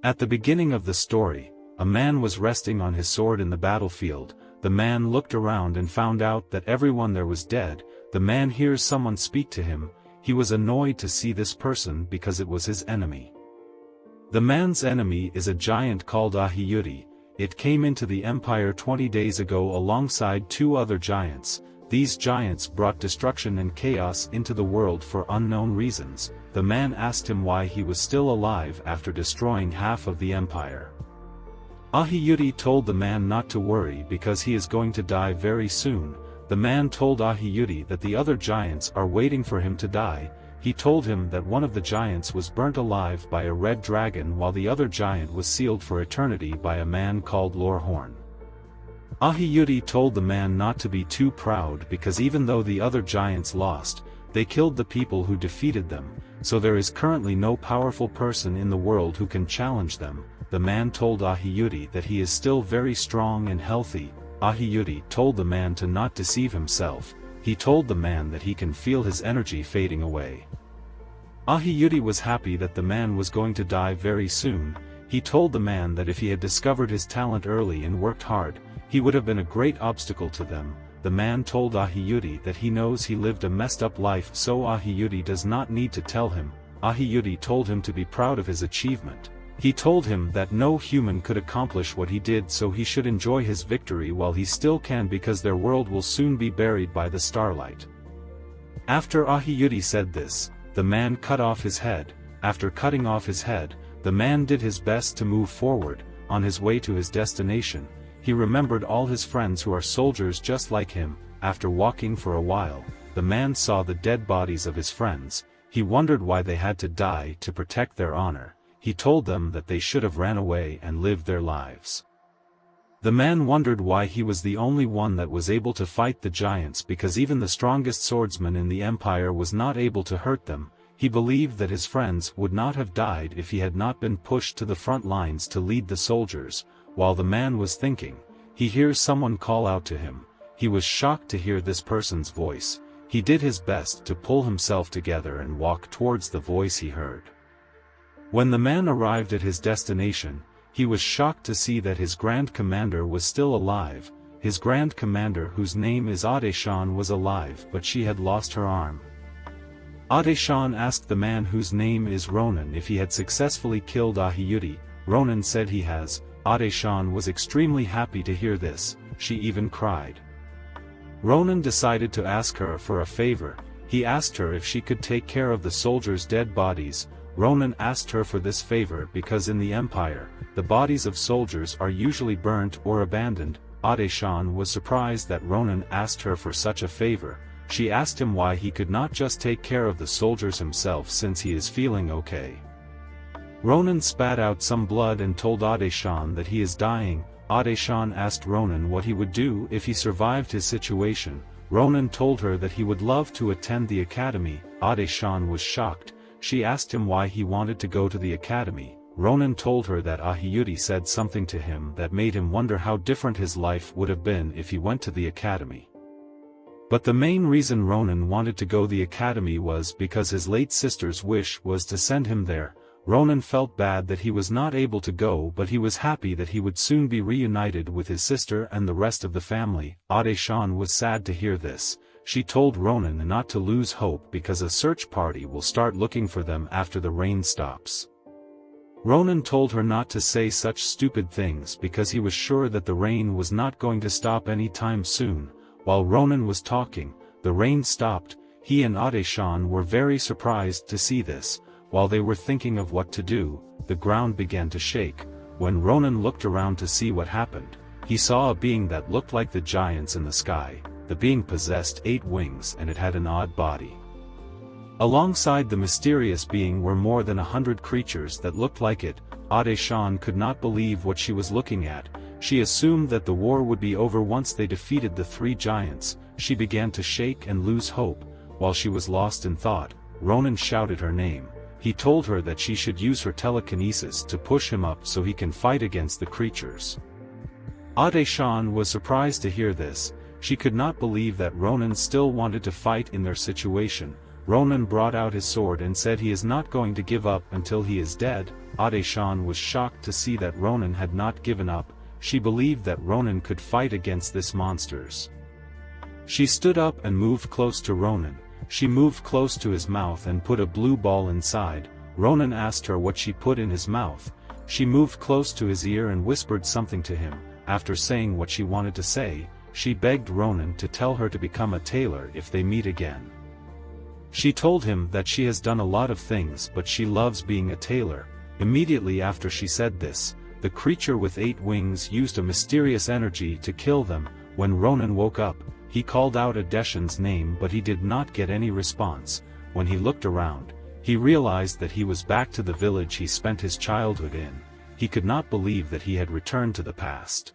At the beginning of the story, a man was resting on his sword in the battlefield. The man looked around and found out that everyone there was dead. The man hears someone speak to him. He was annoyed to see this person because it was his enemy. The man's enemy is a giant called Ahiyuri. It came into the empire 20 days ago alongside 2 other giants. These giants brought destruction and chaos into the world for unknown reasons. The man asked him why he was still alive after destroying half of the empire. Ahiyuri told the man not to worry because he is going to die very soon. The man told Ahiyuri that the other giants are waiting for him to die. He told him that one of the giants was burnt alive by a red dragon while the other giant was sealed for eternity by a man called Lorehorn. Ahiyuri told the man not to be too proud because even though the other giants lost, they killed the people who defeated them, so there is currently no powerful person in the world who can challenge them. The man told Ahiyuri that he is still very strong and healthy. Ahiyuri told the man to not deceive himself. He told the man that he can feel his energy fading away. Ahiyuri was happy that the man was going to die very soon. He told the man that if he had discovered his talent early and worked hard, he would have been a great obstacle to them. The man told Ahiyuri that he knows he lived a messed up life, so Ahiyuri does not need to tell him. Ahiyuri told him to be proud of his achievement. He told him that no human could accomplish what he did, so he should enjoy his victory while he still can because their world will soon be buried by the starlight. After Ahiyuri said this, the man cut off his head. After cutting off his head, the man did his best to move forward. On his way to his destination, he remembered all his friends who are soldiers just like him. After walking for a while, the man saw the dead bodies of his friends. He wondered why they had to die to protect their honor. He told them that they should have ran away and lived their lives. The man wondered why he was the only one that was able to fight the giants because even the strongest swordsman in the empire was not able to hurt them. He believed that his friends would not have died if he had not been pushed to the front lines to lead the soldiers. While the man was thinking, he hears someone call out to him. He was shocked to hear this person's voice. He did his best to pull himself together and walk towards the voice he heard. When the man arrived at his destination, he was shocked to see that his Grand Commander was still alive. His Grand Commander, whose name is Adeshan, was alive, but she had lost her arm. Adeshan asked the man whose name is Ronan if he had successfully killed Ahiyuri. Ronan said he has. Adeshan was extremely happy to hear this. She even cried. Ronan decided to ask her for a favor. He asked her if she could take care of the soldiers' dead bodies. Ronan asked her for this favor because in the empire, the bodies of soldiers are usually burnt or abandoned. Adeshan was surprised that Ronan asked her for such a favor. She asked him why he could not just take care of the soldiers himself since he is feeling okay. Ronan spat out some blood and told Adeshan that he is dying. Adeshan asked Ronan what he would do if he survived his situation. Ronan told her that he would love to attend the academy. Adeshan was shocked. She asked him why he wanted to go to the academy. Ronan told her that Ahiyuri said something to him that made him wonder how different his life would have been if he went to the academy. But the main reason Ronan wanted to go to the academy was because his late sister's wish was to send him there. Ronan felt bad that he was not able to go, but he was happy that he would soon be reunited with his sister and the rest of the family. Adeshan was sad to hear this. She told Ronan not to lose hope because a search party will start looking for them after the rain stops. Ronan told her not to say such stupid things because he was sure that the rain was not going to stop any time soon. While Ronan was talking, the rain stopped. He and Adeshan were very surprised to see this. While they were thinking of what to do, the ground began to shake. When Ronan looked around to see what happened, he saw a being that looked like the giants in the sky. The being possessed 8 wings and it had an odd body. Alongside the mysterious being were more than 100 creatures that looked like it. Adeshan could not believe what she was looking at. She assumed that the war would be over once they defeated the 3 giants. She began to shake and lose hope. While she was lost in thought, Ronan shouted her name. He told her that she should use her telekinesis to push him up so he can fight against the creatures. Adeshan was surprised to hear this. She could not believe that Ronan still wanted to fight in their situation. Ronan brought out his sword and said he is not going to give up until he is dead. Ade-shan was shocked to see that Ronan had not given up. She believed that Ronan could fight against this monsters. She stood up and moved close to Ronan. She moved close to his mouth and put a blue ball inside. Ronan asked her what she put in his mouth. She moved close to his ear and whispered something to him. After saying what she wanted to say, she begged Ronan to tell her to become a tailor if they meet again. She told him that she has done a lot of things but she loves being a tailor. Immediately after she said this, the creature with 8 wings used a mysterious energy to kill them. When Ronan woke up, he called out Ade-shan's name but he did not get any response. When he looked around, he realized that he was back to the village he spent his childhood in. He could not believe that he had returned to the past.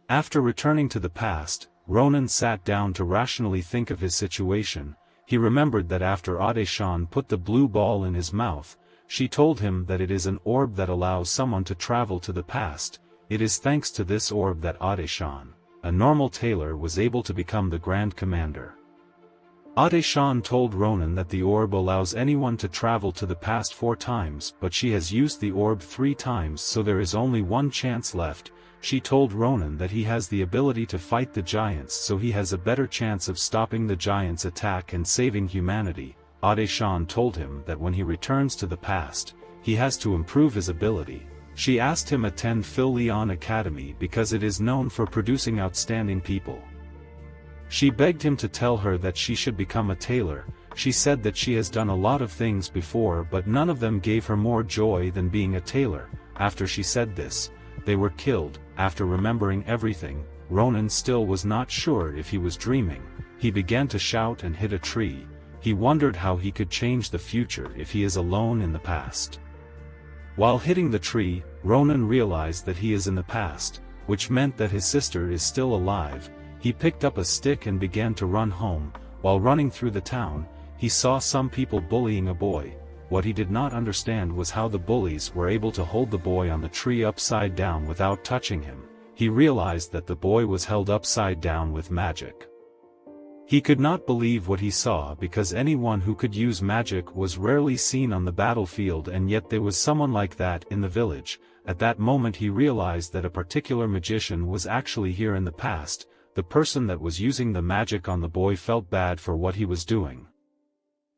After returning to the past, Ronan sat down to rationally think of his situation. He remembered that after Ade-shan put the blue ball in his mouth, she told him that it is an orb that allows someone to travel to the past. It is thanks to this orb that Ade-shan, a normal tailor, was able to become the Grand Commander. Ade-shan told Ronan that the orb allows anyone to travel to the past 4 times, but she has used the orb 3 times, so there is only 1 chance left. She told Ronan that he has the ability to fight the giants, so he has a better chance of stopping the giants' attack and saving humanity. Ade-shan told him that when he returns to the past, he has to improve his ability. She asked him to attend Phil Leon Academy because it is known for producing outstanding people. She begged him to tell her that she should become a tailor. She said that she has done a lot of things before but none of them gave her more joy than being a tailor. After she said this, they were killed. After remembering everything, Ronan still was not sure if he was dreaming. He began to shout and hit a tree. He wondered how he could change the future if he is alone in the past. While hitting the tree, Ronan realized that he is in the past, which meant that his sister is still alive. He picked up a stick and began to run home. While running through the town, he saw some people bullying a boy. What he did not understand was how the bullies were able to hold the boy on the tree upside down without touching him. He realized that the boy was held upside down with magic. He could not believe what he saw because anyone who could use magic was rarely seen on the battlefield, and yet there was someone like that in the village. At that moment he realized that a particular magician was actually here in the past. The person that was using the magic on the boy felt bad for what he was doing.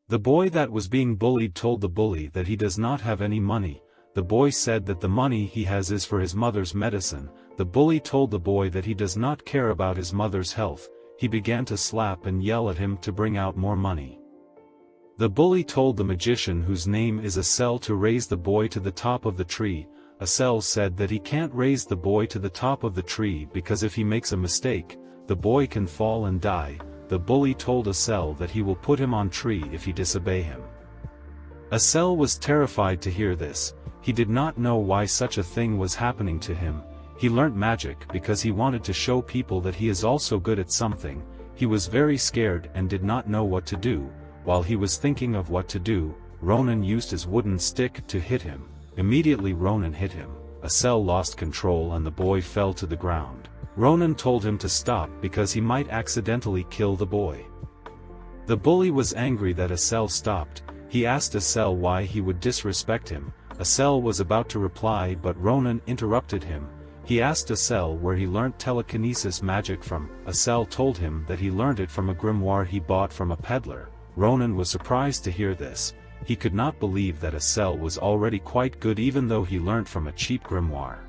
The boy that was being bullied told the bully that he does not have any money. The boy said that the money he has is for his mother's medicine. The bully told the boy that he does not care about his mother's health. He began to slap and yell at him to bring out more money. The bully told the magician, whose name is Asel, to raise the boy to the top of the tree. Asel said that he can't raise the boy to the top of the tree because if he makes a mistake, the boy can fall and die. The bully told Asel that he will put him on tree if he disobey him. Asel was terrified to hear this. He did not know why such a thing was happening to him. He learnt magic because he wanted to show people that he is also good at something. He was very scared and did not know what to do. While he was thinking of what to do, Ronan used his wooden stick to hit him. Immediately Ronan hit him. Asel lost control and the boy fell to the ground. Ronan told him to stop because he might accidentally kill the boy. The bully was angry that Asel stopped. He asked Asel why he would disrespect him. Asel was about to reply but Ronan interrupted him. He asked Asel where he learnt telekinesis magic from. Asel told him that he learned it from a grimoire he bought from a peddler. Ronan was surprised to hear this. He could not believe that Asel was already quite good even though he learnt from a cheap grimoire.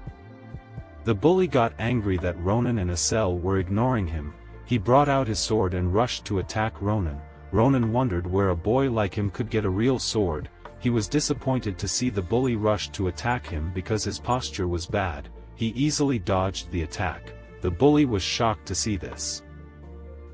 The bully got angry that Ronan and Asel were ignoring him. He brought out his sword and rushed to attack Ronan. Ronan wondered where a boy like him could get a real sword. He was disappointed to see the bully rush to attack him because his posture was bad. He easily dodged the attack. The bully was shocked to see this.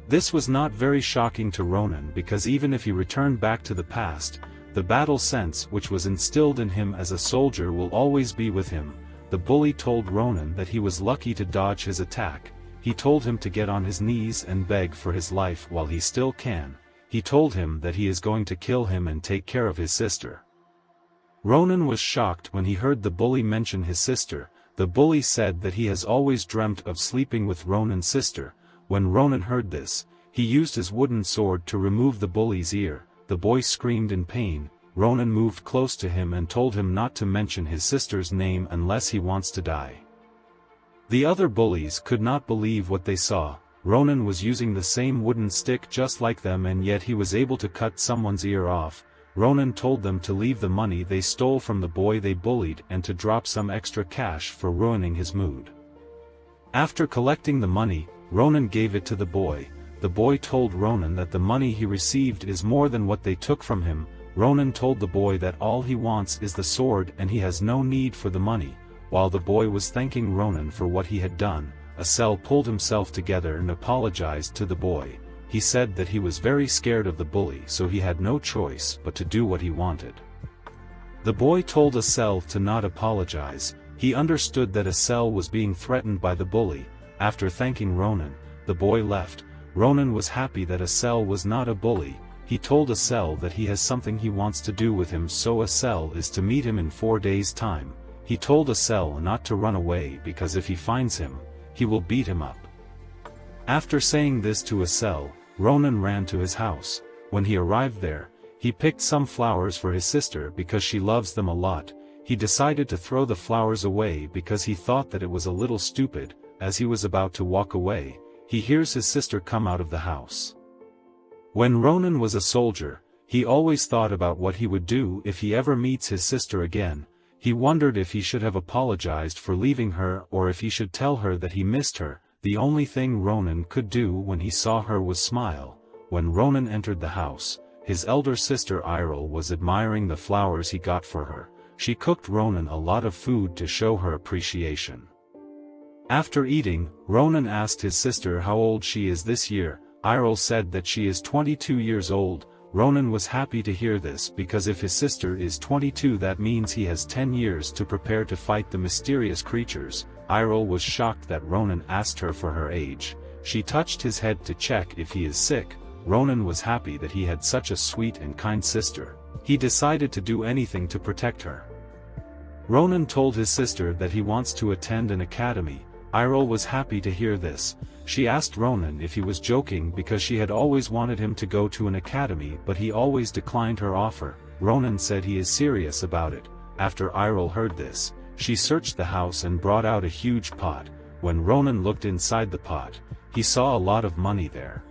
This was not very shocking to Ronan because even if he returned back to the past, the battle sense which was instilled in him as a soldier will always be with him. The bully told Ronan that he was lucky to dodge his attack. He told him to get on his knees and beg for his life while he still can. He told him that he is going to kill him and take care of his sister. Ronan was shocked when he heard the bully mention his sister. The bully said that he has always dreamt of sleeping with Ronan's sister. When Ronan heard this, he used his wooden sword to remove the bully's ear. The boy screamed in pain. Ronan moved close to him and told him not to mention his sister's name unless he wants to die. The other bullies could not believe what they saw. Ronan was using the same wooden stick just like them, and yet he was able to cut someone's ear off. Ronan told them to leave the money they stole from the boy they bullied and to drop some extra cash for ruining his mood. After collecting the money, Ronan gave it to the boy. The boy told Ronan that the money he received is more than what they took from him. Ronan told the boy that all he wants is the sword and he has no need for the money. While the boy was thanking Ronan for what he had done, Asel pulled himself together and apologized to the boy. He said that he was very scared of the bully, so he had no choice but to do what he wanted. The boy told Asel to not apologize. He understood that Asel was being threatened by the bully. After thanking Ronan, the boy left. Ronan was happy that Asel was not a bully. He told Asel that he has something he wants to do with him, so Asel is to meet him in 4 days' time. He told Asel not to run away because if he finds him, he will beat him up. After saying this to Asel, Ronan ran to his house. When he arrived there, he picked some flowers for his sister because she loves them a lot. He decided to throw the flowers away because he thought that it was a little stupid. As he was about to walk away, he hears his sister come out of the house. When Ronan was a soldier, he always thought about what he would do if he ever meets his sister again. He wondered if he should have apologized for leaving her or if he should tell her that he missed her. The only thing Ronan could do when he saw her was smile. When Ronan entered the house, his elder sister Irel was admiring the flowers he got for her. She cooked Ronan a lot of food to show her appreciation. After eating, Ronan asked his sister how old she is this year. Irel said that she is 22 years old. Ronan was happy to hear this because if his sister is 22, that means he has 10 years to prepare to fight the mysterious creatures. Irel was shocked that Ronan asked her for her age. She touched his head to check if he is sick. Ronan was happy that he had such a sweet and kind sister. He decided to do anything to protect her. Ronan told his sister that he wants to attend an academy. Irel was happy to hear this. She asked Ronan if he was joking because she had always wanted him to go to an academy, but he always declined her offer. Ronan said he is serious about it. After Irel heard this, she searched the house and brought out a huge pot. When Ronan looked inside the pot, he saw a lot of money there.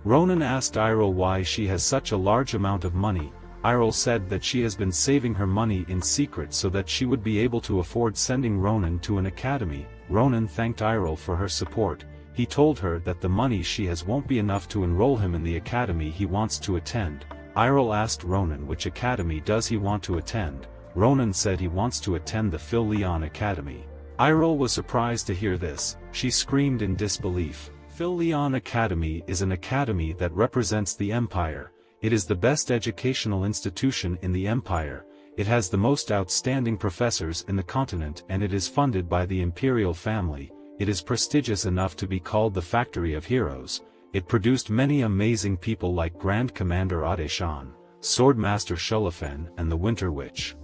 Ronan asked Irel why she has such a large amount of money. Irel said that she has been saving her money in secret so that she would be able to afford sending Ronan to an academy. Ronan thanked Irel for her support. He told her that the money she has won't be enough to enroll him in the academy he wants to attend. Irel asked Ronan which academy does he want to attend. Ronan said he wants to attend the Phil Leon Academy. Irel was surprised to hear this. She screamed in disbelief. Phil Leon Academy is an academy that represents the Empire. It is the best educational institution in the Empire. It has the most outstanding professors in the continent and it is funded by the imperial family. It is prestigious enough to be called the Factory of Heroes. It produced many amazing people like Grand Commander Adeshan, Swordmaster Shulafen and the Winter Witch.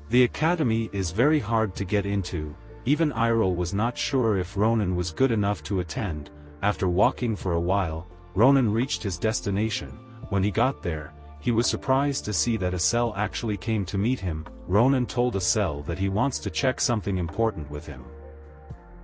The academy is very hard to get into. Even Irel was not sure if Ronan was good enough to attend. After walking for a while, Ronan reached his destination. When he got there, he was surprised to see that Asel actually came to meet him. Ronan told Asel that he wants to check something important with him.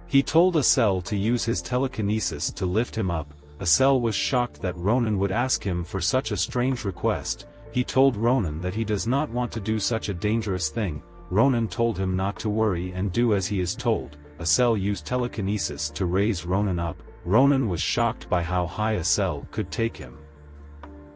He told Asel to use his telekinesis to lift him up. Asel was shocked that Ronan would ask him for such a strange request. He told Ronan that he does not want to do such a dangerous thing. Ronan told him not to worry and do as he is told. Asel used telekinesis to raise Ronan up. Ronan was shocked by how high Asel could take him.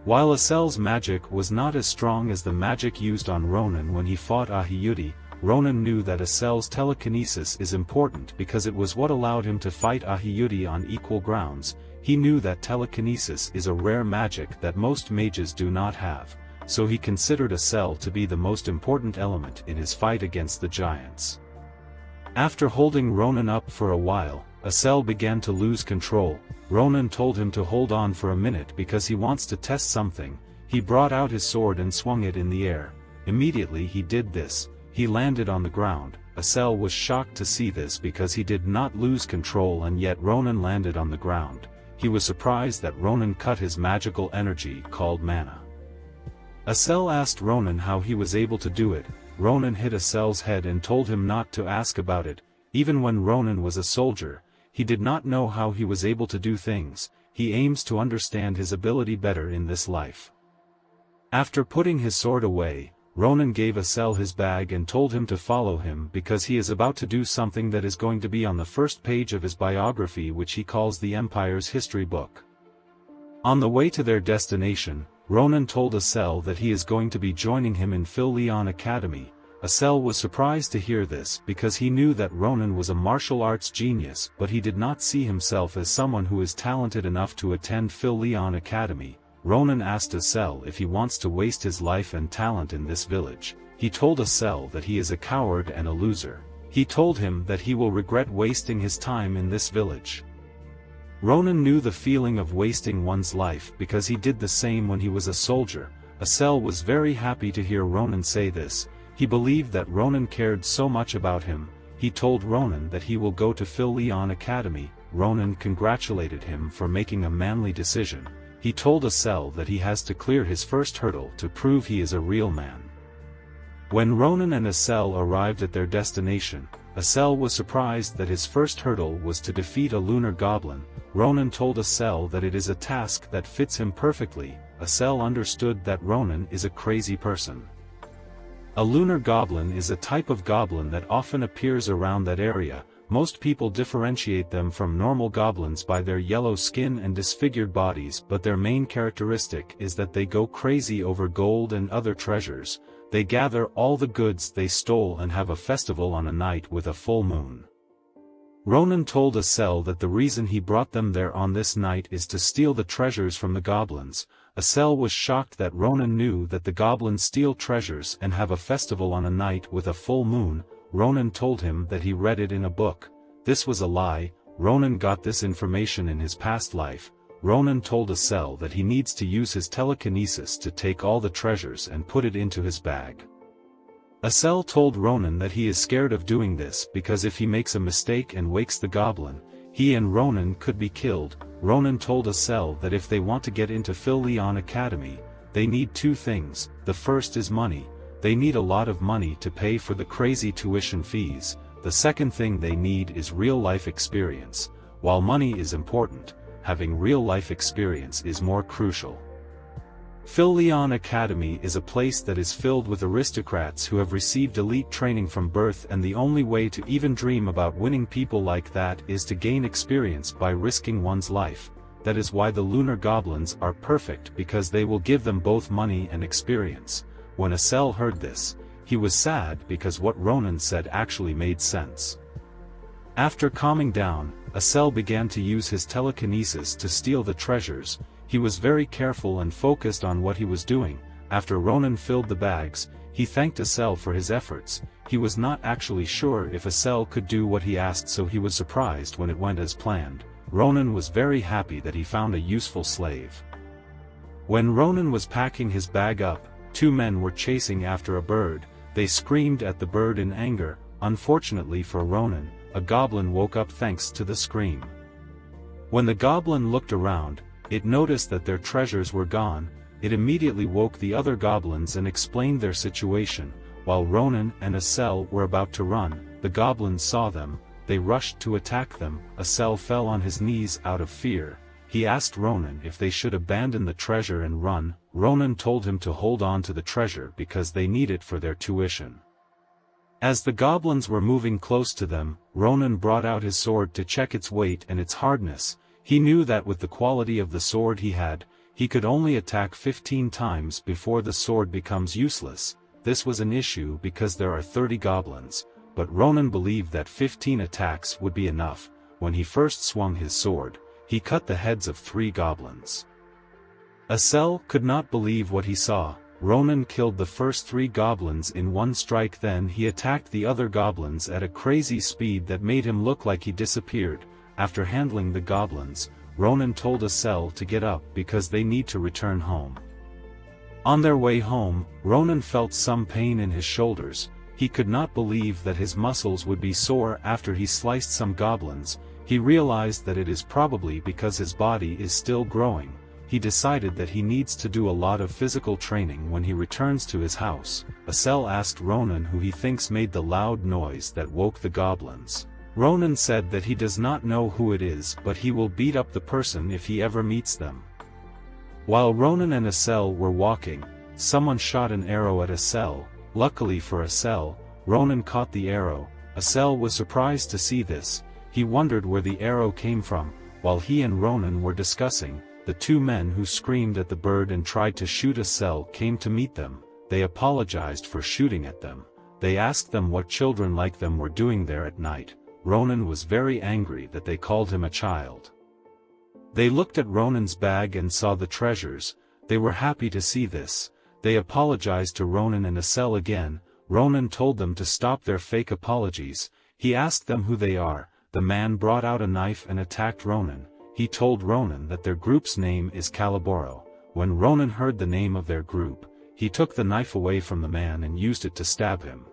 While Asel's magic was not as strong as the magic used on Ronan when he fought Ahiyuti, Ronan knew that Asel's telekinesis is important because it was what allowed him to fight Ahiyuti on equal grounds. He knew that telekinesis is a rare magic that most mages do not have, so he considered Asel to be the most important element in his fight against the giants. After holding Ronan up for a while, Asel began to lose control. Ronan told him to hold on for a minute because he wants to test something. He brought out his sword and swung it in the air. Immediately he did this. He landed on the ground. Asel was shocked to see this because he did not lose control and yet Ronan landed on the ground. He was surprised that Ronan cut his magical energy called mana. Asel asked Ronan how he was able to do it. Ronan hit Asel's head and told him not to ask about it. Even when Ronan was a soldier, he did not know how he was able to do things. He aims to understand his ability better in this life. After putting his sword away, Ronan gave Asel his bag and told him to follow him because he is about to do something that is going to be on the first page of his biography, which he calls the Empire's history book. On the way to their destination, Ronan told Asel that he is going to be joining him in Phil Leon Academy. Asel was surprised to hear this because he knew that Ronan was a martial arts genius, but he did not see himself as someone who is talented enough to attend Phil Leon Academy. Ronan asked Asel if he wants to waste his life and talent in this village. He told Asel that he is a coward and a loser. He told him that he will regret wasting his time in this village. Ronan knew the feeling of wasting one's life because he did the same when he was a soldier. Asel was very happy to hear Ronan say this. He believed that Ronan cared so much about him. He told Ronan that he will go to Phil Leon Academy. Ronan congratulated him for making a manly decision. He told Asel that he has to clear his first hurdle to prove he is a real man. When Ronan and Asel arrived at their destination, Asel was surprised that his first hurdle was to defeat a lunar goblin. Ronan told Asel that it is a task that fits him perfectly. Asel understood that Ronan is a crazy person. A lunar goblin is a type of goblin that often appears around that area. Most people differentiate them from normal goblins by their yellow skin and disfigured bodies, but their main characteristic is that they go crazy over gold and other treasures. They gather all the goods they stole and have a festival on a night with a full moon. Ronan told Asel that the reason he brought them there on this night is to steal the treasures from the goblins. Asel was shocked that Ronan knew that the goblins steal treasures and have a festival on a night with a full moon. Ronan told him that he read it in a book. This was a lie. Ronan got this information in his past life. Ronan told Asel that he needs to use his telekinesis to take all the treasures and put it into his bag. Asel told Ronan that he is scared of doing this because if he makes a mistake and wakes the goblin, he and Ronan could be killed. Ronan told Asel that if they want to get into Phil Leon Academy, they need two things. The first is money. They need a lot of money to pay for the crazy tuition fees. The second thing they need is real-life experience. While money is important, having real-life experience is more crucial. Phil Leon Academy is a place that is filled with aristocrats who have received elite training from birth, and the only way to even dream about winning people like that is to gain experience by risking one's life. That is why the lunar goblins are perfect, because they will give them both money and experience. When Asel heard this, he was sad because what Ronan said actually made sense. After calming down, Asel began to use his telekinesis to steal the treasures. He was very careful and focused on what he was doing. After Ronan filled the bags, he thanked Asel for his efforts. He was not actually sure if Asel could do what he asked, so he was surprised when it went as planned. Ronan was very happy that he found a useful slave. When Ronan was packing his bag up, two men were chasing after a bird. They screamed at the bird in anger. Unfortunately for Ronan, a goblin woke up thanks to the scream. When the goblin looked around, it noticed that their treasures were gone. It immediately woke the other goblins and explained their situation. While Ronan and Asel were about to run, the goblins saw them. They rushed to attack them. Asel fell on his knees out of fear. He asked Ronan if they should abandon the treasure and run. Ronan told him to hold on to the treasure because they need it for their tuition. As the goblins were moving close to them, Ronan brought out his sword to check its weight and its hardness. He knew that with the quality of the sword he had, he could only attack 15 times before the sword becomes useless. This was an issue because there are 30 goblins, but Ronan believed that 15 attacks would be enough. When he first swung his sword, he cut the heads of 3 goblins. Asel could not believe what he saw. Ronan killed the first 3 goblins in one strike, then he attacked the other goblins at a crazy speed that made him look like he disappeared. After handling the goblins, Ronan told Asel to get up because they need to return home. On their way home, Ronan felt some pain in his shoulders. He could not believe that his muscles would be sore after he sliced some goblins. He realized that it is probably because his body is still growing. he decided that he needs to do a lot of physical training when he returns to his house. Asel asked Ronan who he thinks made the loud noise that woke the goblins. Ronan said that he does not know who it is, but he will beat up the person if he ever meets them. While Ronan and Asel were walking, someone shot an arrow at Asel. Luckily for Asel, Ronan caught the arrow. Asel was surprised to see this. He wondered where the arrow came from. While he and Ronan were discussing, the two men who screamed at the bird and tried to shoot Asel came to meet them. They apologized for shooting at them. They asked them what children like them were doing there at night. Ronan was very angry that they called him a child. They looked at Ronan's bag and saw the treasures. They were happy to see this. They apologized to Ronan and Asel again. Ronan told them to stop their fake apologies. He asked them who they are. The man brought out a knife and attacked Ronan. He told Ronan that their group's name is Calaboro. When Ronan heard the name of their group, he took the knife away from the man and used it to stab him.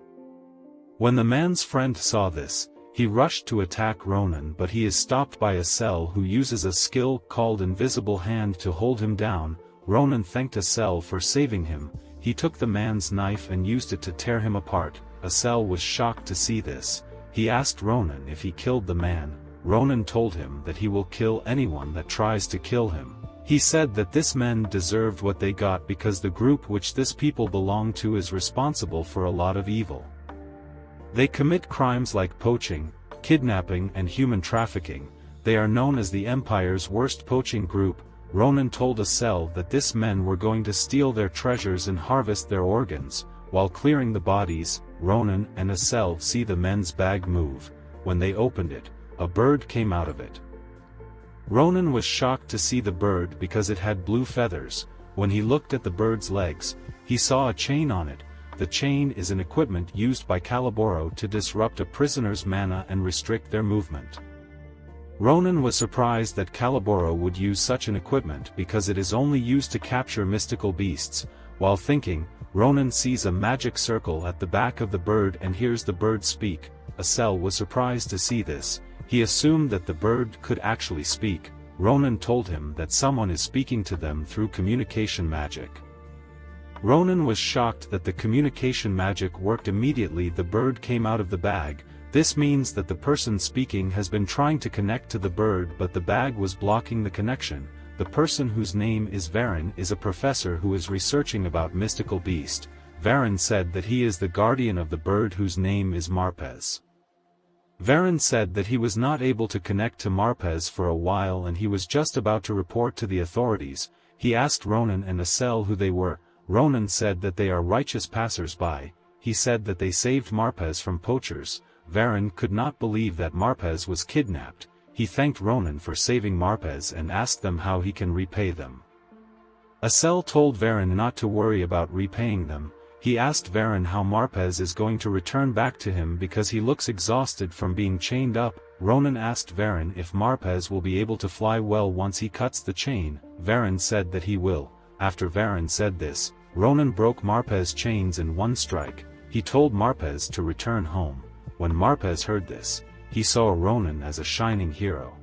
When the man's friend saw this, he rushed to attack Ronan, but he is stopped by Asel, who uses a skill called Invisible Hand to hold him down. Ronan thanked Asel for saving him. He took the man's knife and used it to tear him apart. Asel was shocked to see this. He asked Ronan if he killed the man. Ronan told him that he will kill anyone that tries to kill him. He said that this men deserved what they got because the group which this people belong to is responsible for a lot of evil. They commit crimes like poaching, kidnapping and human trafficking. They are known as the Empire's worst poaching group. Ronan told Asel that this men were going to steal their treasures and harvest their organs. While clearing the bodies, Ronan and Asel see the men's bag move. When they opened it, a bird came out of it. Ronan was shocked to see the bird because it had blue feathers. When he looked at the bird's legs, he saw a chain on it. The chain is an equipment used by Calaboro to disrupt a prisoner's mana and restrict their movement. Ronan was surprised that Calaboro would use such an equipment because it is only used to capture mystical beasts. While thinking, Ronan sees a magic circle at the back of the bird and hears the bird speak. Asel was surprised to see this. He assumed that the bird could actually speak. Ronan told him that someone is speaking to them through communication magic. Ronan was shocked that the communication magic worked immediately. The bird came out of the bag. This means that the person speaking has been trying to connect to the bird, but the bag was blocking the connection. The person whose name is Varen is a professor who is researching about mystical beast. Varen said that he is the guardian of the bird whose name is Marpez. Varen said that he was not able to connect to Marpez for a while and he was just about to report to the authorities. He asked Ronan and Asel who they were. Ronan said that they are righteous passers-by. He said that they saved Marpez from poachers. Varen could not believe that Marpez was kidnapped. He thanked Ronan for saving Marpez and asked them how he can repay them. Asel told Varen not to worry about repaying them. He asked Varen how Marpez is going to return back to him because he looks exhausted from being chained up. Ronan asked Varen if Marpez will be able to fly well once he cuts the chain. Varen said that he will. After Varen said this, Ronan broke Marpez's chains in one strike. He told Marpez to return home. When Marpez heard this, he saw Ronan as a shining hero.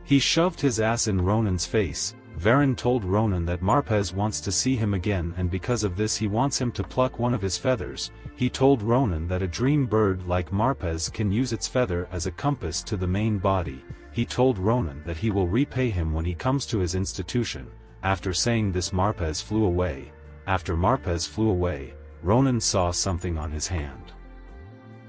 He shoved his ass in Ronan's face. Varen told Ronan that Marpez wants to see him again and because of this he wants him to pluck one of his feathers. He told Ronan that a dream bird like Marpez can use its feather as a compass to the main body. He told Ronan that he will repay him when he comes to his institution. After saying this, Marpez flew away. After Marpez flew away, Ronan saw something on his hand.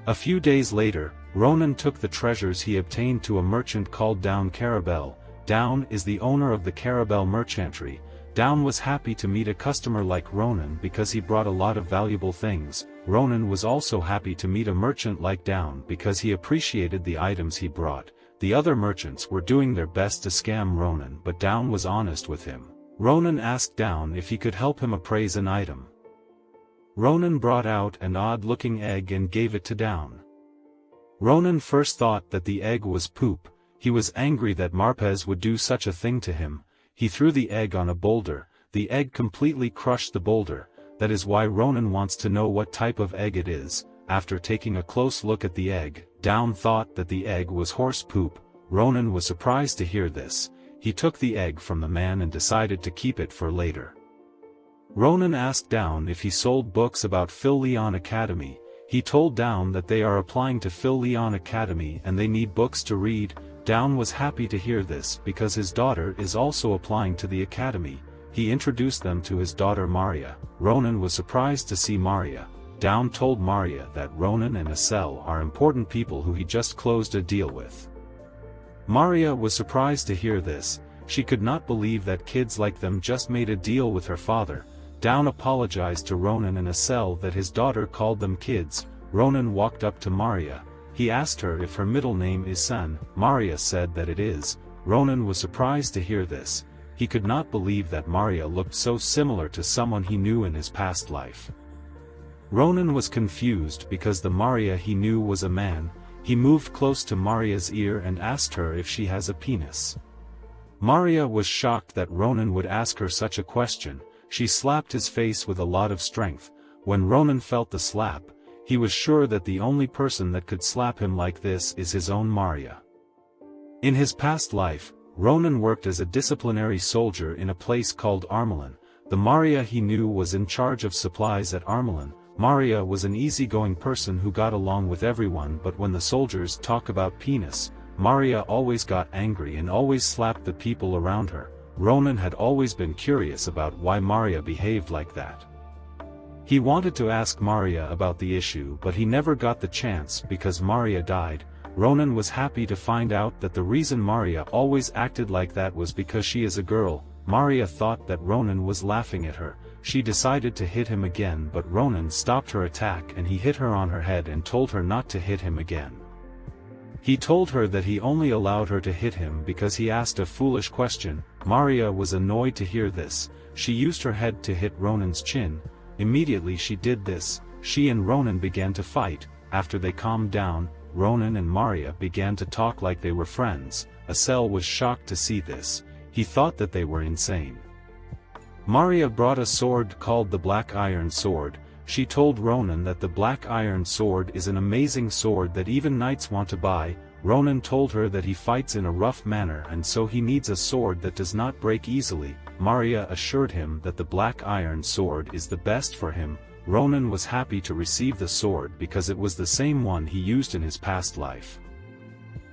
A few days later, Ronan took the treasures he obtained to a merchant called Down Carabel. Down is the owner of the Carabel merchantry. Down was happy to meet a customer like Ronan because he brought a lot of valuable things. Ronan was also happy to meet a merchant like Down because he appreciated the items he brought. The other merchants were doing their best to scam Ronan, but Down was honest with him. Ronan asked Down if he could help him appraise an item. Ronan brought out an odd-looking egg and gave it to Down. Ronan first thought that the egg was poop. He was angry that Marpez would do such a thing to him. He threw the egg on a boulder. The egg completely crushed the boulder. That is why Ronan wants to know what type of egg it is. After taking a close look at the egg, Down thought that the egg was horse poop. Ronan was surprised to hear this. he took the egg from the man and decided to keep it for later. Ronan asked Down if he sold books about Phil Leon Academy. He told Down that they are applying to Phil Leon Academy and they need books to read. Down was happy to hear this because his daughter is also applying to the academy. He introduced them to his daughter Maria. Ronan was surprised to see Maria. Down told Maria that Ronan and Asel are important people who he just closed a deal with. Maria was surprised to hear this. She could not believe that kids like them just made a deal with her father. Down apologized to Ronan and Asel that his daughter called them kids. Ronan walked up to Maria. He asked her if her middle name is Sun. Maria said that it is. Ronan was surprised to hear this. He could not believe that Maria looked so similar to someone he knew in his past life. Ronan was confused because the Maria he knew was a man. He moved close to Maria's ear and asked her if she has a penis. Maria was shocked that Ronan would ask her such a question. She slapped his face with a lot of strength. When Ronan felt the slap, he was sure that the only person that could slap him like this is his own Maria. In his past life, Ronan worked as a disciplinary soldier in a place called Armelin. The Maria he knew was in charge of supplies at Armelin. Maria was an easygoing person who got along with everyone, but when the soldiers talk about penis, Maria always got angry and always slapped the people around her. Ronan had always been curious about why Maria behaved like that. He wanted to ask Maria about the issue but he never got the chance because Maria died. Ronan was happy to find out that the reason Maria always acted like that was because she is a girl. Maria thought that Ronan was laughing at her. She decided to hit him again but Ronan stopped her attack and he hit her on her head and told her not to hit him again. He told her that he only allowed her to hit him because he asked a foolish question. Maria was annoyed to hear this. She used her head to hit Ronan's chin. Immediately she did this, she and Ronan began to fight. After they calmed down, Ronan and Maria began to talk like they were friends. Asel was shocked to see this. He thought that they were insane. Maria brought a sword called the Black Iron Sword. She told Ronan that the Black Iron Sword is an amazing sword that even knights want to buy. Ronan told her that he fights in a rough manner and so he needs a sword that does not break easily. Maria assured him that the Black Iron Sword is the best for him. Ronan was happy to receive the sword because it was the same one he used in his past life.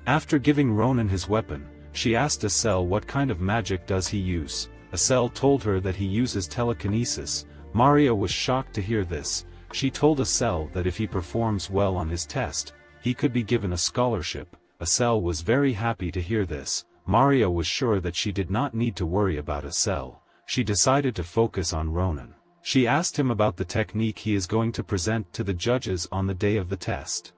After giving Ronan his weapon, she asked Asel what kind of magic does he use. Asel told her that he uses telekinesis. Maria was shocked to hear this. She told Asel that if he performs well on his test, he could be given a scholarship. Asel was very happy to hear this. Maria was sure that she did not need to worry about Asel. She decided to focus on Ronan. She asked him about the technique he is going to present to the judges on the day of the test.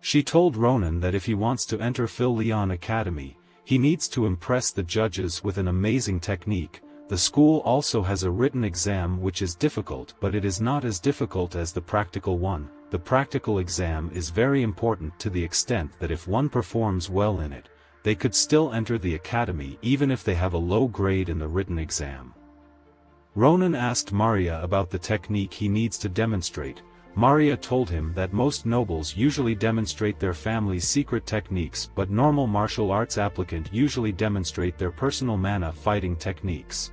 She told Ronan that if he wants to enter Phil Leon Academy, he needs to impress the judges with an amazing technique. The school also has a written exam which is difficult but it is not as difficult as the practical one. The practical exam is very important to the extent that if one performs well in it, they could still enter the academy even if they have a low grade in the written exam. Ronan asked Maria about the technique he needs to demonstrate. Maria told him that most nobles usually demonstrate their family's secret techniques but normal martial arts applicant usually demonstrate their personal mana fighting techniques.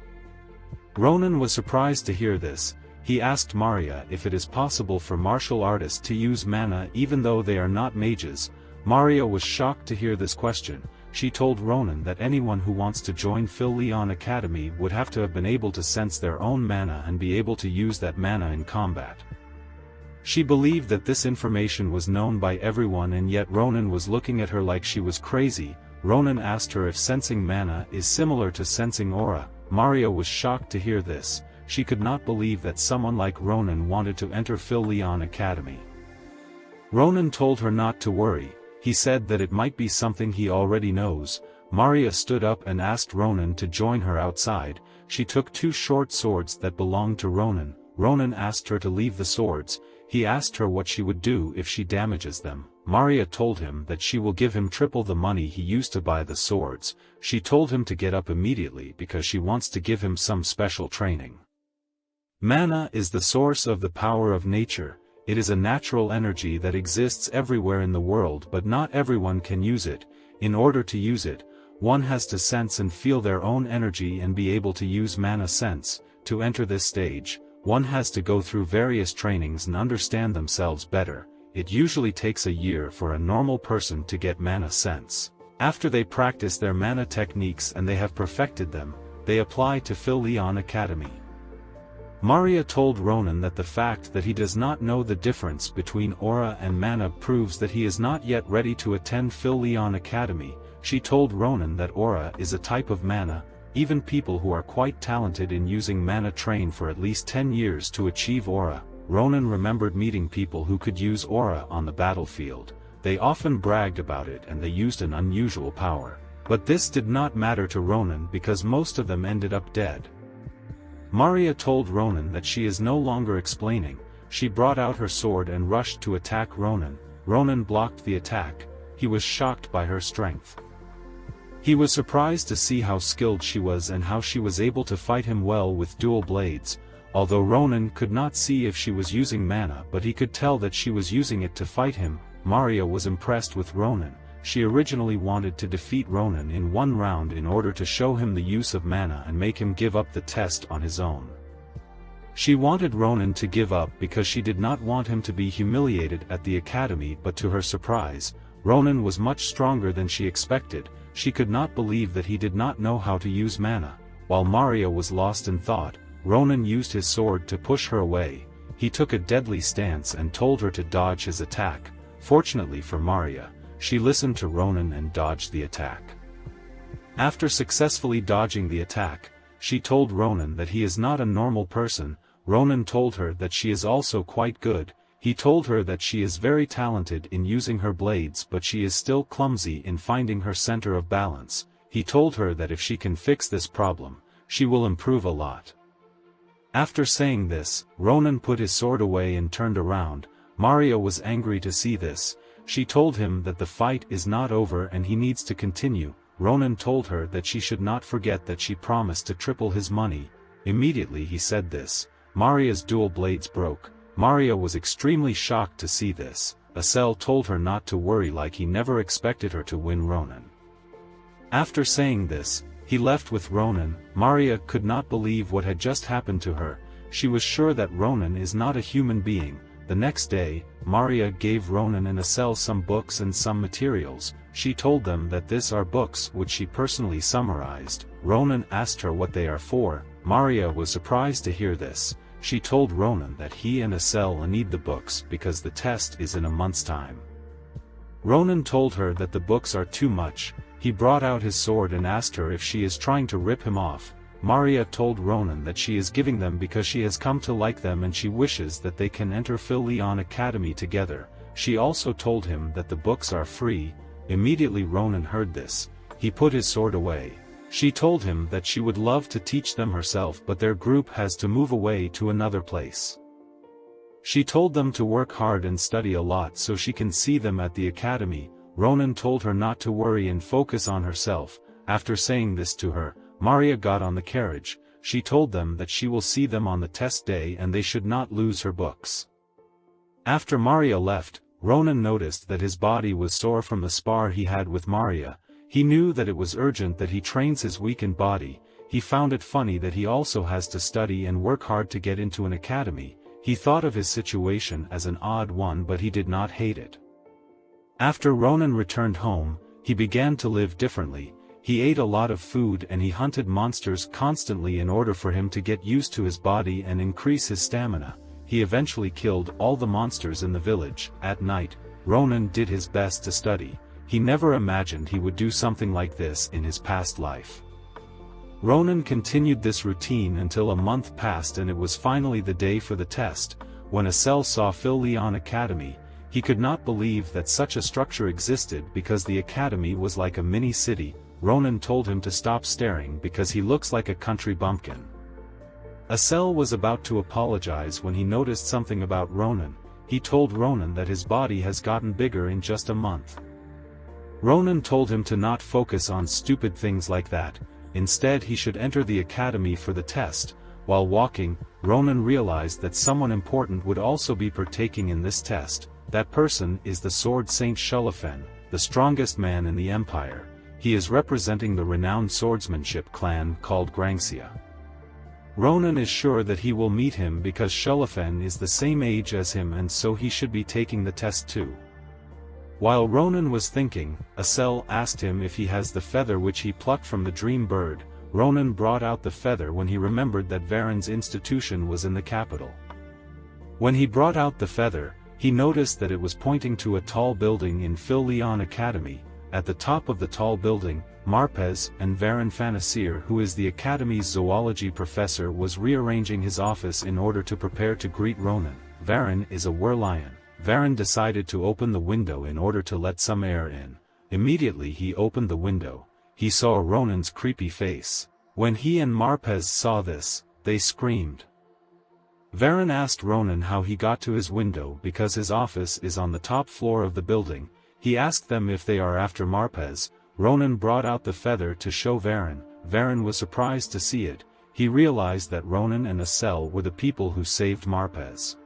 Ronan was surprised to hear this. He asked Maria if it is possible for martial artists to use mana even though they are not mages. Maria was shocked to hear this question. She told Ronan that anyone who wants to join Phil Leon Academy would have to have been able to sense their own mana and be able to use that mana in combat. She believed that this information was known by everyone and yet Ronan was looking at her like she was crazy. Ronan asked her if sensing mana is similar to sensing aura. Maria was shocked to hear this. She could not believe that someone like Ronan wanted to enter Phil Leon Academy. Ronan told her not to worry. He said that it might be something he already knows. Maria stood up and asked Ronan to join her outside. She took two short swords that belonged to Ronan. Ronan asked her to leave the swords. He asked her what she would do if she damages them. Maria told him that she will give him triple the money he used to buy the swords. She told him to get up immediately because she wants to give him some special training. Mana is the source of the power of nature. It is a natural energy that exists everywhere in the world but not everyone can use it. In order to use it, one has to sense and feel their own energy and be able to use mana sense. To enter this stage, one has to go through various trainings and understand themselves better. It usually takes a year for a normal person to get mana sense. After they practice their mana techniques and they have perfected them, they apply to Phil Leon Academy. Maria told Ronan that the fact that he does not know the difference between aura and mana proves that he is not yet ready to attend Phil Leon Academy. She told Ronan that aura is a type of mana. Even people who are quite talented in using mana train for at least 10 years to achieve aura. Ronan remembered meeting people who could use aura on the battlefield. They often bragged about it and they used an unusual power. But this did not matter to Ronan because most of them ended up dead. Maria told Ronan that she is no longer explaining. She brought out her sword and rushed to attack Ronan. Ronan blocked the attack. He was shocked by her strength. He was surprised to see how skilled she was and how she was able to fight him well with dual blades. Although Ronan could not see if she was using mana, but he could tell that she was using it to fight him. Maria was impressed with Ronan. She originally wanted to defeat Ronan in one round in order to show him the use of mana and make him give up the test on his own. She wanted Ronan to give up because she did not want him to be humiliated at the academy, but to her surprise, Ronan was much stronger than she expected. She could not believe that he did not know how to use mana. While Maria was lost in thought, Ronan used his sword to push her away. He took a deadly stance and told her to dodge his attack. Fortunately for Maria, she listened to Ronan and dodged the attack. After successfully dodging the attack, she told Ronan that he is not a normal person. Ronan told her that she is also quite good. He told her that she is very talented in using her blades, but she is still clumsy in finding her center of balance. He told her that if she can fix this problem, she will improve a lot. After saying this, Ronan put his sword away and turned around. Maria was angry to see this. She told him that the fight is not over and he needs to continue. Ronan told her that she should not forget that she promised to triple his money. Immediately he said this, Maria's dual blades broke. Maria was extremely shocked to see this. Asel told her not to worry, like he never expected her to win Ronan. After saying this, he left with Ronan. Maria could not believe what had just happened to her. She was sure that Ronan is not a human being. The next day, Maria gave Ronan and Asel some books and some materials. She told them that these are books which she personally summarized. Ronan asked her what they are for. Maria was surprised to hear this. She told Ronan that he and Asel need the books because the test is in a month's time. Ronan told her that the books are too much. He brought out his sword and asked her if she is trying to rip him off. Maria told Ronan that she is giving them because she has come to like them and she wishes that they can enter Phil Leon Academy together. She also told him that the books are free. Immediately Ronan heard this. He put his sword away. She told him that she would love to teach them herself, but their group has to move away to another place. She told them to work hard and study a lot so she can see them at the academy. Ronan told her not to worry and focus on herself. After saying this to her, Maria got on the carriage. She told them that she will see them on the test day and they should not lose her books. After Maria left, Ronan noticed that his body was sore from the spar he had with Maria. He knew that it was urgent that he trains his weakened body. He found it funny that he also has to study and work hard to get into an academy. He thought of his situation as an odd one, but he did not hate it. After Ronan returned home, he began to live differently. He ate a lot of food and he hunted monsters constantly in order for him to get used to his body and increase his stamina. He eventually killed all the monsters in the village. At night, Ronan did his best to study. He never imagined he would do something like this in his past life. Ronan continued this routine until a month passed and it was finally the day for the test. When Asel saw Phil Leon Academy, he could not believe that such a structure existed because the academy was like a mini city. Ronan told him to stop staring because he looks like a country bumpkin. Asel was about to apologize when he noticed something about Ronan. He told Ronan that his body has gotten bigger in just a month. Ronan told him to not focus on stupid things like that. Instead, he should enter the academy for the test. While walking, Ronan realized that someone important would also be partaking in this test. That person is the Sword Saint Shulafen, the strongest man in the empire. he is representing the renowned swordsmanship clan called Grangxia. Ronan is sure that he will meet him because Shulafen is the same age as him and so he should be taking the test too. While Ronan was thinking, Asel asked him if he has the feather which he plucked from the dream bird. Ronan brought out the feather when he remembered that Varen's institution was in the capital. When he brought out the feather, he noticed that it was pointing to a tall building in Phil Leon Academy. At the top of the tall building, Marpez and Varen Fanasir, who is the Academy's zoology professor, was rearranging his office in order to prepare to greet Ronan. Varen is a werlion. Varen decided to open the window in order to let some air in. Immediately he opened the window. He saw Ronan's creepy face. When he and Marpez saw this, they screamed. Varen asked Ronan how he got to his window because his office is on the top floor of the building. He asked them if they are after Marpez. Ronan brought out the feather to show Varen. Varen was surprised to see it. He realized that Ronan and Asel were the people who saved Marpez.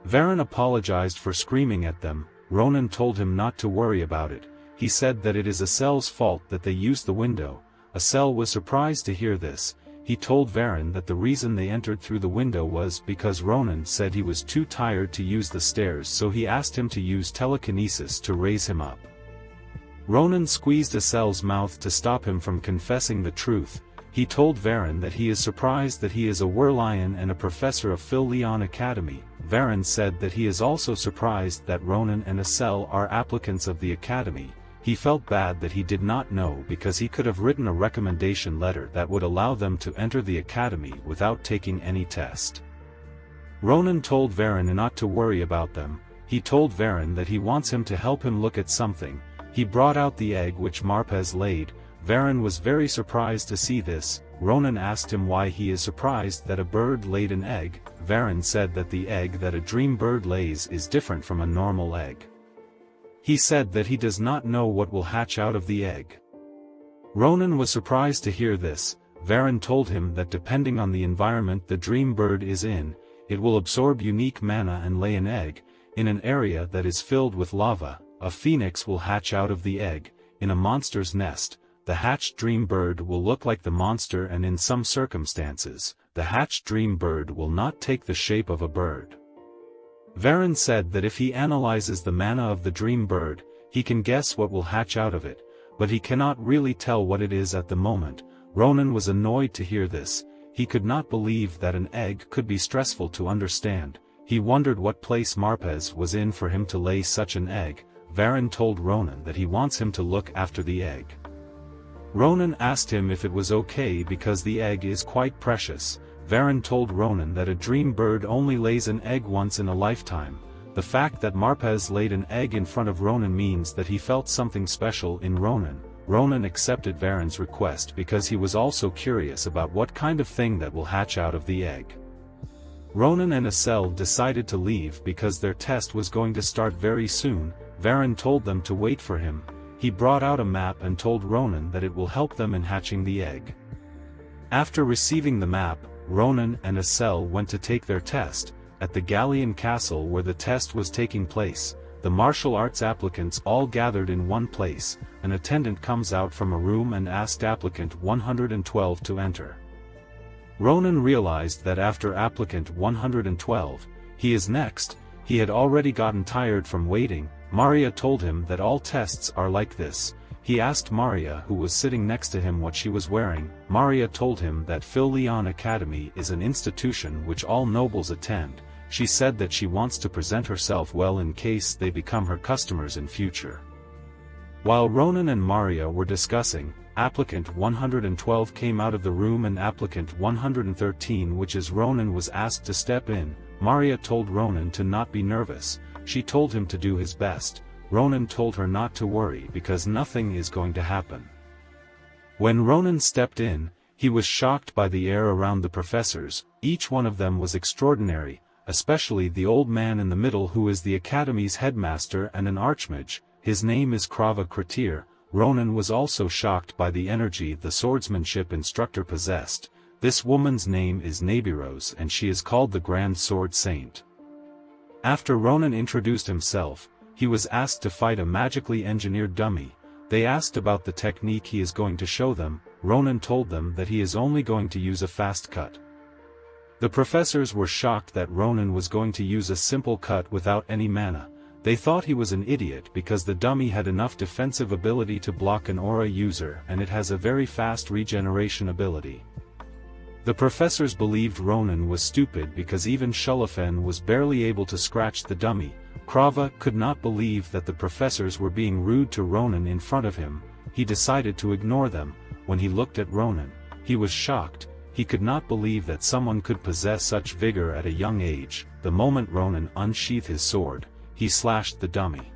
Varen apologized for screaming at them. Ronan told him not to worry about it. He said that it is Asel's fault that they used the window. Asel was surprised to hear this. He told Varen that the reason they entered through the window was because Ronan said he was too tired to use the stairs, so he asked him to use telekinesis to raise him up. Ronan squeezed Asel's mouth to stop him from confessing the truth. He told Varen that he is surprised that he is a werlion and a professor of Phil Leon Academy. Varen said that he is also surprised that Ronan and Asel are applicants of the Academy. He felt bad that he did not know because he could have written a recommendation letter that would allow them to enter the Academy without taking any test. Ronan told Varen not to worry about them. He told Varen that he wants him to help him look at something. He brought out the egg which Marpez laid. Varen was very surprised to see this. Ronan asked him why he is surprised that a bird laid an egg. Varen said that the egg that a dream bird lays is different from a normal egg. He said that he does not know what will hatch out of the egg. Ronan was surprised to hear this. Varen told him that depending on the environment the dream bird is in, it will absorb unique mana and lay an egg. In an area that is filled with lava, a phoenix will hatch out of the egg. In a monster's nest, the hatched dream bird will look like the monster, and in some circumstances, the hatched dream bird will not take the shape of a bird. Varen said that if he analyzes the mana of the dream bird, he can guess what will hatch out of it, but he cannot really tell what it is at the moment. Ronan was annoyed to hear this. He could not believe that an egg could be stressful to understand. He wondered what place Marpez was in for him to lay such an egg. Varen told Ronan that he wants him to look after the egg. Ronan asked him if it was okay because the egg is quite precious. Varen told Ronan that a dream bird only lays an egg once in a lifetime. The fact that Marpez laid an egg in front of Ronan means that he felt something special in Ronan. Ronan accepted Varen's request because he was also curious about what kind of thing that will hatch out of the egg. Ronan and Asel decided to leave because their test was going to start very soon. Varen told them to wait for him. He brought out a map and told Ronan that it will help them in hatching the egg. After receiving the map, Ronan and Asel went to take their test. At the Galleon Castle where the test was taking place, the martial arts applicants all gathered in one place. An attendant comes out from a room and asked applicant 112 to enter. Ronan realized that after applicant 112, he is next. He had already gotten tired from waiting. Maria told him that all tests are like this. He asked Maria, who was sitting next to him, what she was wearing. Maria told him that Phil Leon Academy is an institution which all nobles attend. She said that she wants to present herself well in case they become her customers in future. While Ronan and Maria were discussing, applicant 112 came out of the room and applicant 113, which is Ronan, was asked to step in. Maria told Ronan to not be nervous. She told him to do his best. Ronan told her not to worry because nothing is going to happen. When Ronan stepped in, he was shocked by the air around the professors. Each one of them was extraordinary, especially the old man in the middle, who is the Academy's headmaster and an archmage. His name is Krava Kratir. Ronan was also shocked by the energy the swordsmanship instructor possessed. This woman's name is Nabiros and she is called the Grand Sword Saint. After Ronan introduced himself, he was asked to fight a magically engineered dummy. They asked about the technique he is going to show them. Ronan told them that he is only going to use a fast cut. The professors were shocked that Ronan was going to use a simple cut without any mana. They thought he was an idiot because the dummy had enough defensive ability to block an aura user and it has a very fast regeneration ability. The professors believed Ronan was stupid because even Shulafen was barely able to scratch the dummy. Krava could not believe that the professors were being rude to Ronan in front of him. He decided to ignore them. When he looked at Ronan, he was shocked. He could not believe that someone could possess such vigor at a young age. The moment Ronan unsheathed his sword, he slashed the dummy.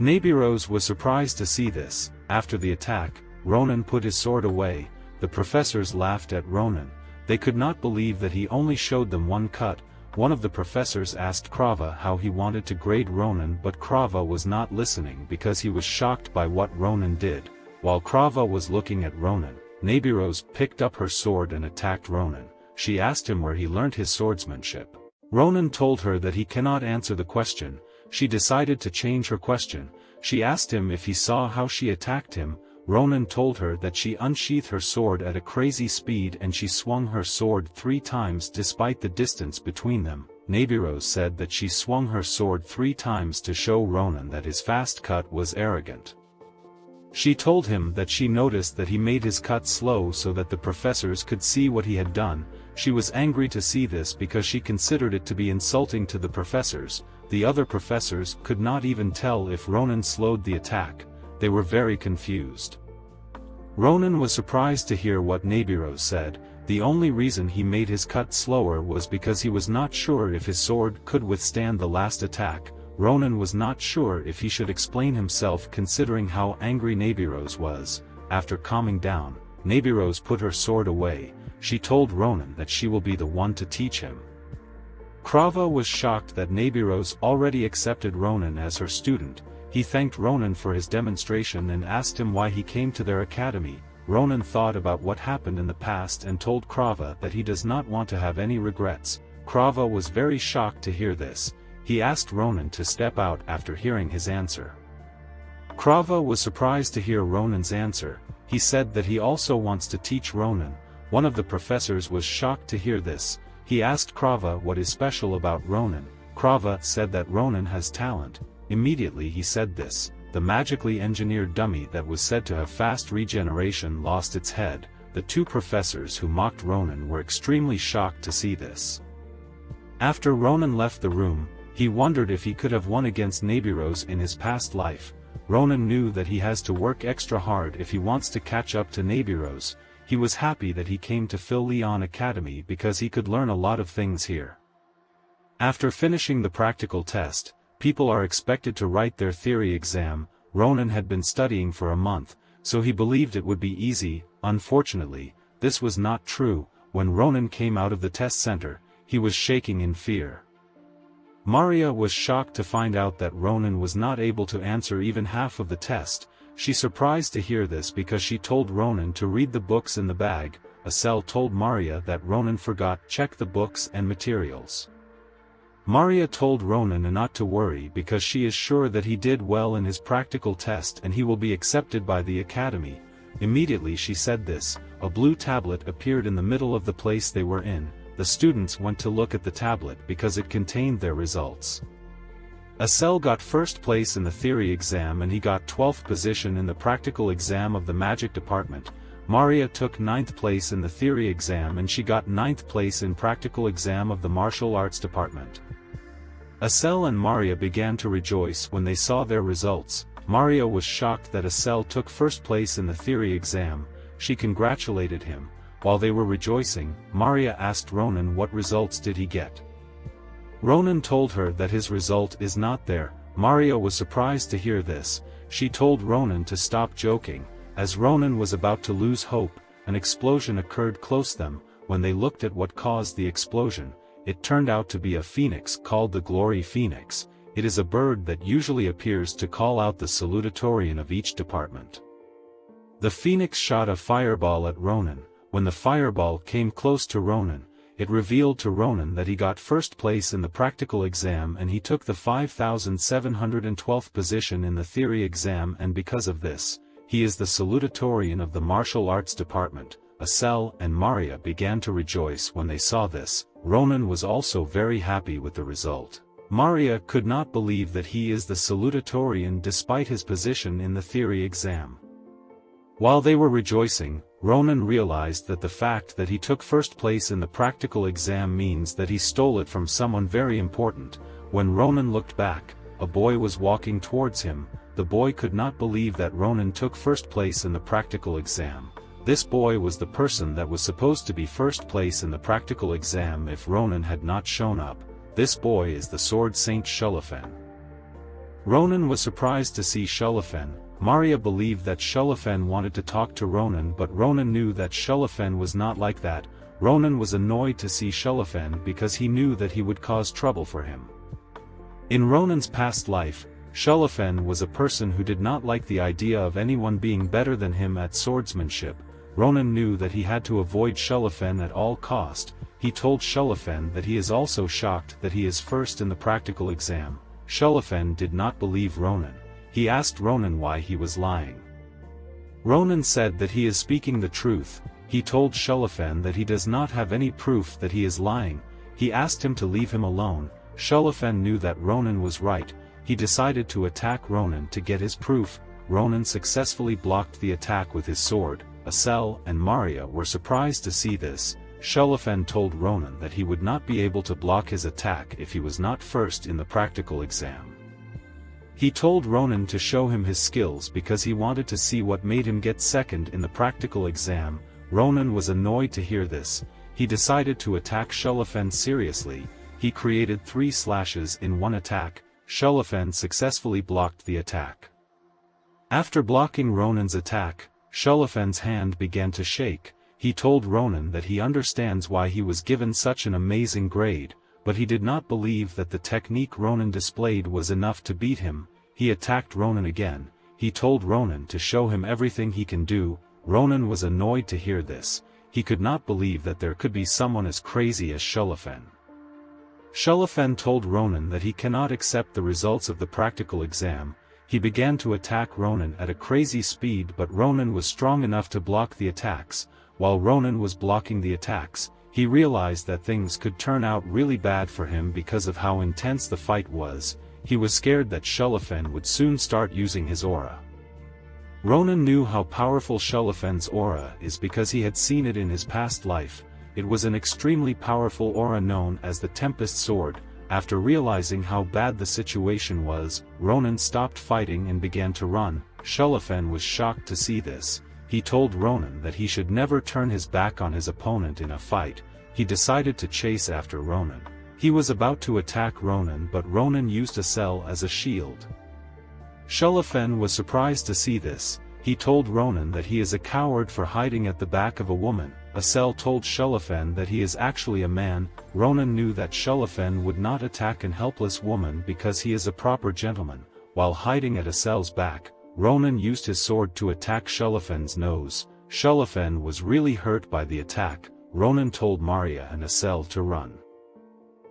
Nabiros was surprised to see this. After the attack, Ronan put his sword away. The professors laughed at Ronan. They could not believe that he only showed them one cut. One of the professors asked Krava how he wanted to grade Ronan, but Krava was not listening because he was shocked by what Ronan did. While Krava was looking at Ronan, Nabiros picked up her sword and attacked Ronan. She asked him where he learned his swordsmanship. Ronan told her that he cannot answer the question. She decided to change her question. She asked him if he saw how she attacked him. Ronan told her that she unsheathed her sword at a crazy speed and she swung her sword 3 times despite the distance between them. Nabiros said that she swung her sword 3 times to show Ronan that his fast cut was arrogant. She told him that she noticed that he made his cut slow so that the professors could see what he had done. She was angry to see this because she considered it to be insulting to the professors. The other professors could not even tell if Ronan slowed the attack. They were very confused. Ronan was surprised to hear what Nabiros said. The only reason he made his cut slower was because he was not sure if his sword could withstand the last attack. Ronan was not sure if he should explain himself considering how angry Nabiros was. After calming down, Nabiros put her sword away. She told Ronan that she will be the one to teach him. Krava was shocked that Nabiros already accepted Ronan as her student. He thanked Ronan for his demonstration and asked him why he came to their academy. Ronan thought about what happened in the past and told Krava that he does not want to have any regrets. Krava was very shocked to hear this. He asked Ronan to step out after hearing his answer. Krava was surprised to hear Ronan's answer. He said that he also wants to teach Ronan. One of the professors was shocked to hear this. He asked Krava what is special about Ronan. Krava said that Ronan has talent. Immediately he said this. The magically engineered dummy that was said to have fast regeneration lost its head. The 2 professors who mocked Ronan were extremely shocked to see this. After Ronan left the room, he wondered if he could have won against Nabiros in his past life. Ronan knew that he has to work extra hard if he wants to catch up to Nabiros. He was happy that he came to Phil Leon Academy because he could learn a lot of things here. After finishing the practical test, people are expected to write their theory exam. Ronan had been studying for a month, so he believed it would be easy. Unfortunately, this was not true. When Ronan came out of the test center, he was shaking in fear. Maria was shocked to find out that Ronan was not able to answer even half of the test. She surprised to hear this because she told Ronan to read the books in the bag. Asel told Maria that Ronan forgot to check the books and materials. Maria told Ronan not to worry because she is sure that he did well in his practical test and he will be accepted by the academy. Immediately she said this, a blue tablet appeared in the middle of the place they were in. The students went to look at the tablet because it contained their results. Asel got first place in the theory exam and he got 12th position in the practical exam of the magic department. Maria took 9th place in the theory exam and she got 9th place in practical exam of the martial arts department. Asel and Maria began to rejoice when they saw their results. Maria was shocked that Asel took first place in the theory exam. She congratulated him. While they were rejoicing, Maria asked Ronan what results did he get. Ronan told her that his result is not there. Maria was surprised to hear this. She told Ronan to stop joking. As Ronan was about to lose hope, an explosion occurred close to them. When they looked at what caused the explosion, it turned out to be a phoenix called the Glory Phoenix. It is a bird that usually appears to call out the salutatorian of each department. The phoenix shot a fireball at Ronan. When the fireball came close to Ronan, it revealed to Ronan that he got first place in the practical exam and he took the 5,712th position in the theory exam, and because of this, he is the salutatorian of the martial arts department. Asel and Maria began to rejoice when they saw this. Ronan was also very happy with the result. Maria could not believe that he is the salutatorian despite his position in the theory exam. While they were rejoicing, Ronan realized that the fact that he took first place in the practical exam means that he stole it from someone very important. When Ronan looked back, a boy was walking towards him. The boy could not believe that Ronan took first place in the practical exam. This boy was the person that was supposed to be first place in the practical exam if Ronan had not shown up. This boy is the Sword Saint Shulafen. Ronan was surprised to see Shulafen. Maria believed that Shulafen wanted to talk to Ronan, but Ronan knew that Shulafen was not like that. Ronan was annoyed to see Shulafen because he knew that he would cause trouble for him. In Ronan's past life, Shulafen was a person who did not like the idea of anyone being better than him at swordsmanship. Ronan knew that he had to avoid Shulafen at all cost. He told Shulafen that he is also shocked that he is first in the practical exam. Shulafen did not believe Ronan. He asked Ronan why he was lying. Ronan said that he is speaking the truth. He told Shulafen that he does not have any proof that he is lying. He asked him to leave him alone. Shulafen knew that Ronan was right. He decided to attack Ronan to get his proof. Ronan successfully blocked the attack with his sword. Asel and Maria were surprised to see this. Shulafen told Ronan that he would not be able to block his attack if he was not first in the practical exam. He told Ronan to show him his skills because he wanted to see what made him get second in the practical exam. Ronan was annoyed to hear this. He decided to attack Shulafen seriously. He created 3 slashes in one attack. Shulafen successfully blocked the attack. After blocking Ronan's attack, Shulafen's hand began to shake. He told Ronan that he understands why he was given such an amazing grade, but he did not believe that the technique Ronan displayed was enough to beat him. He attacked Ronan again. He told Ronan to show him everything he can do. Ronan was annoyed to hear this. He could not believe that there could be someone as crazy as Shulafen. Shulafen told Ronan that he cannot accept the results of the practical exam. He began to attack Ronan at a crazy speed, but Ronan was strong enough to block the attacks. While Ronan was blocking the attacks, he realized that things could turn out really bad for him because of how intense the fight was. He was scared that Shulafen would soon start using his aura. Ronan knew how powerful Shulafen's aura is because he had seen it in his past life. It was an extremely powerful aura known as the Tempest Sword. After realizing how bad the situation was, Ronan stopped fighting and began to run. Shulafen was shocked to see this. He told Ronan that he should never turn his back on his opponent in a fight. He decided to chase after Ronan. He was about to attack Ronan, but Ronan used Asel as a shield. Shulafen was surprised to see this. He told Ronan that he is a coward for hiding at the back of a woman. Asel told Shulafen that he is actually a man. Ronan knew that Shulafen would not attack an helpless woman because he is a proper gentleman. While hiding at Asel's back, Ronan used his sword to attack Shulafen's nose. Shulafen was really hurt by the attack. Ronan told Maria and Asel to run.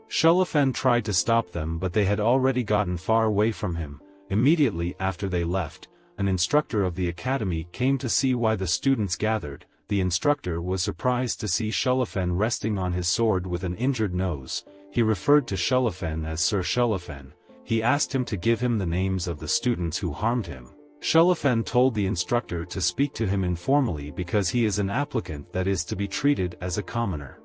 Shulafen tried to stop them, but they had already gotten far away from him. Immediately after they left, an instructor of the academy came to see why the students gathered. The instructor was surprised to see Shulafen resting on his sword with an injured nose. He referred to Shulafen as Sir Shulafen. He asked him to give him the names of the students who harmed him. Shulafen told the instructor to speak to him informally because he is an applicant that is to be treated as a commoner.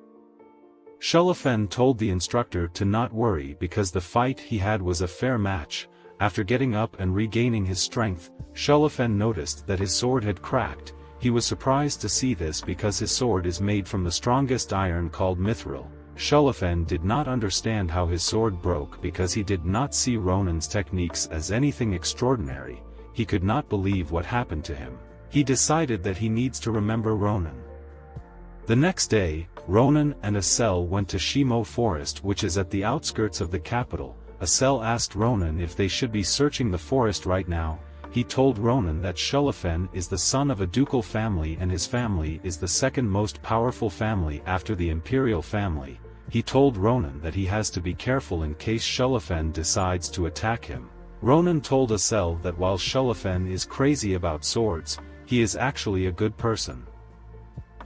Shulafen told the instructor to not worry because the fight he had was a fair match. After getting up and regaining his strength, Shulafen noticed that his sword had cracked. He was surprised to see this because his sword is made from the strongest iron called mithril. Shulafen did not understand how his sword broke because he did not see Ronan's techniques as anything extraordinary. He could not believe what happened to him. He decided that he needs to remember Ronan. The next day, Ronan and Asel went to Shimo Forest, which is at the outskirts of the capital. Asel asked Ronan if they should be searching the forest right now. he told Ronan that Shulifen is the son of a ducal family and his family is the second most powerful family after the imperial family. He told Ronan that he has to be careful in case Shulifen decides to attack him. Ronan told Asel that while Shulifen is crazy about swords, he is actually a good person.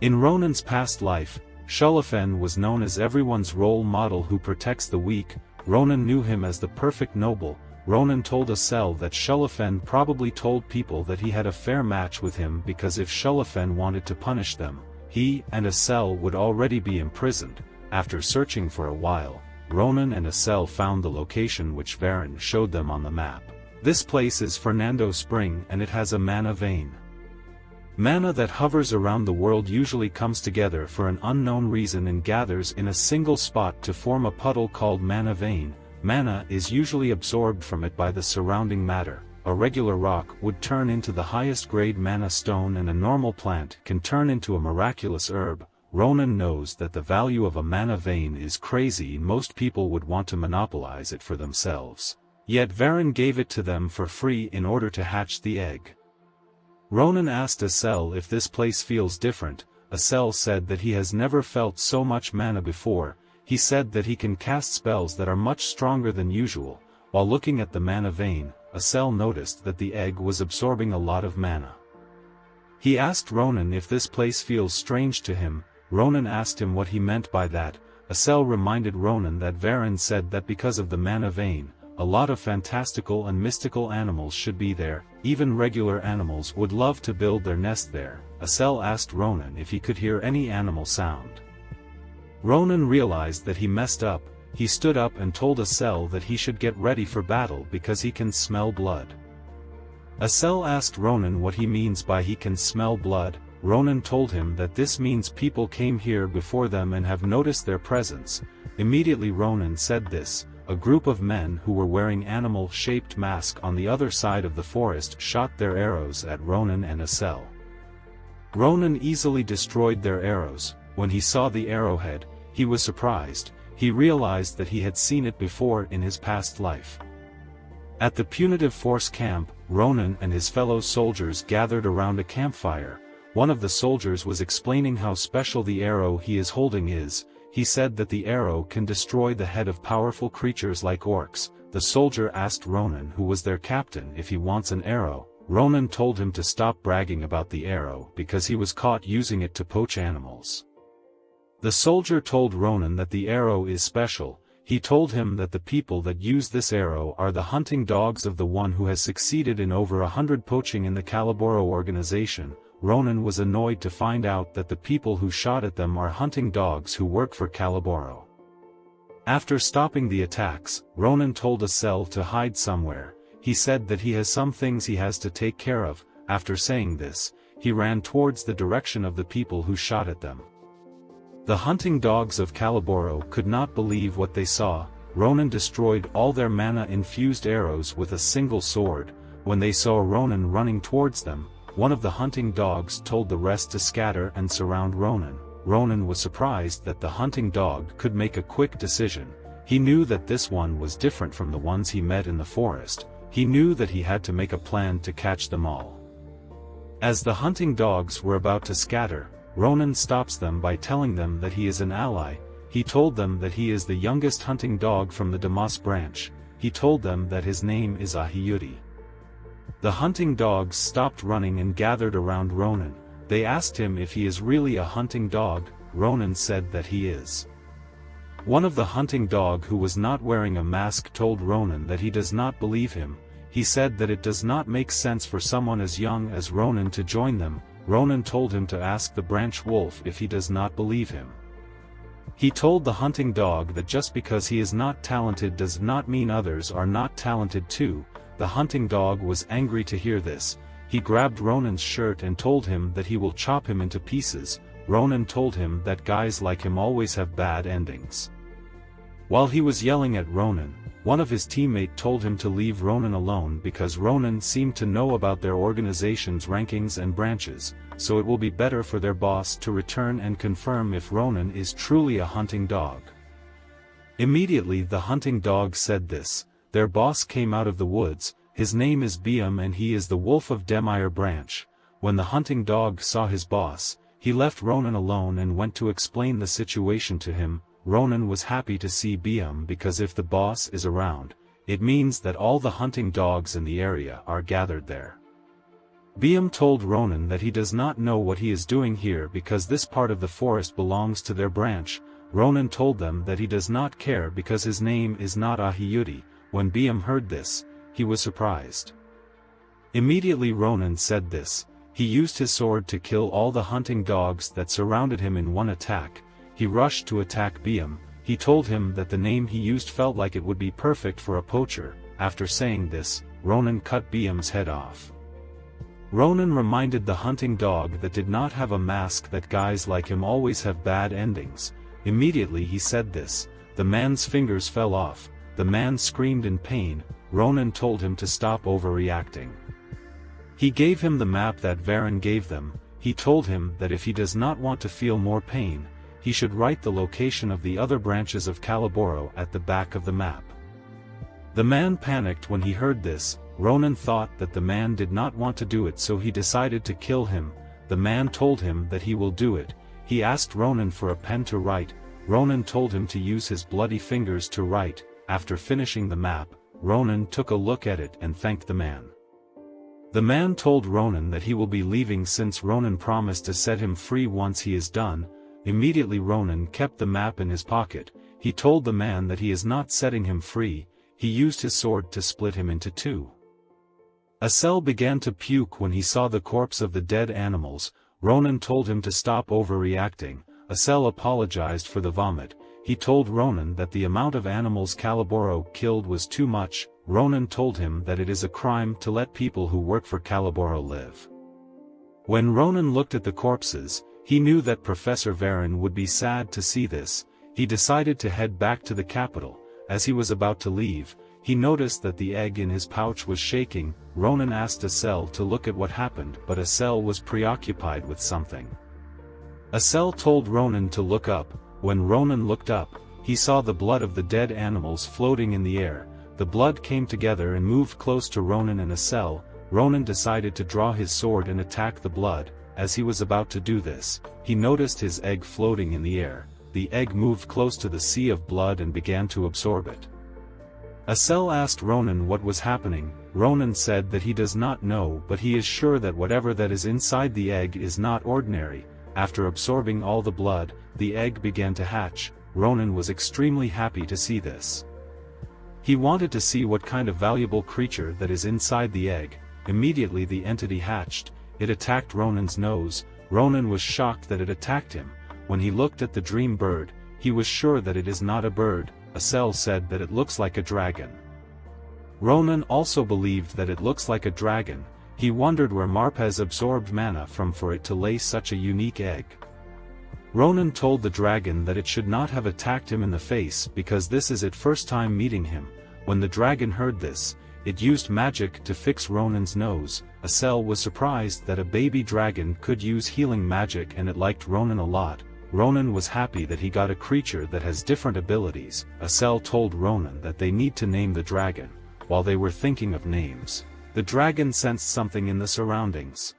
In Ronan's past life, Shulifen was known as everyone's role model who protects the weak. Ronan knew him as the perfect noble. Ronan told Asel that Shulifen probably told people that he had a fair match with him because if Shulifen wanted to punish them, he and Asel would already be imprisoned. After searching for a while, Ronan and Asel found the location which Varen showed them on the map. This place is Fernando Spring and it has a mana vein. Mana that hovers around the world usually comes together for an unknown reason and gathers in a single spot to form a puddle called mana vein. Mana is usually absorbed from it by the surrounding matter. A regular rock would turn into the highest grade mana stone and a normal plant can turn into a miraculous herb. Ronan knows that the value of a mana vein is crazy. Most people would want to monopolize it for themselves. Yet Varen gave it to them for free in order to hatch the egg. Ronan asked Asel if this place feels different. Asel said that he has never felt so much mana before. He said that he can cast spells that are much stronger than usual. While looking at the mana vein, Asel noticed that the egg was absorbing a lot of mana. He asked Ronan if this place feels strange to him. Ronan asked him what he meant by that. Asel reminded Ronan that Varen said that because of the mana vein, a lot of fantastical and mystical animals should be there. Even regular animals would love to build their nest there. Asel asked Ronan if he could hear any animal sound. Ronan realized that he messed up. He stood up and told Asel that he should get ready for battle because he can smell blood. Asel asked Ronan what he means by he can smell blood. Ronan told him that this means people came here before them and have noticed their presence. Immediately Ronan said this. A group of men who were wearing animal-shaped masks on the other side of the forest shot their arrows at Ronan and Asel. Ronan easily destroyed their arrows. When he saw the arrowhead, he was surprised. He realized that he had seen it before in his past life. At the punitive force camp, Ronan and his fellow soldiers gathered around a campfire. One of the soldiers was explaining how special the arrow he is holding is. He said that the arrow can destroy the head of powerful creatures like orcs. The soldier asked Ronan, who was their captain, if he wants an arrow. Ronan told him to stop bragging about the arrow because he was caught using it to poach animals. The soldier told Ronan that the arrow is special. He told him that the people that use this arrow are the hunting dogs of the one who has succeeded in over 100 poaching in the Calaboro organization. Ronan was annoyed to find out that the people who shot at them are hunting dogs who work for Calaboro. After stopping the attacks, Ronan told Asel to hide somewhere. He said that he has some things he has to take care of. After saying this, he ran towards the direction of the people who shot at them. The hunting dogs of Calaboro could not believe what they saw. Ronan destroyed all their mana-infused arrows with a single sword. When they saw Ronan running towards them, one of the hunting dogs told the rest to scatter and surround Ronan. Ronan was surprised that the hunting dog could make a quick decision. He knew that this one was different from the ones he met in the forest. He knew that he had to make a plan to catch them all. As the hunting dogs were about to scatter, Ronan stops them by telling them that he is an ally. He told them that he is the youngest hunting dog from the Damas branch. He told them that his name is Ahiyudi. The hunting dogs stopped running and gathered around Ronan. They asked him if he is really a hunting dog. Ronan said that he is. One of the hunting dog who was not wearing a mask told Ronan that he does not believe him. He said that it does not make sense for someone as young as Ronan to join them. Ronan told him to ask the branch wolf if he does not believe him. He told the hunting dog that just because he is not talented does not mean others are not talented too. The hunting dog was angry to hear this. He grabbed Ronan's shirt and told him that he will chop him into pieces. Ronan told him that guys like him always have bad endings. While he was yelling at Ronan, one of his teammates told him to leave Ronan alone because Ronan seemed to know about their organization's rankings and branches, so it will be better for their boss to return and confirm if Ronan is truly a hunting dog. Immediately the hunting dog said this. Their boss came out of the woods. his name is Biam and he is the wolf of Demire branch. When the hunting dog saw his boss, he left Ronan alone and went to explain the situation to him. Ronan was happy to see Biam because if the boss is around, it means that all the hunting dogs in the area are gathered there. Biam told Ronan that he does not know what he is doing here because this part of the forest belongs to their branch. Ronan told them that he does not care because his name is not Ahiyuti. When Biam heard this, he was surprised. Immediately Ronan said this. He used his sword to kill all the hunting dogs that surrounded him in one attack. He rushed to attack Biam. He told him that the name he used felt like it would be perfect for a poacher. After saying this, Ronan cut Biam's head off. Ronan reminded the hunting dog that did not have a mask that guys like him always have bad endings. Immediately he said this. The man's fingers fell off. The man screamed in pain. Ronan told him to stop overreacting. He gave him the map that Varen gave them. He told him that if he does not want to feel more pain, he should write the location of the other branches of Calaboro at the back of the map. The man panicked when he heard this. Ronan thought that the man did not want to do it, so he decided to kill him. The man told him that he will do it. He asked Ronan for a pen to write. Ronan told him to use his bloody fingers to write. After finishing the map, Ronan took a look at it and thanked the man. The man told Ronan that he will be leaving since Ronan promised to set him free once he is done. Immediately Ronan kept the map in his pocket. He told the man that he is not setting him free. He used his sword to split him into two. Asel began to puke when he saw the corpse of the dead animals. Ronan told him to stop overreacting. Asel apologized for the vomit. He told Ronan that the amount of animals Calaboro killed was too much. Ronan told him that it is a crime to let people who work for Calaboro live. When Ronan looked at the corpses, he knew that Professor Varen would be sad to see this. He decided to head back to the capital. As he was about to leave, he noticed that the egg in his pouch was shaking. Ronan asked Asel to look at what happened, but Asel was preoccupied with something. Asel told Ronan to look up. When Ronan looked up, he saw the blood of the dead animals floating in the air. The blood came together and moved close to Ronan and Asel. Ronan decided to draw his sword and attack the blood. As he was about to do this, he noticed his egg floating in the air. The egg moved close to the sea of blood and began to absorb it. Asel asked Ronan what was happening. Ronan said that he does not know, but he is sure that whatever that is inside the egg is not ordinary. After absorbing all the blood, the egg began to hatch. Ronan was extremely happy to see this. He wanted to see what kind of valuable creature that is inside the egg. Immediately the entity hatched. It attacked Ronan's nose. Ronan was shocked that it attacked him. When he looked at the dream bird, he was sure that it is not a bird. Asel said that it looks like a dragon. Ronan also believed that it looks like a dragon. He wondered where Marpez absorbed mana from for it to lay such a unique egg. Ronan told the dragon that it should not have attacked him in the face because this is its first time meeting him. When the dragon heard this, it used magic to fix Ronan's nose. Asel was surprised that a baby dragon could use healing magic and it liked Ronan a lot. Ronan was happy that he got a creature that has different abilities. Asel told Ronan that they need to name the dragon. While they were thinking of names, the dragon sensed something in the surroundings.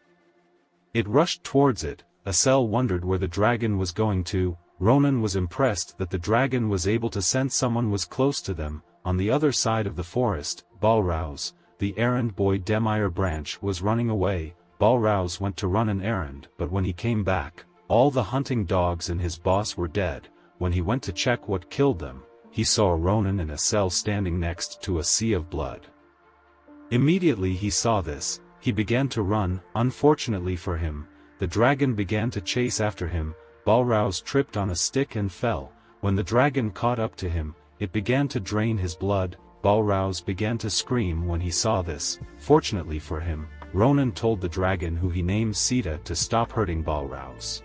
It rushed towards it. Asel wondered where the dragon was going to. Ronan was impressed that the dragon was able to sense someone was close to them. On the other side of the forest, Balrouse, the errand boy Demire branch, was running away. Balrouse went to run an errand, but when he came back, all the hunting dogs and his boss were dead. When he went to check what killed them, he saw Ronan and Asel standing next to a sea of blood. Immediately he saw this, he began to run. Unfortunately for him, the dragon began to chase after him. Balrouse tripped on a stick and fell. When the dragon caught up to him, it began to drain his blood. Balrouse began to scream when he saw this. Fortunately for him, Ronan told the dragon, who he named Sita, to stop hurting Balrouse.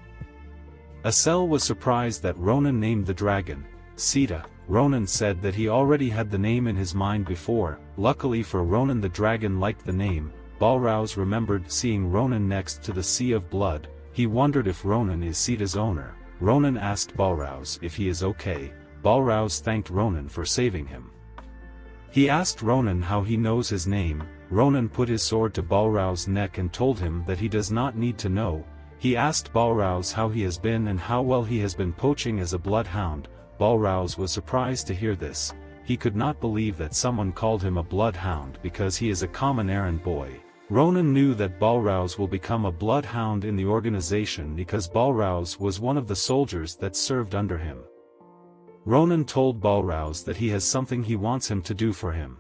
Asel was surprised that Ronan named the dragon Sita. Ronan said that he already had the name in his mind before. Luckily for Ronan, the dragon liked the name. Balrouse remembered seeing Ronan next to the sea of blood. He wondered if Ronan is Sita's owner. Ronan asked Balrouse if he is okay. Balrouse thanked Ronan for saving him. He asked Ronan how he knows his name. Ronan put his sword to Balrao's neck and told him that he does not need to know. He asked Balrao's how he has been and how well he has been poaching as a bloodhound. Balrao's was surprised to hear this. He could not believe that someone called him a bloodhound because he is a common errand boy. Ronan knew that Balrao's will become a bloodhound in the organization because Balrao's was one of the soldiers that served under him. Ronan told Balrao's that he has something he wants him to do for him.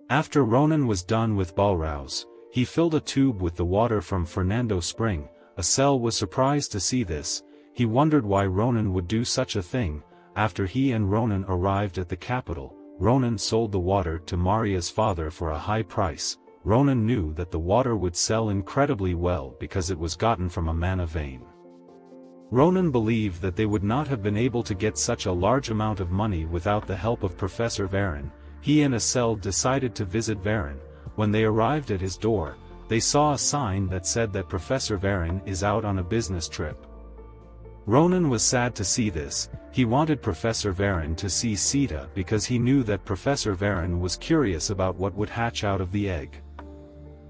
After Ronan was done with Balrao's, he filled a tube with the water from Fernando Spring. Asel was surprised to see this. He wondered why Ronan would do such a thing. After he and Ronan arrived at the capital, Ronan sold the water to Maria's father for a high price. Ronan knew that the water would sell incredibly well because it was gotten from a mana vein. Ronan believed that they would not have been able to get such a large amount of money without the help of Professor Varen. He and Asel decided to visit Varen. When they arrived at his door, they saw a sign that said that Professor Varen is out on a business trip. Ronan was sad to see this. He wanted Professor Varen to see Sita because he knew that Professor Varen was curious about what would hatch out of the egg.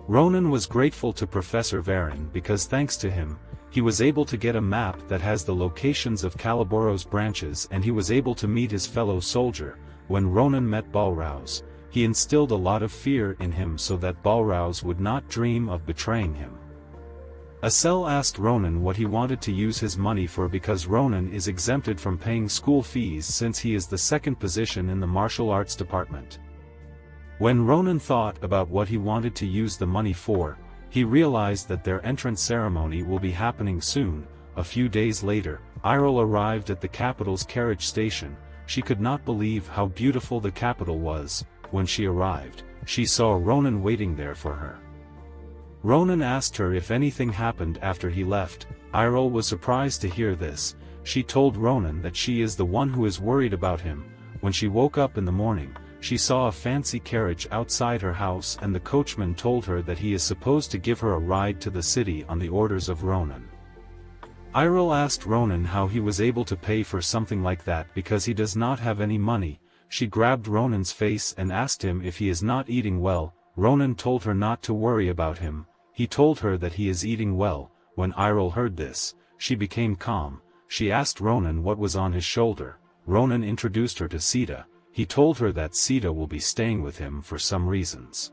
Ronan was grateful to Professor Varen because thanks to him, he was able to get a map that has the locations of Caliboro's branches and he was able to meet his fellow soldier. When Ronan met Balrao's, he instilled a lot of fear in him so that Balrao's would not dream of betraying him. Asel asked Ronan what he wanted to use his money for because Ronan is exempted from paying school fees since he is the second position in the martial arts department. When Ronan thought about what he wanted to use the money for, he realized that their entrance ceremony will be happening soon. A few days later, Iroh arrived at the capital's carriage station. She could not believe how beautiful the capital was. When she arrived, she saw Ronan waiting there for her. Ronan asked her if anything happened after he left. Iroh was surprised to hear this. She told Ronan that she is the one who is worried about him. When she woke up in the morning, she saw a fancy carriage outside her house and the coachman told her that he is supposed to give her a ride to the city on the orders of Ronan. Iroh asked Ronan how he was able to pay for something like that because he does not have any money. She grabbed Ronan's face and asked him if he is not eating well. Ronan told her not to worry about him. He told her that he is eating well. When Iroh heard this, she became calm. She asked Ronan what was on his shoulder. Ronan introduced her to Sita. He told her that Sita will be staying with him for some reasons.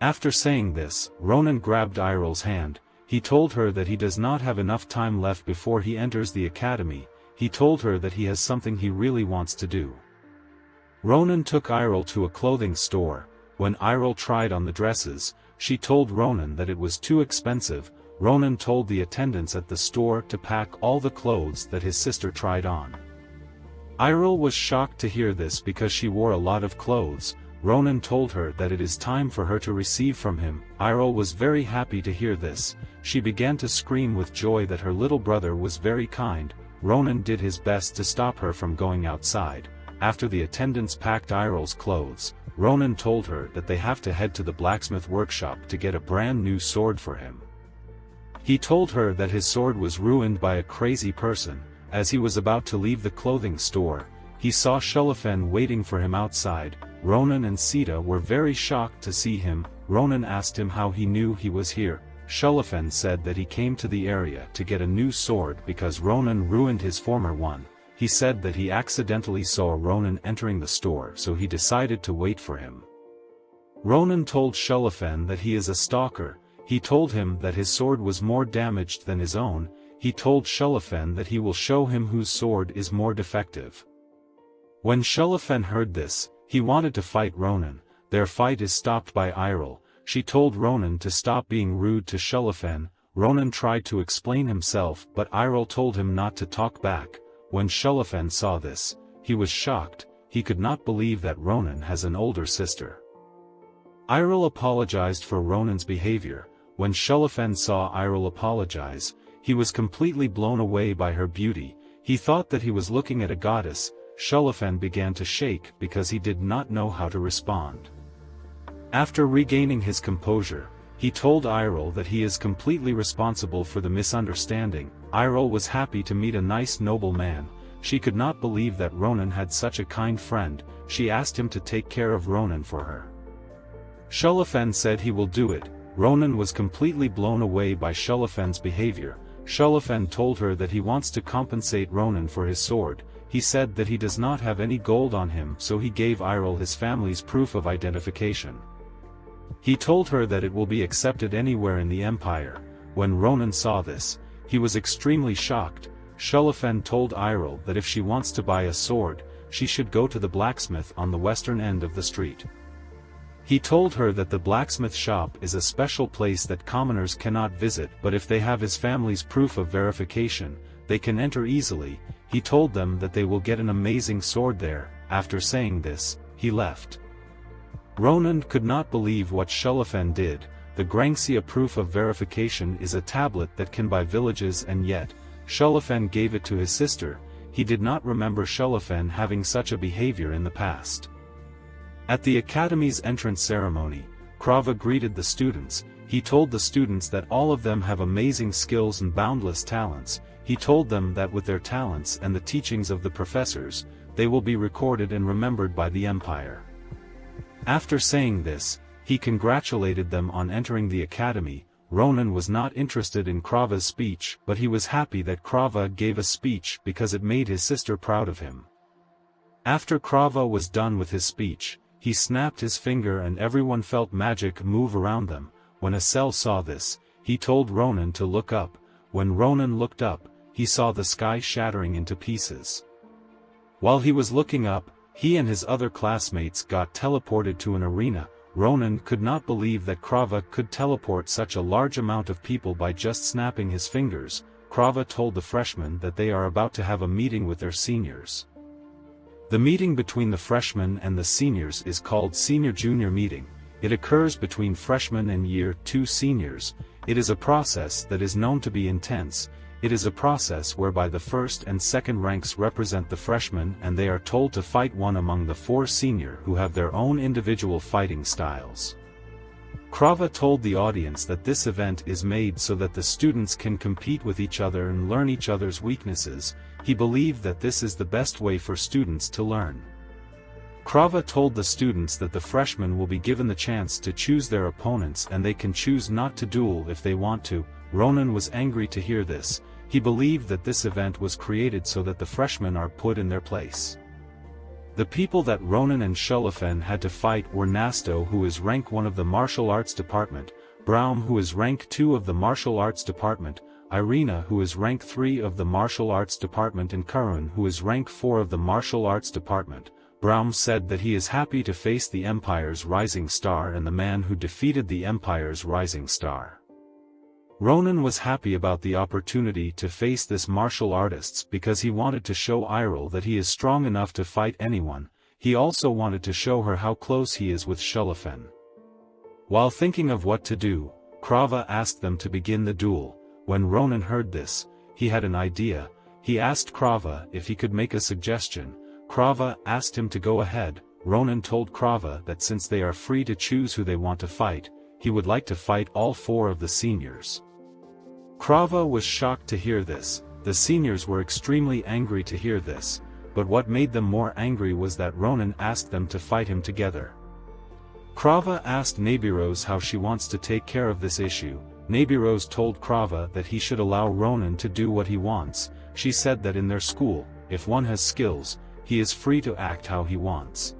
After saying this, Ronan grabbed Iroh's hand. He told her that he does not have enough time left before he enters the academy. He told her that he has something he really wants to do. Ronan took Iroh to a clothing store. When Iroh tried on the dresses, she told Ronan that it was too expensive. Ronan told the attendants at the store to pack all the clothes that his sister tried on. Iroh was shocked to hear this because she wore a lot of clothes. Ronan told her that it is time for her to receive from him. Iroh was very happy to hear this. She began to scream with joy that her little brother was very kind. Ronan did his best to stop her from going outside. After the attendants packed Iroh's clothes, Ronan told her that they have to head to the blacksmith workshop to get a brand new sword for him. He told her that his sword was ruined by a crazy person. As he was about to leave the clothing store, he saw Shulafen waiting for him outside. Ronan and Sita were very shocked to see him. Ronan asked him how he knew he was here. Shulafen said that he came to the area to get a new sword because Ronan ruined his former one. He said that he accidentally saw Ronan entering the store, so he decided to wait for him. Ronan told Shulafen that he is a stalker. He told him that his sword was more damaged than his own. He told Shulafen that he will show him whose sword is more defective. When Shulafen heard this, he wanted to fight Ronan. Their fight is stopped by Iroh. She told Ronan to stop being rude to Shulafen. Ronan tried to explain himself, but Iroh told him not to talk back. When Shulafen saw this, he was shocked. He could not believe that Ronan has an older sister. Iroh apologized for Ronan's behavior. When Shulafen saw Iroh apologize, he was completely blown away by her beauty. He thought that he was looking at a goddess. Shulafen began to shake because he did not know how to respond. After regaining his composure, he told Iroh that he is completely responsible for the misunderstanding. Iroh was happy to meet a nice noble man. She could not believe that Ronan had such a kind friend. She asked him to take care of Ronan for her. Shulafen said he will do it. Ronan was completely blown away by Shulafen's behavior. Shulafen told her that he wants to compensate Ronan for his sword. He said that he does not have any gold on him, so he gave Iril his family's proof of identification. He told her that it will be accepted anywhere in the empire. When Ronan saw this, he was extremely shocked. Shulafen told Iril that if she wants to buy a sword, she should go to the blacksmith on the western end of the street. He told her that the blacksmith shop is a special place that commoners cannot visit, but if they have his family's proof of verification, they can enter easily. He told them that they will get an amazing sword there. After saying this, he left. Ronan could not believe what Shulafen did. The Grangxia proof of verification is a tablet that can buy villages, and yet, Shulafen gave it to his sister. He did not remember Shulafen having such a behavior in the past. At the academy's entrance ceremony, Krava greeted the students. He told the students that all of them have amazing skills and boundless talents. He told them that with their talents and the teachings of the professors, they will be recorded and remembered by the empire. After saying this, he congratulated them on entering the academy. Ronan was not interested in Krava's speech, but he was happy that Krava gave a speech because it made his sister proud of him. After Krava was done with his speech, he snapped his finger and everyone felt magic move around them. When Asel saw this, he told Ronan to look up. When Ronan looked up, he saw the sky shattering into pieces. While he was looking up, he and his other classmates got teleported to an arena. Ronan could not believe that Krava could teleport such a large amount of people by just snapping his fingers. Krava told the freshmen that they are about to have a meeting with their seniors. The meeting between the freshmen and the seniors is called senior-junior meeting. It occurs between freshmen and year 2 seniors. It is a process that is known to be intense. It is a process whereby the first and second ranks represent the freshmen and they are told to fight one among the 4 senior who have their own individual fighting styles. Krava told the audience that this event is made so that the students can compete with each other and learn each other's weaknesses. He believed that this is the best way for students to learn. Krava told the students that the freshmen will be given the chance to choose their opponents and they can choose not to duel if they want to. Ronan was angry to hear this. He believed that this event was created so that the freshmen are put in their place. The people that Ronan and Shulafen had to fight were Nasto, who is rank 1 of the martial arts department, Braum, who is rank 2 of the martial arts department, Irina, who is rank 3 of the martial arts department, and Karun, who is rank 4 of the martial arts department. Braum said that he is happy to face the Empire's rising star and the man who defeated the Empire's rising star. Ronan was happy about the opportunity to face this martial artist because he wanted to show Iril that he is strong enough to fight anyone. He also wanted to show her how close he is with Shulafen. While thinking of what to do, Krava asked them to begin the duel. When Ronan heard this, he had an idea. He asked Krava if he could make a suggestion. Krava asked him to go ahead. Ronan told Krava that since they are free to choose who they want to fight, he would like to fight all 4 of the seniors. Krava was shocked to hear this. The seniors were extremely angry to hear this, but what made them more angry was that Ronan asked them to fight him together. Krava asked Nabirose how she wants to take care of this issue. Nabirose told Krava that he should allow Ronan to do what he wants. She said that in their school, if one has skills, he is free to act how he wants.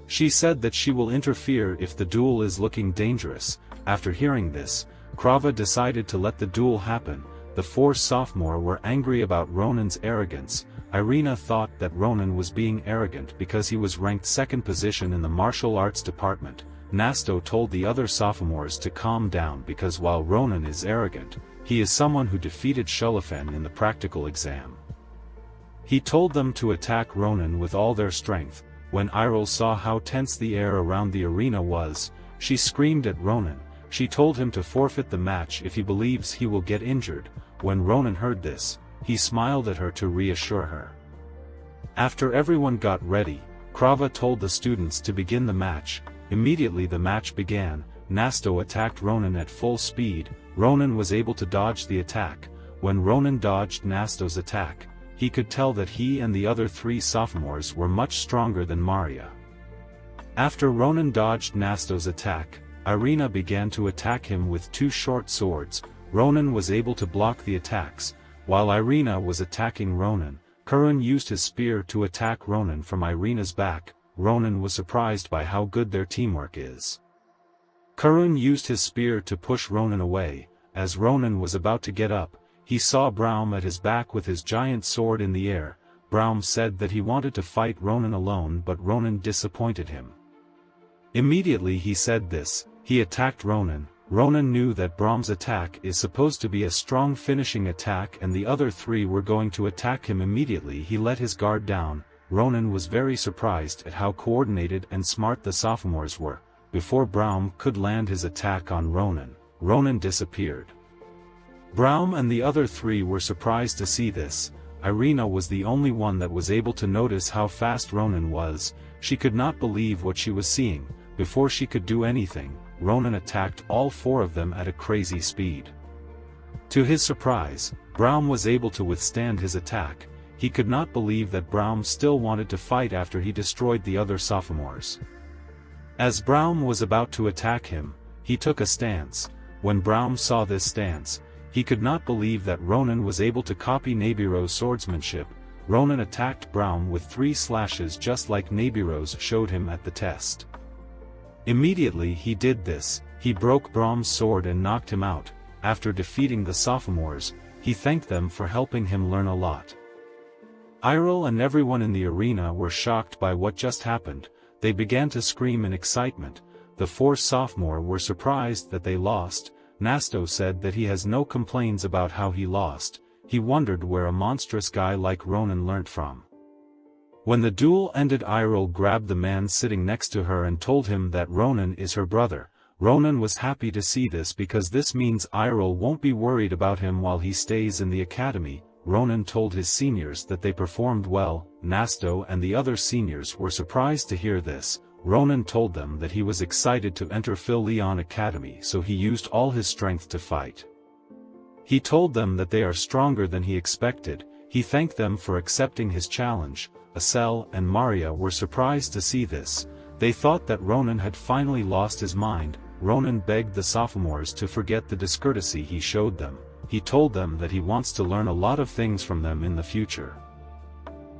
She said that she will interfere if the duel is looking dangerous. After hearing this, Krava decided to let the duel happen. The 4 sophomores were angry about Ronan's arrogance. Irina thought that Ronan was being arrogant because he was ranked 2nd position in the martial arts department. Nasto told the other sophomores to calm down because while Ronan is arrogant, he is someone who defeated Shulafen in the practical exam. He told them to attack Ronan with all their strength. When Iril saw how tense the air around the arena was, she screamed at Ronan. She told him to forfeit the match if he believes he will get injured. When Ronan heard this, he smiled at her to reassure her. After everyone got ready, Krava told the students to begin the match. Immediately the match began. Nasto attacked Ronan at full speed. Ronan was able to dodge the attack. When Ronan dodged Nasto's attack, he could tell that he and the other 3 sophomores were much stronger than Maria. After Ronan dodged Nasto's attack, Irina began to attack him with two short swords. Ronan was able to block the attacks. While Irina was attacking Ronan, Kurun used his spear to attack Ronan from Irina's back. Ronan was surprised by how good their teamwork is. Kurun used his spear to push Ronan away. As Ronan was about to get up, he saw Braum at his back with his giant sword in the air. Braum said that he wanted to fight Ronan alone, but Ronan disappointed him. Immediately he said this, he attacked Ronan. Ronan knew that Braum's attack is supposed to be a strong finishing attack and the other three were going to attack him immediately. He let his guard down. Ronan was very surprised at how coordinated and smart the sophomores were. Before Braum could land his attack on Ronan, Ronan disappeared. Braum and the other three were surprised to see this. Irina was the only one that was able to notice how fast Ronan was. She could not believe what she was seeing. Before she could do anything, Ronan attacked all four of them at a crazy speed. To his surprise, Braum was able to withstand his attack. He could not believe that Braum still wanted to fight after he destroyed the other sophomores. As Braum was about to attack him, he took a stance. When Braum saw this stance, he could not believe that Ronan was able to copy Nebiro's swordsmanship. Ronan attacked Braum with 3 slashes just like Nebiro's showed him at the test. Immediately he did this, he broke Braum's sword and knocked him out. After defeating the sophomores, he thanked them for helping him learn a lot. Iril and everyone in the arena were shocked by what just happened. They began to scream in excitement. The 4 sophomores were surprised that they lost. Nasto said that he has no complaints about how he lost. He wondered where a monstrous guy like Ronan learnt from. When the duel ended, Iril grabbed the man sitting next to her and told him that Ronan is her brother. Ronan was happy to see this because this means Iril won't be worried about him while he stays in the academy. Ronan told his seniors that they performed well. Nasto and the other seniors were surprised to hear this. Ronan told them that he was excited to enter Phil Leon Academy, so he used all his strength to fight. He told them that they are stronger than he expected. He thanked them for accepting his challenge. Asel and Maria were surprised to see this. They thought that Ronan had finally lost his mind. Ronan begged the sophomores to forget the discourtesy he showed them. He told them that he wants to learn a lot of things from them in the future.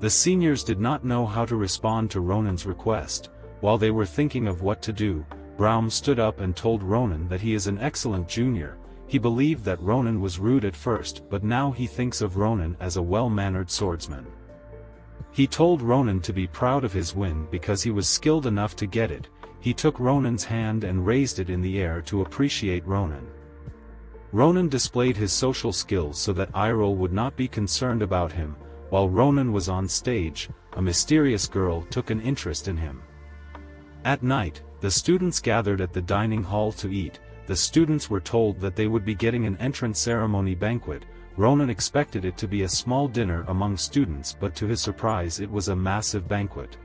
The seniors did not know how to respond to Ronan's request. While they were thinking of what to do, Braum stood up and told Ronan that he is an excellent junior. He believed that Ronan was rude at first, but now he thinks of Ronan as a well-mannered swordsman. He told Ronan to be proud of his win because he was skilled enough to get it. He took Ronan's hand and raised it in the air to appreciate Ronan. Ronan displayed his social skills so that Iril would not be concerned about him. While Ronan was on stage, a mysterious girl took an interest in him. At night, the students gathered at the dining hall to eat. The students were told that they would be getting an entrance ceremony banquet. Ronan expected it to be a small dinner among students, but to his surprise it was a massive banquet.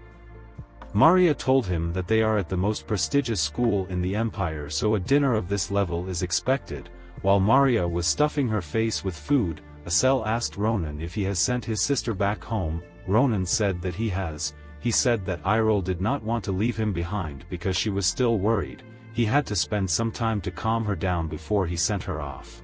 Maria told him that they are at the most prestigious school in the empire, so a dinner of this level is expected. While Maria was stuffing her face with food, Asel asked Ronan if he has sent his sister back home. Ronan said that he has. He said that Iril did not want to leave him behind because she was still worried. He had to spend some time to calm her down before he sent her off.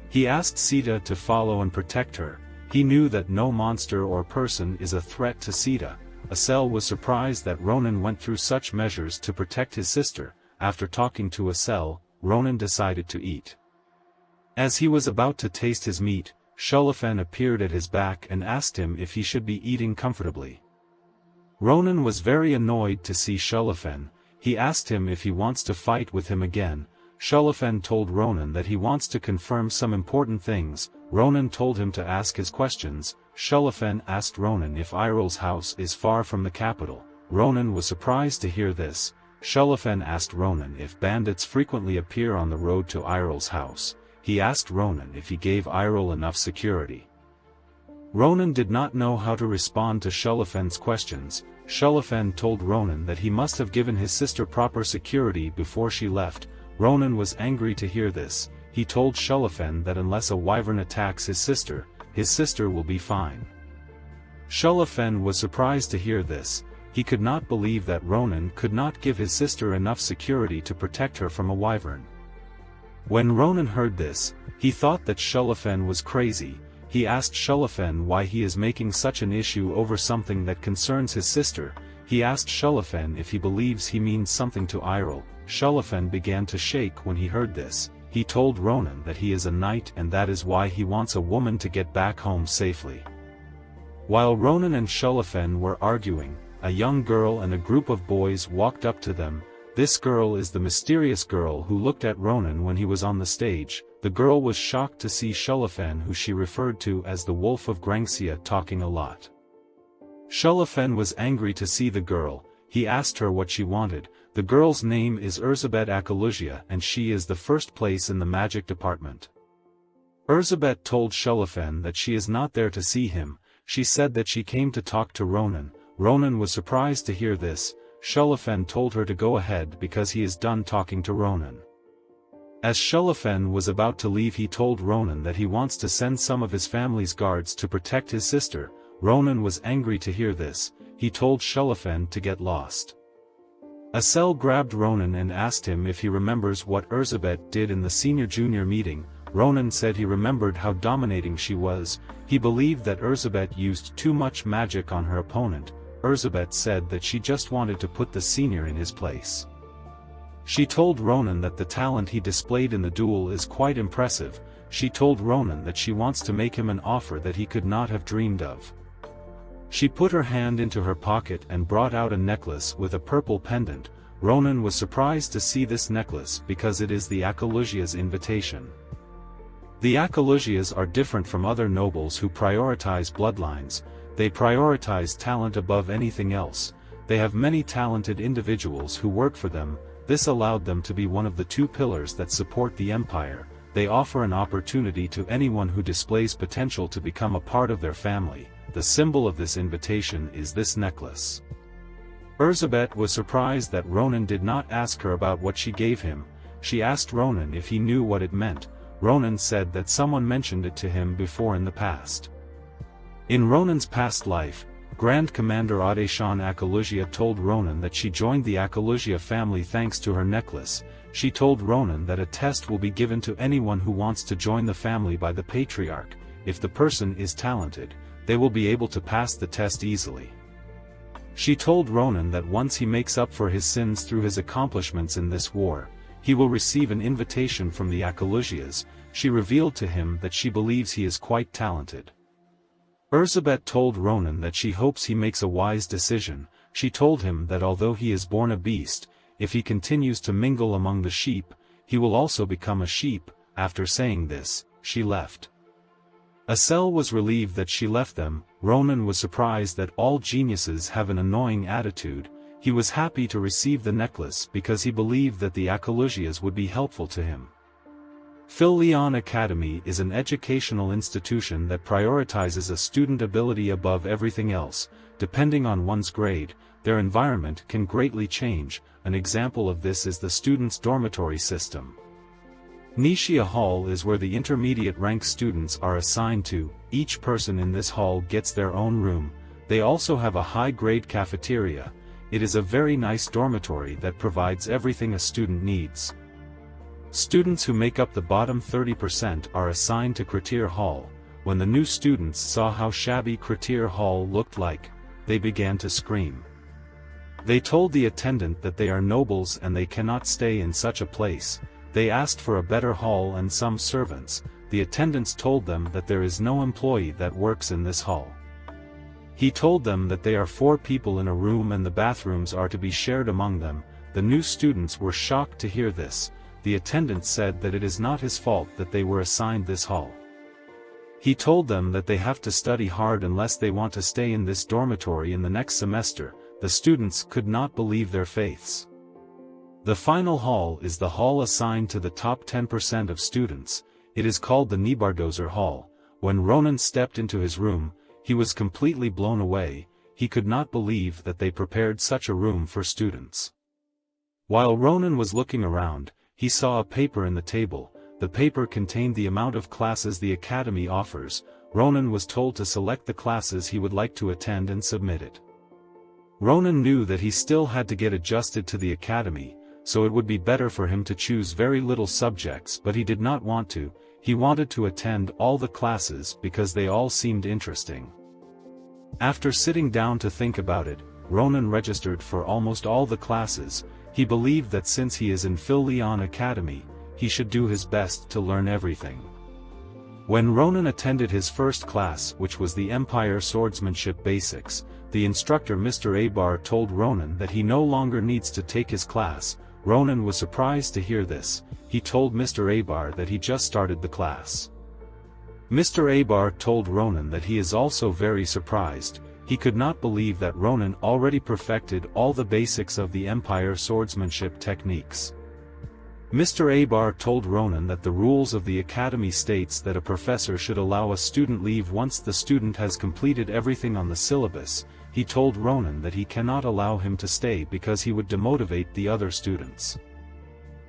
He asked Sita to follow and protect her. He knew that no monster or person is a threat to Sita. Asel was surprised that Ronan went through such measures to protect his sister. After talking to Asel, Ronan decided to eat. As he was about to taste his meat, Sholofen appeared at his back and asked him if he should be eating comfortably. Ronan was very annoyed to see Sholofen. He asked him if he wants to fight with him again. Sholofen told Ronan that he wants to confirm some important things. Ronan told him to ask his questions. Sholofen asked Ronan if Iril's house is far from the capital. Ronan was surprised to hear this. Sholofen asked Ronan if bandits frequently appear on the road to Iril's house. He asked Ronan if he gave Iril enough security. Ronan did not know how to respond to Sholofen's questions. Sholofen told Ronan that he must have given his sister proper security before she left. Ronan was angry to hear this. He told Sholofen that unless a wyvern attacks his sister will be fine. Sholofen was surprised to hear this. he could not believe that Ronan could not give his sister enough security to protect her from a wyvern. When Ronan heard this, he thought that Shulafen was crazy. He asked Shulafen why he is making such an issue over something that concerns his sister. He asked Shulafen if he believes he means something to Iroh. Shulafen began to shake when he heard this. He told Ronan that he is a knight and that is why he wants a woman to get back home safely. While Ronan and Shulafen were arguing, a young girl and a group of boys walked up to them. This girl is the mysterious girl who looked at Ronan when he was on the stage. The girl was shocked to see Shulafen, who she referred to as the Wolf of Grangxia, talking a lot. Shulafen was angry to see the girl. He asked her what she wanted. The girl's name is Erzabet Akalusia and she is the first place in the magic department. Erzabet told Shulafen that she is not there to see him. She said that she came to talk to Ronan. Ronan was surprised to hear this. Shulafen told her to go ahead because he is done talking to Ronan. As Shulafen was about to leave, he told Ronan that he wants to send some of his family's guards to protect his sister. Ronan was angry to hear this. He told Shulafen to get lost. Asel grabbed Ronan and asked him if he remembers what Erzabet did in the senior-junior meeting. Ronan said he remembered how dominating she was. He believed that Erzabet used too much magic on her opponent. Erzabet said that she just wanted to put the senior in his place. She told Ronan that the talent he displayed in the duel is quite impressive. She told Ronan that she wants to make him an offer that he could not have dreamed of. She put her hand into her pocket and brought out a necklace with a purple pendant. Ronan was surprised to see this necklace because it is the Akalusia's invitation. The Akalusias are different from other nobles who prioritize bloodlines. They prioritize talent above anything else. They have many talented individuals who work for them. This allowed them to be one of the two pillars that support the empire. They offer an opportunity to anyone who displays potential to become a part of their family. The symbol of this invitation is this necklace. Erzabet was surprised that Ronan did not ask her about what she gave him. She asked Ronan if he knew what it meant. Ronan said that someone mentioned it to him before in the past. In Ronan's past life, Grand Commander Adeshan Akalusia told Ronan that she joined the Akalusia family thanks to her necklace. She told Ronan that a test will be given to anyone who wants to join the family by the Patriarch. If the person is talented, they will be able to pass the test easily. She told Ronan that once he makes up for his sins through his accomplishments in this war, he will receive an invitation from the Akalusias. She revealed to him that she believes he is quite talented. Erzabet told Ronan that she hopes he makes a wise decision. She told him that although he is born a beast, if he continues to mingle among the sheep, he will also become a sheep. After saying this, she left. Asel was relieved that she left them. Ronan was surprised that all geniuses have an annoying attitude. He was happy to receive the necklace because he believed that the Akalusias would be helpful to him. Phil-Leon Academy is an educational institution that prioritizes a student ability above everything else. Depending on one's grade, their environment can greatly change. An example of this is the students' dormitory system. Nishia Hall is where the intermediate rank students are assigned to. Each person in this hall gets their own room. They also have a high-grade cafeteria. It is a very nice dormitory that provides everything a student needs. Students who make up the bottom 30% are assigned to Kratir Hall. When the new students saw how shabby Kratir Hall looked like, they began to scream. They told the attendant that they are nobles and they cannot stay in such a place. They asked for a better hall and some servants. The attendants told them that there is no employee that works in this hall. He told them that they are 4 people in a room and the bathrooms are to be shared among them. The new students were shocked to hear this. The attendant said that it is not his fault that they were assigned this hall. He told them that they have to study hard unless they want to stay in this dormitory in the next semester. The students could not believe their fates. The final hall is the hall assigned to the top 10% of students. It is called the Nibardozer Hall. When Ronan stepped into his room, he was completely blown away. He could not believe that they prepared such a room for students. While Ronan was looking around, he saw a paper in the table. The paper contained the amount of classes the academy offers. Ronan was told to select the classes he would like to attend and submit it. Ronan knew that he still had to get adjusted to the academy, so it would be better for him to choose very little subjects, but he did not want to. He wanted to attend all the classes because they all seemed interesting. After sitting down to think about it, Ronan registered for almost all the classes. He believed that since he is in Phil Leon Academy, he should do his best to learn everything. When Ronan attended his first class, which was the Empire Swordsmanship Basics, the instructor Mr. Abar told Ronan that he no longer needs to take his class. Ronan was surprised to hear this. He told Mr. Abar that he just started the class. Mr. Abar told Ronan that he is also very surprised. He could not believe that Ronan already perfected all the basics of the Empire Swordsmanship techniques. Mr. Abar told Ronan that the rules of the academy states that a professor should allow a student leave once the student has completed everything on the syllabus. He told Ronan that he cannot allow him to stay because he would demotivate the other students.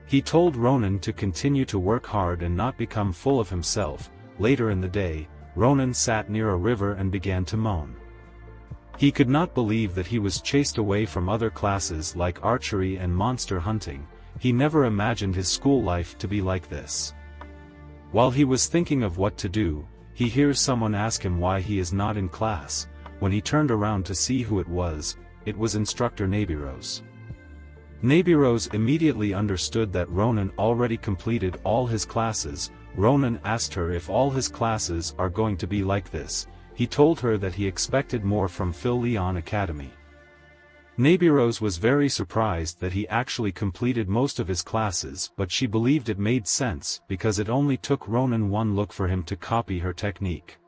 He told Ronan to continue to work hard and not become full of himself. Later in the day, Ronan sat near a river and began to moan. He could not believe that he was chased away from other classes like archery and monster hunting. He never imagined his school life to be like this. While he was thinking of what to do, he hears someone ask him why he is not in class. When he turned around to see who it was instructor Nabiros. Nabiros immediately understood that Ronan already completed all his classes. Ronan asked her if all his classes are going to be like this. He told her that he expected more from Phil Leon Academy. Nabiros was very surprised that he actually completed most of his classes, but she believed it made sense because it only took Ronan one look for him to copy her technique.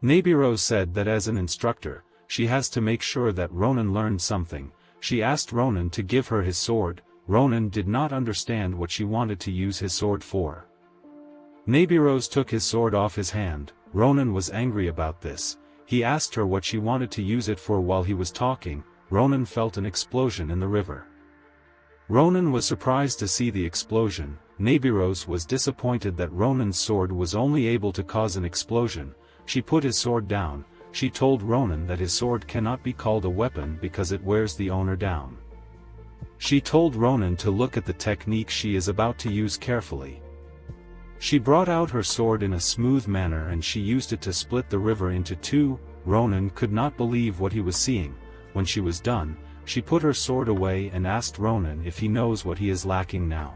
Nabiros said that as an instructor, she has to make sure that Ronan learned something. She asked Ronan to give her his sword. Ronan did not understand what she wanted to use his sword for. Nabiros took his sword off his hand. Ronan was angry about this. He asked her what she wanted to use it for. While he was talking, Ronan felt an explosion in the river. Ronan was surprised to see the explosion. Nabiros was disappointed that Ronan's sword was only able to cause an explosion. She put his sword down. She told Ronan that his sword cannot be called a weapon because it wears the owner down. She told Ronan to look at the technique she is about to use carefully. She brought out her sword in a smooth manner and she used it to split the river into two. Ronan could not believe what he was seeing. When she was done, she put her sword away and asked Ronan if he knows what he is lacking now.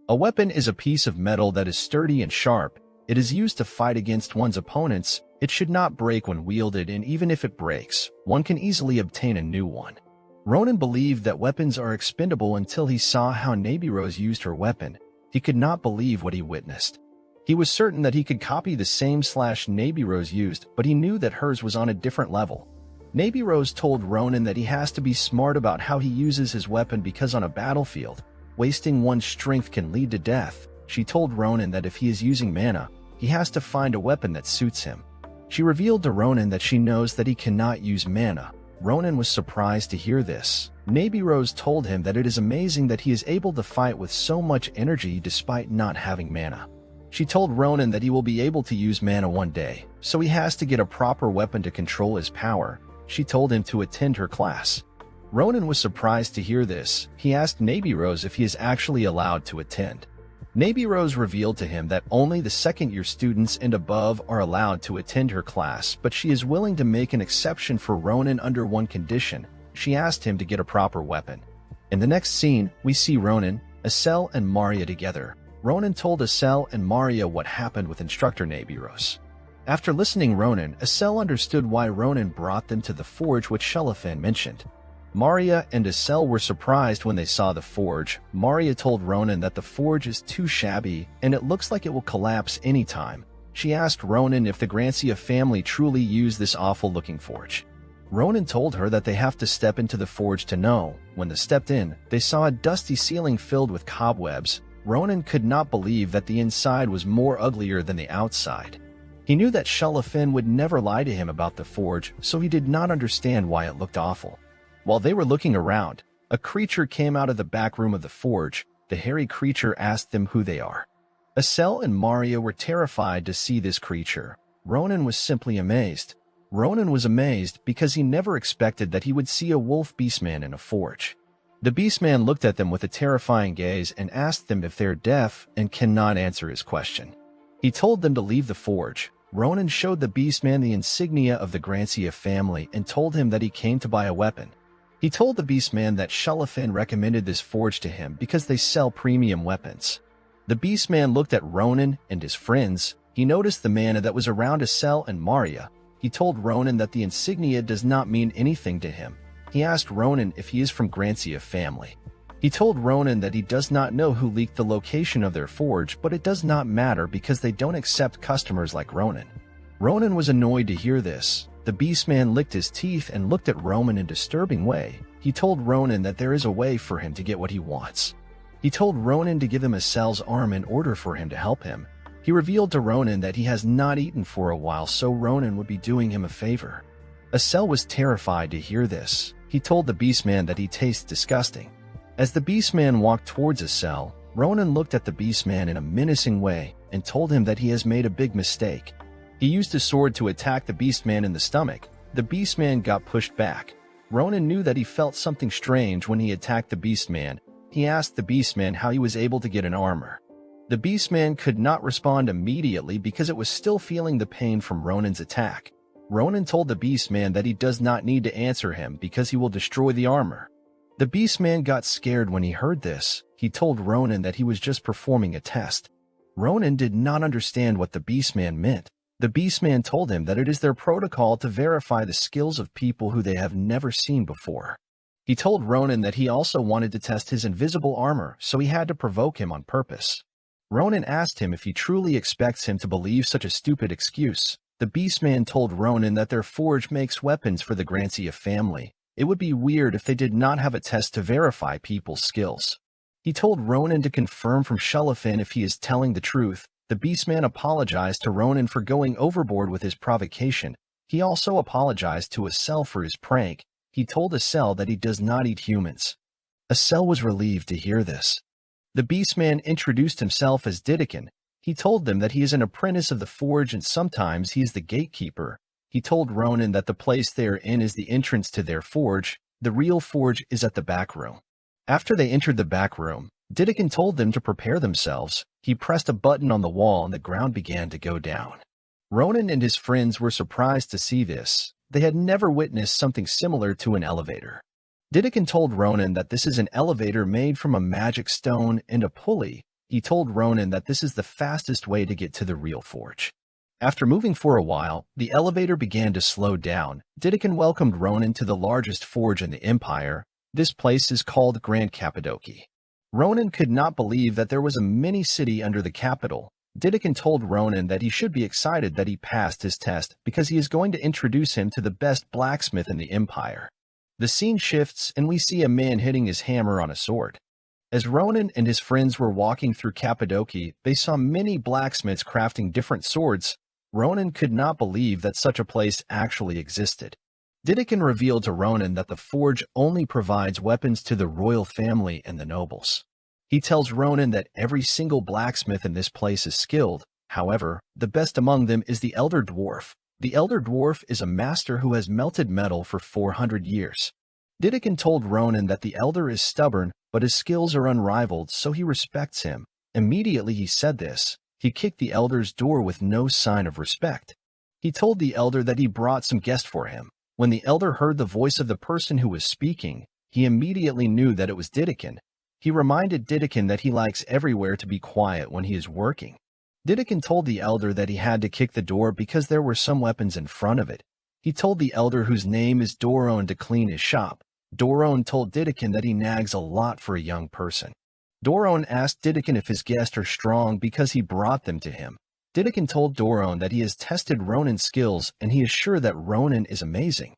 A weapon is a piece of metal that is sturdy and sharp. It is used to fight against one's opponents. It should not break when wielded, and even if it breaks, one can easily obtain a new one. Ronan believed that weapons are expendable until he saw how Nabiros used her weapon. He could not believe what he witnessed. He was certain that he could copy the same slash Nabiros used, but he knew that hers was on a different level. Nabiros told Ronan that he has to be smart about how he uses his weapon because on a battlefield, wasting one's strength can lead to death. She told Ronan that if he is using mana, he has to find a weapon that suits him. She revealed to Ronan that she knows that he cannot use mana. Ronan was surprised to hear this. Nabiros told him that it is amazing that he is able to fight with so much energy despite not having mana. She told Ronan that he will be able to use mana one day, so he has to get a proper weapon to control his power. She told him to attend her class. Ronan was surprised to hear this. He asked Nabiros if he is actually allowed to attend. Nabiros revealed to him that only the second-year students and above are allowed to attend her class, but she is willing to make an exception for Ronan under one condition. She asked him to get a proper weapon. In the next scene, we see Ronan, Asel, and Maria together. Ronan told Asel and Maria what happened with instructor Nabiros. After listening Ronan, Asel understood why Ronan brought them to the forge which Shelafin mentioned. Maria and Asel were surprised when they saw the forge. Maria told Ronan that the forge is too shabby and it looks like it will collapse anytime. She asked Ronan if the Grancia family truly used this awful-looking forge. Ronan told her that they have to step into the forge to know. When they stepped in, they saw a dusty ceiling filled with cobwebs. Ronan could not believe that the inside was more uglier than the outside. He knew that Shelafin would never lie to him about the forge, so he did not understand why it looked awful. While they were looking around, a creature came out of the back room of the forge. The hairy creature asked them who they are. Asel and Maria were terrified to see this creature. Ronan was simply amazed. Ronan was amazed because he never expected that he would see a wolf beastman in a forge. The beastman looked at them with a terrifying gaze and asked them if they're deaf and cannot answer his question. He told them to leave the forge. Ronan showed the beastman the insignia of the Grancia family and told him that he came to buy a weapon. He told the beastman that Shullafin recommended this forge to him because they sell premium weapons. The beastman looked at Ronan and his friends. He noticed the mana that was around Asel and Maria. He told Ronan that the insignia does not mean anything to him. He asked Ronan if he is from Grancia family. He told Ronan that he does not know who leaked the location of their forge, but it does not matter because they don't accept customers like Ronan. Ronan was annoyed to hear this. The beastman licked his teeth and looked at Ronan in a disturbing way. He told Ronan that there is a way for him to get what he wants. He told Ronan to give him Asel's arm in order for him to help him. He revealed to Ronan that he has not eaten for a while, so Ronan would be doing him a favor. Asel was terrified to hear this. He told the beastman that he tastes disgusting. As the beastman walked towards Asel, Ronan looked at the beastman in a menacing way and told him that he has made a big mistake. He used his sword to attack the beastman in the stomach. The beastman got pushed back. Ronan knew that he felt something strange when he attacked the beastman. He asked the beastman how he was able to get an armor. The beastman could not respond immediately because it was still feeling the pain from Ronan's attack. Ronan told the beastman that he does not need to answer him because he will destroy the armor. The beastman got scared when he heard this. He told Ronan that he was just performing a test. Ronan did not understand what the beastman meant. The beastman told him that it is their protocol to verify the skills of people who they have never seen before. He told Ronan that he also wanted to test his invisible armor, so he had to provoke him on purpose. Ronan asked him if he truly expects him to believe such a stupid excuse. The beastman told Ronan that their forge makes weapons for the Grancia family. It would be weird if they did not have a test to verify people's skills. He told Ronan to confirm from Shullafin if he is telling the truth. The beastman apologized to Ronan for going overboard with his provocation. He also apologized to Asel for his prank. He told Asel that he does not eat humans. Asel was relieved to hear this. The beastman introduced himself as Didikin. He told them that he is an apprentice of the forge and sometimes he is the gatekeeper. He told Ronan that the place they are in is the entrance to their forge. The real forge is at the back room. After they entered the back room, Didikin told them to prepare themselves. He pressed a button on the wall and the ground began to go down. Ronan and his friends were surprised to see this. They had never witnessed something similar to an elevator. Didikin told Ronan that this is an elevator made from a magic stone and a pulley. He told Ronan that this is the fastest way to get to the real forge. After moving for a while, the elevator began to slow down. Didikin welcomed Ronan to the largest forge in the empire. This place is called Grand Cappadocia. Ronan could not believe that there was a mini-city under the capital. Didikin told Ronan that he should be excited that he passed his test because he is going to introduce him to the best blacksmith in the empire. The scene shifts and we see a man hitting his hammer on a sword. As Ronan and his friends were walking through Cappadocia, they saw many blacksmiths crafting different swords. Ronan could not believe that such a place actually existed. Didikin revealed to Ronan that the forge only provides weapons to the royal family and the nobles. He tells Ronan that every single blacksmith in this place is skilled. However, the best among them is the Elder Dwarf. The Elder Dwarf is a master who has melted metal for 400 years. Didikin told Ronan that the Elder is stubborn, but his skills are unrivaled, so he respects him. Immediately he said this, he kicked the Elder's door with no sign of respect. He told the Elder that he brought some guest for him. When the Elder heard the voice of the person who was speaking, he immediately knew that it was Didikin. He reminded Didikin that he likes everywhere to be quiet when he is working. Didikin told the Elder that he had to kick the door because there were some weapons in front of it. He told the Elder, whose name is Doron, to clean his shop. Doron told Didikin that he nags a lot for a young person. Doron asked Didikin if his guests are strong because he brought them to him. Didikin told Doron that he has tested Ronan's skills and he is sure that Ronan is amazing.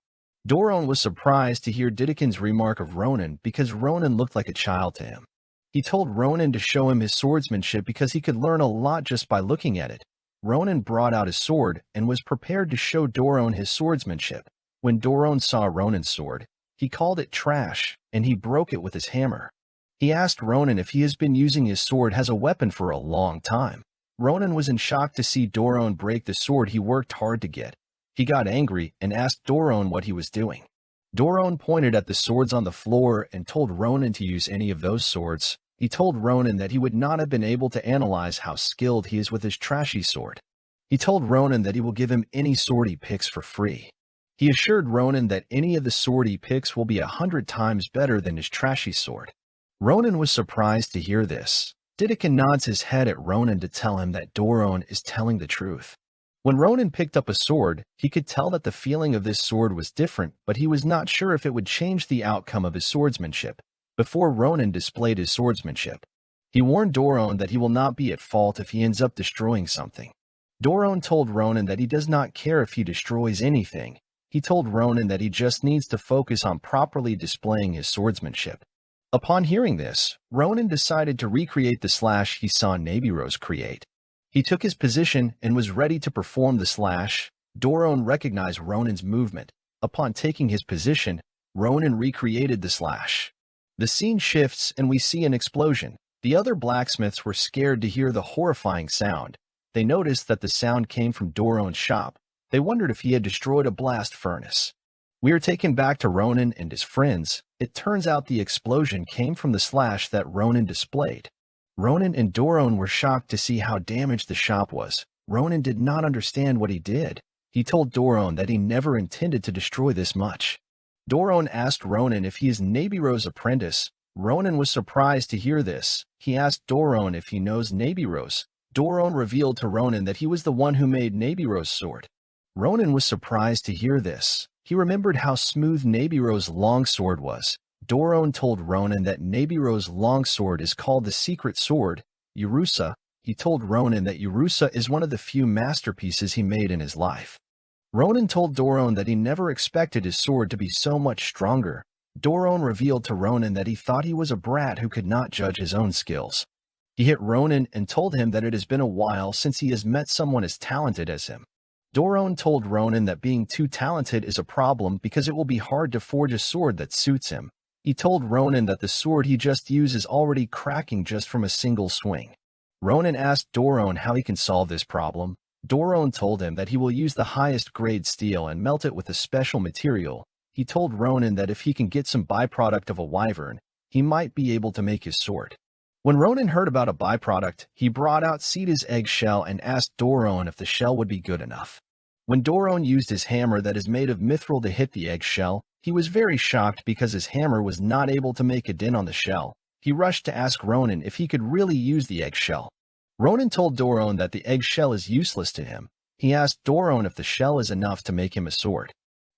Doron was surprised to hear Didikin's remark of Ronan because Ronan looked like a child to him. He told Ronan to show him his swordsmanship because he could learn a lot just by looking at it. Ronan brought out his sword and was prepared to show Doron his swordsmanship. When Doron saw Ronan's sword, he called it trash, and he broke it with his hammer. He asked Ronan if he has been using his sword as a weapon for a long time. Ronan was in shock to see Doron break the sword he worked hard to get. He got angry and asked Doron what he was doing. Doron pointed at the swords on the floor and told Ronan to use any of those swords. He told Ronan that he would not have been able to analyze how skilled he is with his trashy sword. He told Ronan that he will give him any sword he picks for free. He assured Ronan that any of the sword he picks will be 100 times better than his trashy sword. Ronan was surprised to hear this. Didakan nods his head at Ronan to tell him that Doron is telling the truth. When Ronan picked up a sword, he could tell that the feeling of this sword was different, but he was not sure if it would change the outcome of his swordsmanship. Before Ronan displayed his swordsmanship, he warned Doron that he will not be at fault if he ends up destroying something. Doron told Ronan that he does not care if he destroys anything. He told Ronan that he just needs to focus on properly displaying his swordsmanship. Upon hearing this, Ronan decided to recreate the slash he saw Nabirose create. He took his position and was ready to perform the slash. Doron recognized Ronan's movement. Upon taking his position, Ronan recreated the slash. The scene shifts and we see an explosion. The other blacksmiths were scared to hear the horrifying sound. They noticed that the sound came from Doron's shop. They wondered if he had destroyed a blast furnace. We are taken back to Ronan and his friends. It turns out the explosion came from the slash that Ronan displayed. Ronan and Doron were shocked to see how damaged the shop was. Ronan did not understand what he did. He told Doron that he never intended to destroy this much. Doron asked Ronan if he is Nabirose's apprentice. Ronan was surprised to hear this. He asked Doron if he knows Nabirose. Doron revealed to Ronan that he was the one who made Nabirose's sword. Ronan was surprised to hear this. He remembered how smooth Nabirose's longsword was. Doron told Ronan that Nabirose's longsword is called the secret sword, Yurusa. He told Ronan that Yurusa is one of the few masterpieces he made in his life. Ronan told Doron that he never expected his sword to be so much stronger. Doron revealed to Ronan that he thought he was a brat who could not judge his own skills. He hit Ronan and told him that it has been a while since he has met someone as talented as him. Doron told Ronan that being too talented is a problem because it will be hard to forge a sword that suits him. He told Ronan that the sword he just used is already cracking just from a single swing. Ronan asked Doron how he can solve this problem. Doron told him that he will use the highest grade steel and melt it with a special material. He told Ronan that if he can get some byproduct of a wyvern, he might be able to make his sword. When Ronan heard about a byproduct, he brought out Sita's eggshell and asked Doron if the shell would be good enough. When Doron used his hammer that is made of mithril to hit the eggshell, he was very shocked because his hammer was not able to make a dent on the shell. He rushed to ask Ronan if he could really use the eggshell. Ronan told Doron that the eggshell is useless to him. He asked Doron if the shell is enough to make him a sword.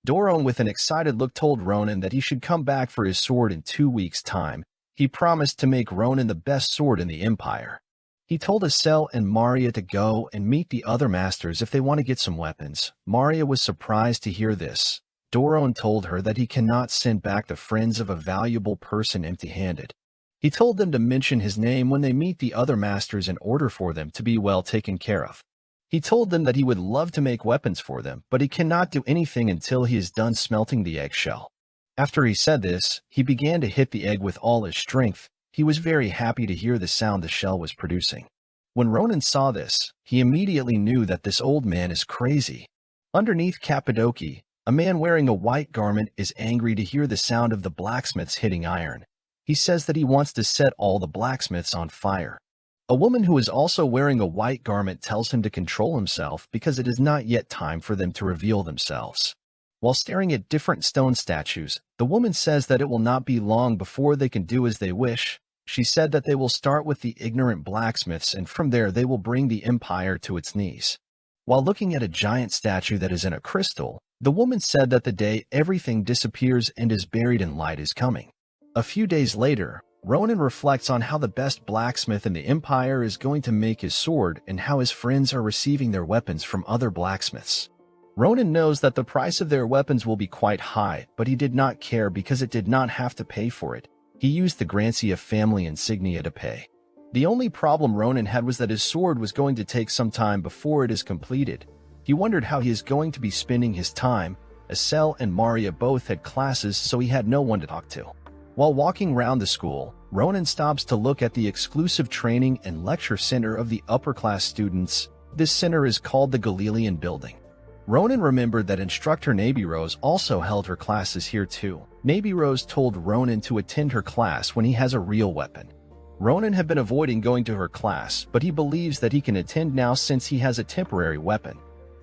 Doron, with an excited look, told Ronan that he should come back for his sword in 2 weeks' time. He promised to make Ronan the best sword in the Empire. He told Asel and Maria to go and meet the other masters if they want to get some weapons. Maria was surprised to hear this. Doron told her that he cannot send back the friends of a valuable person empty-handed. He told them to mention his name when they meet the other masters in order for them to be well taken care of. He told them that he would love to make weapons for them, but he cannot do anything until he is done smelting the eggshell. After he said this, he began to hit the egg with all his strength. He was very happy to hear the sound the shell was producing. When Ronan saw this, he immediately knew that this old man is crazy. Underneath Cappadocia, a man wearing a white garment is angry to hear the sound of the blacksmiths hitting iron. He says that he wants to set all the blacksmiths on fire. A woman who is also wearing a white garment tells him to control himself because it is not yet time for them to reveal themselves. While staring at different stone statues, the woman says that it will not be long before they can do as they wish. She said that they will start with the ignorant blacksmiths and from there they will bring the empire to its knees. While looking at a giant statue that is in a crystal, the woman said that the day everything disappears and is buried in light is coming. A few days later, Ronan reflects on how the best blacksmith in the empire is going to make his sword and how his friends are receiving their weapons from other blacksmiths. Ronan knows that the price of their weapons will be quite high, but he did not care because it did not have to pay for it. He used the Grancia family insignia to pay. The only problem Ronan had was that his sword was going to take some time before it is completed. He wondered how he is going to be spending his time. Asel and Maria both had classes, so he had no one to talk to. While walking around the school, Ronan stops to look at the exclusive training and lecture center of the upper-class students. This center is called the Galilean Building. Ronan remembered that instructor Navy Rose also held her classes here too. Navy Rose told Ronan to attend her class when he has a real weapon. Ronan had been avoiding going to her class, but he believes that he can attend now since he has a temporary weapon.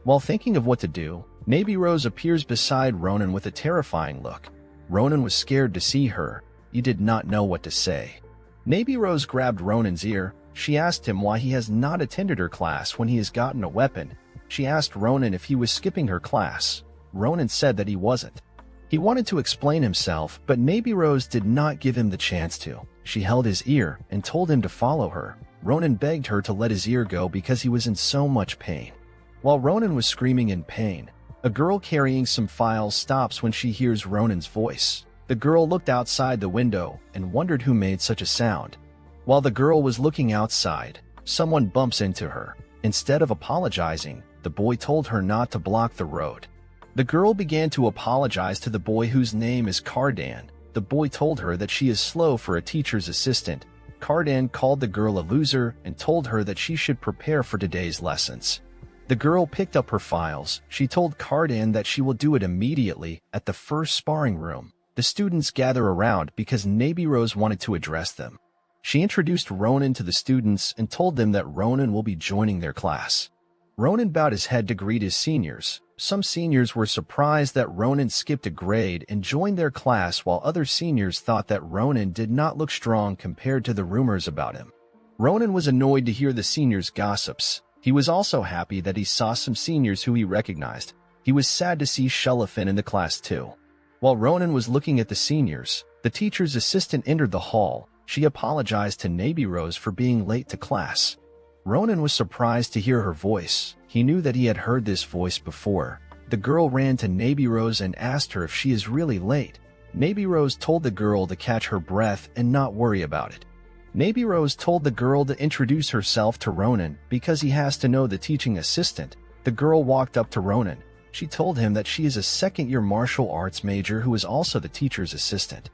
While thinking of what to do, Navy Rose appears beside Ronan with a terrifying look. Ronan was scared to see her. He did not know what to say. Navy Rose grabbed Ronan's ear. She asked him why he has not attended her class when he has gotten a weapon. She asked Ronan if he was skipping her class. Ronan said that he wasn't. He wanted to explain himself, but Navy Rose did not give him the chance to. She held his ear and told him to follow her. Ronan begged her to let his ear go because he was in so much pain. While Ronan was screaming in pain, a girl carrying some files stops when she hears Ronan's voice. The girl looked outside the window and wondered who made such a sound. While the girl was looking outside, someone bumps into her. Instead of apologizing, the boy told her not to block the road. The girl began to apologize to the boy whose name is Cardan. The boy told her that she is slow for a teacher's assistant. Cardan called the girl a loser and told her that she should prepare for today's lessons. The girl picked up her files. She told Cardan that she will do it immediately at the first sparring room. The students gather around because Navy Rose wanted to address them. She introduced Ronan to the students and told them that Ronan will be joining their class. Ronan bowed his head to greet his seniors. Some seniors were surprised that Ronan skipped a grade and joined their class, while other seniors thought that Ronan did not look strong compared to the rumors about him. Ronan was annoyed to hear the seniors' gossips. He was also happy that he saw some seniors who he recognized. He was sad to see Shelifin in the class too. While Ronan was looking at the seniors, the teacher's assistant entered the hall. She apologized to Navy Rose for being late to class. Ronan was surprised to hear her voice. He knew that he had heard this voice before. The girl ran to Navy Rose and asked her if she is really late. Navy Rose told the girl to catch her breath and not worry about it. Navy Rose told the girl to introduce herself to Ronan because he has to know the teaching assistant. The girl walked up to Ronan. She told him that she is a second-year martial arts major who is also the teacher's assistant.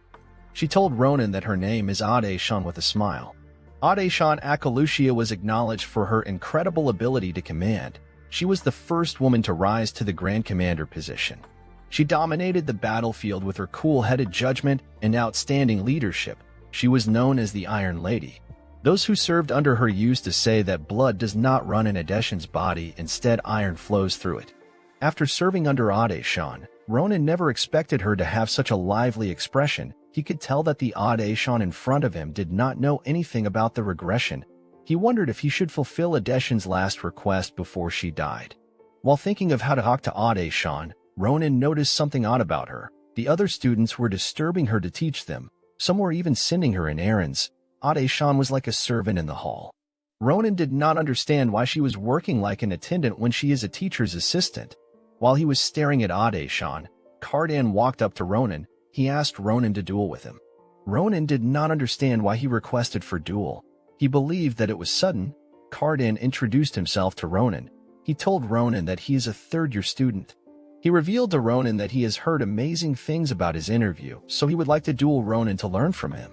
She told Ronan that her name is Ade-shan with a smile. Ade-shan Akalucia was acknowledged for her incredible ability to command. She was the first woman to rise to the Grand Commander position. She dominated the battlefield with her cool-headed judgment and outstanding leadership. She was known as the Iron Lady. Those who served under her used to say that blood does not run in Adeshan's body, instead iron flows through it. After serving under Ade-shan, Ronan never expected her to have such a lively expression. He could tell that the Ade-shan in front of him did not know anything about the regression. He wondered if he should fulfill Adeshan's last request before she died. While thinking of how to talk to Ade-shan, Ronan noticed something odd about her. The other students were disturbing her to teach them. Some were even sending her in errands. Ade-shan was like a servant in the hall. Ronan did not understand why she was working like an attendant when she is a teacher's assistant. While he was staring at Ade-shan, Cardan walked up to Ronan. He asked Ronan to duel with him. Ronan did not understand why he requested for duel. He believed that it was sudden. Cardan introduced himself to Ronan. He told Ronan that he is a third-year student. He revealed to Ronan that he has heard amazing things about his interview, so he would like to duel Ronan to learn from him.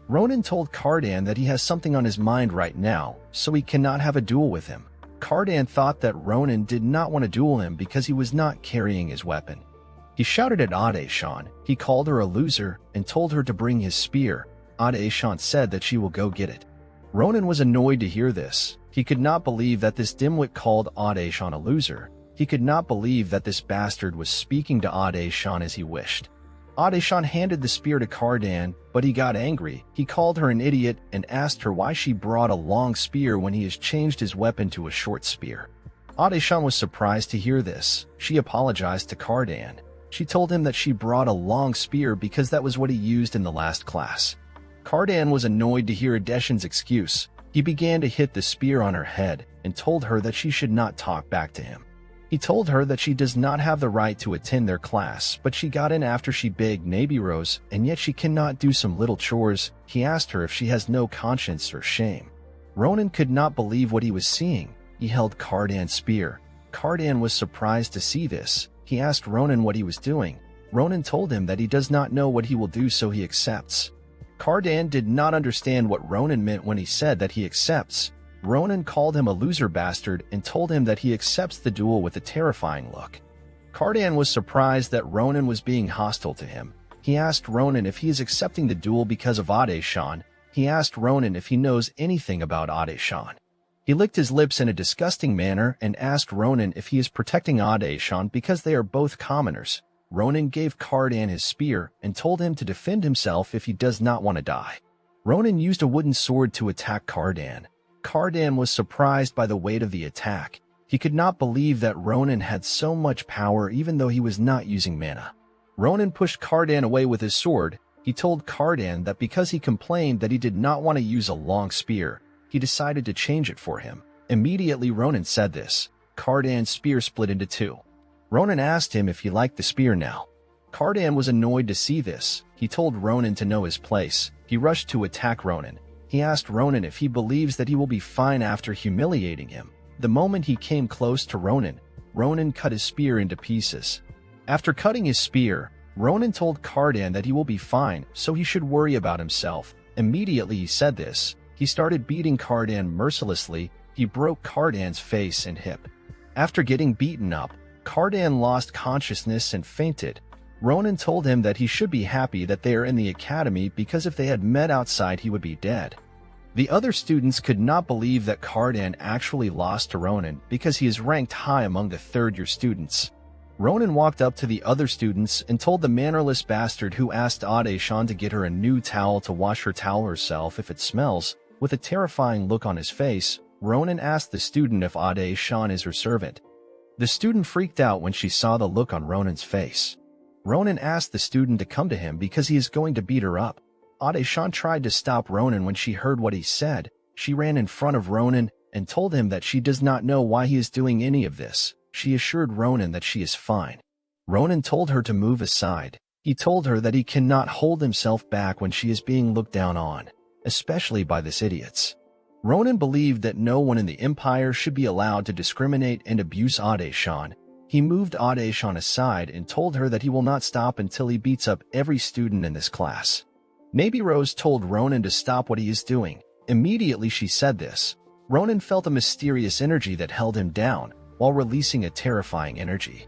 Ronan told Cardan that he has something on his mind right now, so he cannot have a duel with him. Cardan thought that Ronan did not want to duel him because he was not carrying his weapon. He shouted at Ade-shan. He called her a loser and told her to bring his spear. Ade-shan said that she will go get it. Ronan was annoyed to hear this. He could not believe that this dimwit called Ade-shan a loser. He could not believe that this bastard was speaking to Ade-shan as he wished. Ade-shan handed the spear to Cardan, but he got angry. He called her an idiot and asked her why she brought a long spear when he has changed his weapon to a short spear. Ade-shan was surprised to hear this. She apologized to Cardan. She told him that she brought a long spear because that was what he used in the last class. Cardan was annoyed to hear Adeshan's excuse. He began to hit the spear on her head and told her that she should not talk back to him. He told her that she does not have the right to attend their class, but she got in after she begged Navy Rose, and yet she cannot do some little chores. He asked her if she has no conscience or shame. Ronan could not believe what he was seeing. He held Cardan's spear. Cardan was surprised to see this. He asked Ronan what he was doing. Ronan told him that he does not know what he will do, so he accepts. Cardan did not understand what Ronan meant when he said that he accepts. Ronan called him a loser bastard and told him that he accepts the duel with a terrifying look. Cardan was surprised that Ronan was being hostile to him. He asked Ronan if he is accepting the duel because of Ade-shan. He asked Ronan if he knows anything about Ade-shan. He licked his lips in a disgusting manner and asked Ronan if he is protecting Ade-shan because they are both commoners. Ronan gave Cardan his spear and told him to defend himself if he does not want to die. Ronan used a wooden sword to attack Cardan. Cardan was surprised by the weight of the attack. He could not believe that Ronan had so much power even though he was not using mana. Ronan pushed Cardan away with his sword. He told Cardan that because he complained that he did not want to use a long spear, he decided to change it for him. Immediately Ronan said this. Cardan's spear split into two. Ronan asked him if he liked the spear now. Cardan was annoyed to see this. He told Ronan to know his place. He rushed to attack Ronan. He asked Ronan if he believes that he will be fine after humiliating him. The moment he came close to Ronan, Ronan cut his spear into pieces. After cutting his spear, Ronan told Cardan that he will be fine, so he should worry about himself. Immediately he said this. He started beating Cardan mercilessly. He broke Cardan's face and hip. After getting beaten up, Cardan lost consciousness and fainted. Ronan told him that he should be happy that they are in the academy because if they had met outside he would be dead. The other students could not believe that Cardan actually lost to Ronan because he is ranked high among the third-year students. Ronan walked up to the other students and told the mannerless bastard who asked Ade-shan to get her a new towel to wash her towel herself if it smells. With a terrifying look on his face, Ronan asked the student if Ade-shan is her servant. The student freaked out when she saw the look on Ronan's face. Ronan asked the student to come to him because he is going to beat her up. Ade-shan tried to stop Ronan when she heard what he said. She ran in front of Ronan and told him that she does not know why he is doing any of this. She assured Ronan that she is fine. Ronan told her to move aside. He told her that he cannot hold himself back when she is being looked down on, especially by these idiots. Ronan believed that no one in the Empire should be allowed to discriminate and abuse Ade-shan. He moved Ade-shan aside and told her that he will not stop until he beats up every student in this class. Navy Rose told Ronan to stop what he is doing. Immediately she said this. Ronan felt a mysterious energy that held him down, while releasing a terrifying energy.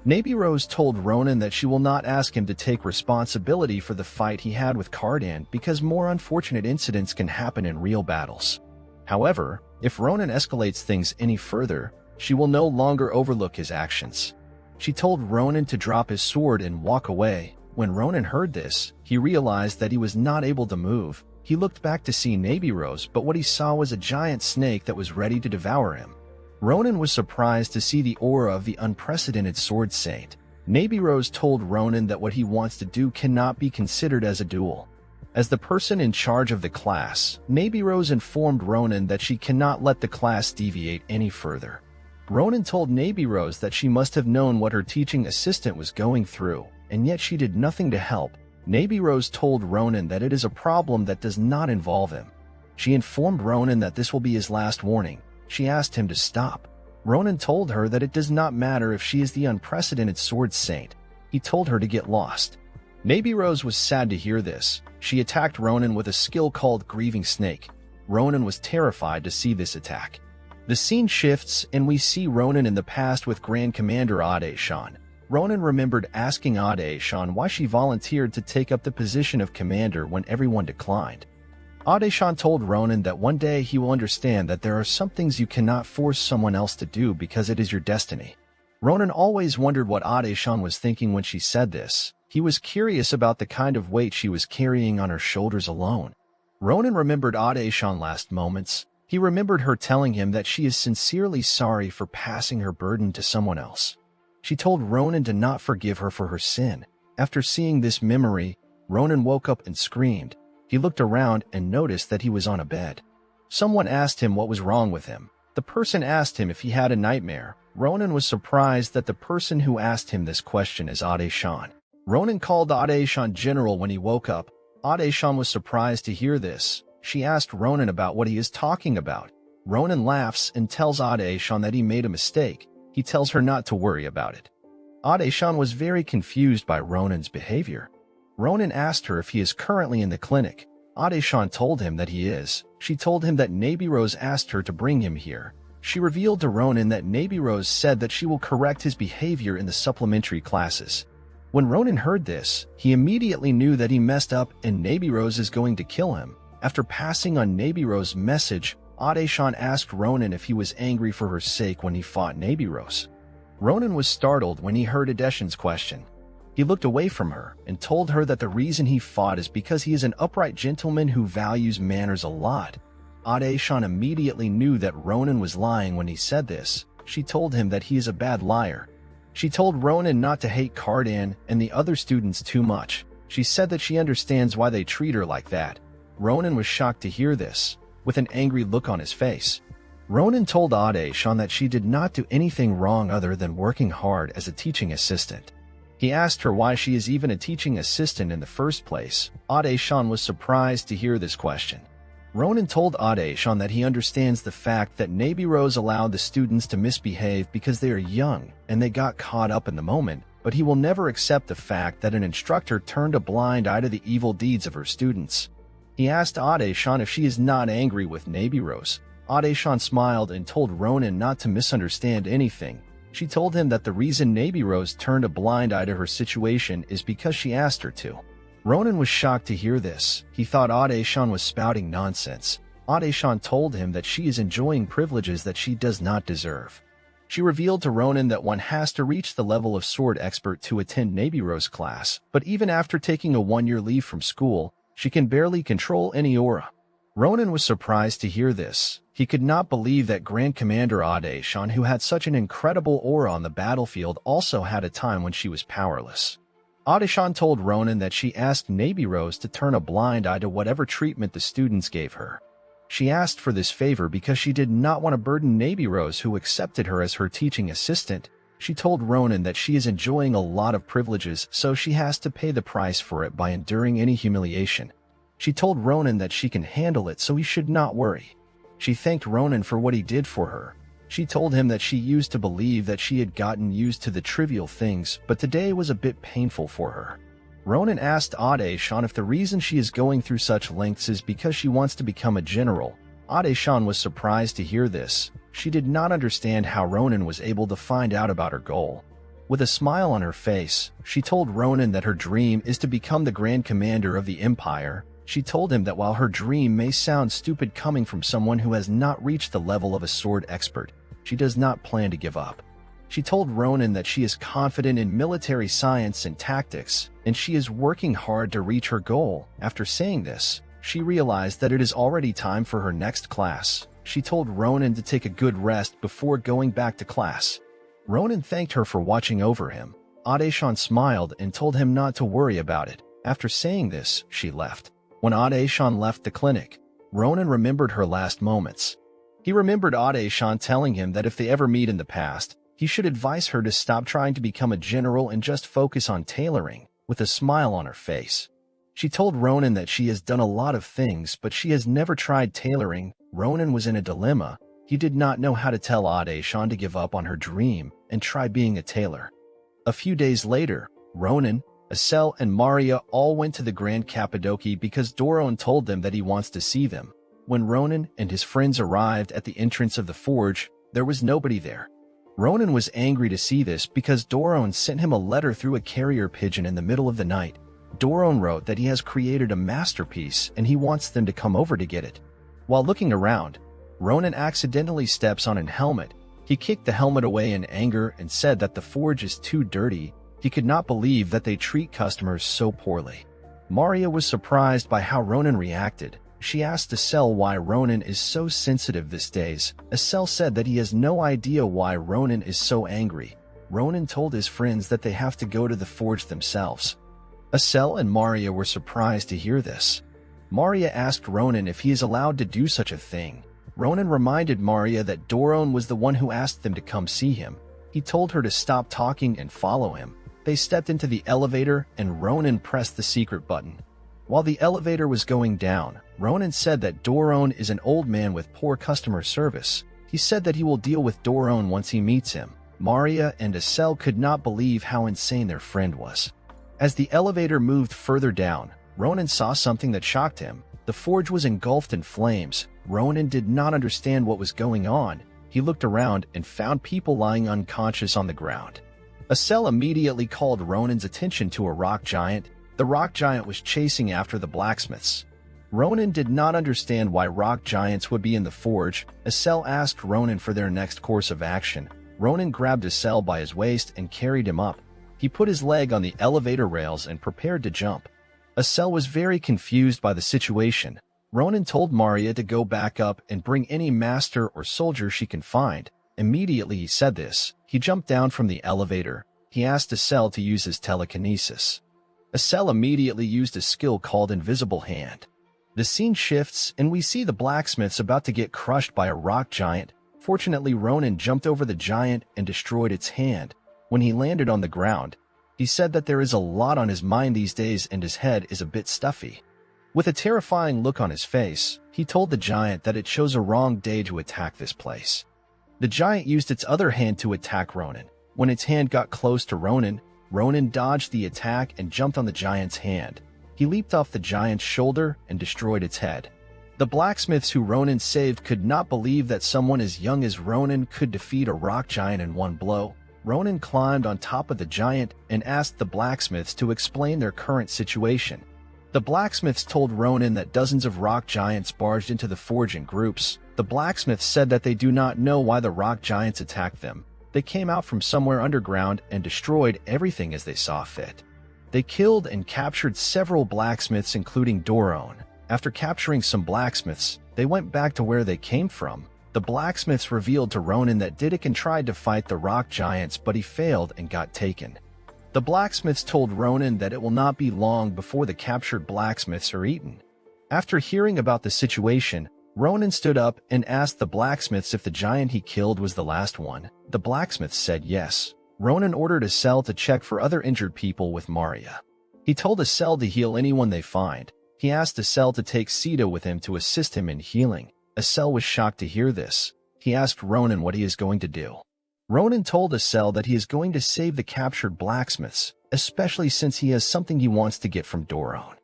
Navy Rose told Ronan that she will not ask him to take responsibility for the fight he had with Cardan because more unfortunate incidents can happen in real battles. However, if Ronan escalates things any further, she will no longer overlook his actions. She told Ronan to drop his sword and walk away. When Ronan heard this, he realized that he was not able to move. He looked back to see Navy Rose, but what he saw was a giant snake that was ready to devour him. Ronan was surprised to see the aura of the unprecedented Sword Saint. Navy Rose told Ronan that what he wants to do cannot be considered as a duel. As the person in charge of the class, Navy Rose informed Ronan that she cannot let the class deviate any further. Ronan told Navy Rose that she must have known what her teaching assistant was going through, and yet she did nothing to help. Navy Rose told Ronan that it is a problem that does not involve him. She informed Ronan that this will be his last warning. She asked him to stop. Ronan told her that it does not matter if she is the unprecedented Sword Saint. He told her to get lost. Navy Rose was sad to hear this. She attacked Ronan with a skill called Grieving Snake. Ronan was terrified to see this attack. The scene shifts and we see Ronan in the past with Grand Commander Ade-shan. Ronan remembered asking Ade-shan why she volunteered to take up the position of commander when everyone declined. Ade-shan told Ronan that one day he will understand that there are some things you cannot force someone else to do because it is your destiny. Ronan always wondered what Ade-shan was thinking when she said this. He was curious about the kind of weight she was carrying on her shoulders alone. Ronan remembered Ade-shan's last moments. He remembered her telling him that she is sincerely sorry for passing her burden to someone else. She told Ronan to not forgive her for her sin. After seeing this memory, Ronan woke up and screamed. He looked around and noticed that he was on a bed. Someone asked him what was wrong with him. The person asked him if he had a nightmare. Ronan was surprised that the person who asked him this question is Ade-shan. Ronan called Ade-shan General when he woke up. Ade-shan was surprised to hear this. She asked Ronan about what he is talking about. Ronan laughs and tells Ade-shan that he made a mistake. He tells her not to worry about it. Ade-shan was very confused by Ronan's behavior. Ronan asked her if he is currently in the clinic. Ade-shan told him that he is. She told him that Navy Rose asked her to bring him here. She revealed to Ronan that Nabirose said that she will correct his behavior in the supplementary classes. When Ronan heard this, he immediately knew that he messed up and Nabirose is going to kill him. After passing on Nabirose's message, Ade-chan asked Ronan if he was angry for her sake when he fought Nabirose. Ronan was startled when he heard Adeshin's question. He looked away from her and told her that the reason he fought is because he is an upright gentleman who values manners a lot. Ade-chan immediately knew that Ronan was lying when he said this. She told him that he is a bad liar. She told Ronan not to hate Cardan and the other students too much. She said that she understands why they treat her like that. Ronan was shocked to hear this, with an angry look on his face. Ronan told Ade-chan that she did not do anything wrong other than working hard as a teaching assistant. He asked her why she is even a teaching assistant in the first place. Ade-chan was surprised to hear this question. Ronan told Ade-chan that he understands the fact that Nabirose allowed the students to misbehave because they are young and they got caught up in the moment, but he will never accept the fact that an instructor turned a blind eye to the evil deeds of her students. He asked Ade-chan if she is not angry with Nabirose. Ade-chan smiled and told Ronan not to misunderstand anything. She told him that the reason Nabirose turned a blind eye to her situation is because she asked her to. Ronan was shocked to hear this. He thought Ade-chan was spouting nonsense. Ade-chan told him that she is enjoying privileges that she does not deserve. She revealed to Ronan that one has to reach the level of sword expert to attend Nabirose's class, but even after taking a 1-year leave from school, she can barely control any aura. Ronan was surprised to hear this. He could not believe that Grand Commander Ade-chan, who had such an incredible aura on the battlefield, also had a time when she was powerless. Ade-chan told Ronan that she asked Nabirose to turn a blind eye to whatever treatment the students gave her. She asked for this favor because she did not want to burden Nabirose, who accepted her as her teaching assistant. She told Ronan that she is enjoying a lot of privileges, so she has to pay the price for it by enduring any humiliation. She told Ronan that she can handle it, so he should not worry. She thanked Ronan for what he did for her. She told him that she used to believe that she had gotten used to the trivial things, but today was a bit painful for her. Ronan asked Ade-chan if the reason she is going through such lengths is because she wants to become a general. Ade-chan was surprised to hear this. She did not understand how Ronan was able to find out about her goal. With a smile on her face, she told Ronan that her dream is to become the Grand Commander of the Empire. She told him that while her dream may sound stupid coming from someone who has not reached the level of a sword expert, she does not plan to give up. She told Ronan that she is confident in military science and tactics, and she is working hard to reach her goal. After saying this, she realized that it is already time for her next class. She told Ronan to take a good rest before going back to class. Ronan thanked her for watching over him. Ade-chan smiled and told him not to worry about it. After saying this, she left. When Ade-chan left the clinic, Ronan remembered her last moments. He remembered Ade-chan telling him that if they ever meet in the past, he should advise her to stop trying to become a general and just focus on tailoring, with a smile on her face. She told Ronan that she has done a lot of things, but she has never tried tailoring. Ronan was in a dilemma. He did not know how to tell Ade-chan to give up on her dream and try being a tailor. A few days later, Ronan, Asel, and Maria all went to the Grand Cappadocia because Doron told them that he wants to see them. When Ronan and his friends arrived at the entrance of the forge, there was nobody there. Ronan was angry to see this because Doron sent him a letter through a carrier pigeon in the middle of the night. Doron wrote that he has created a masterpiece and he wants them to come over to get it. While looking around, Ronan accidentally steps on a helmet. He kicked the helmet away in anger and said that the forge is too dirty. He could not believe that they treat customers so poorly. Maria was surprised by how Ronan reacted. She asked Asel why Ronan is so sensitive these days. Asel said that he has no idea why Ronan is so angry. Ronan told his friends that they have to go to the forge themselves. Asel and Maria were surprised to hear this. Maria asked Ronan if he is allowed to do such a thing. Ronan reminded Maria that Doron was the one who asked them to come see him. He told her to stop talking and follow him. They stepped into the elevator and Ronan pressed the secret button. While the elevator was going down, Ronan said that Doron is an old man with poor customer service. He said that he will deal with Doron once he meets him. Maria and Asel could not believe how insane their friend was. As the elevator moved further down, Ronan saw something that shocked him. The forge was engulfed in flames. Ronan did not understand what was going on. he looked around and found people lying unconscious on the ground. Asel immediately called Ronan's attention to a rock giant. The rock giant was chasing after the blacksmiths. Ronan did not understand why rock giants would be in the forge. Asel asked Ronan for their next course of action. Ronan grabbed Asel by his waist and carried him up. He put his leg on the elevator rails and prepared to jump. Asel was very confused by the situation. Ronan told Maria to go back up and bring any master or soldier she can find. Immediately he said this, he jumped down from the elevator. He asked Asel to use his telekinesis. Asel immediately used a skill called Invisible Hand. The scene shifts and we see the blacksmiths about to get crushed by a rock giant. Fortunately, Ronan jumped over the giant and destroyed its hand. When he landed on the ground, he said that there is a lot on his mind these days and his head is a bit stuffy. With a terrifying look on his face, he told the giant that it chose a wrong day to attack this place. The giant used its other hand to attack Ronan. When its hand got close to Ronan, Ronan dodged the attack and jumped on the giant's hand. He leaped off the giant's shoulder and destroyed its head. The blacksmiths who Ronan saved could not believe that someone as young as Ronan could defeat a rock giant in one blow. Ronan climbed on top of the giant and asked the blacksmiths to explain their current situation. The blacksmiths told Ronan that dozens of rock giants barged into the forge in groups. The blacksmiths said that they do not know why the rock giants attacked them. They came out from somewhere underground and destroyed everything as they saw fit. They killed and captured several blacksmiths, including Doron. After capturing some blacksmiths, they went back to where they came from. The blacksmiths revealed to Ronan that Didikan tried to fight the rock giants, but he failed and got taken. The blacksmiths told Ronan that it will not be long before the captured blacksmiths are eaten. After hearing about the situation, Ronan stood up and asked the blacksmiths if the giant he killed was the last one. The blacksmiths said yes. Ronan ordered Asel to check for other injured people with Maria. He told Asel to heal anyone they find. He asked Asel to take Sita with him to assist him in healing. Asel was shocked to hear this. He asked Ronan what he is going to do. Ronan told Asel that he is going to save the captured blacksmiths, especially since he has something he wants to get from Doron.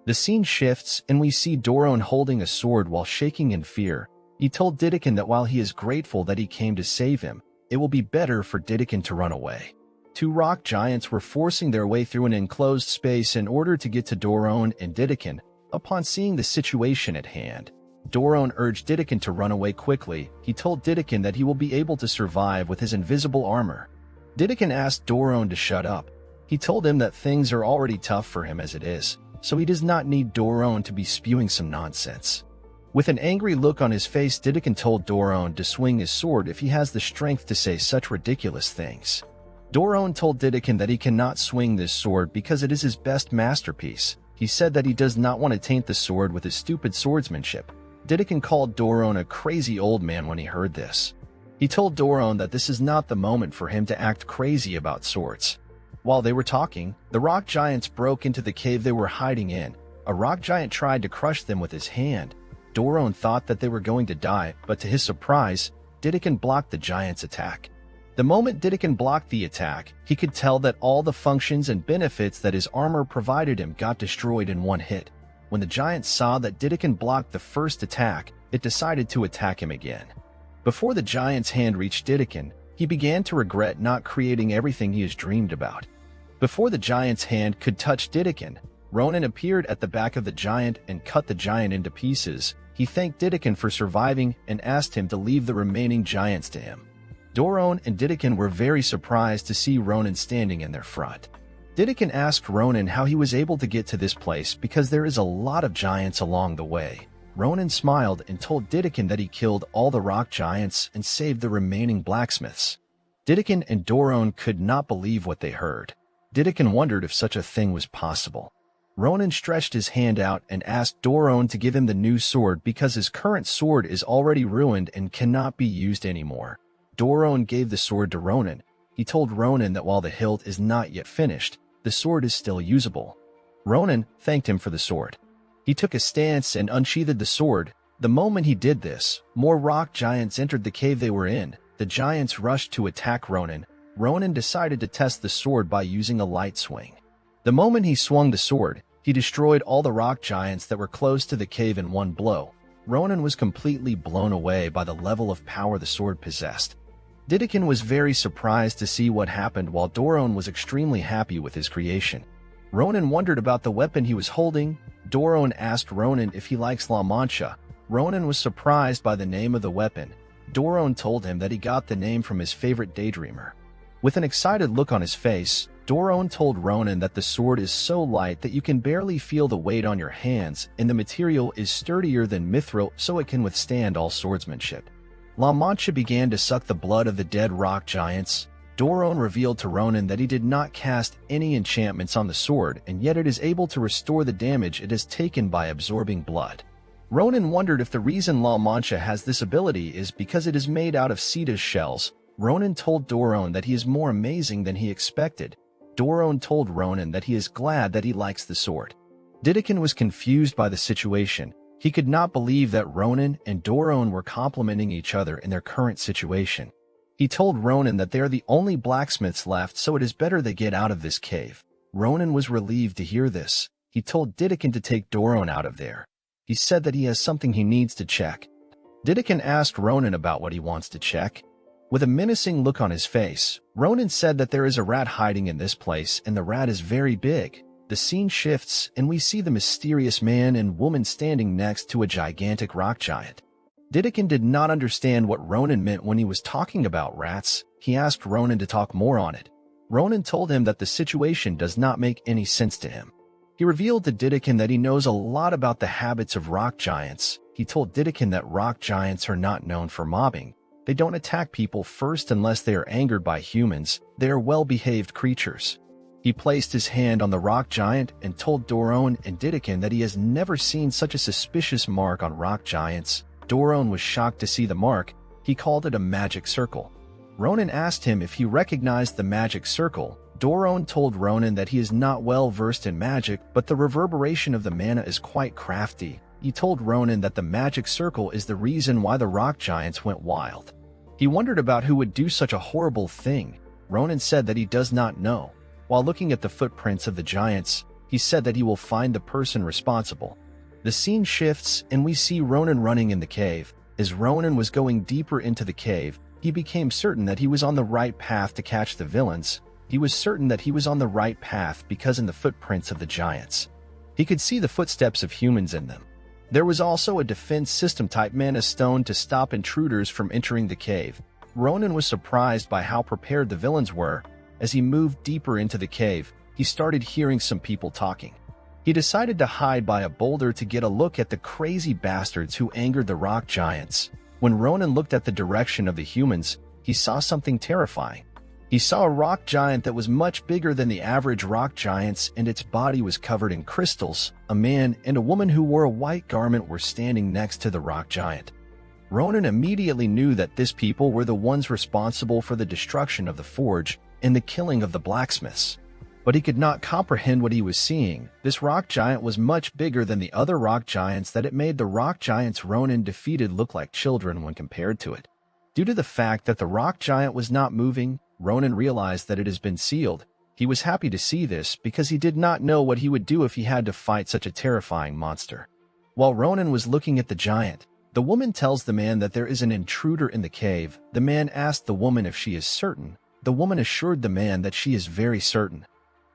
The scene shifts and we see Doron holding a sword while shaking in fear. He told Didikan that while he is grateful that he came to save him, it will be better for Didikan to run away. Two rock giants were forcing their way through an enclosed space in order to get to Doron and Didikan. Upon seeing the situation at hand, Doron urged Didikan to run away quickly. He told Didikan that he will be able to survive with his invisible armor. Didikan asked Doron to shut up. He told him that things are already tough for him as it is, so he does not need Doron to be spewing some nonsense. With an angry look on his face, Didikan told Doron to swing his sword if he has the strength to say such ridiculous things. Doron told Didikan that he cannot swing this sword because it is his best masterpiece. He said that he does not want to taint the sword with his stupid swordsmanship. Didikan called Doron a crazy old man when he heard this. He told Doron that this is not the moment for him to act crazy about swords. While they were talking, the rock giants broke into the cave they were hiding in. A rock giant tried to crush them with his hand. Doron thought that they were going to die, but to his surprise, Didikan blocked the giant's attack. The moment Didikan blocked the attack, he could tell that all the functions and benefits that his armor provided him got destroyed in one hit. When the giant saw that Didikan blocked the first attack, it decided to attack him again. Before the giant's hand reached Didikan, he began to regret not creating everything he has dreamed about. Before the giant's hand could touch Didikan, Ronan appeared at the back of the giant and cut the giant into pieces. He thanked Didikan for surviving and asked him to leave the remaining giants to him. Doron and Didikan were very surprised to see Ronan standing in their front. Didikan asked Ronan how he was able to get to this place because there is a lot of giants along the way. Ronan smiled and told Didikan that he killed all the rock giants and saved the remaining blacksmiths. Didikan and Doron could not believe what they heard. Didikan wondered if such a thing was possible. Ronan stretched his hand out and asked Doron to give him the new sword because his current sword is already ruined and cannot be used anymore. Doron gave the sword to Ronan. He told Ronan that while the hilt is not yet finished, the sword is still usable. Ronan thanked him for the sword. He took a stance and unsheathed the sword. The moment he did this, more rock giants entered the cave they were in. The giants rushed to attack Ronan. Ronan decided to test the sword by using a light swing. The moment he swung the sword, he destroyed all the rock giants that were close to the cave in one blow. Ronan was completely blown away by the level of power the sword possessed. Didakan was very surprised to see what happened, while Doron was extremely happy with his creation. Ronan wondered about the weapon he was holding. Doron asked Ronan if he likes La Mancha. Ronan was surprised by the name of the weapon. Doron told him that he got the name from his favorite daydreamer. With an excited look on his face, Doron told Ronan that the sword is so light that you can barely feel the weight on your hands, and the material is sturdier than mithril, so it can withstand all swordsmanship. La Mancha began to suck the blood of the dead rock giants. Doron revealed to Ronan that he did not cast any enchantments on the sword, and yet it is able to restore the damage it has taken by absorbing blood. Ronan wondered if the reason La Mancha has this ability is because it is made out of Sita's shells. Ronan told Doron that he is more amazing than he expected. Doron told Ronan that he is glad that he likes the sword. Didakan was confused by the situation. He could not believe that Ronan and Doron were complimenting each other in their current situation. He told Ronan that they are the only blacksmiths left, so it is better they get out of this cave. Ronan was relieved to hear this. He told Didakan to take Doron out of there. He said that he has something he needs to check. Didakan asked Ronan about what he wants to check. With a menacing look on his face, Ronan said that there is a rat hiding in this place, and the rat is very big. The scene shifts, and we see the mysterious man and woman standing next to a gigantic rock giant. Didakan did not understand what Ronan meant when he was talking about rats. He asked Ronan to talk more on it. Ronan told him that the situation does not make any sense to him. He revealed to Didakan that he knows a lot about the habits of rock giants. He told Didakan that rock giants are not known for mobbing. They don't attack people first unless they are angered by humans. They are well-behaved creatures. He placed his hand on the rock giant and told Doron and Didakan that he has never seen such a suspicious mark on rock giants. Doron was shocked to see the mark. He called it a magic circle. Ronan asked him if he recognized the magic circle. Doron told Ronan that he is not well versed in magic, but the reverberation of the mana is quite crafty. He told Ronan that the magic circle is the reason why the rock giants went wild. He wondered about who would do such a horrible thing. Ronan said that he does not know. While looking at the footprints of the giants, he said that he will find the person responsible. The scene shifts, and we see Ronan running in the cave. As Ronan was going deeper into the cave, he became certain that he was on the right path to catch the villains. He was certain that he was on the right path because in the footprints of the giants, he could see the footsteps of humans in them. There was also a defense system type mana stone to stop intruders from entering the cave. Ronan was surprised by how prepared the villains were. As he moved deeper into the cave, he started hearing some people talking. He decided to hide by a boulder to get a look at the crazy bastards who angered the rock giants. When Ronan looked at the direction of the humans, he saw something terrifying. He saw a rock giant that was much bigger than the average rock giants, and its body was covered in crystals. A man and a woman who wore a white garment were standing next to the rock giant. Ronan immediately knew that these people were the ones responsible for the destruction of the forge and the killing of the blacksmiths. But he could not comprehend what he was seeing. This rock giant was much bigger than the other rock giants that it made the rock giants Ronan defeated look like children when compared to it. Due to the fact that the rock giant was not moving, Ronan realized that it has been sealed. He was happy to see this because he did not know what he would do if he had to fight such a terrifying monster. While Ronan was looking at the giant, the woman tells the man that there is an intruder in the cave. The man asked the woman if she is certain. The woman assured the man that she is very certain.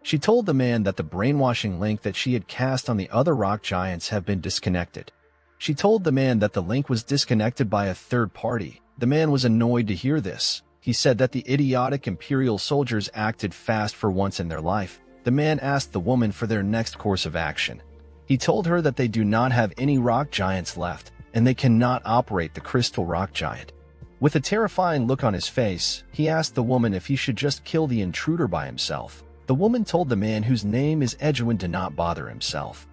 She told the man that the brainwashing link that she had cast on the other rock giants have been disconnected. She told the man that the link was disconnected by a third party. The man was annoyed to hear this. He said that the idiotic Imperial soldiers acted fast for once in their life. The man asked the woman for their next course of action. He told her that they do not have any rock giants left, and they cannot operate the crystal rock giant. With a terrifying look on his face, he asked the woman if he should just kill the intruder by himself. The woman told the man whose name is Edwin to not bother himself.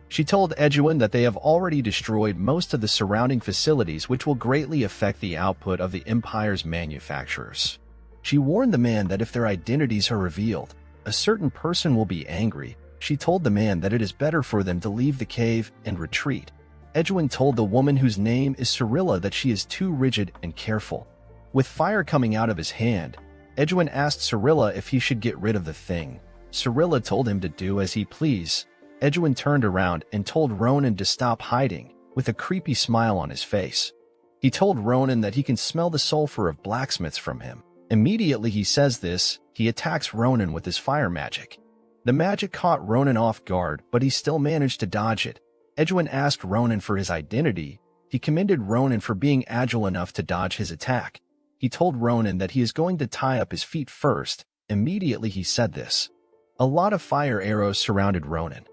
She told Edwin that they have already destroyed most of the surrounding facilities, which will greatly affect the output of the Empire's manufacturers. She warned the man that if their identities are revealed, a certain person will be angry. She told the man that it is better for them to leave the cave and retreat. Edwin told the woman whose name is Cyrilla that she is too rigid and careful. With fire coming out of his hand, Edwin asked Cyrilla if he should get rid of the thing. Cyrilla told him to do as he pleased. Edwin turned around and told Ronan to stop hiding. with a creepy smile on his face. He told Ronan that he can smell the sulfur of blacksmiths from him. Immediately he says this, he attacks Ronan with his fire magic. The magic caught Ronan off guard, but he still managed to dodge it. Edwin asked Ronan for his identity. He commended Ronan for being agile enough to dodge his attack. He told Ronan that he is going to tie up his feet first. Immediately he said this. A lot of fire arrows surrounded Ronan.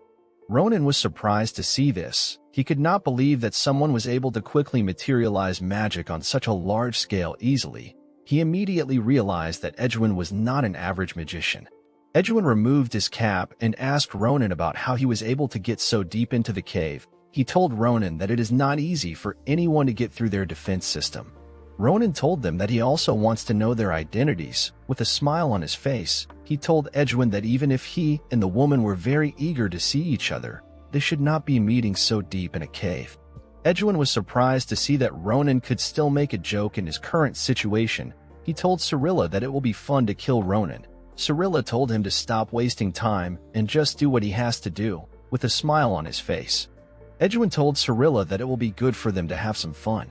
Ronan was surprised to see this. He could not believe that someone was able to quickly materialize magic on such a large scale easily. He immediately realized that Edwin was not an average magician. Edwin removed his cap and asked Ronan about how he was able to get so deep into the cave. He told Ronan that it is not easy for anyone to get through their defense system. Ronan told them that he also wants to know their identities. With a smile on his face, he told Edwin that even if he and the woman were very eager to see each other, they should not be meeting so deep in a cave. Edwin was surprised to see that Ronan could still make a joke in his current situation. He told Cirilla that it will be fun to kill Ronan. Cirilla told him to stop wasting time and just do what he has to do, with a smile on his face. Edwin told Cirilla that it will be good for them to have some fun.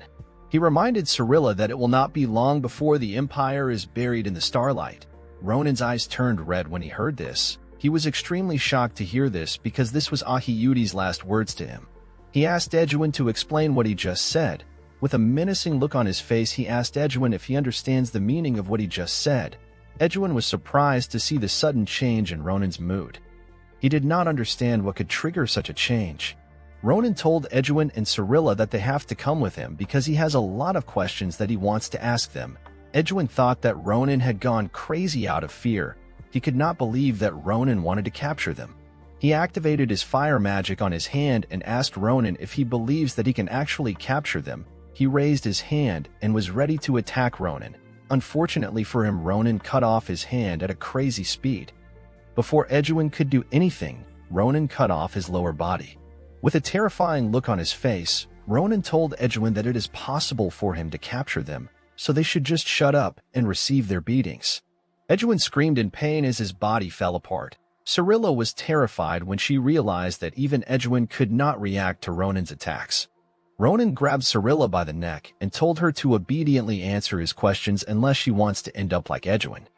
He reminded Cirilla that it will not be long before the Empire is buried in the starlight. Ronan's eyes turned red when he heard this. He was extremely shocked to hear this because this was Ahiyudi's last words to him. He asked Edwin to explain what he just said. With a menacing look on his face, he asked Edwin if he understands the meaning of what he just said. Edwin was surprised to see the sudden change in Ronan's mood. He did not understand what could trigger such a change. Ronan told Edwin and Cirilla that they have to come with him because he has a lot of questions that he wants to ask them. Edwin thought that Ronan had gone crazy out of fear. He could not believe that Ronan wanted to capture them. He activated his fire magic on his hand and asked Ronan if he believes that he can actually capture them. He raised his hand and was ready to attack Ronan. Unfortunately for him, Ronan cut off his hand at a crazy speed. Before Edwin could do anything, Ronan cut off his lower body. With a terrifying look on his face, Ronan told Edwin that it is possible for him to capture them, so they should just shut up and receive their beatings. Edwin screamed in pain as his body fell apart. Cirilla was terrified when she realized that even Edwin could not react to Ronan's attacks. Ronan grabbed Cirilla by the neck and told her to obediently answer his questions unless she wants to end up like Edwin.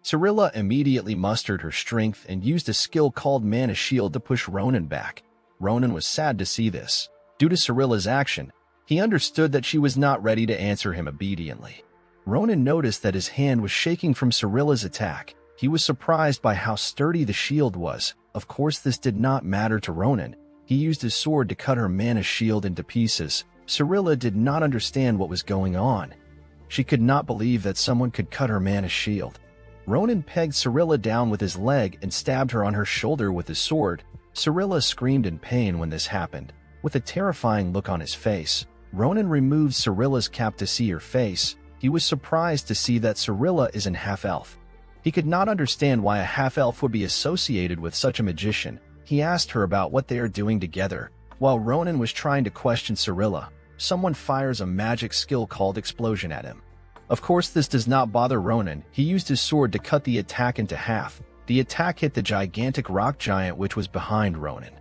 Cirilla immediately mustered her strength and used a skill called Mana Shield to push Ronan back. Ronan was sad to see this. Due to Cirilla's action, he understood that she was not ready to answer him obediently. Ronan noticed that his hand was shaking from Cirilla's attack. He was surprised by how sturdy the shield was. Of course, this did not matter to Ronan. He used his sword to cut her mana shield into pieces. Cirilla did not understand what was going on. She could not believe that someone could cut her mana shield. Ronan pegged Cirilla down with his leg and stabbed her on her shoulder with his sword. Cirilla screamed in pain when this happened. With a terrifying look on his face, Ronan removed Cirilla's cap to see her face. He was surprised to see that Cirilla is an half-elf. He could not understand why a half-elf would be associated with such a magician. He asked her about what they are doing together. While Ronan was trying to question Cirilla, someone fires a magic skill called Explosion at him. Of course, this does not bother Ronan. He used his sword to cut the attack into half. The attack hit the gigantic rock giant which was behind Ronan.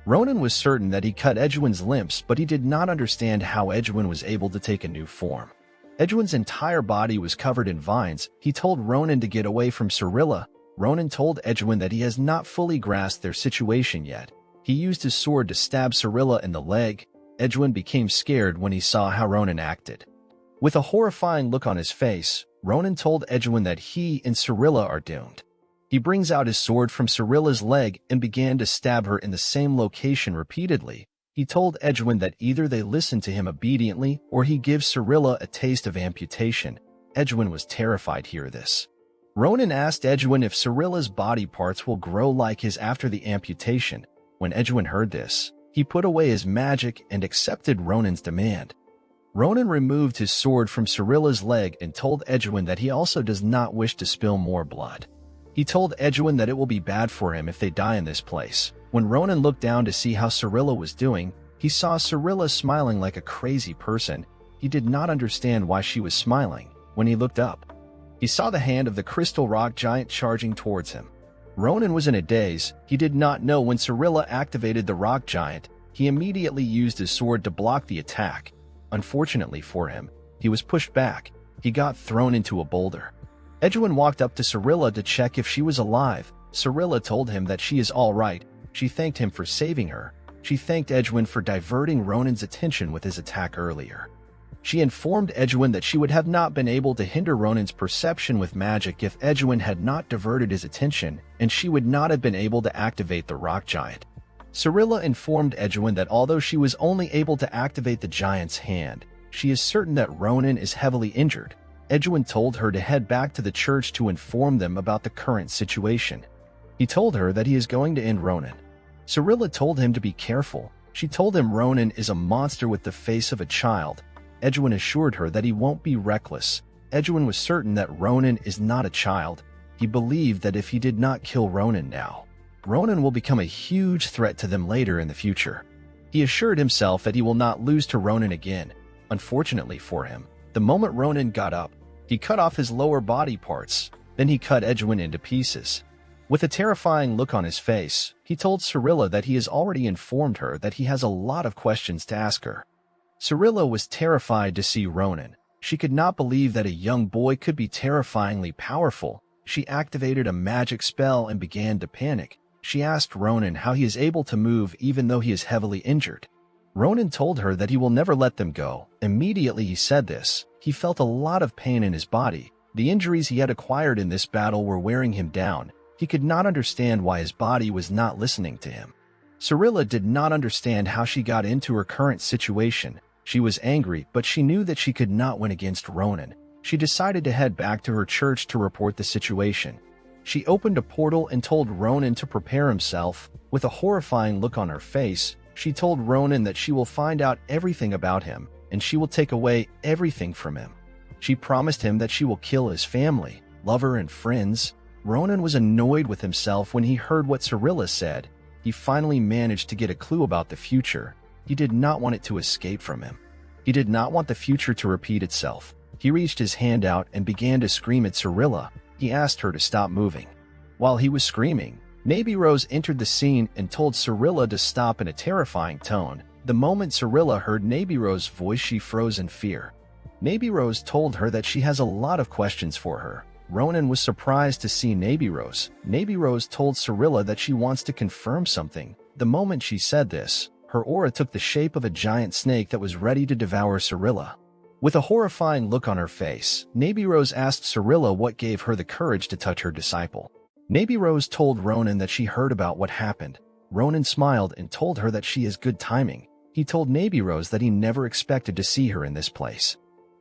Ronan was certain that he cut Edwin's limbs, but he did not understand how Edwin was able to take a new form. Edwin's entire body was covered in vines. He told Ronan to get away from Cirilla. Ronan told Edwin that he has not fully grasped their situation yet. He used his sword to stab Cirilla in the leg. Edwin became scared when he saw how Ronan acted. With a horrifying look on his face, Ronan told Edwin that he and Cirilla are doomed. He brings out his sword from Cirilla's leg and began to stab her in the same location repeatedly. He told Edwin that either they listen to him obediently or he gives Cirilla a taste of amputation. Edwin was terrified to hear this. Ronan asked Edwin if Cirilla's body parts will grow like his after the amputation. When Edwin heard this, he put away his magic and accepted Ronan's demand. Ronan removed his sword from Cirilla's leg and told Edwin that he also does not wish to spill more blood. He told Edwin that it will be bad for him if they die in this place. When Ronan looked down to see how Cirilla was doing, he saw Cirilla smiling like a crazy person. He did not understand why she was smiling. When he looked up, he saw the hand of the crystal rock giant charging towards him. Ronan was in a daze. He did not know when Cirilla activated the rock giant. He immediately used his sword to block the attack. Unfortunately for him, he was pushed back. He got thrown into a boulder. Edwin walked up to Cirilla to check if she was alive. Cirilla told him that she is all right. She thanked him for saving her. She thanked Edwin for diverting Ronan's attention with his attack earlier. She informed Edwin that she would have not been able to hinder Ronan's perception with magic if Edwin had not diverted his attention, and she would not have been able to activate the rock giant. Cirilla informed Edwin that although she was only able to activate the giant's hand, she is certain that Ronan is heavily injured. Edwin told her to head back to the church to inform them about the current situation. He told her that he is going to end Ronan. Cirilla told him to be careful. She told him Ronan is a monster with the face of a child. Edwin assured her that he won't be reckless. Edwin was certain that Ronan is not a child. He believed that if he did not kill Ronan now, Ronan will become a huge threat to them later in the future. He assured himself that he will not lose to Ronan again. Unfortunately for him, the moment Ronan got up, he cut off his lower body parts. Then he cut Edwin into pieces. With a terrifying look on his face, he told Cirilla that he has already informed her that he has a lot of questions to ask her. Cirilla was terrified to see Ronan. She could not believe that a young boy could be terrifyingly powerful. She activated a magic spell and began to panic. She asked Ronan how he is able to move even though he is heavily injured. Ronan told her that he will never let them go. Immediately he said this, he felt a lot of pain in his body. The injuries he had acquired in this battle were wearing him down. He could not understand why his body was not listening to him. Cirilla did not understand how she got into her current situation. She was angry, but she knew that she could not win against Ronan. She decided to head back to her church to report the situation. She opened a portal and told Ronan to prepare himself. With a horrifying look on her face, she told Ronan that she will find out everything about him, and she will take away everything from him. She promised him that she will kill his family, lover, and friends. Ronan was annoyed with himself when he heard what Cirilla said. He finally managed to get a clue about the future. He did not want it to escape from him. He did not want the future to repeat itself. He reached his hand out and began to scream at Cirilla. He asked her to stop moving. While he was screaming, Naby Rose entered the scene and told Cirilla to stop in a terrifying tone. The moment Cirilla heard Naby Rose's voice, she froze in fear. Naby Rose told her that she has a lot of questions for her. Ronan was surprised to see Naby Rose. Naby Rose told Cirilla that she wants to confirm something. The moment she said this, her aura took the shape of a giant snake that was ready to devour Cirilla. With a horrifying look on her face, Naby Rose asked Cirilla what gave her the courage to touch her disciple. Naby Rose told Ronan that she heard about what happened. Ronan smiled and told her that she is good timing. He told Naby Rose that he never expected to see her in this place.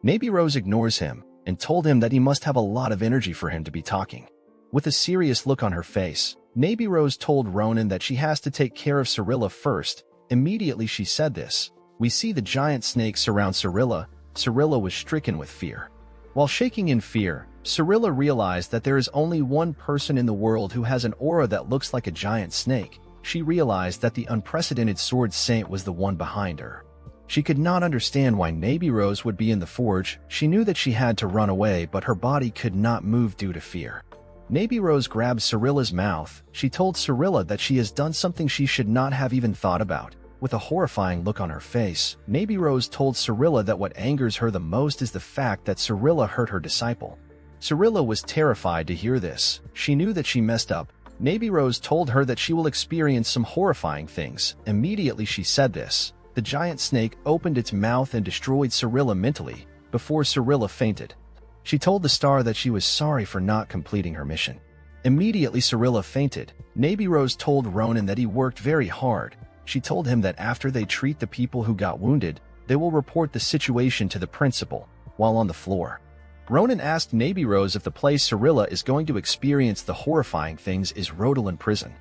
Naby Rose ignores him and told him that he must have a lot of energy for him to be talking. With a serious look on her face, Naby Rose told Ronan that she has to take care of Cirilla first. Immediately she said this. We see the giant snake surround Cirilla. Cirilla was stricken with fear. While shaking in fear, Cirilla realized that there is only one person in the world who has an aura that looks like a giant snake. She realized that the unprecedented sword saint was the one behind her. She could not understand why Naby Rose would be in the forge. She knew that she had to run away, but her body could not move due to fear. Naby Rose grabbed Cirilla's mouth. She told Cirilla that she has done something she should not have even thought about. With a horrifying look on her face, Naby Rose told Cirilla that what angers her the most is the fact that Cirilla hurt her disciple. Cirilla was terrified to hear this. She knew that she messed up. Naby Rose told her that she will experience some horrifying things. Immediately she said this. The giant snake opened its mouth and destroyed Cirilla mentally, before Cirilla fainted. She told the star that she was sorry for not completing her mission. Immediately Cirilla fainted. Naby Rose told Ronan that he worked very hard. She told him that after they treat the people who got wounded, they will report the situation to the principal. While on the floor, Ronan asked Naby Rose if the place Cirilla is going to experience the horrifying things is Ronan prison.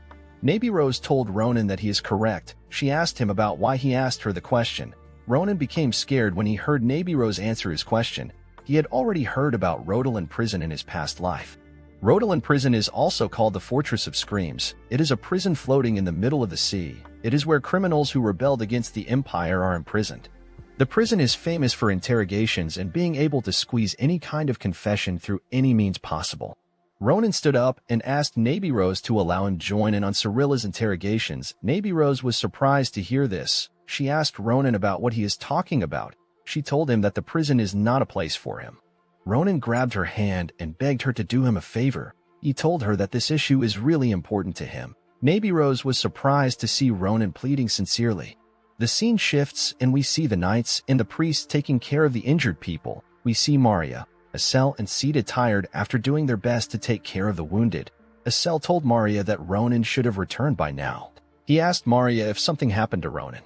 Naby Rose told Ronan that he is correct. She asked him about why he asked her the question. Ronan became scared when he heard Naby Rose answer his question. He had already heard about Ronan prison in his past life. Ronan prison is also called the Fortress of Screams. It is a prison floating in the middle of the sea. It is where criminals who rebelled against the Empire are imprisoned. The prison is famous for interrogations and being able to squeeze any kind of confession through any means possible. Ronan stood up and asked Navy Rose to allow him join in on Cyrilla's interrogations. Navy Rose was surprised to hear this. She asked Ronan about what he is talking about. She told him that the prison is not a place for him. Ronan grabbed her hand and begged her to do him a favor. He told her that this issue is really important to him. Navy Rose was surprised to see Ronan pleading sincerely. The scene shifts and we see the knights and the priests taking care of the injured people. We see Maria, Estelle, and Sita tired after doing their best to take care of the wounded. Estelle told Maria that Ronan should have returned by now. He asked Maria if something happened to Ronan.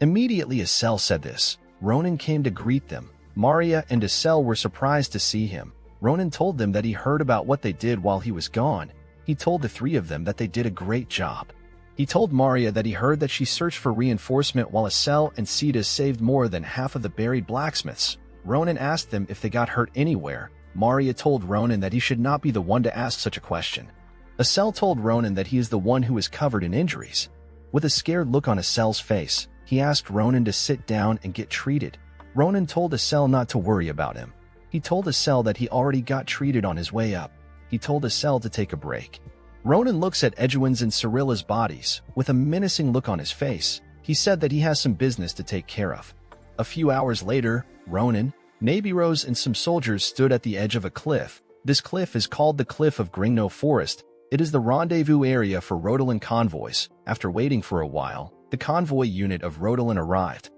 Immediately Estelle said this. Ronan came to greet them. Maria and Estelle were surprised to see him. Ronan told them that he heard about what they did while he was gone. He told the three of them that they did a great job. He told Maria that he heard that she searched for reinforcement while Estelle and Sita saved more than half of the buried blacksmiths. Ronan asked them if they got hurt anywhere. Maria told Ronan that he should not be the one to ask such a question. Estelle told Ronan that he is the one who is covered in injuries. With a scared look on Estelle's face, he asked Ronan to sit down and get treated. Ronan told Estelle not to worry about him. He told Estelle that he already got treated on his way up. He told Estelle to take a break. Ronan looks at Edwin's and Cyrilla's bodies with a menacing look on his face. He said that he has some business to take care of. A few hours later, Ronan, Navy Rose, and some soldiers stood at the edge of a cliff. This cliff is called the Cliff of Gringno Forest. It is the rendezvous area for Rodolan convoys. After waiting for a while, the convoy unit of Rodolan arrived.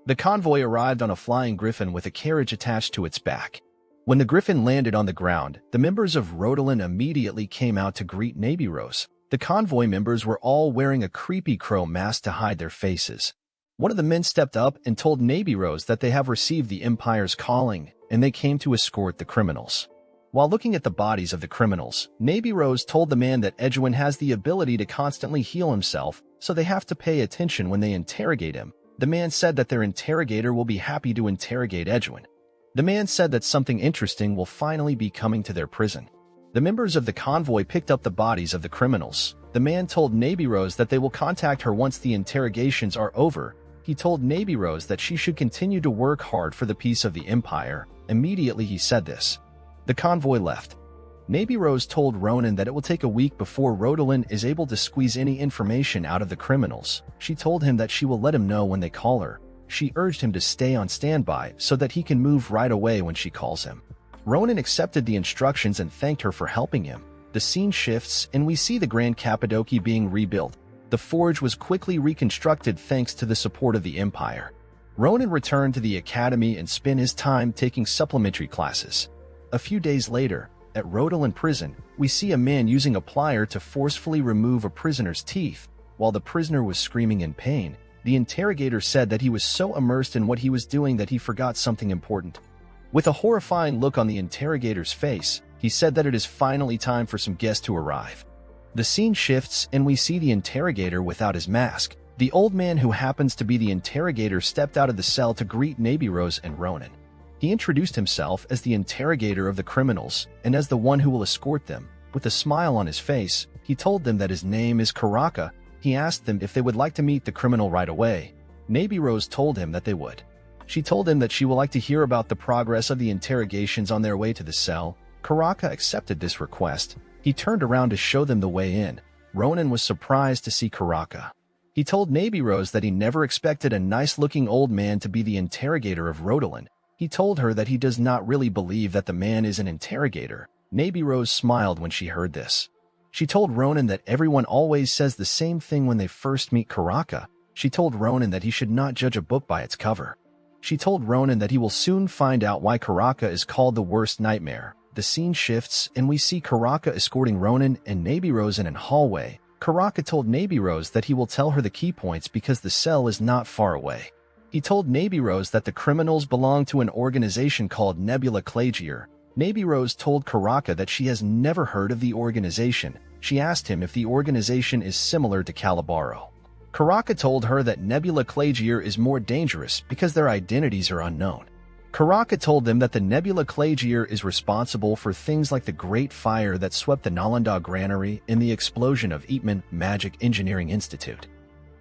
The convoy arrived on a flying griffin with a carriage attached to its back. When the griffin landed on the ground, the members of Rodolan immediately came out to greet Navy Rose. The convoy members were all wearing a creepy crow mask to hide their faces. One of the men stepped up and told Navy Rose that they have received the Empire's calling, and they came to escort the criminals. While looking at the bodies of the criminals, Navy Rose told the man that Edwin has the ability to constantly heal himself, so they have to pay attention when they interrogate him. The man said that their interrogator will be happy to interrogate Edwin. The man said that something interesting will finally be coming to their prison. The members of the convoy picked up the bodies of the criminals. The man told Navy Rose that they will contact her once the interrogations are over. He told Navy Rose that she should continue to work hard for the peace of the Empire. Immediately he said this. The convoy left. Navy Rose told Ronan that it will take a week before Rodolan is able to squeeze any information out of the criminals. She told him that she will let him know when they call her. She urged him to stay on standby so that he can move right away when she calls him. Ronan accepted the instructions and thanked her for helping him. The scene shifts and we see the Grand Cappadocia being rebuilt. The forge was quickly reconstructed thanks to the support of the Empire. Ronan returned to the academy and spent his time taking supplementary classes. A few days later, at Rodolan prison, we see a man using a plier to forcefully remove a prisoner's teeth. While the prisoner was screaming in pain, the interrogator said that he was so immersed in what he was doing that he forgot something important. With a horrifying look on the interrogator's face, he said that it is finally time for some guests to arrive. The scene shifts and we see the interrogator without his mask. The old man who happens to be the interrogator stepped out of the cell to greet Navy Rose and Ronan. He introduced himself as the interrogator of the criminals and as the one who will escort them. With a smile on his face, he told them that his name is Karaka. He asked them if they would like to meet the criminal right away. Navy Rose told him that they would. She told him that she would like to hear about the progress of the interrogations on their way to the cell. Karaka accepted this request. He turned around to show them the way in. Ronan was surprised to see Karaka. He told Navy Rose that he never expected a nice-looking old man to be the interrogator of Rodolan. He told her that he does not really believe that the man is an interrogator. Navy Rose smiled when she heard this. She told Ronan that everyone always says the same thing when they first meet Karaka. She told Ronan that he should not judge a book by its cover. She told Ronan that he will soon find out why Karaka is called the worst nightmare. The scene shifts and we see Karaka escorting Ronan and Navy Rose in a hallway. Karaka told Navy Rose that he will tell her the key points because the cell is not far away. He told Navy Rose that the criminals belong to an organization called Nebula Clagier. Navy Rose told Karaka that she has never heard of the organization. She asked him if the organization is similar to Calibaro. Karaka told her that Nebula Clagier is more dangerous because their identities are unknown. Karaka told them that the Nebula Clagier is responsible for things like the Great Fire that swept the Nalanda Granary and the explosion of Eatman Magic Engineering Institute.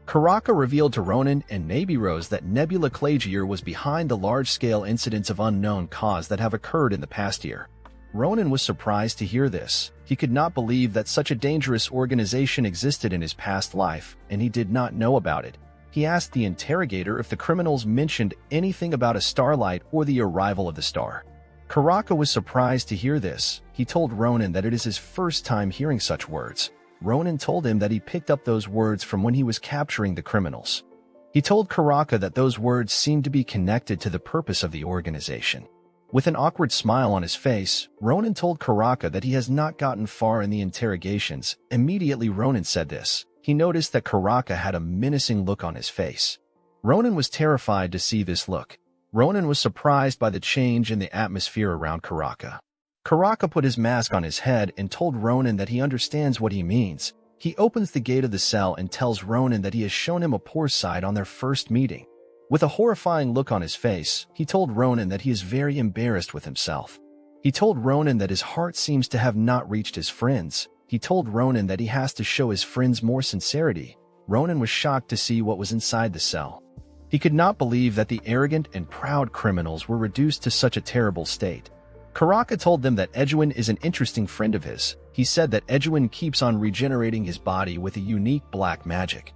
Karaka revealed to Ronan and Navy Rose that Nebula Clagier was behind the large-scale incidents of unknown cause that have occurred in the past year. Ronan was surprised to hear this. He could not believe that such a dangerous organization existed in his past life, and he did not know about it. He asked the interrogator if the criminals mentioned anything about a starlight or the arrival of the star. Karaka was surprised to hear this. He told Ronan that it is his first time hearing such words. Ronan told him that he picked up those words from when he was capturing the criminals. He told Karaka that those words seemed to be connected to the purpose of the organization. With an awkward smile on his face, Ronan told Karaka that he has not gotten far in the interrogations. Immediately Ronan said this. He noticed that Karaka had a menacing look on his face. Ronan was terrified to see this look. Ronan was surprised by the change in the atmosphere around Karaka. Karaka put his mask on his head and told Ronan that he understands what he means. He opens the gate of the cell and tells Ronan that he has shown him a poor side on their first meeting. With a horrifying look on his face, he told Ronan that he is very embarrassed with himself. He told Ronan that his heart seems to have not reached his friends. He told Ronan that he has to show his friends more sincerity. Ronan was shocked to see what was inside the cell. He could not believe that the arrogant and proud criminals were reduced to such a terrible state. Karaka told them that Edwin is an interesting friend of his. He said that Edwin keeps on regenerating his body with a unique black magic.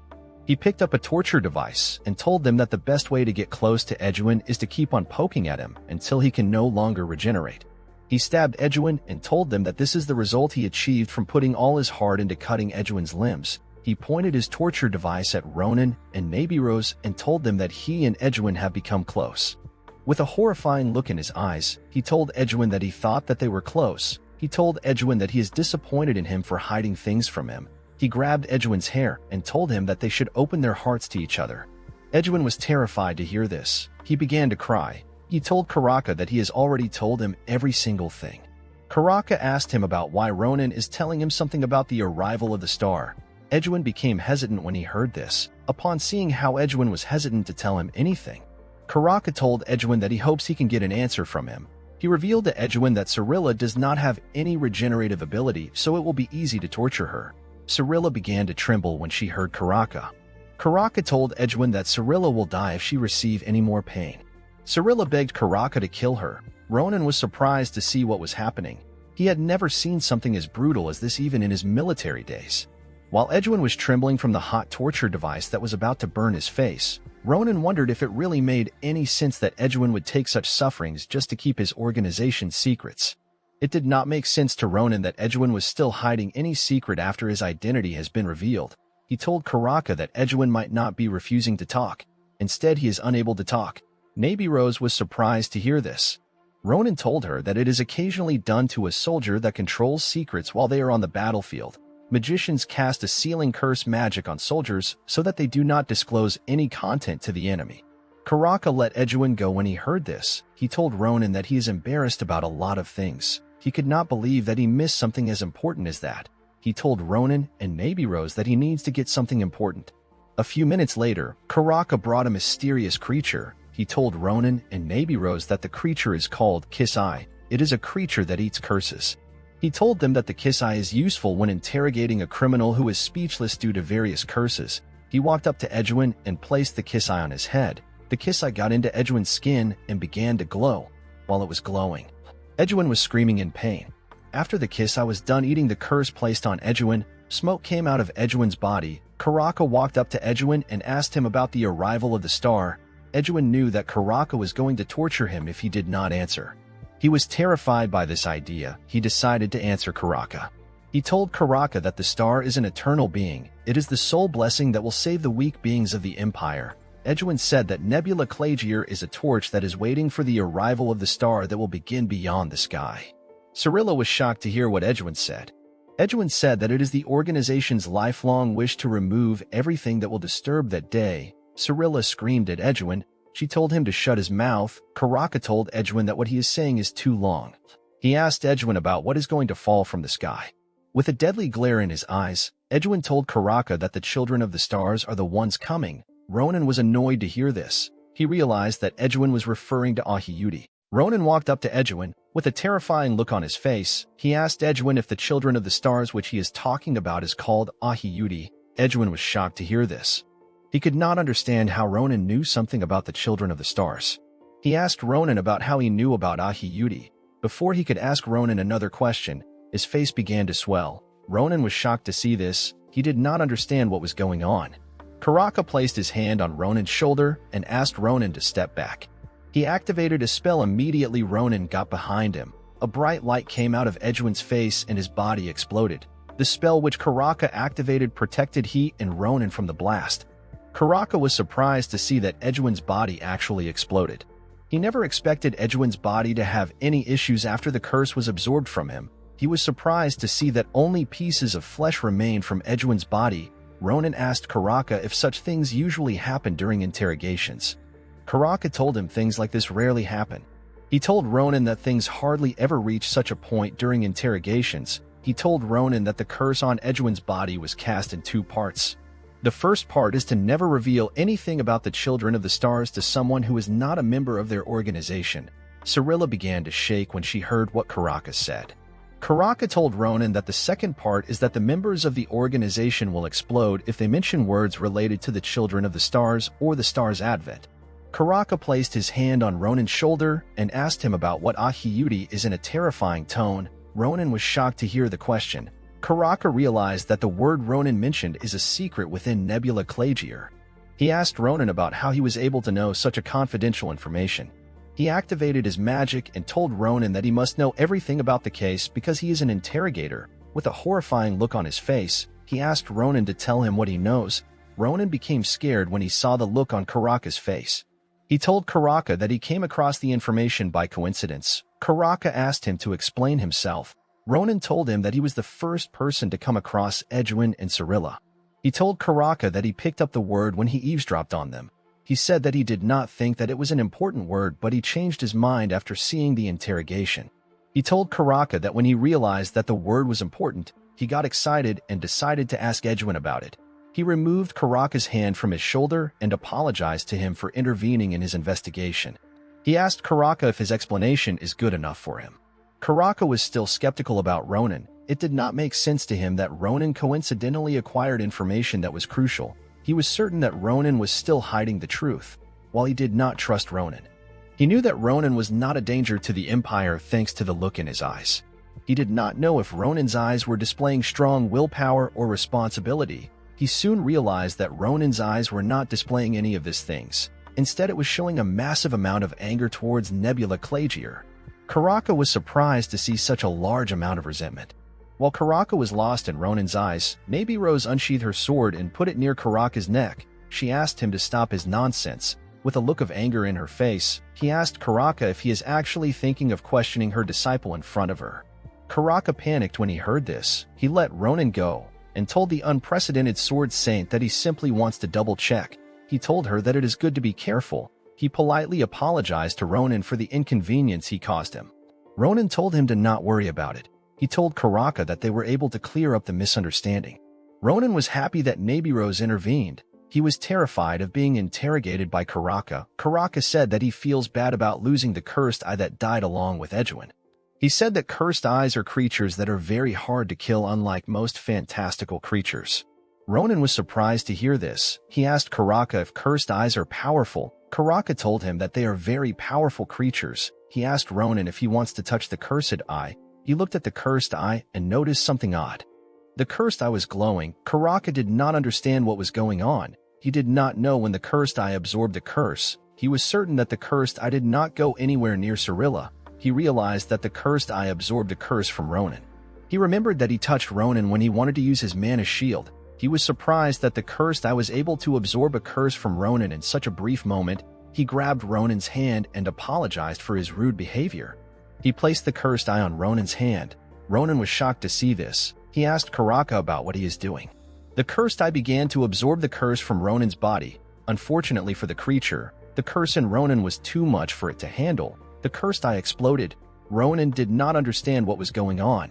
He picked up a torture device and told them that the best way to get close to Edwin is to keep on poking at him until he can no longer regenerate. He stabbed Edwin and told them that this is the result he achieved from putting all his heart into cutting Edwin's limbs. He pointed his torture device at Ronan and Nabirose and told them that he and Edwin have become close. With a horrifying look in his eyes, he told Edwin that he thought that they were close. He told Edwin that he is disappointed in him for hiding things from him. He grabbed Edwin's hair and told him that they should open their hearts to each other. Edwin was terrified to hear this. He began to cry. He told Karaka that he has already told him every single thing. Karaka asked him about why Ronan is telling him something about the arrival of the star. Edwin became hesitant when he heard this. Upon seeing how Edwin was hesitant to tell him anything, Karaka told Edwin that he hopes he can get an answer from him. He revealed to Edwin that Cirilla does not have any regenerative ability, so it will be easy to torture her. Cirilla began to tremble when she heard Karaka. Karaka told Edwin that Cirilla will die if she receives any more pain. Cirilla begged Karaka to kill her. Ronan was surprised to see what was happening. He had never seen something as brutal as this even in his military days. While Edwin was trembling from the hot torture device that was about to burn his face, Ronan wondered if it really made any sense that Edwin would take such sufferings just to keep his organization's secrets. It did not make sense to Ronan that Edwin was still hiding any secret after his identity has been revealed. He told Karaka that Edwin might not be refusing to talk. Instead, he is unable to talk. Nabirose was surprised to hear this. Ronan told her that it is occasionally done to a soldier that controls secrets while they are on the battlefield. Magicians cast a sealing curse magic on soldiers so that they do not disclose any content to the enemy. Karaka let Edwin go when he heard this. He told Ronan that he is embarrassed about a lot of things. He could not believe that he missed something as important as that. He told Ronan and Nabirose that he needs to get something important. A few minutes later, Karaka brought a mysterious creature. He told Ronan and Nabirose that the creature is called Kiss-Eye. It is a creature that eats curses. He told them that the Kiss-Eye is useful when interrogating a criminal who is speechless due to various curses. He walked up to Edwin and placed the Kiss-Eye on his head. The Kiss-Eye got into Edwin's skin and began to glow. While it was glowing, Edwin was screaming in pain. After the Kiss-Eye was done eating the curse placed on Edwin, smoke came out of Edwin's body. Karaka walked up to Edwin and asked him about the arrival of the star. Edwin knew that Karaka was going to torture him if he did not answer. He was terrified by this idea. He decided to answer Karaka. He told Karaka that the star is an eternal being. It is the sole blessing that will save the weak beings of the Empire. Edwin said that Nebula Clagier is a torch that is waiting for the arrival of the star that will begin beyond the sky. Cirilla was shocked to hear what Edwin said. Edwin said that it is the organization's lifelong wish to remove everything that will disturb that day. Cirilla screamed at Edwin. She told him to shut his mouth. Karaka told Edwin that what he is saying is too long. He asked Edwin about what is going to fall from the sky. With a deadly glare in his eyes, Edwin told Karaka that the children of the stars are the ones coming. Ronan was annoyed to hear this. He realized that Edwin was referring to Ahiyuti. Ronan walked up to Edwin. With a terrifying look on his face, he asked Edwin if the children of the stars which he is talking about is called Ahiyuti. Edwin was shocked to hear this. He could not understand how Ronan knew something about the children of the stars. He asked Ronan about how he knew about Ahiyuti. Before he could ask Ronan another question, his face began to swell. Ronan was shocked to see this. He did not understand what was going on. Karaka placed his hand on Ronan's shoulder and asked Ronan to step back. He activated a spell. Immediately Ronan got behind him. A bright light came out of Edwin's face and his body exploded. The spell which Karaka activated protected he and Ronan from the blast. Karaka was surprised to see that Edwin's body actually exploded. He never expected Edwin's body to have any issues after the curse was absorbed from him. He was surprised to see that only pieces of flesh remained from Edwin's body. Ronan asked Karaka if such things usually happen during interrogations. Karaka told him things like this rarely happen. He told Ronan that things hardly ever reach such a point during interrogations. He told Ronan that the curse on Edwin's body was cast in 2 parts. The first part is to never reveal anything about the Children of the Stars to someone who is not a member of their organization. Cyrilla began to shake when she heard what Karaka said. Karaka told Ronan that the second part is that the members of the organization will explode if they mention words related to the Children of the Stars or the Star's advent. Karaka placed his hand on Ronan's shoulder and asked him about what Ahiyuti is in a terrifying tone. Ronan was shocked to hear the question. Karaka realized that the word Ronan mentioned is a secret within Nebula Clagier. He asked Ronan about how he was able to know such a confidential information. He activated his magic and told Ronan that he must know everything about the case because he is an interrogator. With a horrifying look on his face, he asked Ronan to tell him what he knows. Ronan became scared when he saw the look on Karaka's face. He told Karaka that he came across the information by coincidence. Karaka asked him to explain himself. Ronan told him that he was the first person to come across Edwin and Cyrilla. He told Karaka that he picked up the word when he eavesdropped on them. He said that he did not think that it was an important word, but he changed his mind after seeing the interrogation. He told Karaka that when he realized that the word was important, he got excited and decided to ask Edwin about it. He removed Karaka's hand from his shoulder and apologized to him for intervening in his investigation. He asked Karaka if his explanation is good enough for him. Karaka was still skeptical about Ronan. It did not make sense to him that Ronan coincidentally acquired information that was crucial. He was certain that Ronan was still hiding the truth, while he did not trust Ronan. He knew that Ronan was not a danger to the Empire thanks to the look in his eyes. He did not know if Ronan's eyes were displaying strong willpower or responsibility. He soon realized that Ronan's eyes were not displaying any of these things. Instead, it was showing a massive amount of anger towards Nebula Clagier. Karaka was surprised to see such a large amount of resentment. While Karaka was lost in Ronan's eyes, Nabi Rose unsheathed her sword and put it near Karaka's neck. She asked him to stop his nonsense. With a look of anger in her face, he asked Karaka if he is actually thinking of questioning her disciple in front of her. Karaka panicked when he heard this. He let Ronan go and told the unprecedented sword saint that he simply wants to double-check. He told her that it is good to be careful. He politely apologized to Ronan for the inconvenience he caused him. Ronan told him to not worry about it. He told Karaka that they were able to clear up the misunderstanding. Ronan was happy that Nabirose intervened. He was terrified of being interrogated by Karaka. Karaka said that he feels bad about losing the cursed eye that died along with Edwin. He said that cursed eyes are creatures that are very hard to kill, unlike most fantastical creatures. Ronan was surprised to hear this. He asked Karaka if cursed eyes are powerful. Karaka told him that they are very powerful creatures. He asked Ronan if he wants to touch the cursed eye. He looked at the cursed eye and noticed something odd. The cursed eye was glowing. Karaka did not understand what was going on. He did not know when the cursed eye absorbed the curse. He was certain that the cursed eye did not go anywhere near Cyrilla. He realized that the cursed eye absorbed the curse from Ronan. He remembered that he touched Ronan when he wanted to use his mana shield. He was surprised that the cursed eye was able to absorb a curse from Ronan in such a brief moment. He grabbed Ronan's hand and apologized for his rude behavior. He placed the cursed eye on Ronan's hand. Ronan was shocked to see this. He asked Karaka about what he is doing. The cursed eye began to absorb the curse from Ronan's body. Unfortunately for the creature, the curse in Ronan was too much for it to handle. The cursed eye exploded. Ronan did not understand what was going on.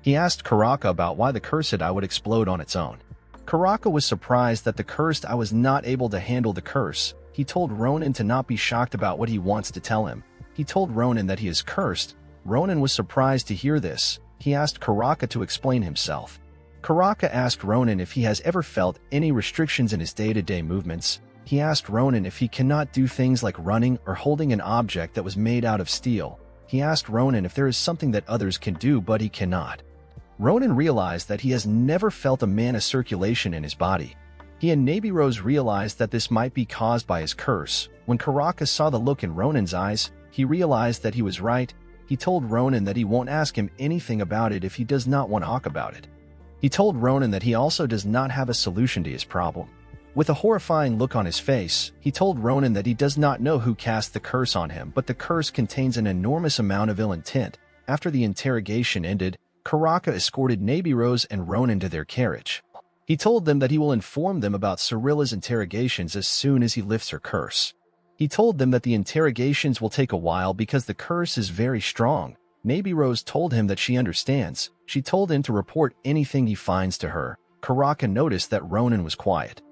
He asked Karaka about why the cursed eye would explode on its own. Karaka was surprised that the cursed eye was not able to handle the curse. He told Ronan to not be shocked about what he wants to tell him. He told Ronan that he is cursed. Ronan was surprised to hear this. He asked Karaka to explain himself. Karaka asked Ronan if he has ever felt any restrictions in his day-to-day movements. He asked Ronan if he cannot do things like running or holding an object that was made out of steel. He asked Ronan if there is something that others can do but he cannot. Ronan realized that he has never felt a mana circulation in his body. He and Nabirose realized that this might be caused by his curse. When Karaka saw the look in Ronan's eyes, he realized that he was right. He told Ronan that he won't ask him anything about it if he does not want to talk about it. He told Ronan that he also does not have a solution to his problem. With a horrifying look on his face, he told Ronan that he does not know who cast the curse on him, but the curse contains an enormous amount of ill intent. After the interrogation ended, Karaka escorted Nabirose and Ronan to their carriage. He told them that he will inform them about Cyrilla's interrogations as soon as he lifts her curse. He told them that the interrogations will take a while because the curse is very strong. Nabirose told him that she understands. She told him to report anything he finds to her. Karaka noticed that Ronan was quiet.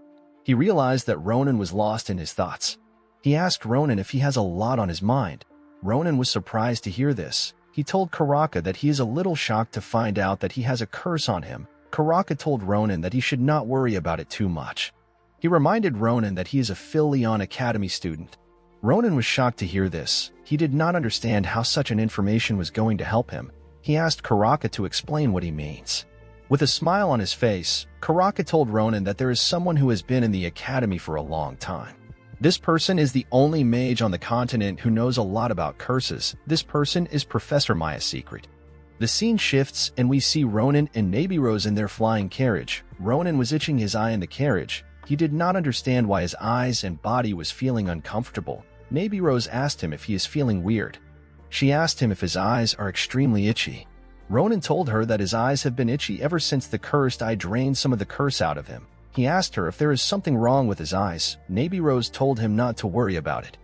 He realized that Ronan was lost in his thoughts. He asked Ronan if he has a lot on his mind. Ronan was surprised to hear this. He told Karaka that he is a little shocked to find out that he has a curse on him. Karaka told Ronan that he should not worry about it too much. He reminded Ronan that he is a Phil Academy student. Ronan was shocked to hear this. He did not understand how such an information was going to help him. He asked Karaka to explain what he means. With a smile on his face, Karaka told Ronan that there is someone who has been in the academy for a long time. This person is the only mage on the continent who knows a lot about curses. This person is Professor Maya's secret. The scene shifts and we see Ronan and Nabirose in their flying carriage. Ronan was itching his eye in the carriage. He did not understand why his eyes and body was feeling uncomfortable. Nabirose asked him if he is feeling weird. She asked him if his eyes are extremely itchy. Ronan told her that his eyes have been itchy ever since the cursed eye drained some of the curse out of him. He asked her if there is something wrong with his eyes. Nabirose told him not to worry about it.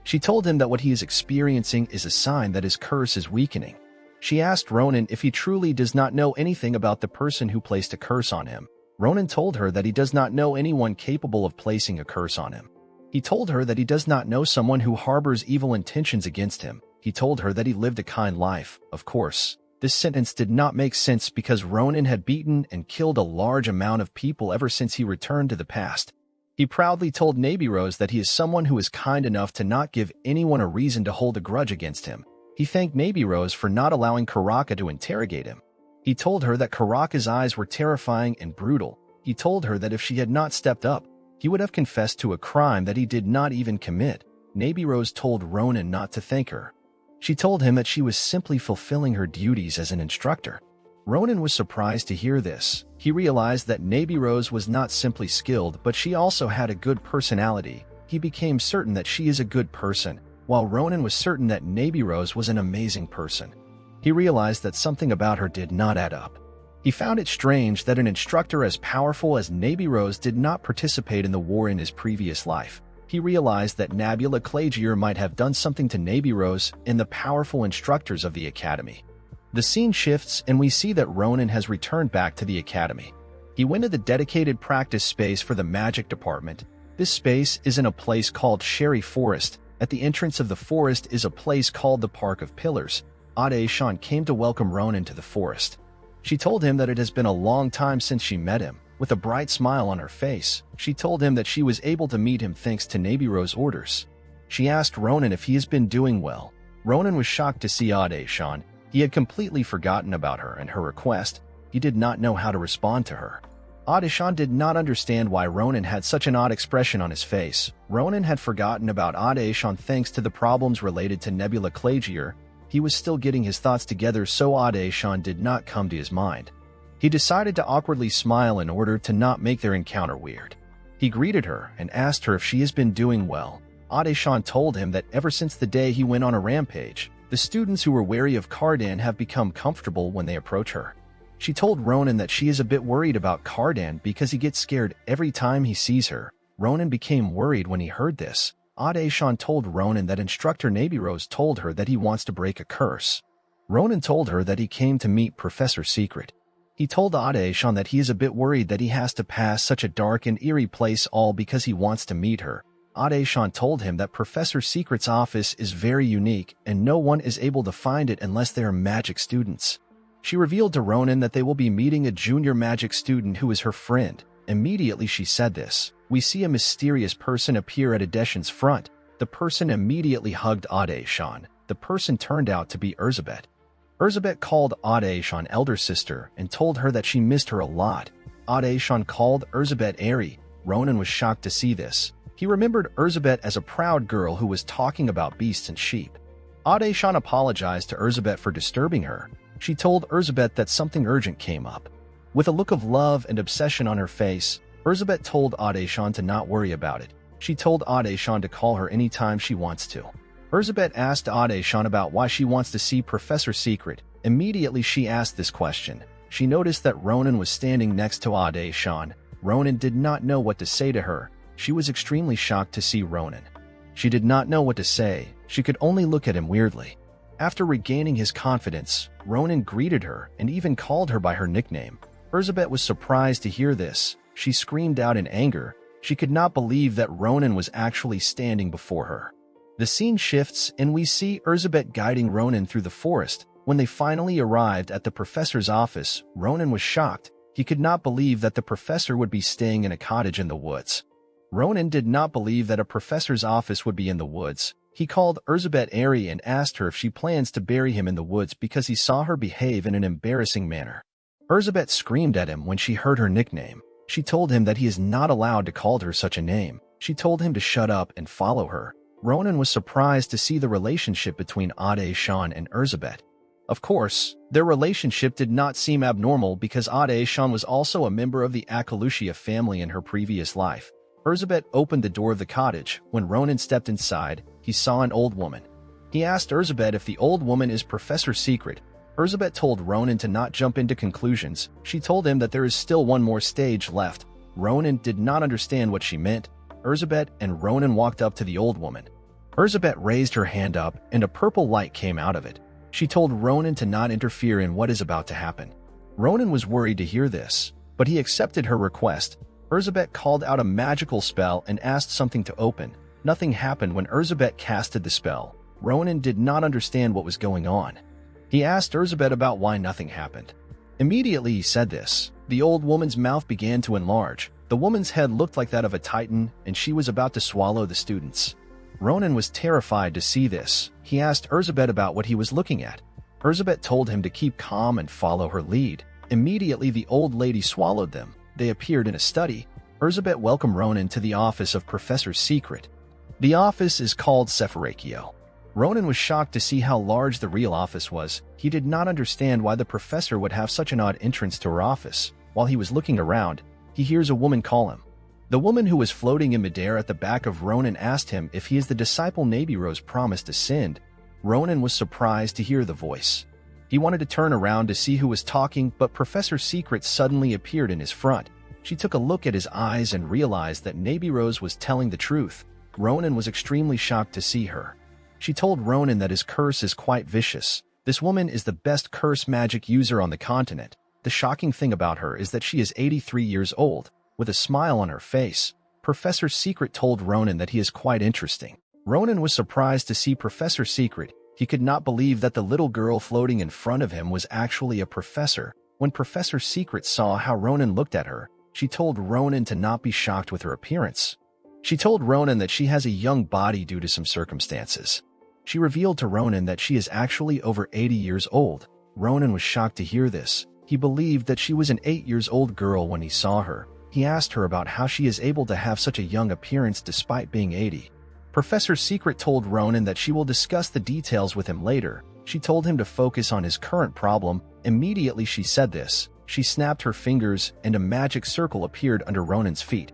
She told him that what he is experiencing is a sign that his curse is weakening. She asked Ronan if he truly does not know anything about the person who placed a curse on him. Ronan told her that he does not know anyone capable of placing a curse on him. He told her that he does not know someone who harbors evil intentions against him. He told her that he lived a kind life. Of course, this sentence did not make sense because Ronan had beaten and killed a large amount of people ever since he returned to the past. He proudly told Nabirose that he is someone who is kind enough to not give anyone a reason to hold a grudge against him. He thanked Nabirose for not allowing Karaka to interrogate him. He told her that Karaka's eyes were terrifying and brutal. He told her that if she had not stepped up, he would have confessed to a crime that he did not even commit. Nabirose told Ronan not to thank her. She told him that she was simply fulfilling her duties as an instructor. Ronan was surprised to hear this. He realized that Nabirose was not simply skilled, but she also had a good personality. He became certain that she is a good person, while Ronan was certain that Nabirose was an amazing person. He realized that something about her did not add up. He found it strange that an instructor as powerful as Nabirose did not participate in the war in his previous life. He realized that Nabula Clagier might have done something to Nabirose and the powerful instructors of the academy. The scene shifts and we see that Ronan has returned back to the academy. He went to the dedicated practice space for the magic department. This space is in a place called Sherry Forest. At the entrance of the forest is a place called the Park of Pillars. Ade-shan came to welcome Ronan to the forest. She told him that it has been a long time since she met him. With a bright smile on her face, she told him that she was able to meet him thanks to Nabirose's orders. She asked Ronan if he has been doing well. Ronan was shocked to see Ade-shan. He had completely forgotten about her and her request. He did not know how to respond to her. Ade-shan did not understand why Ronan had such an odd expression on his face. Ronan had forgotten about Ade-shan thanks to the problems related to Nebula Clagier. He was still getting his thoughts together, so Ade-shan did not come to his mind. He decided to awkwardly smile in order to not make their encounter weird. He greeted her and asked her if she has been doing well. Ade-shan told him that ever since the day he went on a rampage, the students who were wary of Cardan have become comfortable when they approach her. She told Ronan that she is a bit worried about Cardan because he gets scared every time he sees her. Ronan became worried when he heard this. Ade-shan told Ronan that instructor Nabirose told her that he wants to break a curse. Ronan told her that he came to meet Professor Secret. He told Ade-shan that he is a bit worried that he has to pass such a dark and eerie place all because he wants to meet her. Ade-shan told him that Professor Secret's office is very unique and no one is able to find it unless they are magic students. She revealed to Ronan that they will be meeting a junior magic student who is her friend. Immediately she said this, we see a mysterious person appear at Ade-shan's front. The person immediately hugged Ade-shan. the person turned out to be Erzsébet. Erzsébet called Adéshán elder sister and told her that she missed her a lot. Adéshán called Erzsébet Airy. Ronan was shocked to see this. He remembered Erzsébet as a proud girl who was talking about beasts and sheep. Adéshán apologized to Erzsébet for disturbing her. She told Erzsébet that something urgent came up. With a look of love and obsession on her face, Erzsébet told Adéshán to not worry about it. She told Adéshán to call her anytime she wants to. Erzsébet asked Adéshán about why she wants to see Professor Secret. Immediately she asked this question. She noticed that Ronan was standing next to Adéshán. Ronan did not know what to say to her. She was extremely shocked to see Ronan. She did not know what to say. She could only look at him weirdly. After regaining his confidence, Ronan greeted her and even called her by her nickname. Erzsébet was surprised to hear this. She screamed out in anger. She could not believe that Ronan was actually standing before her. The scene shifts and we see Erzsébet guiding Ronan through the forest. When they finally arrived at the professor's office, Ronan was shocked. He could not believe that the professor would be staying in a cottage in the woods. Ronan did not believe that a professor's office would be in the woods. He called Erzsébet Airy and asked her if she plans to bury him in the woods because he saw her behave in an embarrassing manner. Erzsébet screamed at him when she heard her nickname. She told him that he is not allowed to call her such a name. She told him to shut up and follow her. Ronan was surprised to see the relationship between Adéshán and Erzsébet. Of course, their relationship did not seem abnormal because Adéshán was also a member of the Akalushia family in her previous life. Erzsébet opened the door of the cottage. When Ronan stepped inside, he saw an old woman. He asked Erzsébet if the old woman is Professor Secret. Erzsébet told Ronan to not jump into conclusions. She told him that there is still one more stage left. Ronan did not understand what she meant. Erzsébet and Ronan walked up to the old woman. Erzsébet raised her hand up and a purple light came out of it. She told Ronan to not interfere in what is about to happen. Ronan was worried to hear this, but he accepted her request. Erzsébet called out a magical spell and asked something to open. Nothing happened when Erzsébet casted the spell. Ronan did not understand what was going on. He asked Erzsébet about why nothing happened. Immediately he said this. The old woman's mouth began to enlarge. The woman's head looked like that of a titan, and she was about to swallow the students. Ronan was terrified to see this. He asked Erzsébet about what he was looking at. Erzsébet told him to keep calm and follow her lead. Immediately the old lady swallowed them. They appeared in a study. Erzsébet welcomed Ronan to the office of Professor Secret. The office is called Sephirakio. Ronan was shocked to see how large the real office was. He did not understand why the professor would have such an odd entrance to her office. While he was looking around, he hears a woman call him. The woman who was floating in midair at the back of Ronan asked him if he is the disciple Nebirose promised to send. Ronan was surprised to hear the voice. He wanted to turn around to see who was talking, but Professor Secret suddenly appeared in his front. She took a look at his eyes and realized that Nebirose was telling the truth. Ronan was extremely shocked to see her. She told Ronan that his curse is quite vicious. This woman is the best curse magic user on the continent. The shocking thing about her is that she is 83 years old. With a smile on her face, Professor Secret told Ronan that he is quite interesting. Ronan was surprised to see Professor Secret. He could not believe that the little girl floating in front of him was actually a professor. When Professor Secret saw how Ronan looked at her, she told Ronan to not be shocked with her appearance. She told Ronan that she has a young body due to some circumstances. She revealed to Ronan that she is actually over 80 years old. Ronan was shocked to hear this. He believed that she was an 8-year-old girl when he saw her. He asked her about how she is able to have such a young appearance despite being 80. Professor Secret told Ronan that she will discuss the details with him later. She told him to focus on his current problem. Immediately she said this. She snapped her fingers and a magic circle appeared under Ronan's feet.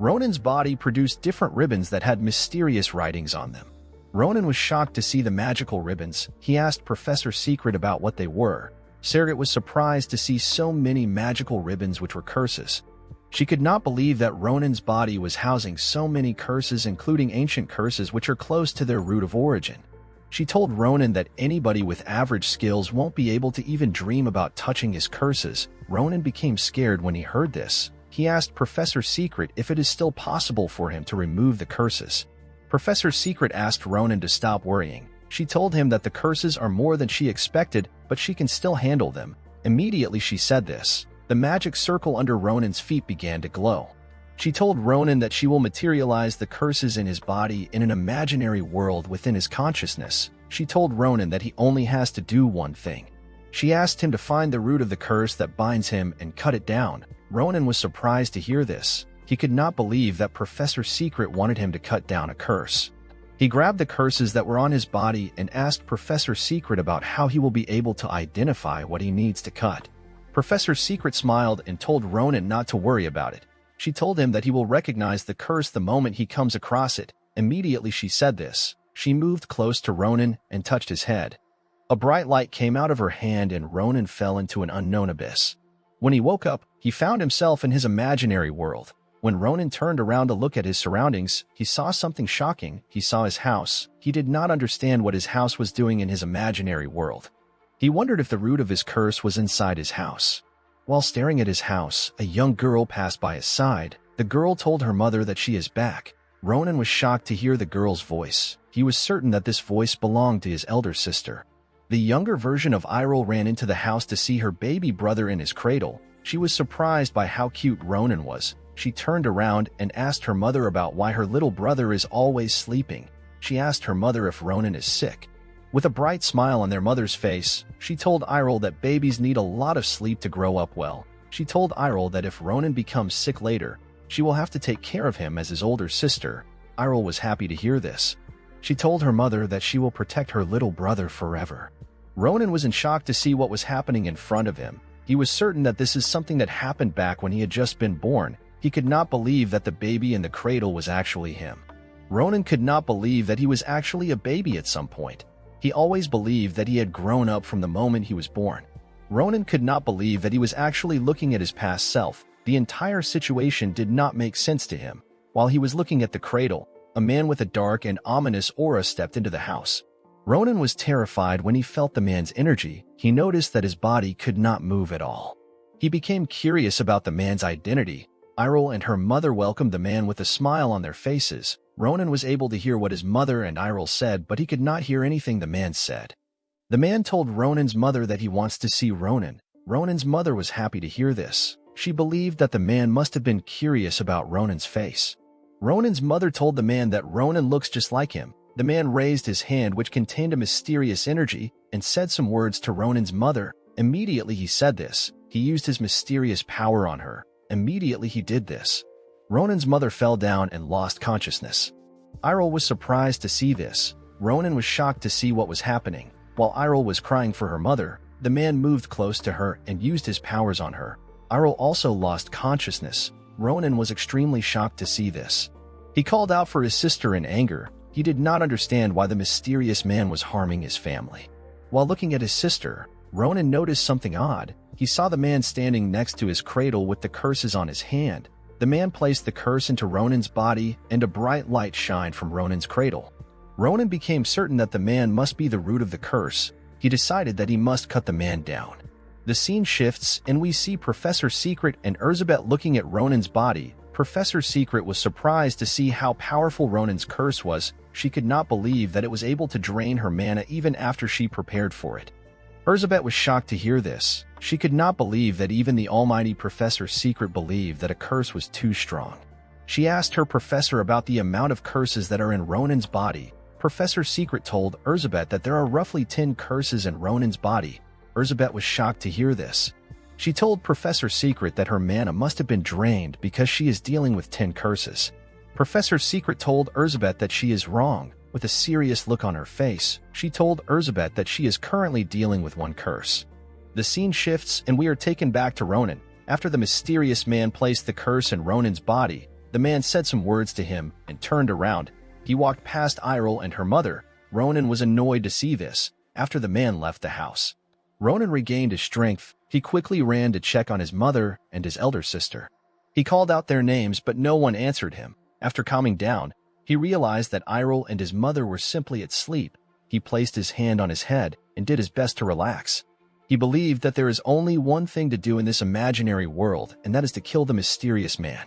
Ronan's body produced different ribbons that had mysterious writings on them. Ronan was shocked to see the magical ribbons. He asked Professor Secret about what they were. Serget was surprised to see so many magical ribbons which were curses. She could not believe that Ronan's body was housing so many curses, including ancient curses which are close to their root of origin. She told Ronan that anybody with average skills won't be able to even dream about touching his curses. Ronan became scared when he heard this. He asked Professor Secret if it is still possible for him to remove the curses. Professor Secret asked Ronan to stop worrying. She told him that the curses are more than she expected, but she can still handle them. Immediately she said this. The magic circle under Ronan's feet began to glow. She told Ronan that she will materialize the curses in his body in an imaginary world within his consciousness. She told Ronan that he only has to do one thing. She asked him to find the root of the curse that binds him and cut it down. Ronan was surprised to hear this. He could not believe that Professor Secret wanted him to cut down a curse. He grabbed the curses that were on his body and asked Professor Secret about how he will be able to identify what he needs to cut. Professor Secret smiled and told Ronan not to worry about it. She told him that he will recognize the curse the moment he comes across it. Immediately she said this. She moved close to Ronan and touched his head. A bright light came out of her hand and Ronan fell into an unknown abyss. When he woke up, he found himself in his imaginary world. When Ronan turned around to look at his surroundings, he saw something shocking. He saw his house. He did not understand what his house was doing in his imaginary world. He wondered if the root of his curse was inside his house. While staring at his house, a young girl passed by his side. The girl told her mother that she is back. Ronan was shocked to hear the girl's voice. He was certain that this voice belonged to his elder sister. The younger version of Iroh ran into the house to see her baby brother in his cradle. She was surprised by how cute Ronan was. She turned around and asked her mother about why her little brother is always sleeping. She asked her mother if Ronan is sick. With a bright smile on their mother's face, she told Iroh that babies need a lot of sleep to grow up well. She told Iroh that if Ronan becomes sick later, she will have to take care of him as his older sister. Iroh was happy to hear this. She told her mother that she will protect her little brother forever. Ronan was in shock to see what was happening in front of him. He was certain that this is something that happened back when he had just been born. He could not believe that the baby in the cradle was actually him. Ronan could not believe that he was actually a baby at some point. He always believed that he had grown up from the moment he was born. Ronan could not believe that he was actually looking at his past self. The entire situation did not make sense to him. While he was looking at the cradle, a man with a dark and ominous aura stepped into the house. Ronan was terrified when he felt the man's energy. He noticed that his body could not move at all. He became curious about the man's identity. Iroh and her mother welcomed the man with a smile on their faces. Ronan was able to hear what his mother and Iroh said, but he could not hear anything the man said. The man told Ronan's mother that he wants to see Ronan. Ronan's mother was happy to hear this. She believed that the man must have been curious about Ronan's face. Ronan's mother told the man that Ronan looks just like him. The man raised his hand, which contained a mysterious energy, and said some words to Ronan's mother. Immediately he said this. He used his mysterious power on her. Immediately he did this. Ronan's mother fell down and lost consciousness. Iroh was surprised to see this. Ronan was shocked to see what was happening. While Iroh was crying for her mother, the man moved close to her and used his powers on her. Iroh also lost consciousness. Ronan was extremely shocked to see this. He called out for his sister in anger. He did not understand why the mysterious man was harming his family. While looking at his sister, Ronan noticed something odd. He saw the man standing next to his cradle with the curses on his hand. The man placed the curse into Ronan's body, and a bright light shined from Ronan's cradle. Ronan became certain that the man must be the root of the curse. He decided that he must cut the man down. The scene shifts, and we see Professor Secret and Erzabet looking at Ronan's body. Professor Secret was surprised to see how powerful Ronan's curse was. She could not believe that it was able to drain her mana even after she prepared for it. Erzabet was shocked to hear this. She could not believe that even the almighty Professor Secret believed that a curse was too strong. She asked her professor about the amount of curses that are in Ronan's body. Professor Secret told Erzabet that there are roughly 10 curses in Ronan's body. Erzabet was shocked to hear this. She told Professor Secret that her mana must have been drained because she is dealing with 10 curses. Professor Secret told Erzabet that she is wrong. With a serious look on her face, she told Erzabet that she is currently dealing with one curse. The scene shifts and we are taken back to Ronan. After the mysterious man placed the curse in Ronan's body, the man said some words to him and turned around. He walked past Iroh and her mother. Ronan was annoyed to see this. After the man left the house, Ronan regained his strength. He quickly ran to check on his mother and his elder sister. He called out their names, but no one answered him. After calming down, he realized that Iroh and his mother were simply asleep. He placed his hand on his head and did his best to relax. He believed that there is only one thing to do in this imaginary world, and that is to kill the mysterious man.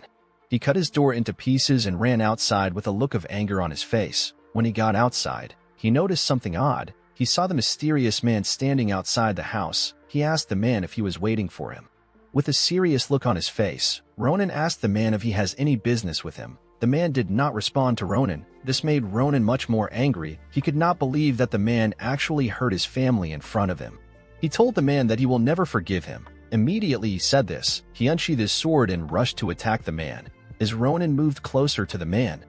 He cut his door into pieces and ran outside with a look of anger on his face. When he got outside, he noticed something odd. He saw the mysterious man standing outside the house. He asked the man if he was waiting for him. With a serious look on his face, Ronan asked the man if he has any business with him. The man did not respond to Ronan. This made Ronan much more angry. He could not believe that the man actually hurt his family in front of him. He told the man that he will never forgive him. Immediately he said this, he unsheathed his sword and rushed to attack the man. As Ronan moved closer to the man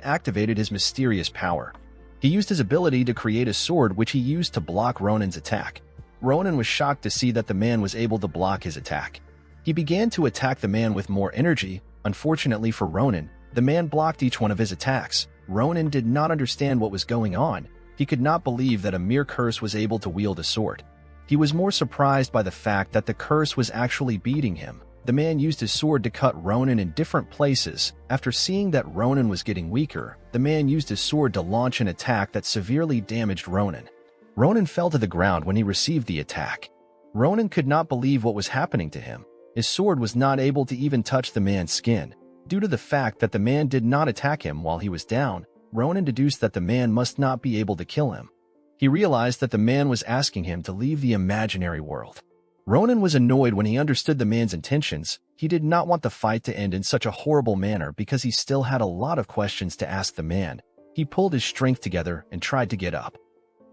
activated his mysterious power. He used his ability to create a sword which he used to block Ronan's attack. Ronan was shocked to see that the man was able to block his attack. He began to attack the man with more energy. Unfortunately for Ronan, the man blocked each one of his attacks. Ronan did not understand what was going on. He could not believe that a mere curse was able to wield a sword. He was more surprised by the fact that the curse was actually beating him. The man used his sword to cut Ronan in different places. After seeing that Ronan was getting weaker, the man used his sword to launch an attack that severely damaged Ronan. Ronan fell to the ground when he received the attack. Ronan could not believe what was happening to him. His sword was not able to even touch the man's skin. Due to the fact that the man did not attack him while he was down, Ronan deduced that the man must not be able to kill him. He realized that the man was asking him to leave the imaginary world. Ronan was annoyed when he understood the man's intentions. He did not want the fight to end in such a horrible manner because he still had a lot of questions to ask the man. He pulled his strength together and tried to get up.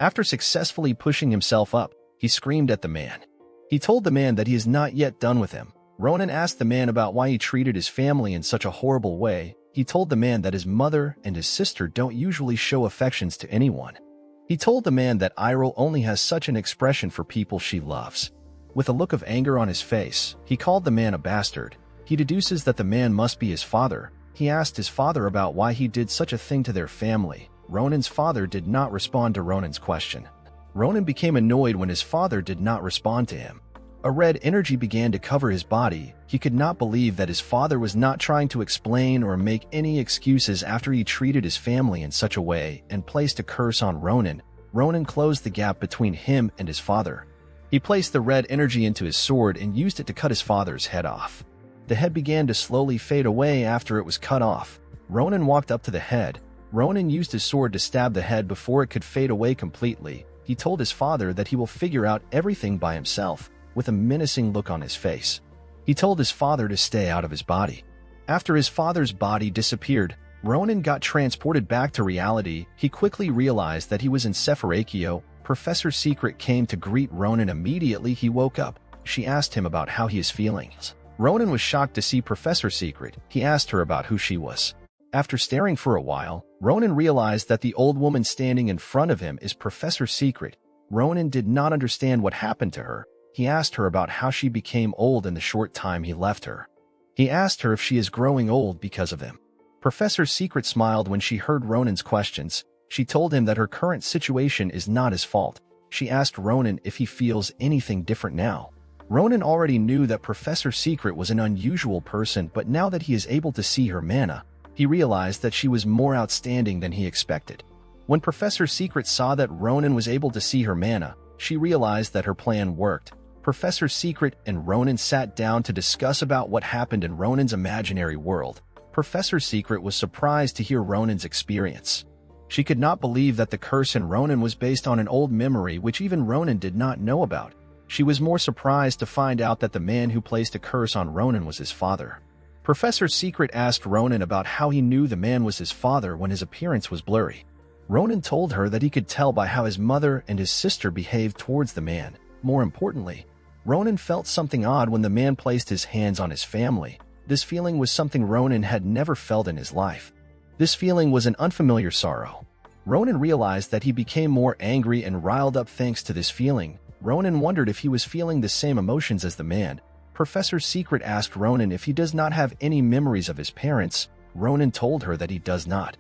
After successfully pushing himself up, he screamed at the man. He told the man that he is not yet done with him. Ronan asked the man about why he treated his family in such a horrible way. He told the man that his mother and his sister don't usually show affections to anyone. He told the man that Iroh only has such an expression for people she loves. With a look of anger on his face, he called the man a bastard. He deduces that the man must be his father. He asked his father about why he did such a thing to their family. Ronan's father did not respond to Ronan's question. Ronan became annoyed when his father did not respond to him. A red energy began to cover his body. He could not believe that his father was not trying to explain or make any excuses after he treated his family in such a way and placed a curse on Ronan. Ronan closed the gap between him and his father. He placed the red energy into his sword and used it to cut his father's head off. The head began to slowly fade away after it was cut off. Ronan walked up to the head. Ronan used his sword to stab the head before it could fade away completely. He told his father that he will figure out everything by himself, with a menacing look on his face. He told his father to stay out of his body. After his father's body disappeared, Ronan got transported back to reality. He quickly realized that he was in Sephirakio. Professor Secret came to greet Ronan immediately he woke up. She asked him about how he is feeling. Ronan was shocked to see Professor Secret. He asked her about who she was. After staring for a while, Ronan realized that the old woman standing in front of him is Professor Secret. Ronan did not understand what happened to her. He asked her about how she became old in the short time he left her. He asked her if she is growing old because of him. Professor Secret smiled when she heard Ronan's questions. She told him that her current situation is not his fault. She asked Ronan if he feels anything different now. Ronan already knew that Professor Secret was an unusual person, but now that he is able to see her mana, he realized that she was more outstanding than he expected. When Professor Secret saw that Ronan was able to see her mana, she realized that her plan worked. Professor Secret and Ronan sat down to discuss about what happened in Ronan's imaginary world. Professor Secret was surprised to hear Ronan's experience. She could not believe that the curse in Ronan was based on an old memory which even Ronan did not know about. She was more surprised to find out that the man who placed a curse on Ronan was his father. Professor Secret asked Ronan about how he knew the man was his father when his appearance was blurry. Ronan told her that he could tell by how his mother and his sister behaved towards the man. More importantly, Ronan felt something odd when the man placed his hands on his family. This feeling was something Ronan had never felt in his life. This feeling was an unfamiliar sorrow. Ronan realized that he became more angry and riled up thanks to this feeling. Ronan wondered if he was feeling the same emotions as the man. Professor Secret asked Ronan if he does not have any memories of his parents. Ronan told her that he does not.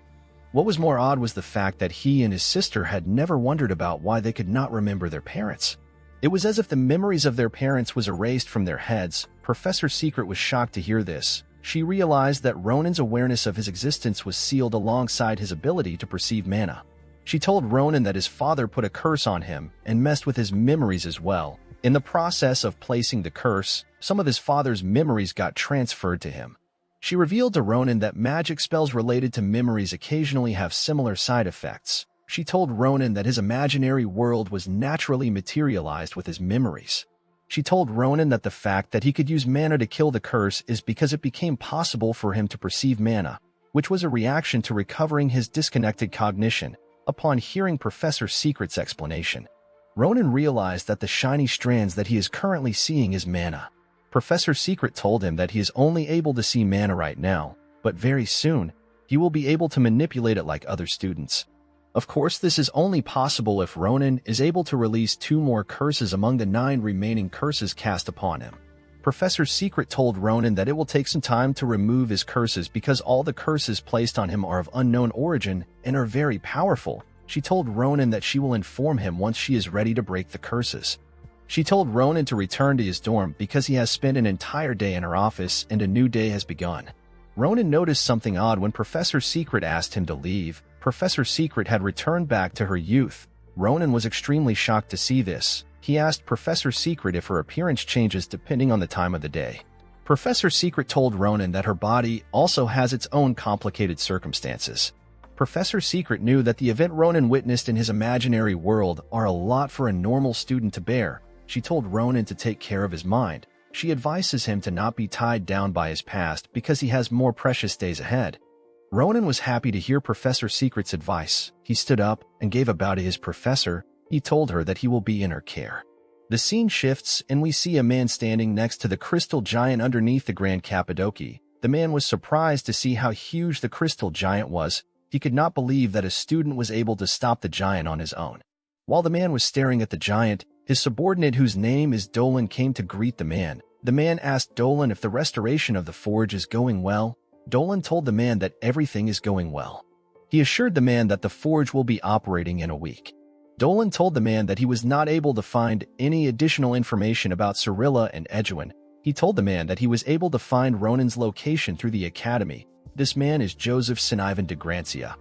What was more odd was the fact that he and his sister had never wondered about why they could not remember their parents. It was as if the memories of their parents was erased from their heads. Professor Secret was shocked to hear this. She realized that Ronan's awareness of his existence was sealed alongside his ability to perceive mana. She told Ronan that his father put a curse on him and messed with his memories as well. In the process of placing the curse, some of his father's memories got transferred to him. She revealed to Ronan that magic spells related to memories occasionally have similar side effects. She told Ronan that his imaginary world was naturally materialized with his memories. She told Ronan that the fact that he could use mana to kill the curse is because it became possible for him to perceive mana. which was a reaction to recovering his disconnected cognition upon hearing Professor Secret's explanation. Ronan realized that the shiny strands that he is currently seeing is mana. Professor Secret told him that he is only able to see mana right now, but very soon, he will be able to manipulate it like other students. Of course, this is only possible if Ronan is able to release 2 more curses among the 9 remaining curses cast upon him. Professor Secret told Ronan that it will take some time to remove his curses because all the curses placed on him are of unknown origin and are very powerful. She told Ronan that she will inform him once she is ready to break the curses. She told Ronan to return to his dorm because he has spent an entire day in her office and a new day has begun. Ronan noticed something odd when Professor Secret asked him to leave. Professor Secret had returned back to her youth. Ronan was extremely shocked to see this. He asked Professor Secret if her appearance changes depending on the time of the day. Professor Secret told Ronan that her body also has its own complicated circumstances. Professor Secret knew that the event Ronan witnessed in his imaginary world are a lot for a normal student to bear. She told Ronan to take care of his mind. She advises him to not be tied down by his past because he has more precious days ahead. Ronan was happy to hear Professor Secret's advice. He stood up and gave a bow to his professor. He told her that he will be in her care. The scene shifts and we see a man standing next to the crystal giant underneath the Grand Cappadocia. The man was surprised to see how huge the crystal giant was. He could not believe that a student was able to stop the giant on his own. While the man was staring at the giant, his subordinate, whose name is Dolan, came to greet the man. The man asked Dolan if the restoration of the forge is going well. Dolan told the man that everything is going well. He assured the man that the forge will be operating in a week. Dolan told the man that he was not able to find any additional information about Cyrilla and Edwin. He told the man that he was able to find Ronan's location through the academy. This man is Joseph Ivan de Grancia.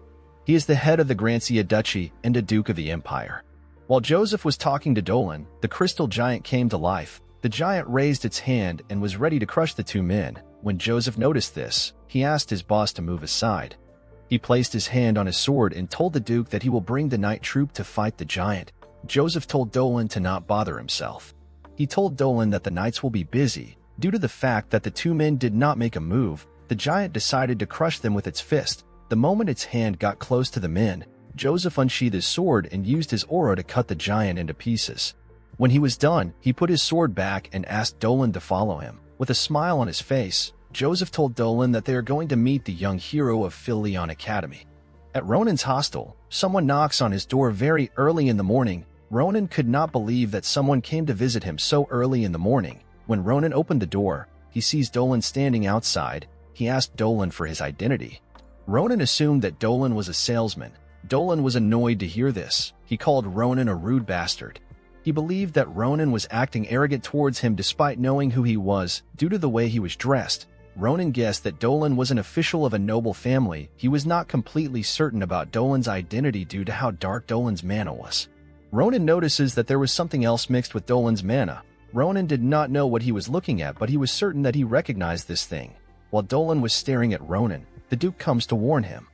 He is the head of the Grancia Duchy and a Duke of the Empire. While Joseph was talking to Dolan, the crystal giant came to life. The giant raised its hand and was ready to crush the 2 men. When Joseph noticed this, he asked his boss to move aside. He placed his hand on his sword and told the Duke that he will bring the night troop to fight the giant. Joseph told Dolan to not bother himself. He told Dolan that the knights will be busy. Due to the fact that the 2 men did not make a move, the giant decided to crush them with its fist. The moment its hand got close to the men, Joseph unsheathed his sword and used his aura to cut the giant into pieces. When he was done, he put his sword back and asked Dolan to follow him. With a smile on his face, Joseph told Dolan that they are going to meet the young hero of Philion Academy. At Ronan's hostel, someone knocks on his door very early in the morning. Ronan could not believe that someone came to visit him so early in the morning. When Ronan opened the door, he sees Dolan standing outside. He asked Dolan for his identity. Ronan assumed that Dolan was a salesman. Dolan was annoyed to hear this. He called Ronan a rude bastard. He believed that Ronan was acting arrogant towards him despite knowing who he was due to the way he was dressed. Ronan guessed that Dolan was an official of a noble family. He was not completely certain about Dolan's identity due to how dark Dolan's mana was. Ronan notices that there was something else mixed with Dolan's mana. Ronan did not know what he was looking at, but he was certain that he recognized this thing. While Dolan was staring at Ronan, the Duke comes to warn him.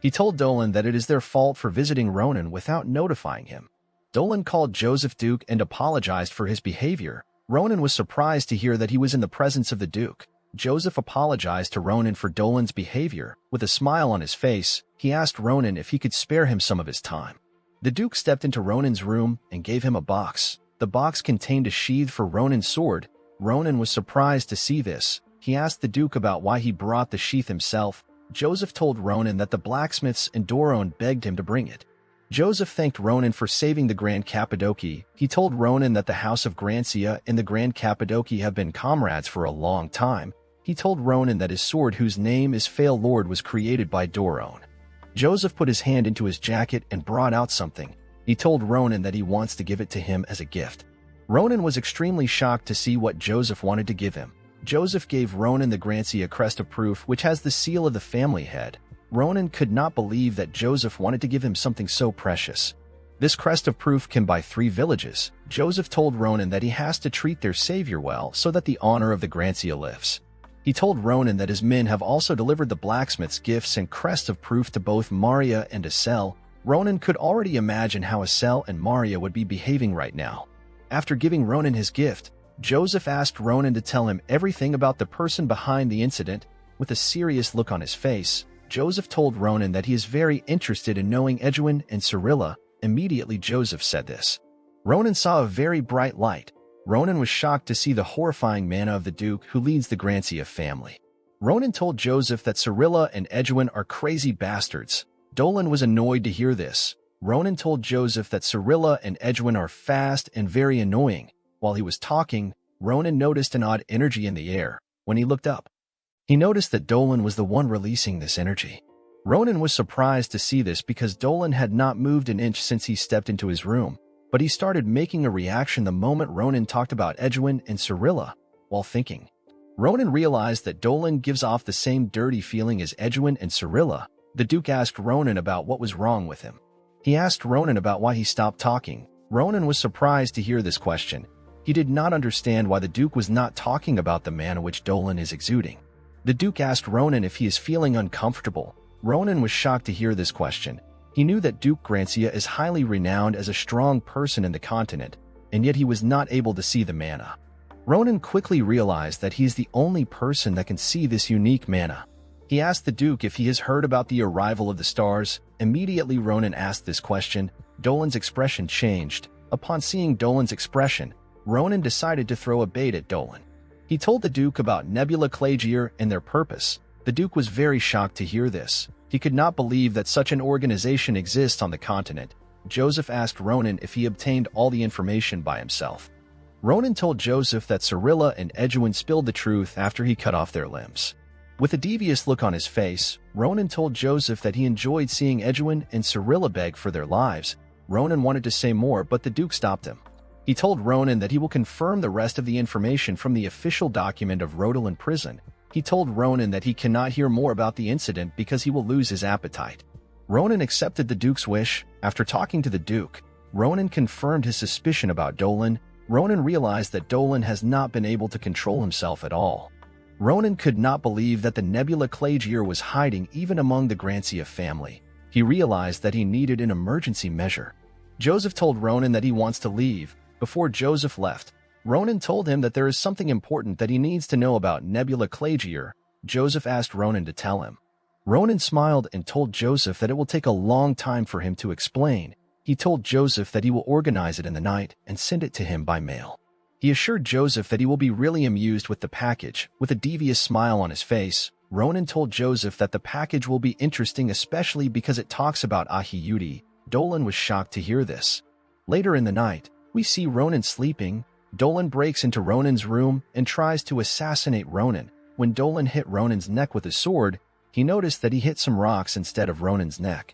He told Dolan that it is their fault for visiting Ronan without notifying him. Dolan called Joseph Duke and apologized for his behavior. Ronan was surprised to hear that he was in the presence of the Duke. Joseph apologized to Ronan for Dolan's behavior. With a smile on his face, he asked Ronan if he could spare him some of his time. The Duke stepped into Ronan's room and gave him a box. The box contained a sheath for Ronan's sword. Ronan was surprised to see this. He asked the Duke about why he brought the sheath himself. Joseph told Ronan that the blacksmiths in Doron begged him to bring it. Joseph thanked Ronan for saving the Grand Cappadocia. He told Ronan that the House of Grancia and the Grand Cappadocia have been comrades for a long time. He told Ronan that his sword, whose name is Fail Lord, was created by Doron. Joseph put his hand into his jacket and brought out something. He told Ronan that he wants to give it to him as a gift. Ronan was extremely shocked to see what Joseph wanted to give him. Joseph gave Ronan the Grancia Crest of Proof, which has the seal of the family head. Ronan could not believe that Joseph wanted to give him something so precious. This Crest of Proof can buy 3 villages. Joseph told Ronan that he has to treat their savior well so that the honor of the Grancia lives. He told Ronan that his men have also delivered the blacksmith's gifts and Crest of Proof to both Maria and Asel. Ronan could already imagine how Asel and Maria would be behaving right now. After giving Ronan his gift, Joseph asked Ronan to tell him everything about the person behind the incident. With a serious look on his face, Joseph told Ronan that he is very interested in knowing Edwin and Cyrilla. Immediately Joseph said this. Ronan saw a very bright light. Ronan was shocked to see the horrifying manna of the Duke who leads the Grancia family. Ronan told Joseph that Cyrilla and Edwin are crazy bastards. Dolan was annoyed to hear this. Ronan told Joseph that Cyrilla and Edwin are fast and very annoying. While he was talking, Ronan noticed an odd energy in the air. When he looked up, he noticed that Dolan was the one releasing this energy. Ronan was surprised to see this because Dolan had not moved an inch since he stepped into his room, but he started making a reaction the moment Ronan talked about Edwin and Cyrilla. While thinking, Ronan realized that Dolan gives off the same dirty feeling as Edwin and Cyrilla. The Duke asked Ronan about what was wrong with him. He asked Ronan about why he stopped talking. Ronan was surprised to hear this question. He did not understand why the Duke was not talking about the manner which Dolan is exuding. The Duke asked Ronan if he is feeling uncomfortable. Ronan was shocked to hear this question. He knew that Duke Grancia is highly renowned as a strong person in the continent, and yet he was not able to see the manna. Ronan quickly realized that he is the only person that can see this unique manna. He asked the Duke if he has heard about the arrival of the stars. Immediately Ronan asked this question. Dolan's expression changed. Upon seeing Dolan's expression, Ronan decided to throw a bait at Dolan. He told the Duke about Nebula Clagier and their purpose. The Duke was very shocked to hear this. He could not believe that such an organization exists on the continent. Joseph asked Ronan if he obtained all the information by himself. Ronan told Joseph that Cyrilla and Edwin spilled the truth after he cut off their limbs. With a devious look on his face, Ronan told Joseph that he enjoyed seeing Edwin and Cyrilla beg for their lives. Ronan wanted to say more, but the Duke stopped him. He told Ronan that he will confirm the rest of the information from the official document of Rodan prison. He told Ronan that he cannot hear more about the incident because he will lose his appetite. Ronan accepted the Duke's wish. After talking to the Duke, Ronan confirmed his suspicion about Dolan. Ronan realized that Dolan has not been able to control himself at all. Ronan could not believe that the Nebula Clagier was hiding even among the Grancia family. He realized that he needed an emergency measure. Joseph told Ronan that he wants to leave. Before Joseph left, Ronan told him that there is something important that he needs to know about Nebula Clagier. Joseph asked Ronan to tell him. Ronan smiled and told Joseph that it will take a long time for him to explain. He told Joseph that he will organize it in the night and send it to him by mail. He assured Joseph that he will be really amused with the package. With a devious smile on his face, Ronan told Joseph that the package will be interesting, especially because it talks about Ahiyuti. Dolan was shocked to hear this. Later in the night, we see Ronan sleeping. Dolan breaks into Ronan's room and tries to assassinate Ronan. When Dolan hit Ronan's neck with his sword, he noticed that he hit some rocks instead of Ronan's neck.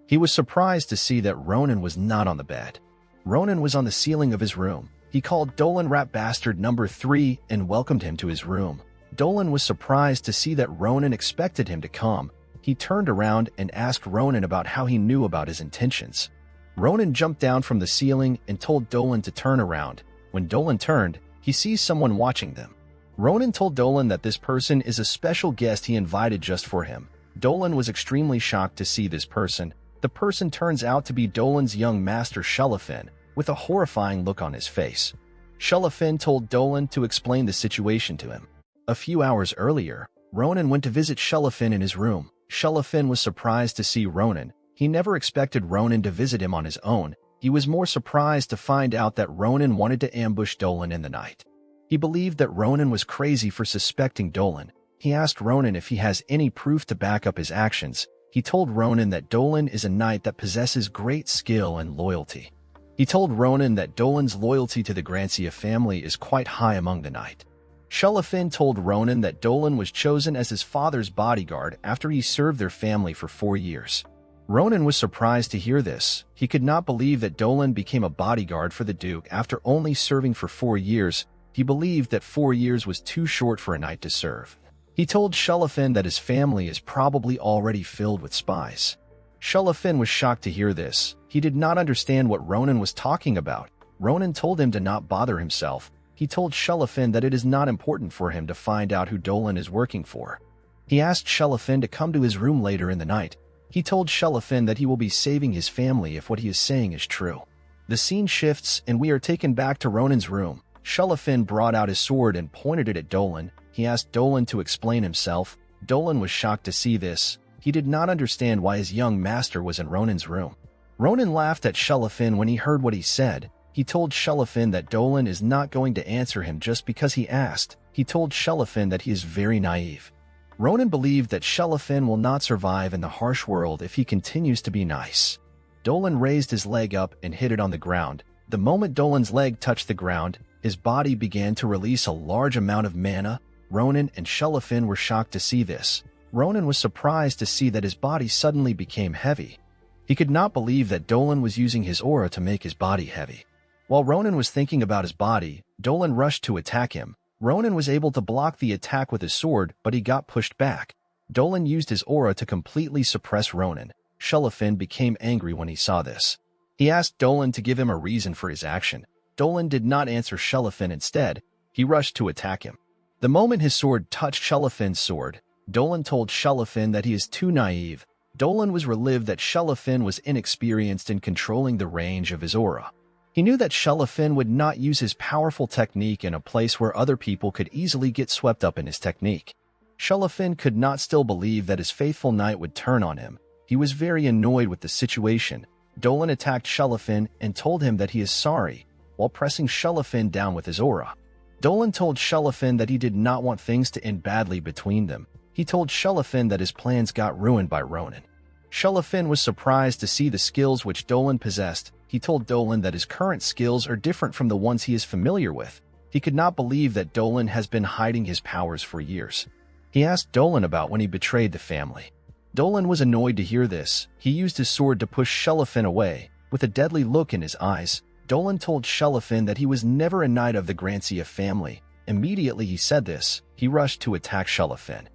He was surprised to see that Ronan was not on the bed. Ronan was on the ceiling of his room. He called Dolan Rat Bastard number 3 and welcomed him to his room. Dolan was surprised to see that Ronan expected him to come. He turned around and asked Ronan about how he knew about his intentions. Ronan jumped down from the ceiling and told Dolan to turn around. When Dolan turned, he sees someone watching them. Ronan told Dolan that this person is a special guest he invited just for him. Dolan was extremely shocked to see this person. The person turns out to be Dolan's young master Shelafin, with a horrifying look on his face. Shelafin told Dolan to explain the situation to him. A few hours earlier, Ronan went to visit Shelafin in his room. Shelafin was surprised to see Ronan. He never expected Ronan to visit him on his own. He was more surprised to find out that Ronan wanted to ambush Dolan in the night. He believed that Ronan was crazy for suspecting Dolan. He asked Ronan if he has any proof to back up his actions. He told Ronan that Dolan is a knight that possesses great skill and loyalty. He told Ronan that Dolan's loyalty to the Grancia family is quite high among the knight. Shelafin told Ronan that Dolan was chosen as his father's bodyguard after he served their family for 4 years. Ronan was surprised to hear this. He could not believe that Dolan became a bodyguard for the Duke after only serving for 4 years. He believed that 4 years was too short for a knight to serve. He told Shelafin that his family is probably already filled with spies. Shelafin was shocked to hear this. He did not understand what Ronan was talking about. Ronan told him to not bother himself. He told Shelafin that it is not important for him to find out who Dolan is working for. He asked Shelafin to come to his room later in the night. He told Shelafin that he will be saving his family if what he is saying is true. The scene shifts and we are taken back to Ronan's room. Shelafin brought out his sword and pointed it at Dolan. He asked Dolan to explain himself. Dolan was shocked to see this. He did not understand why his young master was in Ronan's room. Ronan laughed at Shelafin when he heard what he said. He told Shelafin that Dolan is not going to answer him just because he asked. He told Shelafin that he is very naive. Ronan believed that Shelafin will not survive in the harsh world if he continues to be nice. Dolan raised his leg up and hit it on the ground. The moment Dolan's leg touched the ground, his body began to release a large amount of mana. Ronan and Shelafin were shocked to see this. Ronan was surprised to see that his body suddenly became heavy. He could not believe that Dolan was using his aura to make his body heavy. While Ronan was thinking about his body, Dolan rushed to attack him. Ronan was able to block the attack with his sword, but he got pushed back. Dolan used his aura to completely suppress Ronan. Shelafin became angry when he saw this. He asked Dolan to give him a reason for his action. Dolan did not answer Shelafin. Instead, he rushed to attack him. The moment his sword touched Shelafin's sword, Dolan told Shelafin that he is too naive. Dolan was relieved that Shelafin was inexperienced in controlling the range of his aura. He knew that Shelafin would not use his powerful technique in a place where other people could easily get swept up in his technique. Shelafin could not still believe that his faithful knight would turn on him. He was very annoyed with the situation. Dolan attacked Shelafin and told him that he is sorry, while pressing Shelafin down with his aura. Dolan told Shelafin that he did not want things to end badly between them. He told Shelafin that his plans got ruined by Ronan. Shelafin was surprised to see the skills which Dolan possessed. He told Dolan that his current skills are different from the ones he is familiar with. He could not believe that Dolan has been hiding his powers for years. He asked Dolan about when he betrayed the family. Dolan was annoyed to hear this. He used his sword to push Shelafin away. With a deadly look in his eyes, Dolan told Shelafin that he was never a knight of the Grancia family. Immediately he said this, he rushed to attack Shelafin.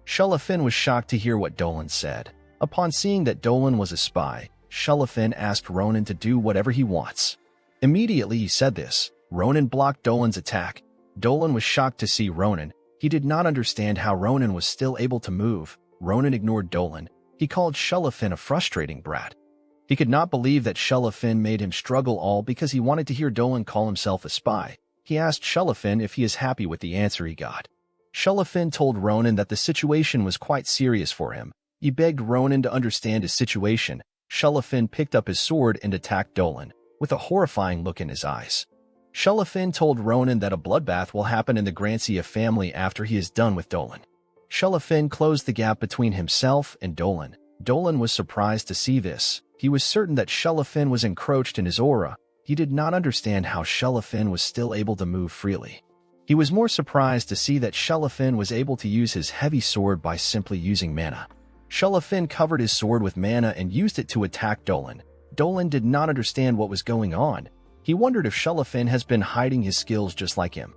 Shelafin was shocked to hear what Dolan said. Upon seeing that Dolan was a spy, Shelafin asked Ronan to do whatever he wants. Immediately he said this. Ronan blocked Dolan's attack. Dolan was shocked to see Ronan. He did not understand how Ronan was still able to move. Ronan ignored Dolan. He called Shelafin a frustrating brat. He could not believe that Shelafin made him struggle all because he wanted to hear Dolan call himself a spy. He asked Shelafin if he is happy with the answer he got. Shelafin told Ronan that the situation was quite serious for him. He begged Ronan to understand his situation. Shelafin picked up his sword and attacked Dolan, with a horrifying look in his eyes. Shelafin told Ronan that a bloodbath will happen in the Grancia family after he is done with Dolan. Shelafin closed the gap between himself and Dolan. Dolan was surprised to see this. He was certain that Shelafin was encroached in his aura. He did not understand how Shelafin was still able to move freely. He was more surprised to see that Shelafin was able to use his heavy sword by simply using mana. Shelafin covered his sword with mana and used it to attack Dolan. Dolan did not understand what was going on. He wondered if Shelafin has been hiding his skills just like him.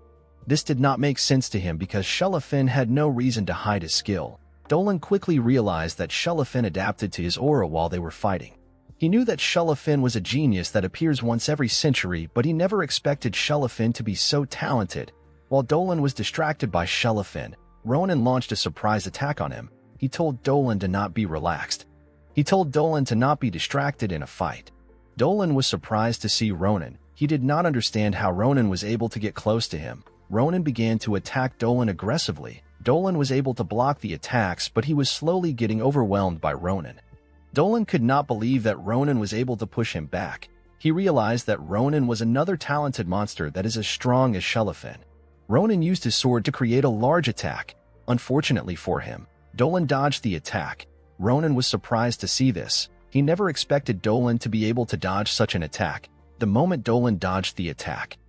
This did not make sense to him because Shelafin had no reason to hide his skill. Dolan quickly realized that Shelafin adapted to his aura while they were fighting. He knew that Shelafin was a genius that appears once every century, but he never expected Shelafin to be so talented. While Dolan was distracted by Shelafin, Ronan launched a surprise attack on him. He told Dolan to not be relaxed. He told Dolan to not be distracted in a fight. Dolan was surprised to see Ronan. He did not understand how Ronan was able to get close to him. Ronan began to attack Dolan aggressively. Dolan was able to block the attacks, but he was slowly getting overwhelmed by Ronan. Dolan could not believe that Ronan was able to push him back. He realized that Ronan was another talented monster that is as strong as Shelafin. Ronan used his sword to create a large attack. Unfortunately for him, Dolan dodged the attack. Ronan was surprised to see this. He never expected Dolan to be able to dodge such an attack. The moment Dolan dodged the attack,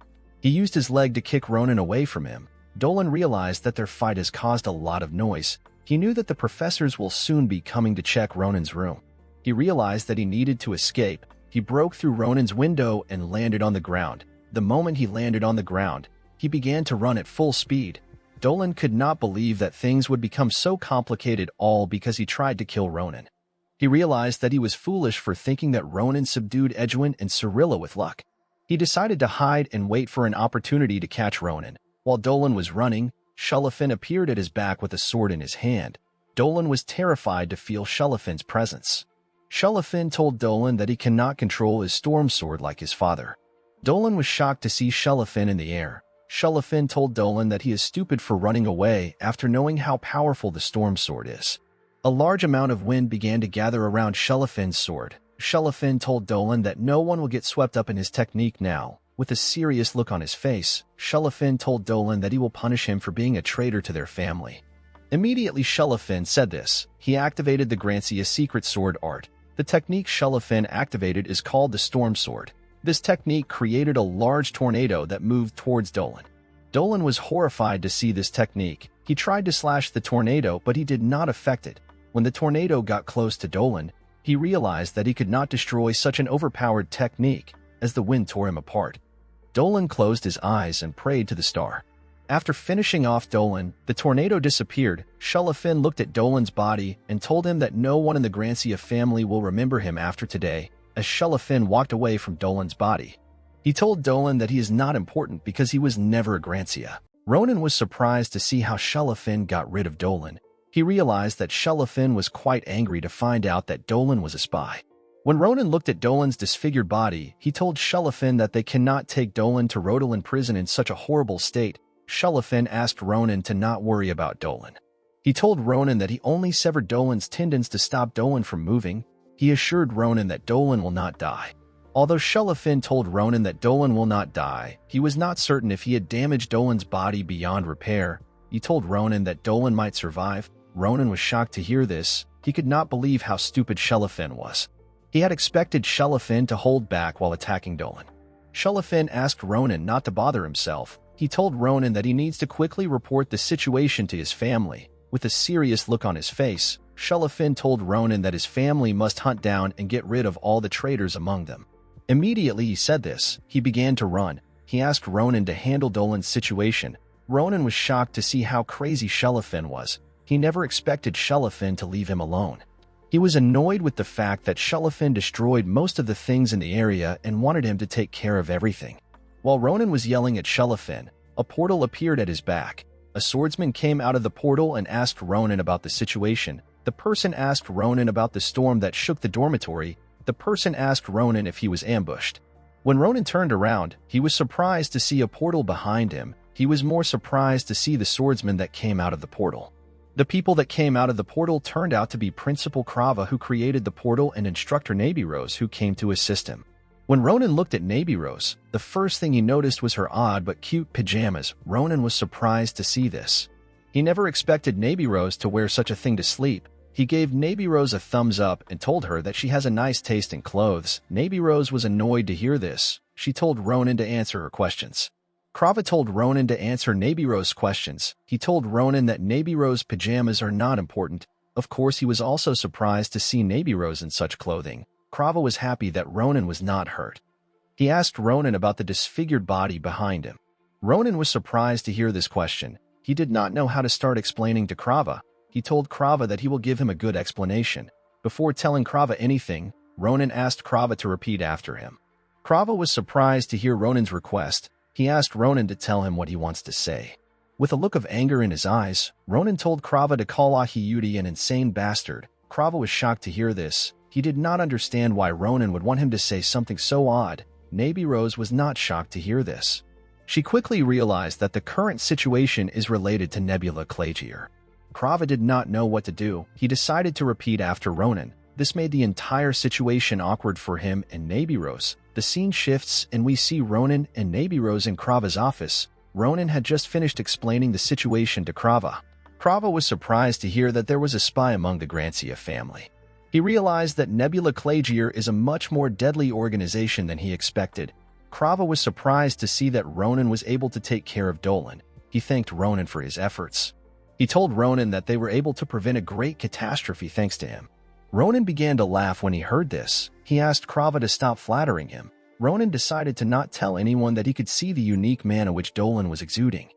he used his leg to kick Ronan away from him. Dolan realized that their fight has caused a lot of noise. He knew that the professors will soon be coming to check Ronan's room. He realized that he needed to escape. He broke through Ronan's window and landed on the ground. The moment he landed on the ground, he began to run at full speed. Dolan could not believe that things would become so complicated all because he tried to kill Ronan. He realized that he was foolish for thinking that Ronan subdued Edwin and Cyrilla with luck. He decided to hide and wait for an opportunity to catch Ronan. While Dolan was running, Shelafin appeared at his back with a sword in his hand. Dolan was terrified to feel Shelafin's presence. Shelafin told Dolan that he cannot control his storm sword like his father. Dolan was shocked to see Shelafin in the air. Shelafin told Dolan that he is stupid for running away after knowing how powerful the storm sword is. A large amount of wind began to gather around Shelafin's sword. Shelafin told Dolan that no one will get swept up in his technique now. With a serious look on his face, Shelafin told Dolan that he will punish him for being a traitor to their family. Immediately Shelafin said this, he activated the Grancia secret sword art. The technique Shelafin activated is called the Storm Sword. This technique created a large tornado that moved towards Dolan. Dolan was horrified to see this technique. He tried to slash the tornado, but he did not affect it. When the tornado got close to Dolan, he realized that he could not destroy such an overpowered technique, as the wind tore him apart. Dolan closed his eyes and prayed to the star. After finishing off Dolan, the tornado disappeared. Shelafin looked at Dolan's body and told him that no one in the Grancia family will remember him after today, as Shelafin walked away from Dolan's body. He told Dolan that he is not important because he was never a Grancia. Ronan was surprised to see how Shelafin got rid of Dolan. He realized that Shelafin was quite angry to find out that Dolan was a spy. When Ronan looked at Dolan's disfigured body, he told Shelafin that they cannot take Dolan to Rodolan prison in such a horrible state. Shelafin asked Ronan to not worry about Dolan. He told Ronan that he only severed Dolan's tendons to stop Dolan from moving. He assured Ronan that Dolan will not die. Although Shelafin told Ronan that Dolan will not die, he was not certain if he had damaged Dolan's body beyond repair. He told Ronan that Dolan might survive. Ronan was shocked to hear this. He could not believe how stupid Shelafin was. He had expected Shelafin to hold back while attacking Dolan. Shelafin asked Ronan not to bother himself. He told Ronan that he needs to quickly report the situation to his family. With a serious look on his face, Shelafin told Ronan that his family must hunt down and get rid of all the traitors among them. Immediately he said this, he began to run. He asked Ronan to handle Dolan's situation. Ronan was shocked to see how crazy Shelafin was. He never expected Shelafin to leave him alone. He was annoyed with the fact that Shelafin destroyed most of the things in the area and wanted him to take care of everything. While Ronan was yelling at Shelafin, a portal appeared at his back. A swordsman came out of the portal and asked Ronan about the situation. The person asked Ronan about the storm that shook the dormitory. The person asked Ronan if he was ambushed. When Ronan turned around, he was surprised to see a portal behind him. He was more surprised to see the swordsman that came out of the portal. The people that came out of the portal turned out to be Principal Krava, who created the portal, and Instructor Nabirose, who came to assist him. When Ronan looked at Nabirose, the first thing he noticed was her odd but cute pajamas. Ronan was surprised to see this. He never expected Nabirose to wear such a thing to sleep. He gave Nabirose a thumbs up and told her that she has a nice taste in clothes. Nabirose was annoyed to hear this. She told Ronan to answer her questions. Krava told Ronan to answer Nabirose's questions. He told Ronan that Nabirose's pajamas are not important. Of course, he was also surprised to see Nabirose in such clothing. Krava was happy that Ronan was not hurt. He asked Ronan about the disfigured body behind him. Ronan was surprised to hear this question. He did not know how to start explaining to Krava. He told Krava that he will give him a good explanation. Before telling Krava anything, Ronan asked Krava to repeat after him. Krava was surprised to hear Ronan's request. He asked Ronan to tell him what he wants to say. With a look of anger in his eyes, Ronan told Krava to call Ahiyuti an insane bastard. Krava was shocked to hear this. He did not understand why Ronan would want him to say something so odd. Nabirose was not shocked to hear this. She quickly realized that the current situation is related to Nebula Clagier. Krava did not know what to do. He decided to repeat after Ronan. This made the entire situation awkward for him and Nabirose. The scene shifts and we see Ronan and Nabirose in Krava's office. Ronan had just finished explaining the situation to Krava. Krava was surprised to hear that there was a spy among the Grancia family. He realized that Nebula Clagier is a much more deadly organization than he expected. Krava was surprised to see that Ronan was able to take care of Dolan. He thanked Ronan for his efforts. He told Ronan that they were able to prevent a great catastrophe thanks to him. Ronan began to laugh when he heard this. He asked Krava to stop flattering him. Ronan decided to not tell anyone that he could see the unique mana which Dolan was exuding.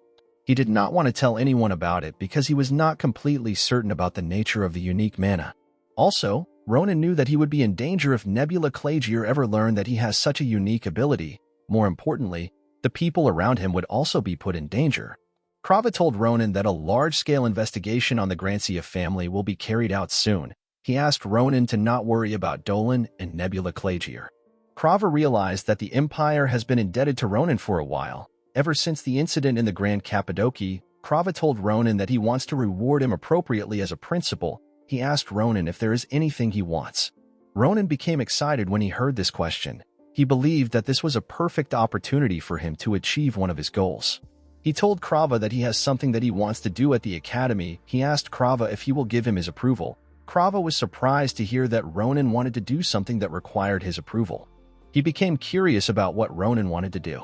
He did not want to tell anyone about it because he was not completely certain about the nature of the unique mana. Also, Ronan knew that he would be in danger if Nebula Clagier ever learned that he has such a unique ability. More importantly, the people around him would also be put in danger. Krava told Ronan that a large-scale investigation on the Grancia family will be carried out soon. He asked Ronan to not worry about Dolan and Nebula Clagier. Krava realized that the Empire has been indebted to Ronan for a while. Ever since the incident in the Grand Cappadocia, Krava told Ronan that he wants to reward him appropriately as a principal. He asked Ronan if there is anything he wants. Ronan became excited when he heard this question. He believed that this was a perfect opportunity for him to achieve one of his goals. He told Krava that he has something that he wants to do at the academy. He asked Krava if he will give him his approval. Krava was surprised to hear that Ronan wanted to do something that required his approval. He became curious about what Ronan wanted to do.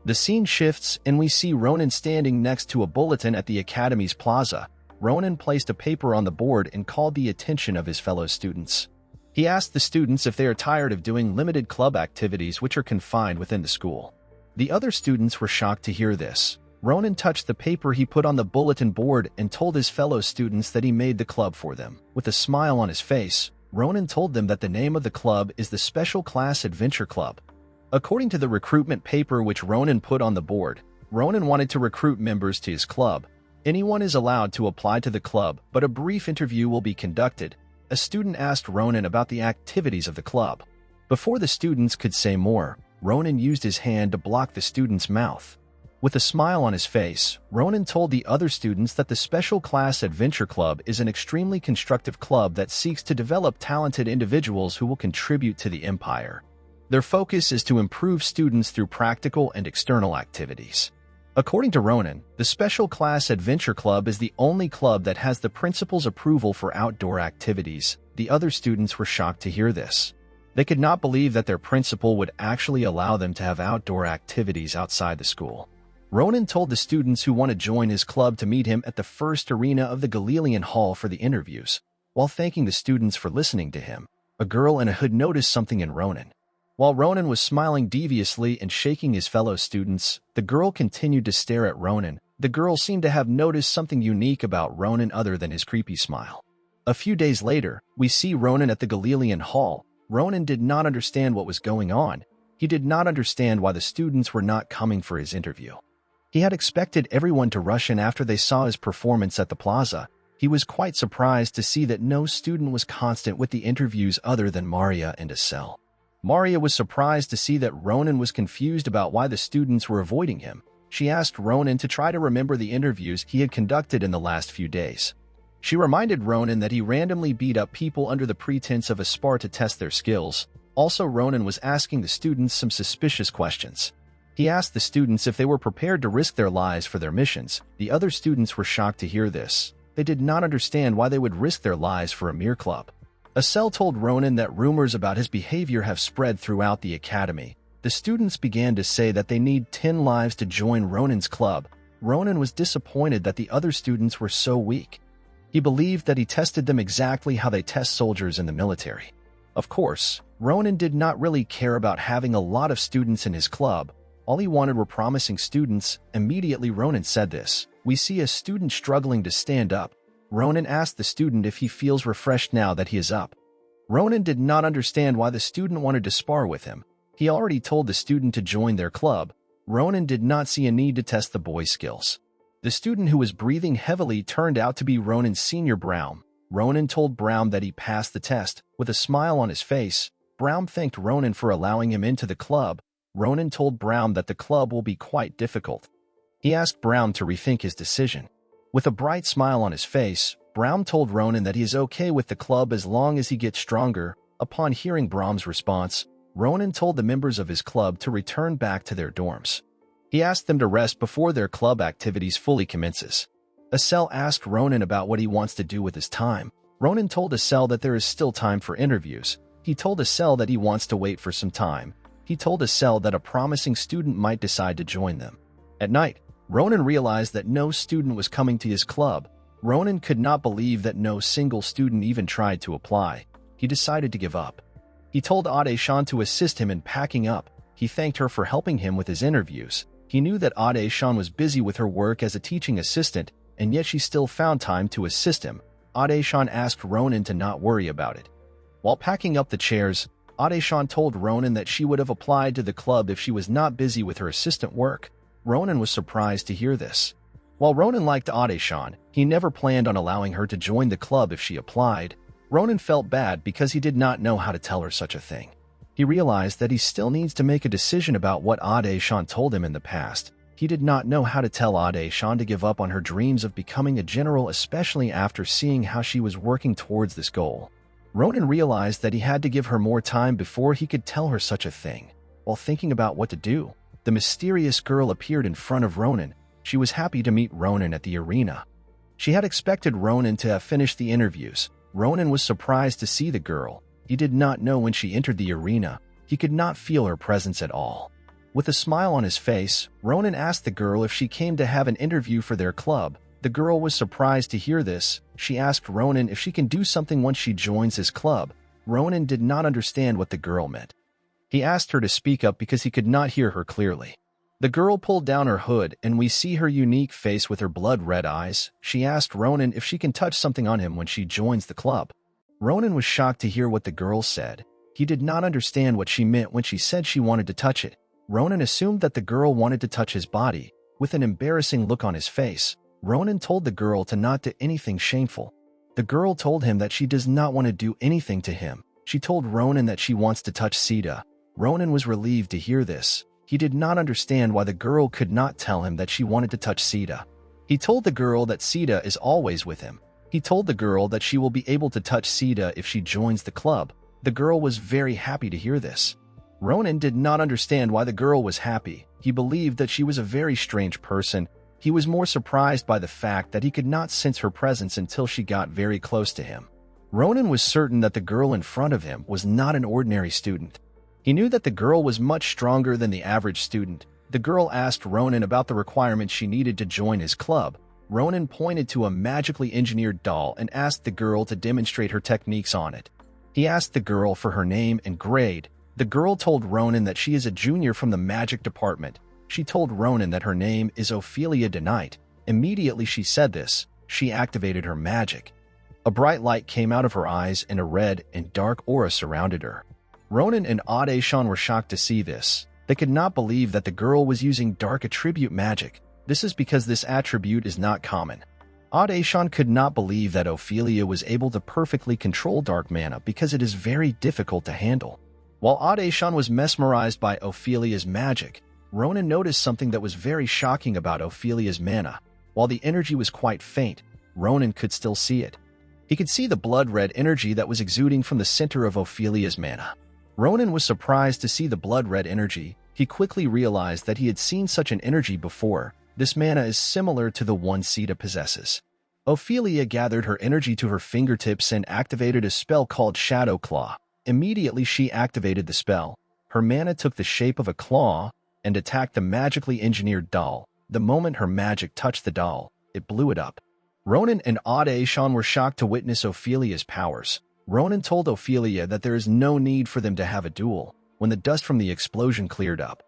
The scene shifts and we see Ronan standing next to a bulletin at the academy's plaza. Ronan placed a paper on the board and called the attention of his fellow students. He asked the students if they are tired of doing limited club activities which are confined within the school. The other students were shocked to hear this. Ronan touched the paper he put on the bulletin board and told his fellow students that he made the club for them. With a smile on his face, Ronan told them that the name of the club is the Special Class Adventure Club. According to the recruitment paper which Ronan put on the board, Ronan wanted to recruit members to his club. Anyone is allowed to apply to the club, but a brief interview will be conducted. A student asked Ronan about the activities of the club. Before the students could say more, Ronan used his hand to block the student's mouth. With a smile on his face, Ronan told the other students that the Special Class Adventure Club is an extremely constructive club that seeks to develop talented individuals who will contribute to the empire. Their focus is to improve students through practical and external activities. According to Ronan, the Special Class Adventure Club is the only club that has the principal's approval for outdoor activities. The other students were shocked to hear this. They could not believe that their principal would actually allow them to have outdoor activities outside the school. Ronan told the students who want to join his club to meet him at the first arena of the Galilean Hall for the interviews. While thanking the students for listening to him, a girl in a hood noticed something in Ronan. While Ronan was smiling deviously and shaking his fellow students, the girl continued to stare at Ronan. The girl seemed to have noticed something unique about Ronan other than his creepy smile. A few days later, we see Ronan at the Galilean Hall. Ronan did not understand what was going on. He did not understand why the students were not coming for his interview. He had expected everyone to rush in after they saw his performance at the plaza. He was quite surprised to see that no student was constant with the interviews other than Maria and Estelle. Maria was surprised to see that Ronan was confused about why the students were avoiding him. She asked Ronan to try to remember the interviews he had conducted in the last few days. She reminded Ronan that he randomly beat up people under the pretense of a spar to test their skills. Also, Ronan was asking the students some suspicious questions. He asked the students if they were prepared to risk their lives for their missions. The other students were shocked to hear this. They did not understand why they would risk their lives for a mere club. Estelle told Ronan that rumors about his behavior have spread throughout the academy. The students began to say that they need 10 lives to join Ronan's club. Ronan was disappointed that the other students were so weak. He believed that he tested them exactly how they test soldiers in the military. Of course, Ronan did not really care about having a lot of students in his club. All he wanted were promising students. Immediately Ronan said this. We see a student struggling to stand up. Ronan asked the student if he feels refreshed now that he is up. Ronan did not understand why the student wanted to spar with him. He already told the student to join their club. Ronan did not see a need to test the boy's skills. The student who was breathing heavily turned out to be Ronan's senior Brown. Ronan told Brown that he passed the test. With a smile on his face, Brown thanked Ronan for allowing him into the club. Ronan told Brown that the club will be quite difficult. He asked Brown to rethink his decision. With a bright smile on his face, Brown told Ronan that he is okay with the club as long as he gets stronger. Upon hearing Brown's response, Ronan told the members of his club to return back to their dorms. He asked them to rest before their club activities fully commences. Estelle asked Ronan about what he wants to do with his time. Ronan told Estelle that there is still time for interviews. He told Estelle that he wants to wait for some time. He told Estelle that a promising student might decide to join them. At night, Ronan realized that no student was coming to his club. Ronan could not believe that no single student even tried to apply. He decided to give up. He told Ade-shan to assist him in packing up. He thanked her for helping him with his interviews. He knew that Ade-shan was busy with her work as a teaching assistant, and yet she still found time to assist him. Ade-shan asked Ronan to not worry about it. While packing up the chairs, Ade-shan told Ronan that she would have applied to the club if she was not busy with her assistant work. Ronan was surprised to hear this. While Ronan liked Ade-shan, he never planned on allowing her to join the club if she applied. Ronan felt bad because he did not know how to tell her such a thing. He realized that he still needs to make a decision about what Ade-shan told him in the past. He did not know how to tell Ade-chan to give up on her dreams of becoming a general, especially after seeing how she was working towards this goal. Ronan realized that he had to give her more time before he could tell her such a thing. While thinking about what to do, the mysterious girl appeared in front of Ronan. She was happy to meet Ronan at the arena. She had expected Ronan to have finished the interviews. Ronan was surprised to see the girl. He did not know when she entered the arena. He could not feel her presence at all. With a smile on his face, Ronan asked the girl if she came to have an interview for their club. The girl was surprised to hear this. She asked Ronan if she can do something once she joins his club. Ronan did not understand what the girl meant. He asked her to speak up because he could not hear her clearly. The girl pulled down her hood, and we see her unique face with her blood-red eyes. She asked Ronan if she can touch something on him when she joins the club. Ronan was shocked to hear what the girl said. He did not understand what she meant when she said she wanted to touch it. Ronan assumed that the girl wanted to touch his body. With an embarrassing look on his face, Ronan told the girl to not do anything shameful. The girl told him that she does not want to do anything to him. She told Ronan that she wants to touch Sita. Ronan was relieved to hear this. He did not understand why the girl could not tell him that she wanted to touch Sita. He told the girl that Sita is always with him. He told the girl that she will be able to touch Sita if she joins the club. The girl was very happy to hear this. Ronan did not understand why the girl was happy. He believed that she was a very strange person. He was more surprised by the fact that he could not sense her presence until she got very close to him. Ronan was certain that the girl in front of him was not an ordinary student. He knew that the girl was much stronger than the average student. The girl asked Ronan about the requirements she needed to join his club. Ronan pointed to a magically engineered doll and asked the girl to demonstrate her techniques on it. He asked the girl for her name and grade. The girl told Ronan that she is a junior from the magic department. She told Ronan that her name is Ophelia DeKnight. Immediately she said this, she activated her magic. A bright light came out of her eyes and a red and dark aura surrounded her. Ronan and Ade-chan were shocked to see this. They could not believe that the girl was using dark attribute magic. This is because this attribute is not common. Ade-chan could not believe that Ophelia was able to perfectly control dark mana because it is very difficult to handle. While Ade-chan was mesmerized by Ophelia's magic, Ronan noticed something that was very shocking about Ophelia's mana. While the energy was quite faint, Ronan could still see it. He could see the blood-red energy that was exuding from the center of Ophelia's mana. Ronan was surprised to see the blood-red energy. He quickly realized that he had seen such an energy before. This mana is similar to the one Sita possesses. Ophelia gathered her energy to her fingertips and activated a spell called Shadow Claw. Immediately she activated the spell. Her mana took the shape of a claw and attacked the magically engineered doll. The moment her magic touched the doll, it blew it up. Ronan and Ade-chan were shocked to witness Ophelia's powers. Ronan told Ophelia that there is no need for them to have a duel. When the dust from the explosion cleared up,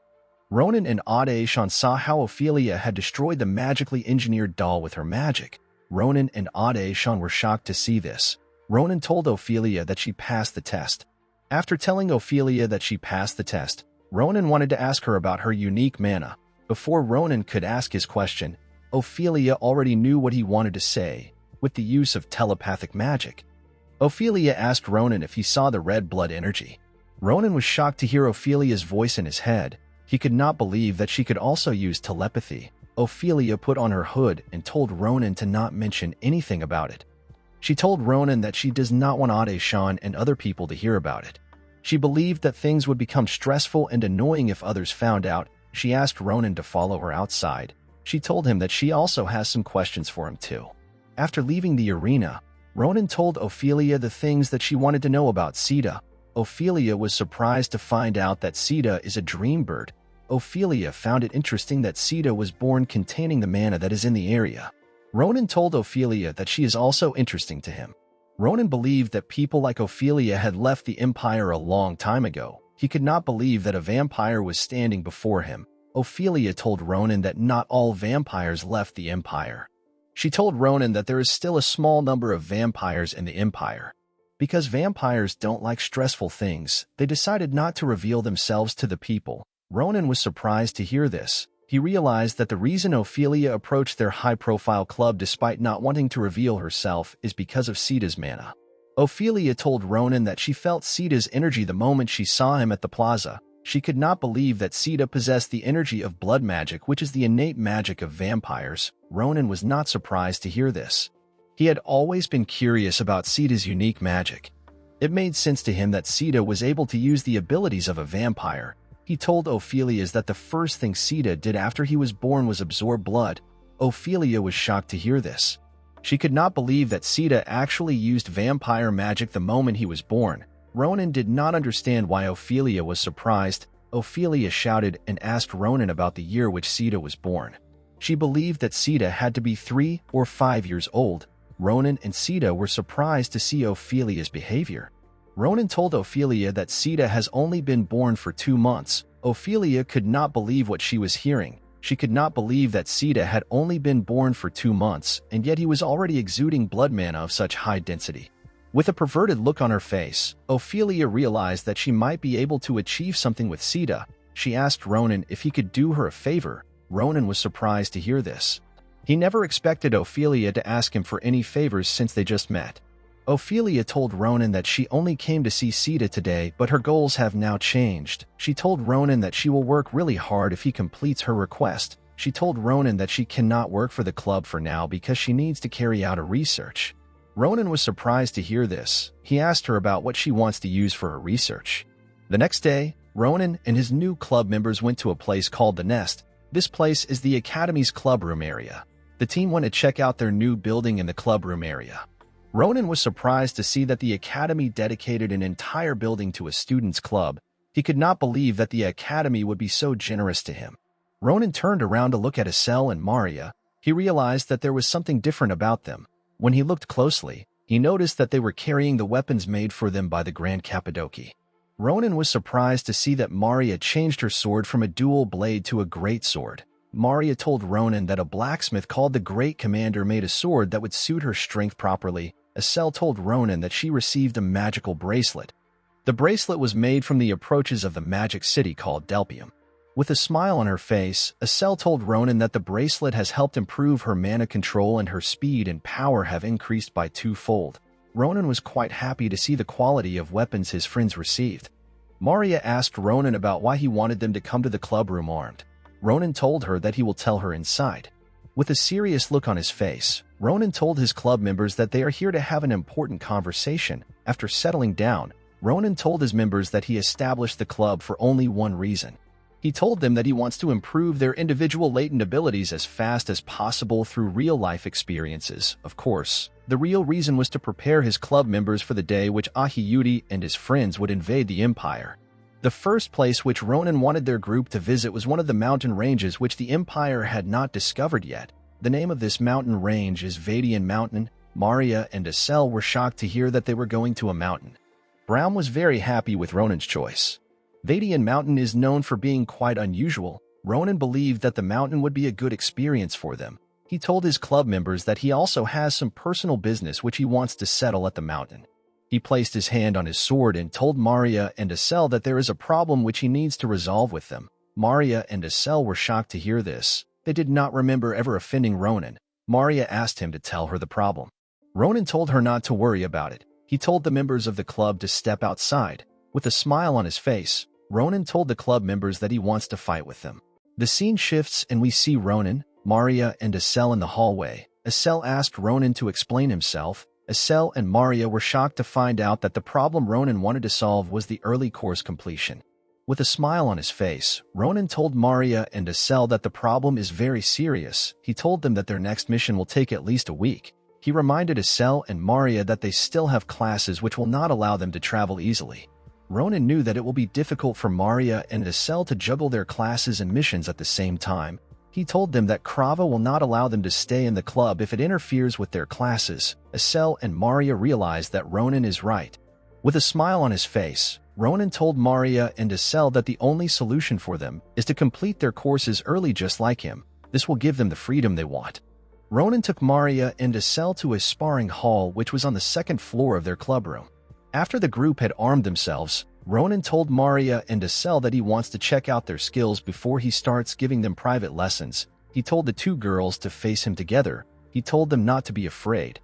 Ronan and Ade-chan saw how Ophelia had destroyed the magically engineered doll with her magic. Ronan and Ade-chan were shocked to see this. Ronan told Ophelia that she passed the test. After telling Ophelia that she passed the test, Ronan wanted to ask her about her unique mana. Before Ronan could ask his question, Ophelia already knew what he wanted to say, with the use of telepathic magic. Ophelia asked Ronan if he saw the red blood energy. Ronan was shocked to hear Ophelia's voice in his head. He could not believe that she could also use telepathy. Ophelia put on her hood and told Ronan to not mention anything about it. She told Ronan that she does not want Ade-chan and other people to hear about it. She believed that things would become stressful and annoying if others found out. She asked Ronan to follow her outside. She told him that she also has some questions for him too. After leaving the arena, Ronan told Ophelia the things that she wanted to know about Sita. Ophelia was surprised to find out that Sita is a dream bird. Ophelia found it interesting that Sita was born containing the mana that is in the area. Ronan told Ophelia that she is also interesting to him. Ronan believed that people like Ophelia had left the Empire a long time ago. He could not believe that a vampire was standing before him. Ophelia told Ronan that not all vampires left the Empire. She told Ronan that there is still a small number of vampires in the Empire. Because vampires don't like stressful things, they decided not to reveal themselves to the people. Ronan was surprised to hear this. He realized that the reason Ophelia approached their high-profile club despite not wanting to reveal herself is because of Sita's mana. Ophelia told Ronan that she felt Sita's energy the moment she saw him at the plaza. She could not believe that Sita possessed the energy of blood magic, which is the innate magic of vampires. Ronan was not surprised to hear this. He had always been curious about Sita's unique magic. It made sense to him that Sita was able to use the abilities of a vampire. He told Ophelia that the first thing Sita did after he was born was absorb blood. Ophelia was shocked to hear this. She could not believe that Sita actually used vampire magic the moment he was born. Ronan did not understand why Ophelia was surprised. Ophelia shouted and asked Ronan about the year which Sita was born. She believed that Sita had to be 3 or 5 years old. Ronan and Sita were surprised to see Ophelia's behavior. Ronan told Ophelia that Sita has only been born for 2 months. Ophelia could not believe what she was hearing. She could not believe that Sita had only been born for 2 months, and yet he was already exuding blood mana of such high density. With a perverted look on her face, Ophelia realized that she might be able to achieve something with Sita. She asked Ronan if he could do her a favor. Ronan was surprised to hear this. He never expected Ophelia to ask him for any favors since they just met. Ophelia told Ronan that she only came to see Sita today, but her goals have now changed. She told Ronan that she will work really hard if he completes her request. She told Ronan that she cannot work for the club for now because she needs to carry out a research. Ronan was surprised to hear this. He asked her about what she wants to use for her research. The next day, Ronan and his new club members went to a place called The Nest. This place is the Academy's clubroom area. The team went to check out their new building in the clubroom area. Ronan was surprised to see that the Academy dedicated an entire building to a student's club. He could not believe that the Academy would be so generous to him. Ronan turned around to look at Estelle and Maria. He realized that there was something different about them. When he looked closely, he noticed that they were carrying the weapons made for them by the Grand Cappadoci. Ronan was surprised to see that Maria changed her sword from a dual blade to a great sword. Maria told Ronan that a blacksmith called the Great Commander made a sword that would suit her strength properly. Estelle told Ronan that she received a magical bracelet. The bracelet was made from the approaches of the magic city called Delpium. With a smile on her face, Estelle told Ronan that the bracelet has helped improve her mana control and her speed and power have increased by 2-fold. Ronan was quite happy to see the quality of weapons his friends received. Maria asked Ronan about why he wanted them to come to the clubroom armed. Ronan told her that he will tell her inside. With a serious look on his face, Ronan told his club members that they are here to have an important conversation. After settling down, Ronan told his members that he established the club for only one reason. He told them that he wants to improve their individual latent abilities as fast as possible through real-life experiences. Of course, the real reason was to prepare his club members for the day which Ahiyuti and his friends would invade the Empire. The first place which Ronan wanted their group to visit was one of the mountain ranges which the Empire had not discovered yet. The name of this mountain range is Vadian Mountain. Maria and Estelle were shocked to hear that they were going to a mountain. Brown was very happy with Ronan's choice. Vadian Mountain is known for being quite unusual. Ronan believed that the mountain would be a good experience for them. He told his club members that he also has some personal business which he wants to settle at the mountain. He placed his hand on his sword and told Maria and Estelle that there is a problem which he needs to resolve with them. Maria and Estelle were shocked to hear this. They did not remember ever offending Ronan. Maria asked him to tell her the problem. Ronan told her not to worry about it. He told the members of the club to step outside. With a smile on his face, Ronan told the club members that he wants to fight with them. The scene shifts and we see Ronan, Maria, and Estelle in the hallway. Estelle asked Ronan to explain himself. Estelle and Maria were shocked to find out that the problem Ronan wanted to solve was the early course completion. With a smile on his face, Ronan told Maria and Estelle that the problem is very serious. He told them that their next mission will take at least a week. He reminded Estelle and Maria that they still have classes which will not allow them to travel easily. Ronan knew that it will be difficult for Maria and Estelle to juggle their classes and missions at the same time. He told them that Krava will not allow them to stay in the club if it interferes with their classes. Estelle and Maria realized that Ronan is right. With a smile on his face, Ronan told Maria and Estelle that the only solution for them is to complete their courses early just like him. This will give them the freedom they want. Ronan took Maria and Estelle to a sparring hall which was on the second floor of their clubroom. After the group had armed themselves, Ronan told Maria and Estelle that he wants to check out their skills before he starts giving them private lessons. He told the two girls to face him together. He told them not to be afraid.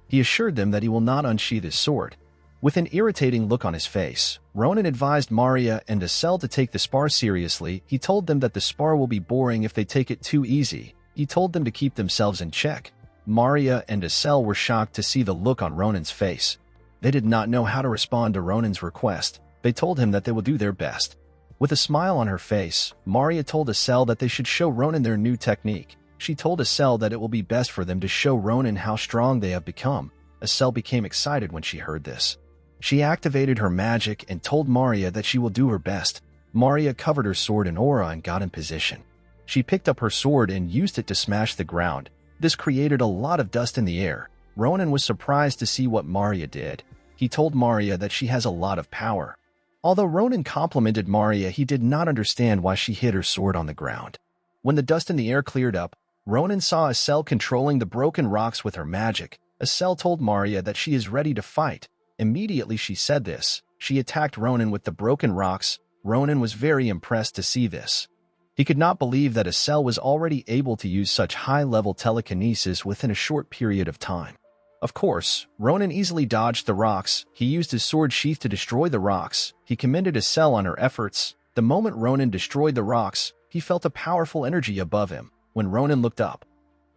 He assured them that he will not unsheath his sword. With an irritating look on his face, Ronan advised Maria and Estelle to take the spar seriously. He told them that the spar will be boring if they take it too easy. He told them to keep themselves in check. Maria and Estelle were shocked to see the look on Ronan's face. They did not know how to respond to Ronan's request. They told him that they will do their best. With a smile on her face, Maria told Estelle that they should show Ronan their new technique. She told Estelle that it will be best for them to show Ronan how strong they have become. Estelle became excited when she heard this. She activated her magic and told Maria that she will do her best. Maria covered her sword in aura and got in position. She picked up her sword and used it to smash the ground. This created a lot of dust in the air. Ronan was surprised to see what Maria did. He told Maria that she has a lot of power. Although Ronan complimented Maria, he did not understand why she hit her sword on the ground. When the dust in the air cleared up, Ronan saw Estelle controlling the broken rocks with her magic. Estelle told Maria that she is ready to fight. Immediately she said this, she attacked Ronan with the broken rocks. Ronan was very impressed to see this. He could not believe that Estelle was already able to use such high-level telekinesis within a short period of time. Of course, Ronan easily dodged the rocks. He used his sword sheath to destroy the rocks. He commended Estelle on her efforts. The moment Ronan destroyed the rocks, he felt a powerful energy above him. When Ronan looked up,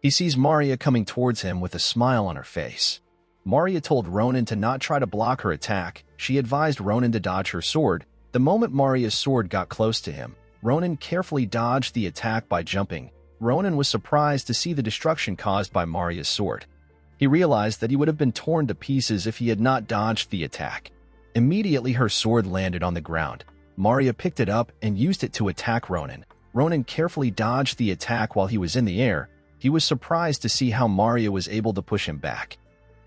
he sees Maria coming towards him with a smile on her face. Maria told Ronan to not try to block her attack. She advised Ronan to dodge her sword. The moment Maria's sword got close to him, Ronan carefully dodged the attack by jumping. Ronan was surprised to see the destruction caused by Maria's sword. He realized that he would have been torn to pieces if he had not dodged the attack. Immediately her sword landed on the ground. Maria picked it up and used it to attack Ronan. Ronan carefully dodged the attack while he was in the air. He was surprised to see how Maria was able to push him back.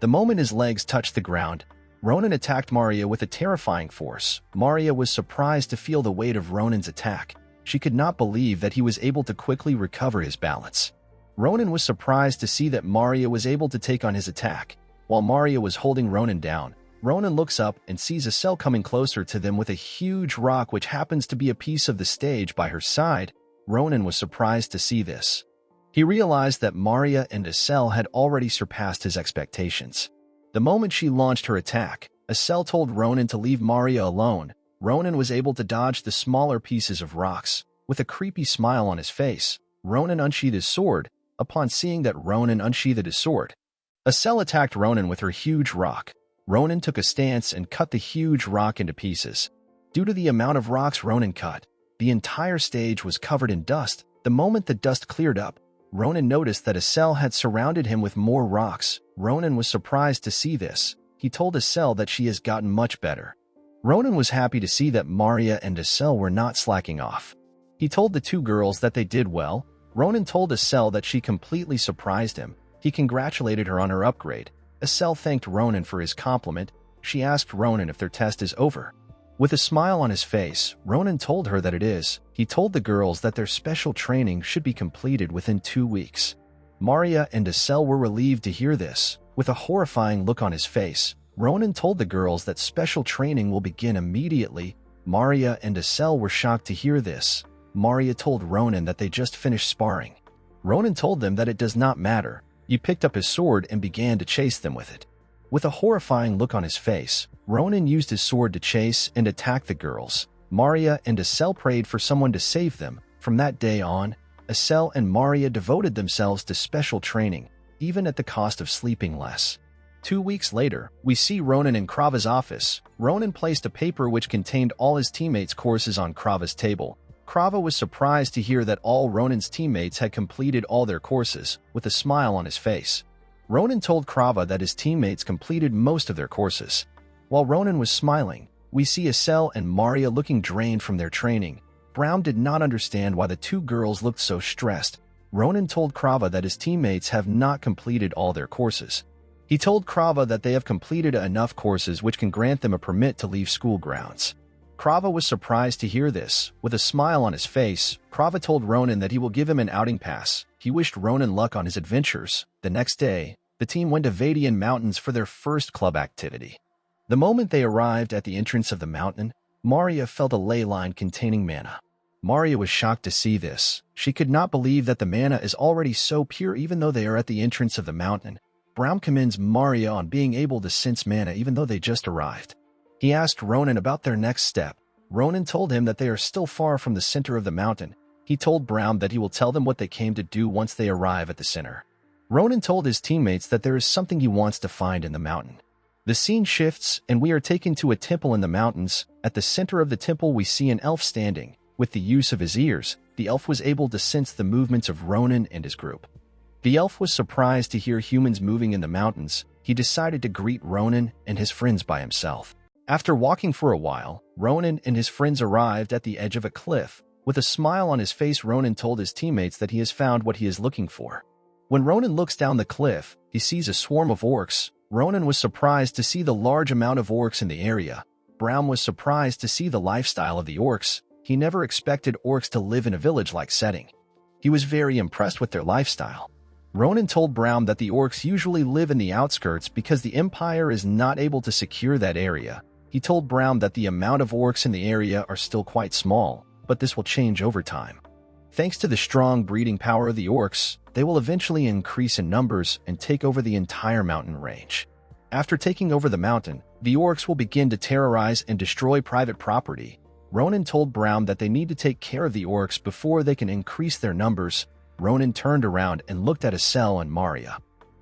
The moment his legs touched the ground, Ronan attacked Maria with a terrifying force. Maria was surprised to feel the weight of Ronan's attack. She could not believe that he was able to quickly recover his balance. Ronan was surprised to see that Maria was able to take on his attack. While Maria was holding Ronan down, Ronan looks up and sees Estelle coming closer to them with a huge rock which happens to be a piece of the stage by her side. Ronan was surprised to see this. He realized that Maria and Estelle had already surpassed his expectations. The moment she launched her attack, Estelle told Ronan to leave Maria alone. Ronan was able to dodge the smaller pieces of rocks. With a creepy smile on his face, Ronan unsheathed his sword. Upon seeing that Ronan unsheathed his sword, Estelle attacked Ronan with her huge rock. Ronan took a stance and cut the huge rock into pieces. Due to the amount of rocks Ronan cut, the entire stage was covered in dust. The moment the dust cleared up, Ronan noticed that Estelle had surrounded him with more rocks. Ronan was surprised to see this. He told Estelle that she has gotten much better. Ronan was happy to see that Maria and Estelle were not slacking off. He told the two girls that they did well. Ronan told Estelle that she completely surprised him. He congratulated her on her upgrade. Estelle thanked Ronan for his compliment. She asked Ronan if their test is over. With a smile on his face, Ronan told her that it is. He told the girls that their special training should be completed within 2 weeks. Maria and Estelle were relieved to hear this. With a horrifying look on his face, Ronan told the girls that special training will begin immediately. Maria and Estelle were shocked to hear this. Maria told Ronan that they just finished sparring. Ronan told them that it does not matter. He picked up his sword and began to chase them with it. With a horrifying look on his face, Ronan used his sword to chase and attack the girls. Maria and Estelle prayed for someone to save them. From that day on, Estelle and Maria devoted themselves to special training, even at the cost of sleeping less. 2 weeks later, we see Ronan in Krava's office. Ronan placed a paper which contained all his teammates' courses on Krava's table. Krava was surprised to hear that all Ronan's teammates had completed all their courses, with a smile on his face. Ronan told Krava that his teammates completed most of their courses. While Ronan was smiling, we see Estelle and Maria looking drained from their training. Brown did not understand why the two girls looked so stressed. Ronan told Krava that his teammates have not completed all their courses. He told Krava that they have completed enough courses which can grant them a permit to leave school grounds. Krava was surprised to hear this. With a smile on his face, Krava told Ronan that he will give him an outing pass. He wished Ronan luck on his adventures. The next day, the team went to Vadian Mountains for their first club activity. The moment they arrived at the entrance of the mountain, Maria felt a ley line containing mana. Maria was shocked to see this. She could not believe that the mana is already so pure even though they are at the entrance of the mountain. Brown commends Maria on being able to sense mana even though they just arrived. He asked Ronan about their next step. Ronan told him that they are still far from the center of the mountain. He told Brown that he will tell them what they came to do once they arrive at the center. Ronan told his teammates that there is something he wants to find in the mountain. The scene shifts, and we are taken to a temple in the mountains. At the center of the temple, we see an elf standing. With the use of his ears, the elf was able to sense the movements of Ronan and his group. The elf was surprised to hear humans moving in the mountains. He decided to greet Ronan and his friends by himself. After walking for a while, Ronan and his friends arrived at the edge of a cliff. With a smile on his face, Ronan told his teammates that he has found what he is looking for. When Ronan looks down the cliff, he sees a swarm of orcs. Ronan was surprised to see the large amount of orcs in the area. Brown was surprised to see the lifestyle of the orcs. He never expected orcs to live in a village-like setting. He was very impressed with their lifestyle. Ronan told Brown that the orcs usually live in the outskirts because the Empire is not able to secure that area. He told Brown that the amount of orcs in the area are still quite small, but this will change over time. Thanks to the strong breeding power of the orcs, they will eventually increase in numbers and take over the entire mountain range. After taking over the mountain, the orcs will begin to terrorize and destroy private property. Ronan told Brown that they need to take care of the orcs before they can increase their numbers. Ronan turned around and looked at Estelle and Maria.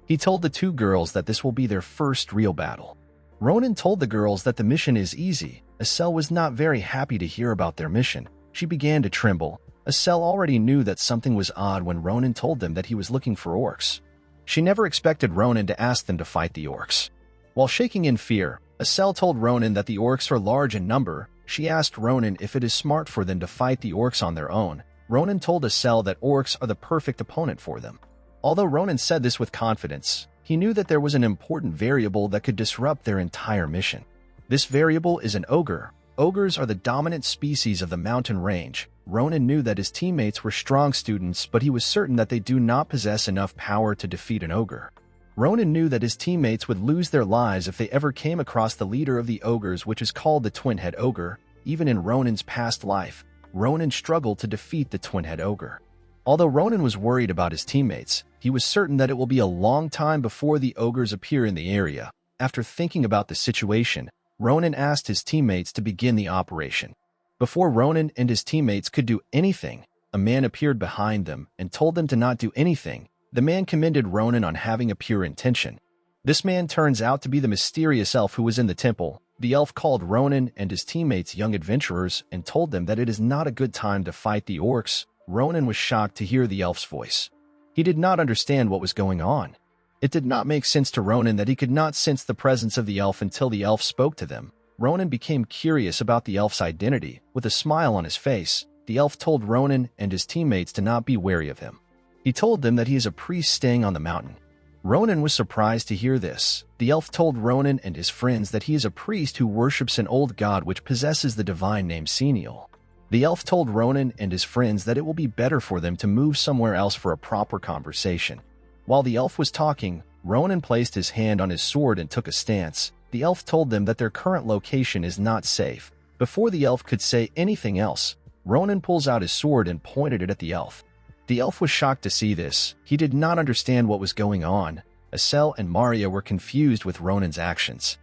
He told the two girls that this will be their first real battle. Ronan told the girls that the mission is easy. Estelle was not very happy to hear about their mission. She began to tremble. Estelle already knew that something was odd when Ronan told them that he was looking for orcs. She never expected Ronan to ask them to fight the orcs. While shaking in fear, Estelle told Ronan that the orcs are large in number. She asked Ronan if it is smart for them to fight the orcs on their own. Ronan told Estelle that orcs are the perfect opponent for them. Although Ronan said this with confidence, he knew that there was an important variable that could disrupt their entire mission. This variable is an ogre. Ogres are the dominant species of the mountain range. Ronan knew that his teammates were strong students, but he was certain that they do not possess enough power to defeat an ogre. Ronan knew that his teammates would lose their lives if they ever came across the leader of the ogres, which is called the Twin-Head Ogre. Even in Ronan's past life, Ronan struggled to defeat the Twin-Head Ogre. Although Ronan was worried about his teammates, he was certain that it will be a long time before the ogres appear in the area. After thinking about the situation, Ronan asked his teammates to begin the operation. Before Ronan and his teammates could do anything, a man appeared behind them and told them to not do anything. The man commended Ronan on having a pure intention. This man turns out to be the mysterious elf who was in the temple. The elf called Ronan and his teammates young adventurers and told them that it is not a good time to fight the orcs. Ronan was shocked to hear the elf's voice. He did not understand what was going on. It did not make sense to Ronan that he could not sense the presence of the elf until the elf spoke to them. Ronan became curious about the elf's identity. With a smile on his face, the elf told Ronan and his teammates to not be wary of him. He told them that he is a priest staying on the mountain. Ronan was surprised to hear this. The elf told Ronan and his friends that he is a priest who worships an old god which possesses the divine name Senial. The elf told Ronan and his friends that it will be better for them to move somewhere else for a proper conversation. While the elf was talking, Ronan placed his hand on his sword and took a stance. The elf told them that their current location is not safe. Before the elf could say anything else, Ronan pulls out his sword and pointed it at the elf. The elf was shocked to see this. He did not understand what was going on. Estelle and Maria were confused with Ronan's actions.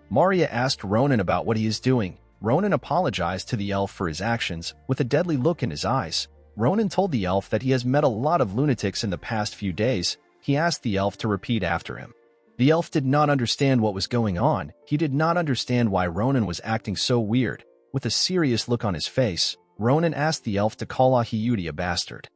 Maria asked Ronan about what he is doing. Ronan apologized to the elf for his actions. With a deadly look in his eyes, Ronan told the elf that he has met a lot of lunatics in the past few days. He asked the elf to repeat after him. The elf did not understand what was going on. He did not understand why Ronan was acting so weird. With a serious look on his face, Ronan asked the elf to call Ahiyuti a bastard.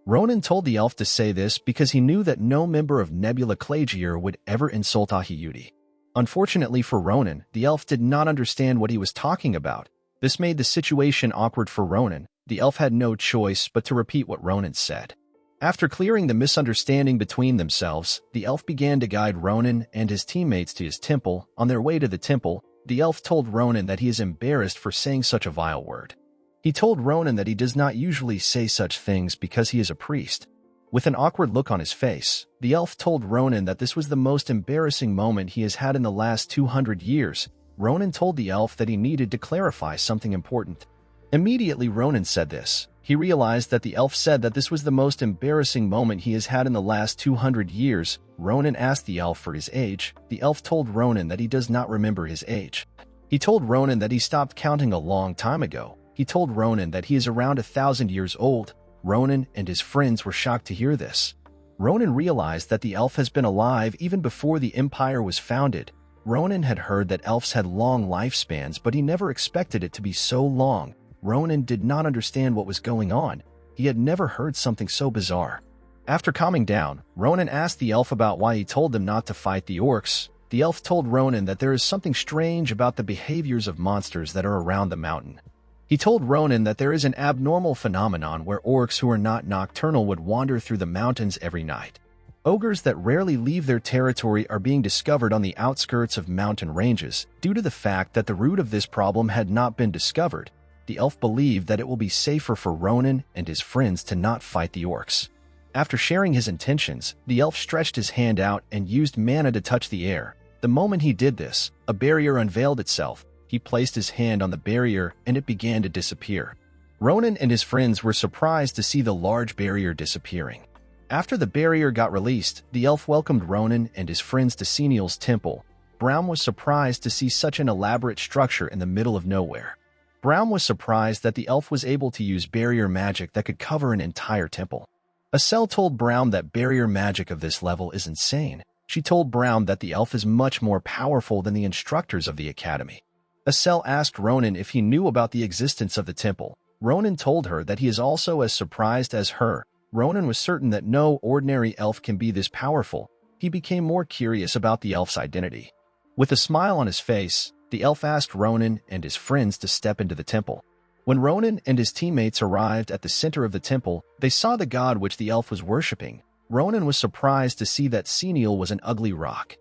Ronan told the elf to say this because he knew that no member of Nebula Clagier would ever insult Ahiyuti. Unfortunately for Ronan, the elf did not understand what he was talking about. This made the situation awkward for Ronan. The elf had no choice but to repeat what Ronan said. After clearing the misunderstanding between themselves, the elf began to guide Ronan and his teammates to his temple. On their way to the temple, the elf told Ronan that he is embarrassed for saying such a vile word. He told Ronan that he does not usually say such things because he is a priest. With an awkward look on his face, the elf told Ronan that this was the most embarrassing moment he has had in the last 200 years. Ronan told the elf that he needed to clarify something important. Immediately Ronan said this. He realized that the elf said that this was the most embarrassing moment he has had in the last 200 years. Ronan asked the elf for his age. The elf told Ronan that he does not remember his age. He told Ronan that he stopped counting a long time ago. He told Ronan that he is around 1,000 years old. Ronan and his friends were shocked to hear this. Ronan realized that the elf has been alive even before the empire was founded. Ronan had heard that elves had long lifespans, but he never expected it to be so long. Ronan did not understand what was going on. He had never heard something so bizarre. After calming down, Ronan asked the elf about why he told them not to fight the orcs. The elf told Ronan that there is something strange about the behaviors of monsters that are around the mountain. He told Ronan that there is an abnormal phenomenon where orcs who are not nocturnal would wander through the mountains every night. Ogres that rarely leave their territory are being discovered on the outskirts of mountain ranges. Due to the fact that the root of this problem had not been discovered, the elf believed that it will be safer for Ronan and his friends to not fight the orcs. After sharing his intentions, the elf stretched his hand out and used mana to touch the air. The moment he did this, a barrier unveiled itself. He placed his hand on the barrier and it began to disappear. Ronan and his friends were surprised to see the large barrier disappearing. After the barrier got released, the elf welcomed Ronan and his friends to Seniel's temple. Brown was surprised to see such an elaborate structure in the middle of nowhere. Brown was surprised that the elf was able to use barrier magic that could cover an entire temple. Acel told Brown that barrier magic of this level is insane. She told Brown that the elf is much more powerful than the instructors of the academy. Acel asked Ronan if he knew about the existence of the temple. Ronan told her that he is also as surprised as her. Ronan was certain that no ordinary elf can be this powerful. He became more curious about the elf's identity. With a smile on his face, the elf asked Ronan and his friends to step into the temple. When Ronan and his teammates arrived at the center of the temple, they saw the god which the elf was worshipping. Ronan was surprised to see that Seniel was an ugly rock.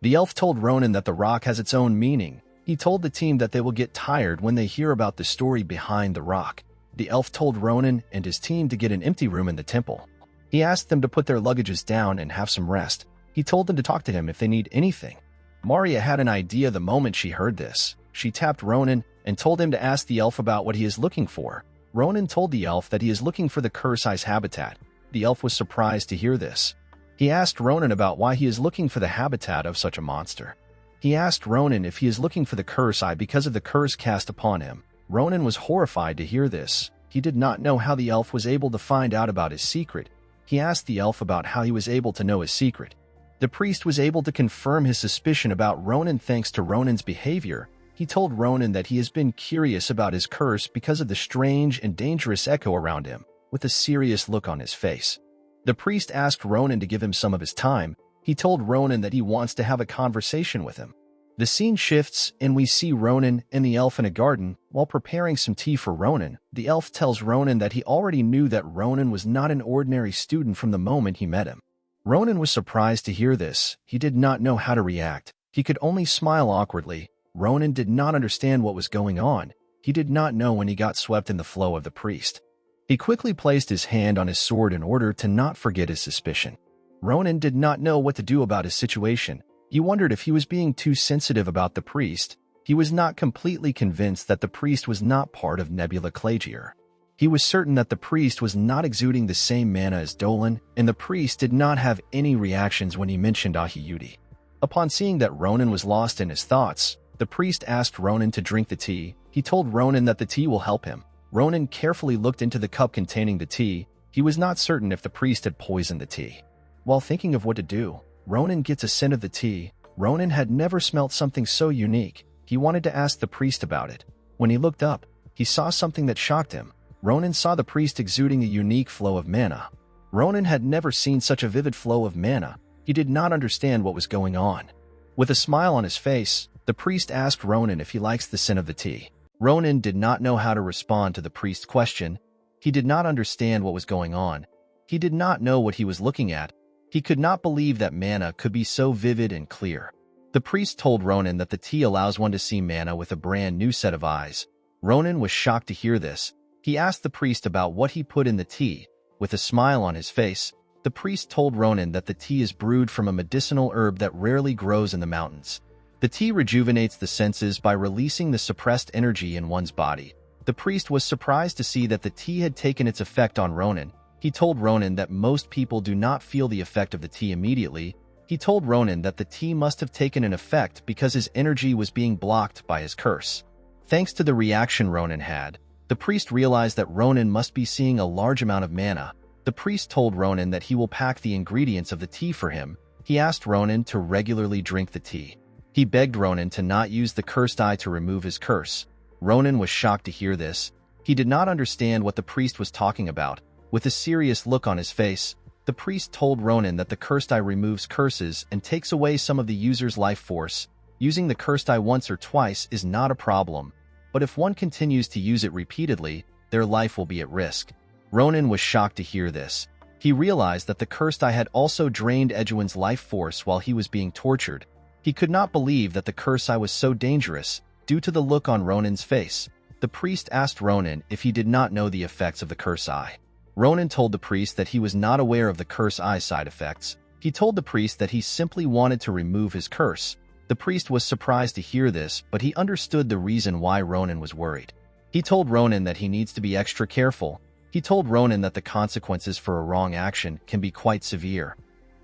The elf told Ronan that the rock has its own meaning. He told the team that they will get tired when they hear about the story behind the rock. The elf told Ronan and his team to get an empty room in the temple. He asked them to put their luggages down and have some rest. He told them to talk to him if they need anything. Maria had an idea the moment she heard this. She tapped Ronan and told him to ask the elf about what he is looking for. Ronan told the elf that he is looking for the Curse-Eyes habitat. The elf was surprised to hear this. He asked Ronan about why he is looking for the habitat of such a monster. He asked Ronan if he is looking for the Curse-Eye because of the curse cast upon him. Ronan was horrified to hear this. He did not know how the elf was able to find out about his secret. He asked the elf about how he was able to know his secret. The priest was able to confirm his suspicion about Ronan thanks to Ronan's behavior. He told Ronan that he has been curious about his curse because of the strange and dangerous echo around him, with a serious look on his face. The priest asked Ronan to give him some of his time. He told Ronan that he wants to have a conversation with him. The scene shifts, and we see Ronan and the elf in a garden. While preparing some tea for Ronan, the elf tells Ronan that he already knew that Ronan was not an ordinary student from the moment he met him. Ronan was surprised to hear this. He did not know how to react. He could only smile awkwardly. Ronan did not understand what was going on. He did not know when he got swept in the flow of the priest. He quickly placed his hand on his sword in order to not forget his suspicion. Ronan did not know what to do about his situation. He wondered if he was being too sensitive about the priest. He was not completely convinced that the priest was not part of Nebula Clagier. He was certain that the priest was not exuding the same mana as Dolan, and the priest did not have any reactions when he mentioned Ahiyuti. Upon seeing that Ronan was lost in his thoughts, the priest asked Ronan to drink the tea. He told Ronan that the tea will help him. Ronan carefully looked into the cup containing the tea. He was not certain if the priest had poisoned the tea. While thinking of what to do, Ronan gets a scent of the tea. Ronan had never smelt something so unique. He wanted to ask the priest about it. When he looked up, he saw something that shocked him. Ronan saw the priest exuding a unique flow of mana. Ronan had never seen such a vivid flow of mana. He did not understand what was going on. With a smile on his face, the priest asked Ronan if he likes the scent of the tea. Ronan did not know how to respond to the priest's question. He did not understand what was going on. He did not know what he was looking at. He could not believe that mana could be so vivid and clear. The priest told Ronan that the tea allows one to see mana with a brand new set of eyes. Ronan was shocked to hear this. He asked the priest about what he put in the tea. With a smile on his face, the priest told Ronan that the tea is brewed from a medicinal herb that rarely grows in the mountains. The tea rejuvenates the senses by releasing the suppressed energy in one's body. The priest was surprised to see that the tea had taken its effect on Ronan. He told Ronan that most people do not feel the effect of the tea immediately. He told Ronan that the tea must have taken an effect because his energy was being blocked by his curse. Thanks to the reaction Ronan had, the priest realized that Ronan must be seeing a large amount of mana. The priest told Ronan that he will pack the ingredients of the tea for him. He asked Ronan to regularly drink the tea. He begged Ronan to not use the cursed eye to remove his curse. Ronan was shocked to hear this. He did not understand what the priest was talking about. With a serious look on his face, the priest told Ronan that the cursed eye removes curses and takes away some of the user's life force. Using the cursed eye once or twice is not a problem, but if one continues to use it repeatedly, their life will be at risk. Ronan was shocked to hear this. He realized that the cursed eye had also drained Edwin's life force while he was being tortured. He could not believe that the cursed eye was so dangerous, due to the look on Ronan's face. The priest asked Ronan if he did not know the effects of the cursed eye. Ronan told the priest that he was not aware of the cursed eye side effects. He told the priest that he simply wanted to remove his curse. The priest was surprised to hear this, but he understood the reason why Ronan was worried. He told Ronan that he needs to be extra careful. He told Ronan that the consequences for a wrong action can be quite severe.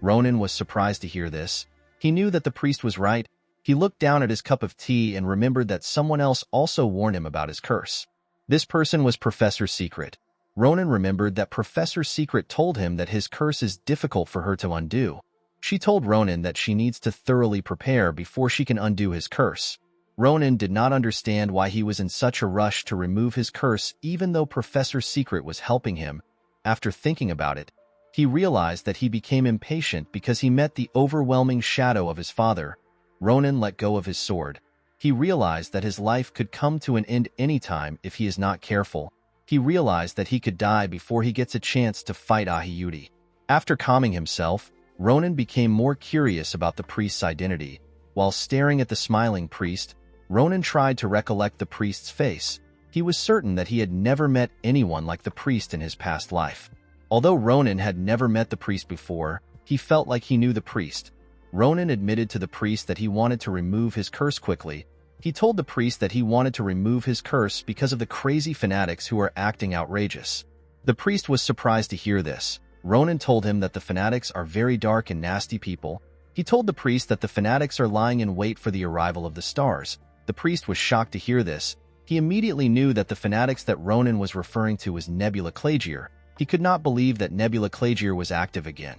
Ronan was surprised to hear this. He knew that the priest was right. He looked down at his cup of tea and remembered that someone else also warned him about his curse. This person was Professor Secret. Ronan remembered that Professor Secret told him that his curse is difficult for her to undo. She told Ronan that she needs to thoroughly prepare before she can undo his curse. Ronan did not understand why he was in such a rush to remove his curse even though Professor Secret was helping him. After thinking about it, he realized that he became impatient because he met the overwhelming shadow of his father. Ronan let go of his sword. He realized that his life could come to an end anytime if he is not careful. He realized that he could die before he gets a chance to fight Ahiyuti. After calming himself, Ronan became more curious about the priest's identity. While staring at the smiling priest, Ronan tried to recollect the priest's face. He was certain that he had never met anyone like the priest in his past life. Although Ronan had never met the priest before, he felt like he knew the priest. Ronan admitted to the priest that he wanted to remove his curse quickly. He told the priest that he wanted to remove his curse because of the crazy fanatics who are acting outrageous. The priest was surprised to hear this. Ronan told him that the fanatics are very dark and nasty people. He told the priest that the fanatics are lying in wait for the arrival of the stars. The priest was shocked to hear this. He immediately knew that the fanatics that Ronan was referring to was Nebula Clagier. He could not believe that Nebula Clagier was active again.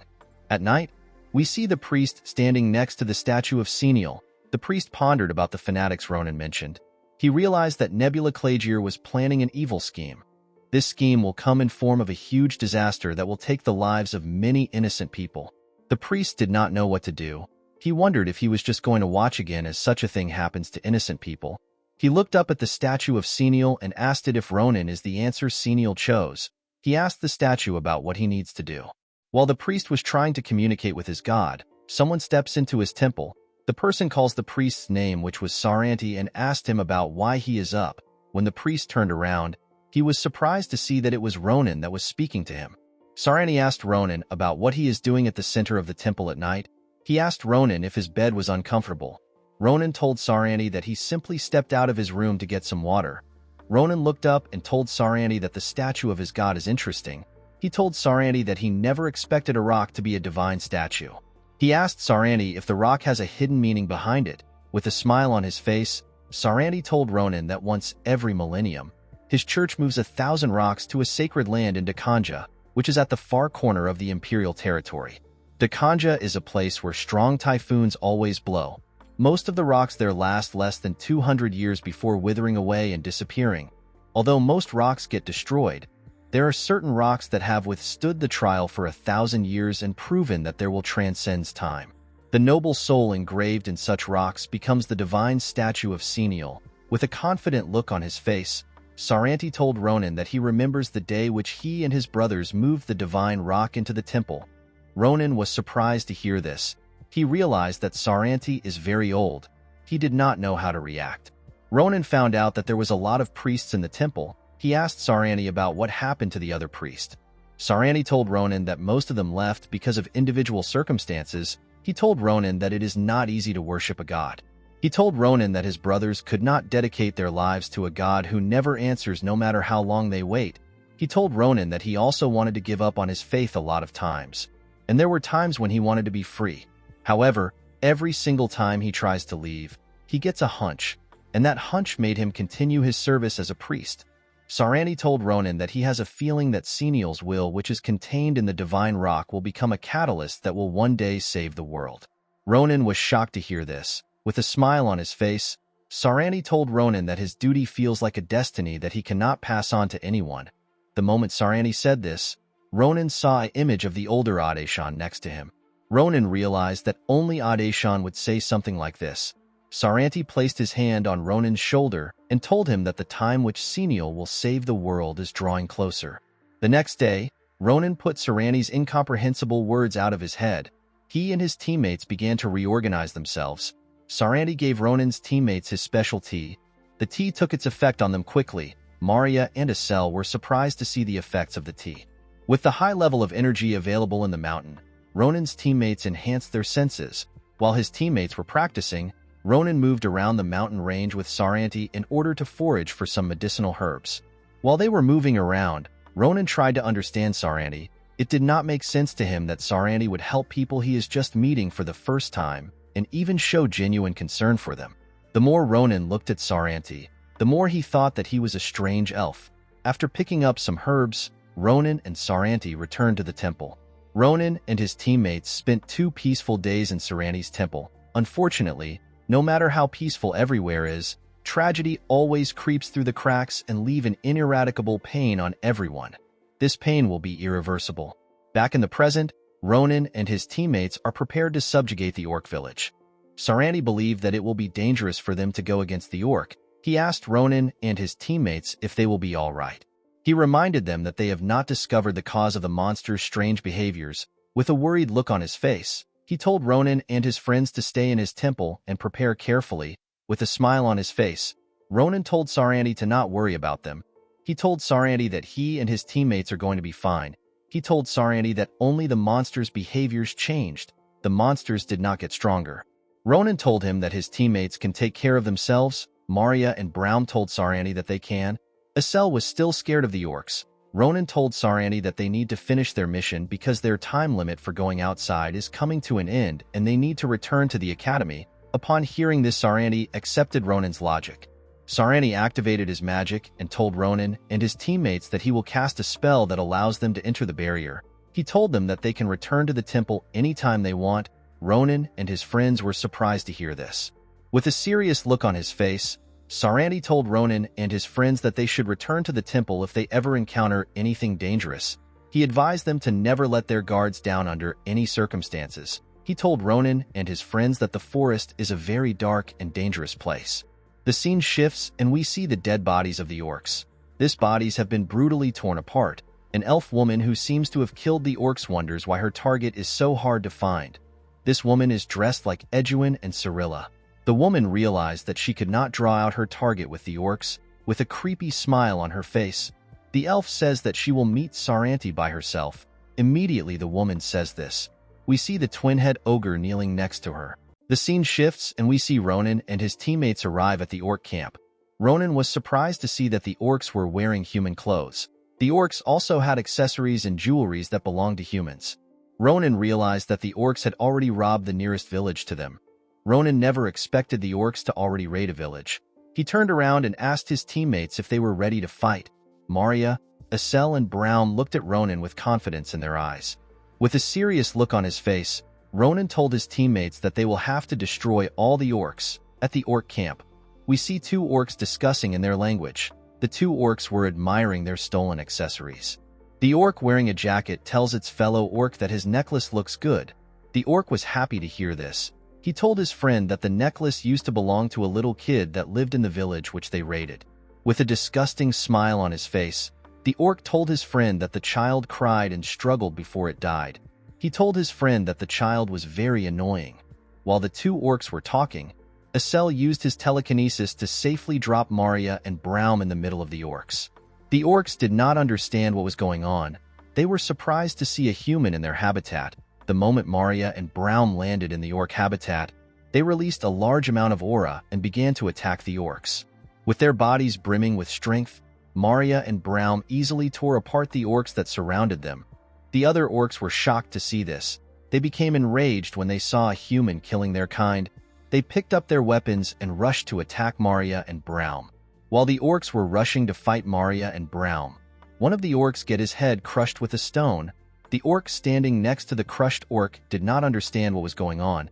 At night, we see the priest standing next to the statue of Senial. The priest pondered about the fanatics Ronan mentioned. He realized that Nebula Clagier was planning an evil scheme. This scheme will come in form of a huge disaster that will take the lives of many innocent people. The priest did not know what to do. He wondered if he was just going to watch again as such a thing happens to innocent people. He looked up at the statue of Senial and asked it if Ronan is the answer Senial chose. He asked the statue about what he needs to do. While the priest was trying to communicate with his god, someone steps into his temple. The person calls the priest's name, which was Saranti, and asked him about why he is up. When the priest turned around, he was surprised to see that it was Ronan that was speaking to him. Saranti asked Ronan about what he is doing at the center of the temple at night. He asked Ronan if his bed was uncomfortable. Ronan told Saranti that he simply stepped out of his room to get some water. Ronan looked up and told Saranti that the statue of his god is interesting. He told Saranti that he never expected a rock to be a divine statue. He asked Saranti if the rock has a hidden meaning behind it. With a smile on his face, Saranti told Ronan that once every millennium, his church moves 1,000 rocks to a sacred land in Dakanja, which is at the far corner of the imperial territory. Dakanja is a place where strong typhoons always blow. Most of the rocks there last less than 200 years before withering away and disappearing. Although most rocks get destroyed, there are certain rocks that have withstood the trial for 1,000 years and proven that there will transcend time. The noble soul engraved in such rocks becomes the divine statue of Senial. With a confident look on his face, Saranti told Ronan that he remembers the day which he and his brothers moved the divine rock into the temple. Ronan was surprised to hear this. He realized that Saranti is very old. He did not know how to react. Ronan found out that there was a lot of priests in the temple. He asked Saranti about what happened to the other priest. Saranti told Ronan that most of them left because of individual circumstances. He told Ronan that it is not easy to worship a god. He told Ronan that his brothers could not dedicate their lives to a god who never answers no matter how long they wait. He told Ronan that he also wanted to give up on his faith a lot of times, and there were times when he wanted to be free. However, every single time he tries to leave, he gets a hunch, and that hunch made him continue his service as a priest. Saranti told Ronan that he has a feeling that Senial's will, which is contained in the divine rock, will become a catalyst that will one day save the world. Ronan was shocked to hear this. With a smile on his face, Saranti told Ronan that his duty feels like a destiny that he cannot pass on to anyone. The moment Saranti said this, Ronan saw an image of the older Adeshan next to him. Ronan realized that only Adeshan would say something like this. Saranti placed his hand on Ronan's shoulder and told him that the time which Senial will save the world is drawing closer. The next day, Ronan put Saranti's incomprehensible words out of his head. He and his teammates began to reorganize themselves. Saranti gave Ronan's teammates his special tea. The tea took its effect on them quickly. Maria and Asel were surprised to see the effects of the tea. With the high level of energy available in the mountain, Ronan's teammates enhanced their senses. While his teammates were practicing, Ronan moved around the mountain range with Saranti in order to forage for some medicinal herbs. While they were moving around, Ronan tried to understand Saranti. It did not make sense to him that Saranti would help people he is just meeting for the first time, and even show genuine concern for them. The more Ronan looked at Saranti, the more he thought that he was a strange elf. After picking up some herbs, Ronan and Saranti returned to the temple. Ronan and his teammates spent 2 peaceful days in Saranti's temple. Unfortunately, no matter how peaceful everywhere is, tragedy always creeps through the cracks and leave an ineradicable pain on everyone. This pain will be irreversible. Back in the present, Ronan and his teammates are prepared to subjugate the orc village. Saranti believed that it will be dangerous for them to go against the orc. He asked Ronan and his teammates if they will be all right. He reminded them that they have not discovered the cause of the monster's strange behaviors. With a worried look on his face, he told Ronan and his friends to stay in his temple and prepare carefully. With a smile on his face, Ronan told Saranti to not worry about them. He told Saranti that he and his teammates are going to be fine. He told Saranti that only the monster's behaviors changed. The monsters did not get stronger. Ronan told him that his teammates can take care of themselves. Maria and Brown told Saranti that they can. Asel was still scared of the orcs. Ronan told Saranti that they need to finish their mission because their time limit for going outside is coming to an end and they need to return to the academy. Upon hearing this, Saranti accepted Ronan's logic. Saranti activated his magic and told Ronan and his teammates that he will cast a spell that allows them to enter the barrier. He told them that they can return to the temple anytime they want. Ronan and his friends were surprised to hear this. With a serious look on his face, Saranti told Ronan and his friends that they should return to the temple if they ever encounter anything dangerous. He advised them to never let their guards down under any circumstances. He told Ronan and his friends that the forest is a very dark and dangerous place. The scene shifts and we see the dead bodies of the orcs. These bodies have been brutally torn apart. An elf woman who seems to have killed the orcs wonders why her target is so hard to find. This woman is dressed like Edwin and Cyrilla. The woman realized that she could not draw out her target with the orcs. With a creepy smile on her face, the elf says that she will meet Saranti by herself. Immediately the woman says this. We see the twin-head ogre kneeling next to her. The scene shifts and we see Ronan and his teammates arrive at the orc camp. Ronan was surprised to see that the orcs were wearing human clothes. The orcs also had accessories and jewelries that belonged to humans. Ronan realized that the orcs had already robbed the nearest village to them. Ronan never expected the orcs to already raid a village. He turned around and asked his teammates if they were ready to fight. Maria, Asel, and Brown looked at Ronan with confidence in their eyes. With a serious look on his face, Ronan told his teammates that they will have to destroy all the orcs. At the orc camp, we see 2 orcs discussing in their language. The 2 orcs were admiring their stolen accessories. The orc wearing a jacket tells its fellow orc that his necklace looks good. The orc was happy to hear this. He told his friend that the necklace used to belong to a little kid that lived in the village which they raided. With a disgusting smile on his face, the orc told his friend that the child cried and struggled before it died. He told his friend that the child was very annoying. While the 2 orcs were talking, Asel used his telekinesis to safely drop Maria and Brown in the middle of the orcs. The orcs did not understand what was going on. They were surprised to see a human in their habitat. The moment Maria and Brown landed in the orc habitat, They released a large amount of aura and began to attack the orcs. With their bodies brimming with strength, Marya and Braum easily tore apart the orcs that surrounded them. The other orcs were shocked to see this. They became enraged when they saw a human killing their kind. They picked up their weapons and rushed to attack Marya and Braum. While the orcs were rushing to fight Marya and Braum, one of the orcs got his head crushed with a stone. The orc standing next to the crushed orc did not understand what was going on.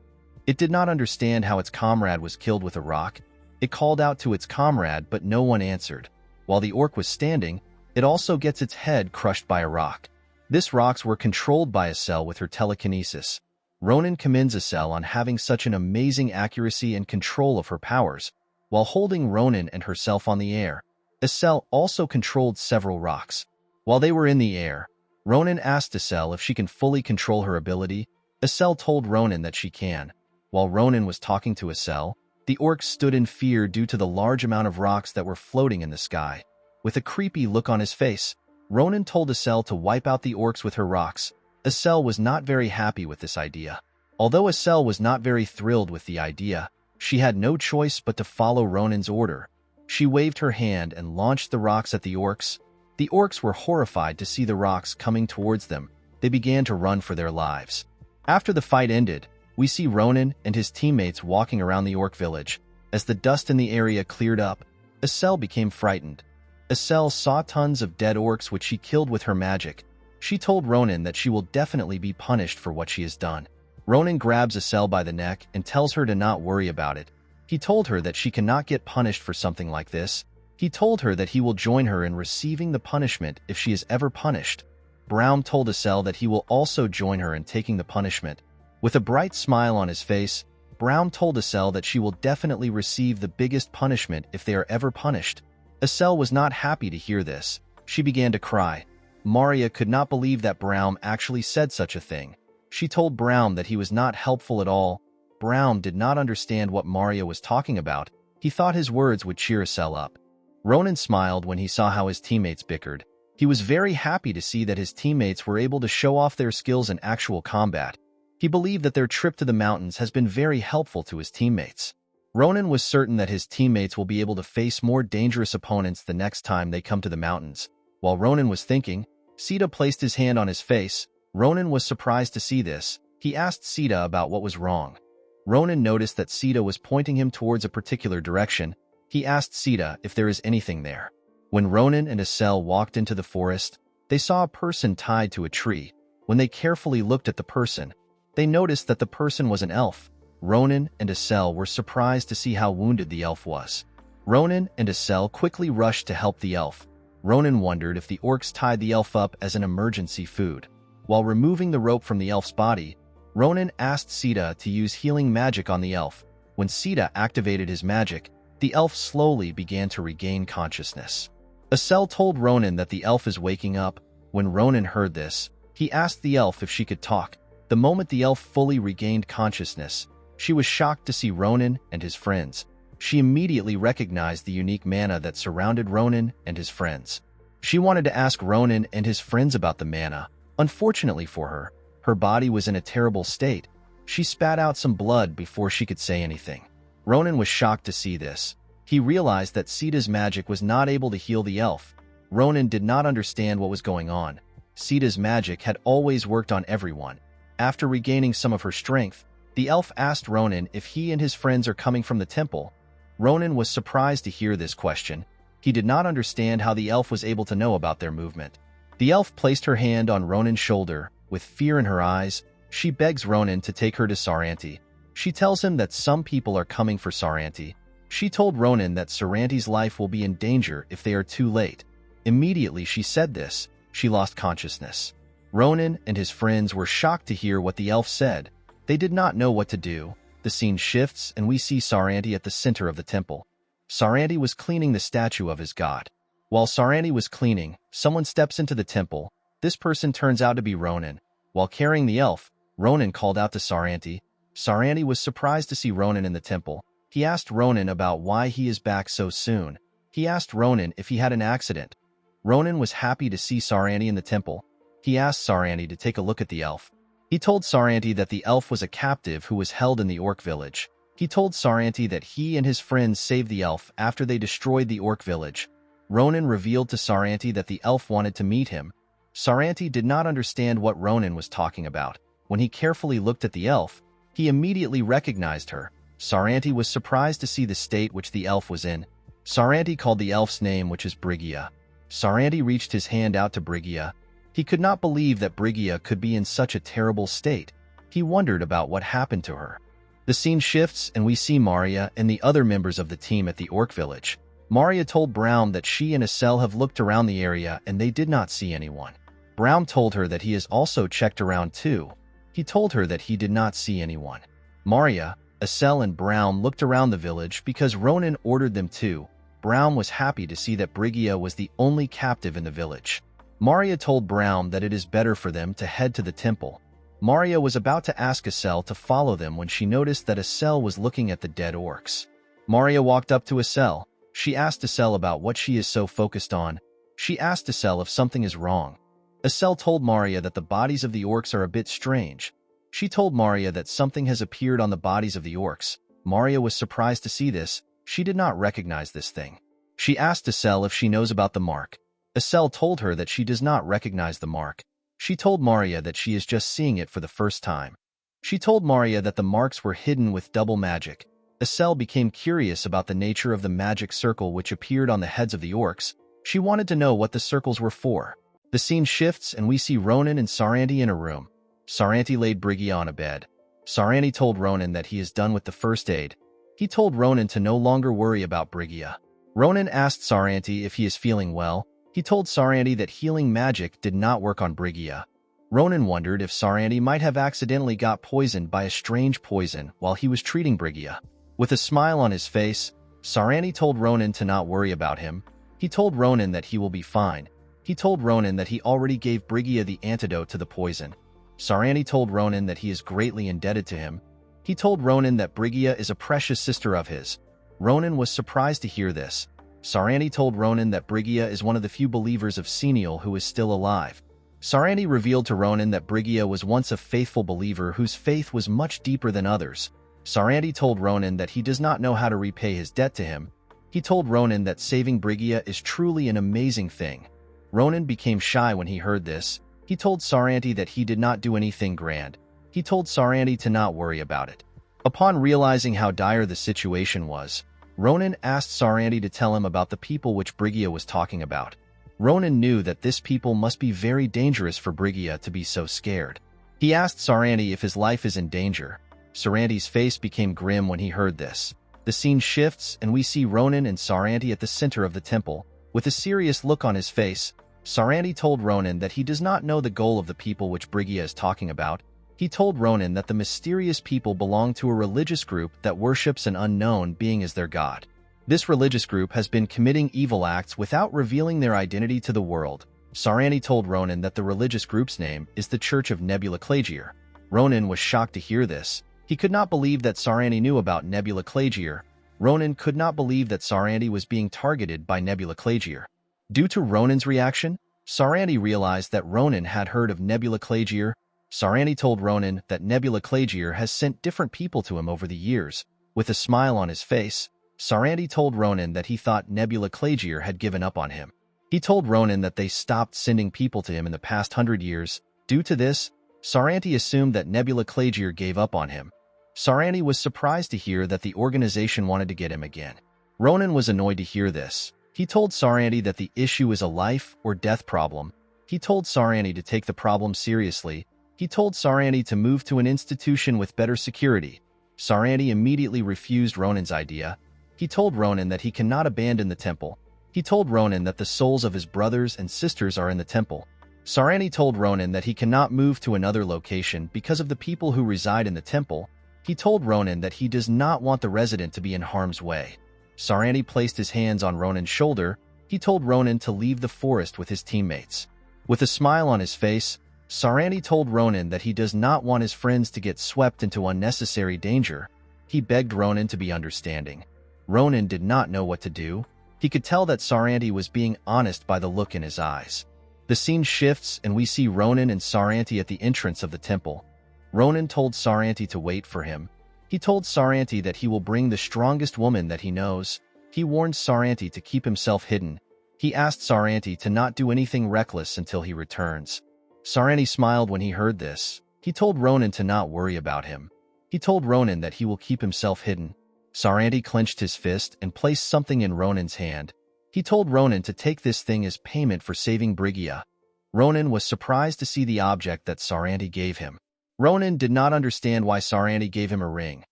It did not understand how its comrade was killed with a rock. It called out to its comrade, but no one answered. While the orc was standing, it also gets its head crushed by a rock. This rocks were controlled by Acel with her telekinesis. Ronan commends Acel on having such an amazing accuracy and control of her powers. While holding Ronan and herself on the air, Acel also controlled several rocks. While they were in the air, Ronan asked Acel if she can fully control her ability. Acel told Ronan that she can. While Ronan was talking to Acel, the orc stood in fear due to the large amount of rocks that were floating in the sky. With a creepy look on his face, Ronan told Acel to wipe out the orcs with her rocks. Acel was not very happy with this idea. Although Acel was not very thrilled with the idea, she had no choice but to follow Ronan's order. She waved her hand and launched the rocks at the orcs. The orcs were horrified to see the rocks coming towards them. They began to run for their lives. After the fight ended, we see Ronan and his teammates walking around the orc village. As the dust in the area cleared up, Acel became frightened. Acel saw tons of dead orcs which she killed with her magic. She told Ronan that she will definitely be punished for what she has done. Ronan grabs Acel by the neck and tells her to not worry about it. He told her that she cannot get punished for something like this. He told her that he will join her in receiving the punishment if she is ever punished. Braum told Acel that he will also join her in taking the punishment. With a bright smile on his face, Braum told Acel that she will definitely receive the biggest punishment if they are ever punished. Acel was not happy to hear this. She began to cry. Marya could not believe that Braum actually said such a thing. She told Braum that he was not helpful at all. Braum did not understand what Marya was talking about. He thought his words would cheer Acel up. Ronan smiled when he saw how his teammates bickered. He was very happy to see that his teammates were able to show off their skills in actual combat. He believed that their trip to the mountains has been very helpful to his teammates. Ronan was certain that his teammates will be able to face more dangerous opponents the next time they come to the mountains. While Ronan was thinking, Sita placed his hand on his face. Ronan was surprised to see this. He asked Sita about what was wrong. Ronan noticed that Sita was pointing him towards a particular direction. He asked Sita if there is anything there. When Ronan and Acel walked into the forest, they saw a person tied to a tree. When they carefully looked at the person, they noticed that the person was an elf. Ronan and Acel were surprised to see how wounded the elf was. Ronan and Acel quickly rushed to help the elf. Ronan wondered if the orcs tied the elf up as an emergency food. While removing the rope from the elf's body, Ronan asked Sita to use healing magic on the elf. When Sita activated his magic, the elf slowly began to regain consciousness. Acel told Ronan that the elf is waking up. When Ronan heard this, he asked the elf if she could talk. The moment the elf fully regained consciousness, she was shocked to see Ronan and his friends. She immediately recognized the unique mana that surrounded Ronan and his friends. She wanted to ask Ronan and his friends about the mana. Unfortunately for her, her body was in a terrible state. She spat out some blood before she could say anything. Ronan was shocked to see this. He realized that Sita's magic was not able to heal the elf. Ronan did not understand what was going on. Sita's magic had always worked on everyone. After regaining some of her strength, the elf asked Ronan if he and his friends are coming from the temple. Ronan was surprised to hear this question. He did not understand how the elf was able to know about their movement. The elf placed her hand on Ronan's shoulder. With fear in her eyes, she begs Ronan to take her to Saranti. She tells him that some people are coming for Saranti. She told Ronan that Saranti's life will be in danger if they are too late. Immediately she said this, she lost consciousness. Ronan and his friends were shocked to hear what the elf said. They did not know what to do. The scene shifts and we see Saranti at the center of the temple. Saranti was cleaning the statue of his god. While Saranti was cleaning, someone steps into the temple. This person turns out to be Ronan. While carrying the elf, Ronan called out to Saranti. Saranti was surprised to see Ronan in the temple. He asked Ronan about why he is back so soon. He asked Ronan if he had an accident. Ronan was happy to see Saranti in the temple. He asked Saranti to take a look at the elf. He told Saranti that the elf was a captive who was held in the orc village. He told Saranti that he and his friends saved the elf after they destroyed the orc village. Ronan revealed to Saranti that the elf wanted to meet him. Saranti did not understand what Ronan was talking about. When he carefully looked at the elf, he immediately recognized her. Saranti was surprised to see the state which the elf was in. Saranti called the elf's name, which is Brigia. Saranti reached his hand out to Brigia. He could not believe that Brigia could be in such a terrible state. He wondered about what happened to her. The scene shifts and we see Maria and the other members of the team at the orc village. Maria told Brown that she and Estelle have looked around the area and they did not see anyone. Brown told her that he has also checked around too. He told her that he did not see anyone. Maria, Estelle and Brown looked around the village because Ronan ordered them to. Brown was happy to see that Brigia was the only captive in the village. Maria told Brown that it is better for them to head to the temple. Maria was about to ask Estelle to follow them when she noticed that Estelle was looking at the dead orcs. Maria walked up to Estelle. She asked Estelle about what she is so focused on. She asked Estelle if something is wrong. Estelle told Maria that the bodies of the orcs are a bit strange. She told Maria that something has appeared on the bodies of the orcs. Maria was surprised to see this. She did not recognize this thing. She asked Estelle if she knows about the mark. Estelle told her that she does not recognize the mark. She told Maria that she is just seeing it for the first time. She told Maria that the marks were hidden with double magic. Estelle became curious about the nature of the magic circle which appeared on the heads of the orcs. She wanted to know what the circles were for. The scene shifts and we see Ronan and Saranti in a room. Saranti laid Brigia on a bed. Saranti told Ronan that he is done with the first aid. He told Ronan to no longer worry about Brigia. Ronan asked Saranti if he is feeling well. He told Saranti that healing magic did not work on Brigia. Ronan wondered if Saranti might have accidentally got poisoned by a strange poison while he was treating Brigia. With a smile on his face, Saranti told Ronan to not worry about him. He told Ronan that he will be fine. He told Ronan that he already gave Brigia the antidote to the poison. Saranti told Ronan that he is greatly indebted to him. He told Ronan that Brigia is a precious sister of his. Ronan was surprised to hear this. Saranti told Ronan that Brigia is one of the few believers of Senial who is still alive. Saranti revealed to Ronan that Brigia was once a faithful believer whose faith was much deeper than others. Saranti told Ronan that he does not know how to repay his debt to him. He told Ronan that saving Brigia is truly an amazing thing. Ronan became shy when he heard this. He told Saranti that he did not do anything grand. He told Saranti to not worry about it. Upon realizing how dire the situation was, Ronan asked Saranti to tell him about the people which Brigia was talking about. Ronan knew that this people must be very dangerous for Brigia to be so scared. He asked Saranti if his life is in danger. Saranti's face became grim when he heard this. The scene shifts and we see Ronan and Saranti at the center of the temple. With a serious look on his face, Saranti told Ronan that he does not know the goal of the people which Brigia is talking about. He told Ronan that the mysterious people belong to a religious group that worships an unknown being as their god. This religious group has been committing evil acts without revealing their identity to the world. Saranti told Ronan that the religious group's name is the Church of Nebula Clagier. Ronan was shocked to hear this. He could not believe that Saranti knew about Nebula Clagier. Ronan could not believe that Saranti was being targeted by Nebula Clagier. Due to Ronan's reaction, Saranti realized that Ronan had heard of Nebula Clagier. Saranti told Ronan that Nebula Clagier has sent different people to him over the years. With a smile on his face, Saranti told Ronan that he thought Nebula Clagier had given up on him. He told Ronan that they stopped sending people to him in the past 100 years. Due to this, Saranti assumed that Nebula Clagier gave up on him. Saranti was surprised to hear that the organization wanted to get him again. Ronan was annoyed to hear this. He told Saranti that the issue is a life or death problem. He told Saranti to take the problem seriously. He told Saranti to move to an institution with better security. Saranti immediately refused Ronan's idea. He told Ronan that he cannot abandon the temple. He told Ronan that the souls of his brothers and sisters are in the temple. Saranti told Ronan that he cannot move to another location because of the people who reside in the temple. He told Ronan that he does not want the resident to be in harm's way. Saranti placed his hands on Ronan's shoulder. He told Ronan to leave the forest with his teammates. With a smile on his face, Saranti told Ronan that he does not want his friends to get swept into unnecessary danger. He begged Ronan to be understanding. Ronan did not know what to do. He could tell that Saranti was being honest by the look in his eyes. The scene shifts and we see Ronan and Saranti at the entrance of the temple. Ronan told Saranti to wait for him. He told Saranti that he will bring the strongest woman that he knows. He warned Saranti to keep himself hidden. He asked Saranti to not do anything reckless until he returns. Saranti smiled when he heard this. He told Ronan to not worry about him. He told Ronan that he will keep himself hidden. Saranti clenched his fist and placed something in Ronan's hand. He told Ronan to take this thing as payment for saving Brigida. Ronan was surprised to see the object that Saranti gave him. Ronan did not understand why Saranti gave him a ring.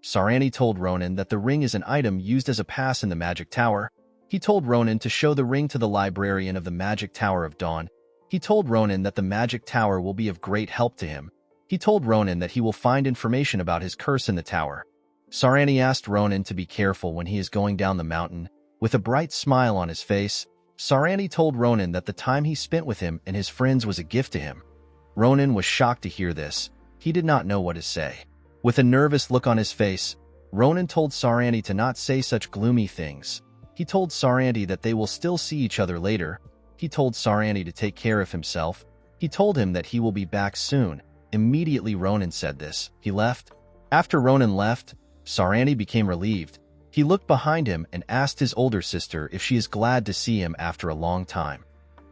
Saranti told Ronan that the ring is an item used as a pass in the Magic Tower. He told Ronan to show the ring to the librarian of the Magic Tower of Dawn. He told Ronan that the Magic Tower will be of great help to him. He told Ronan that he will find information about his curse in the tower. Saranti asked Ronan to be careful when he is going down the mountain. With a bright smile on his face, Saranti told Ronan that the time he spent with him and his friends was a gift to him. Ronan was shocked to hear this. He did not know what to say. With a nervous look on his face, Ronan told Saranti to not say such gloomy things. He told Saranti that they will still see each other later. He told Saranti to take care of himself. He told him that he will be back soon. Immediately Ronan said this. He left. After Ronan left, Saranti became relieved. He looked behind him and asked his older sister if she is glad to see him after a long time.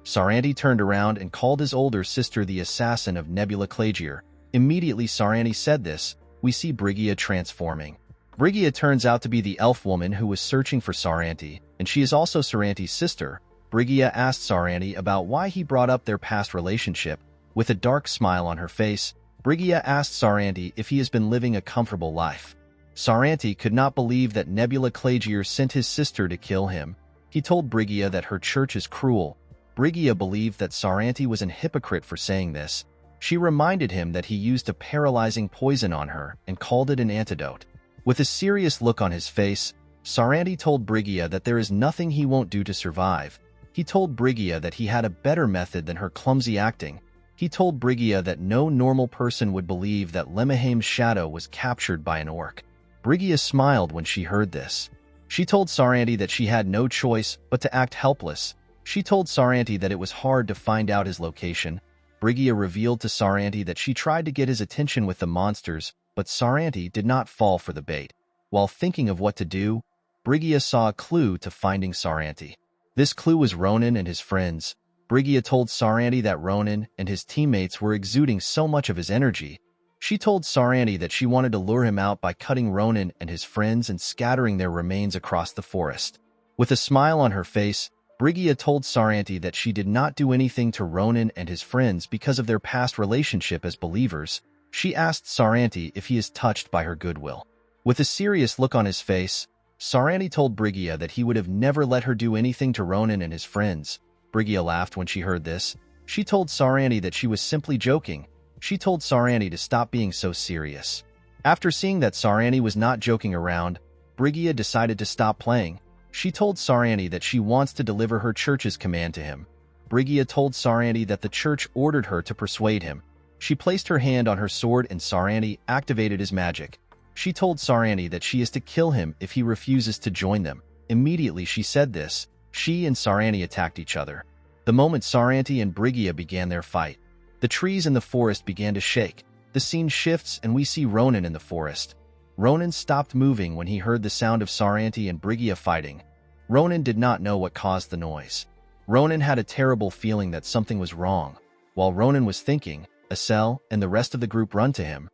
Saranti turned around and called his older sister the assassin of Nebula Clagier. Immediately Saranti said this, we see Brigida transforming. Brigida turns out to be the elf woman who was searching for Saranti, and she is also Saranti's sister. Brigida asked Saranti about why he brought up their past relationship. With a dark smile on her face, Brigida asked Saranti if he has been living a comfortable life. Saranti could not believe that Nebula Clagier sent his sister to kill him. He told Brigida that her church is cruel. Brigida believed that Saranti was an hypocrite for saying this. She reminded him that he used a paralyzing poison on her and called it an antidote. With a serious look on his face, Saranti told Brigida that there is nothing he won't do to survive. He told Brigida that he had a better method than her clumsy acting. He told Brigida that no normal person would believe that Lemmaheim's shadow was captured by an orc. Brigida smiled when she heard this. She told Saranti that she had no choice but to act helpless. She told Saranti that it was hard to find out his location. Brigida revealed to Saranti that she tried to get his attention with the monsters, but Saranti did not fall for the bait. While thinking of what to do, Brigida saw a clue to finding Saranti. This clue was Ronan and his friends. Brigida told Saranti that Ronan and his teammates were exuding so much of his energy. She told Saranti that she wanted to lure him out by cutting Ronan and his friends and scattering their remains across the forest. With a smile on her face, Brigida told Saranti that she did not do anything to Ronan and his friends because of their past relationship as believers. She asked Saranti if he is touched by her goodwill. With a serious look on his face, Saranti told Brigida that he would have never let her do anything to Ronan and his friends. Brigida laughed when she heard this. She told Saranti that she was simply joking. She told Saranti to stop being so serious. After seeing that Saranti was not joking around, Brigida decided to stop playing. She told Saranti that she wants to deliver her church's command to him. Brigida told Saranti that the church ordered her to persuade him. She placed her hand on her sword and Saranti activated his magic. She told Saranti that she is to kill him if he refuses to join them. Immediately she said this, she and Saranti attacked each other. The moment Saranti and Brigida began their fight, the trees in the forest began to shake. The scene shifts and we see Ronan in the forest. Ronan stopped moving when he heard the sound of Saranti and Brigida fighting. Ronan did not know what caused the noise. Ronan had a terrible feeling that something was wrong. While Ronan was thinking, Asel and the rest of the group run to him.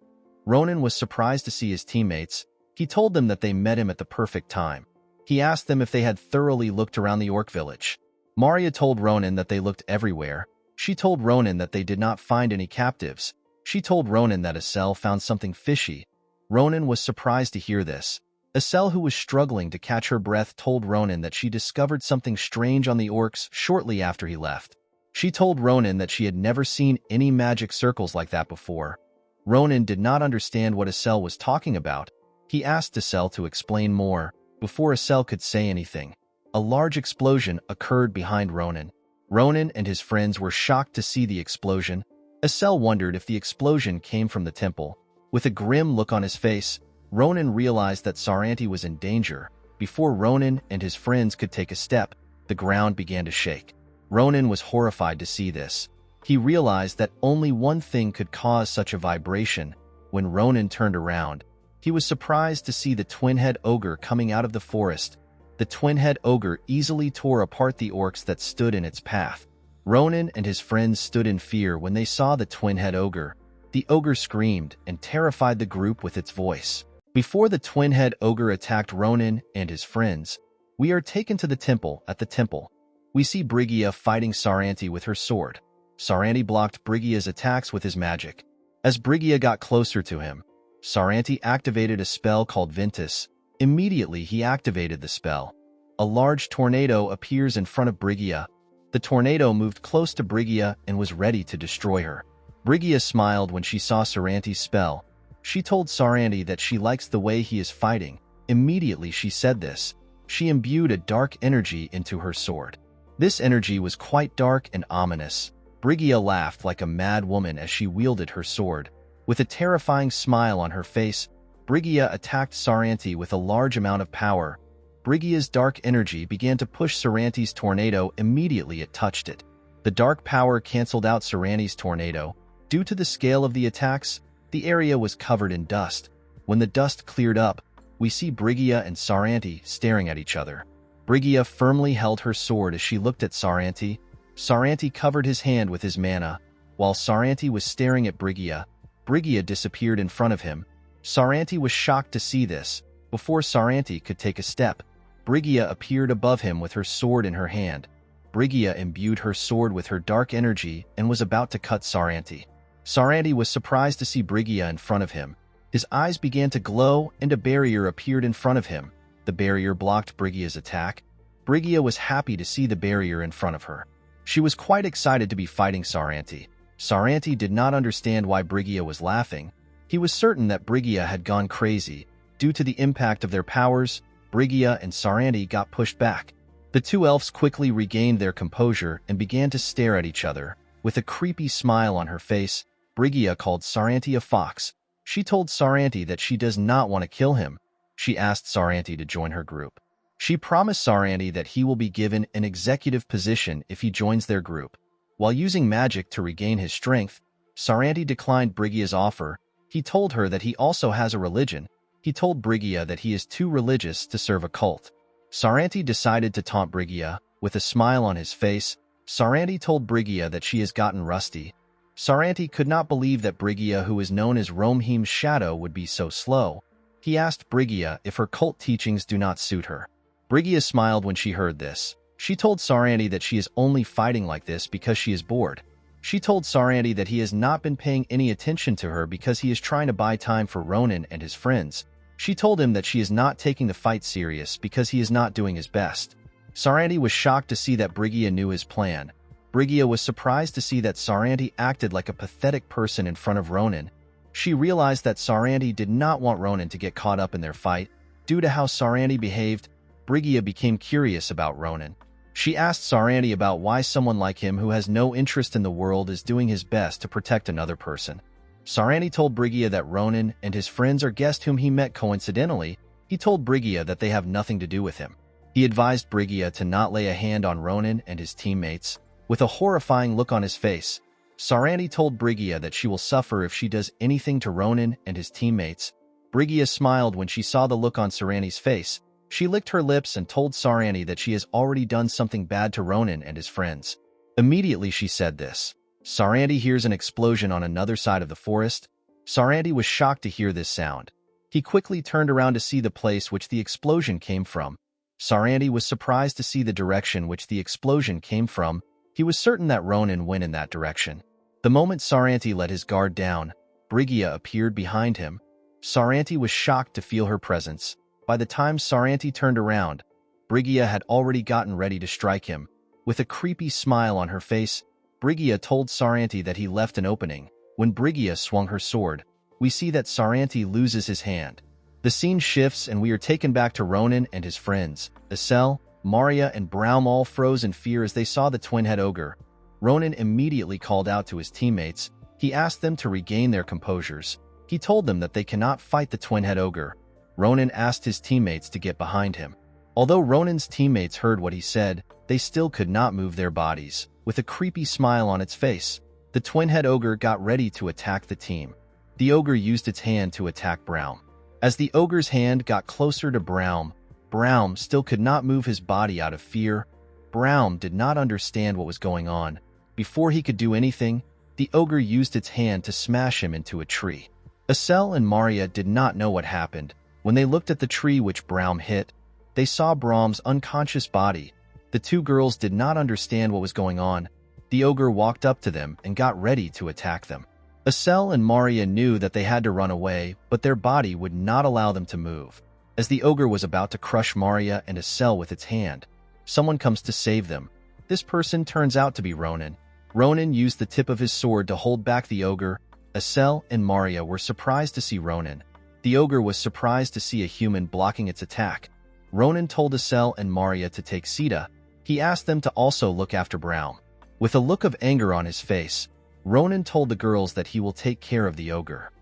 Ronan was surprised to see his teammates. He told them that they met him at the perfect time. He asked them if they had thoroughly looked around the orc village. Maria told Ronan that they looked everywhere. She told Ronan that they did not find any captives. She told Ronan that Asel found something fishy. Ronan was surprised to hear this. Asel, who was struggling to catch her breath, told Ronan that she discovered something strange on the orcs shortly after he left. She told Ronan that she had never seen any magic circles like that before. Ronan did not understand what Asel was talking about. He asked Asel to explain more. Before Asel could say anything, a large explosion occurred behind Ronan. Ronan and his friends were shocked to see the explosion. Asel wondered if the explosion came from the temple. With a grim look on his face, Ronan realized that Saranti was in danger. Before Ronan and his friends could take a step, the ground began to shake. Ronan was horrified to see this. He realized that only one thing could cause such a vibration. When Ronan turned around, He was surprised to see the twin-head ogre coming out of the forest. The twin-head ogre easily tore apart the orcs that stood in its path. Ronan and his friends stood in fear when they saw the twin-head ogre. The ogre screamed and terrified the group with its voice. Before the twin-head ogre attacked Ronan and his friends, we are taken to the temple. At the temple, we see Brigida fighting Saranti with her sword. Saranti blocked Brigida's attacks with his magic. As Brigida got closer to him, Saranti activated a spell called Ventus. Immediately he activated the spell. A large tornado appears in front of Brigida. The tornado moved close to Brigida and was ready to destroy her. Brigida smiled when she saw Saranti's spell. She told Saranti that she likes the way he is fighting. Immediately she said this. She imbued a dark energy into her sword. This energy was quite dark and ominous. Brigida laughed like a mad woman as she wielded her sword. With a terrifying smile on her face, Brigida attacked Saranti with a large amount of power. Brigida's dark energy began to push Saranti's tornado. Immediately it touched it. The dark power canceled out Saranti's tornado. Due to the scale of the attacks, the area was covered in dust. When the dust cleared up, we see Brigida and Saranti staring at each other. Brigida firmly held her sword as she looked at Saranti. Saranti covered his hand with his mana. While Saranti was staring at Brigida, Brigida disappeared in front of him. Saranti was shocked to see this. Before Saranti could take a step, Brigida appeared above him with her sword in her hand. Brigida imbued her sword with her dark energy and was about to cut Saranti. Saranti was surprised to see Brigida in front of him. His eyes began to glow and a barrier appeared in front of him. The barrier blocked Brigida's attack. Brigida was happy to see the barrier in front of her. She was quite excited to be fighting Saranti. Saranti did not understand why Brigida was laughing. He was certain that Brigida had gone crazy. Due to the impact of their powers, Brigida and Saranti got pushed back. The two elves quickly regained their composure and began to stare at each other. With a creepy smile on her face, Brigida called Saranti a fox. She told Saranti that she does not want to kill him. She asked Saranti to join her group. She promised Saranti that he will be given an executive position if he joins their group. While using magic to regain his strength, Saranti declined Brigida's offer. He told her that he also has a religion. He told Brigida that he is too religious to serve a cult. Saranti decided to taunt Brigida. With a smile on his face, Saranti told Brigida that she has gotten rusty. Saranti could not believe that Brigida, who is known as Romheim's shadow, would be so slow. He asked Brigida if her cult teachings do not suit her. Brigida smiled when she heard this. She told Saranti that she is only fighting like this because she is bored. She told Saranti that he has not been paying any attention to her because he is trying to buy time for Ronan and his friends. She told him that she is not taking the fight serious because he is not doing his best. Saranti was shocked to see that Brigida knew his plan. Brigida was surprised to see that Saranti acted like a pathetic person in front of Ronan. She realized that Saranti did not want Ronan to get caught up in their fight. Due to how Saranti behaved, Brigida became curious about Ronan. She asked Saranti about why someone like him who has no interest in the world is doing his best to protect another person. Saranti told Brigida that Ronan and his friends are guests whom he met coincidentally. He told Brigida that they have nothing to do with him. He advised Brigida to not lay a hand on Ronan and his teammates. With a horrifying look on his face, Saranti told Brigida that she will suffer if she does anything to Ronan and his teammates. Brigida smiled when she saw the look on Saranti's face. She licked her lips and told Saranti that she has already done something bad to Ronan and his friends. Immediately she said this. Saranti hears an explosion on another side of the forest. Saranti was shocked to hear this sound. He quickly turned around to see the place which the explosion came from. Saranti was surprised to see the direction which the explosion came from. He was certain that Ronan went in that direction. The moment Saranti let his guard down, Brigida appeared behind him. Saranti was shocked to feel her presence. By the time Saranti turned around, Brigida had already gotten ready to strike him. With a creepy smile on her face, Brigida told Saranti that he left an opening. When Brigida swung her sword, we see that Saranti loses his hand. The scene shifts and we are taken back to Ronan and his friends. Isel, Maria, and Braum all froze in fear as they saw the twin-head ogre. Ronan immediately called out to his teammates. He asked them to regain their composures. He told them that they cannot fight the twin-head ogre. Ronan asked his teammates to get behind him. Although Ronan's teammates heard what he said, they still could not move their bodies. With a creepy smile on its face, the twin-head ogre got ready to attack the team. The ogre used its hand to attack Braum. As the ogre's hand got closer to Braum, Braum still could not move his body out of fear. Braum did not understand what was going on. Before he could do anything, the ogre used its hand to smash him into a tree. Estelle and Maria did not know what happened. When they looked at the tree which Braum hit, they saw Braum's unconscious body. The two girls did not understand what was going on. The ogre walked up to them and got ready to attack them. Estelle and Maria knew that they had to run away, but their body would not allow them to move. As the ogre was about to crush Maria and Estelle with its hand, someone comes to save them. This person turns out to be Ronan. Ronan used the tip of his sword to hold back the ogre. Estelle and Maria were surprised to see Ronan. The ogre was surprised to see a human blocking its attack. Ronan told Estelle and Maria to take Sita. He asked them to also look after Braum. With a look of anger on his face, Ronan told the girls that he will take care of the ogre.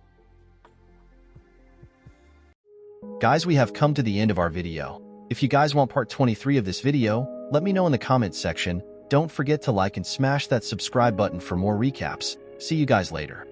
Guys, we have come to the end of our video. If you guys want part 23 of this video, let me know in the comments section. Don't forget to like and smash that subscribe button for more recaps. See you guys later.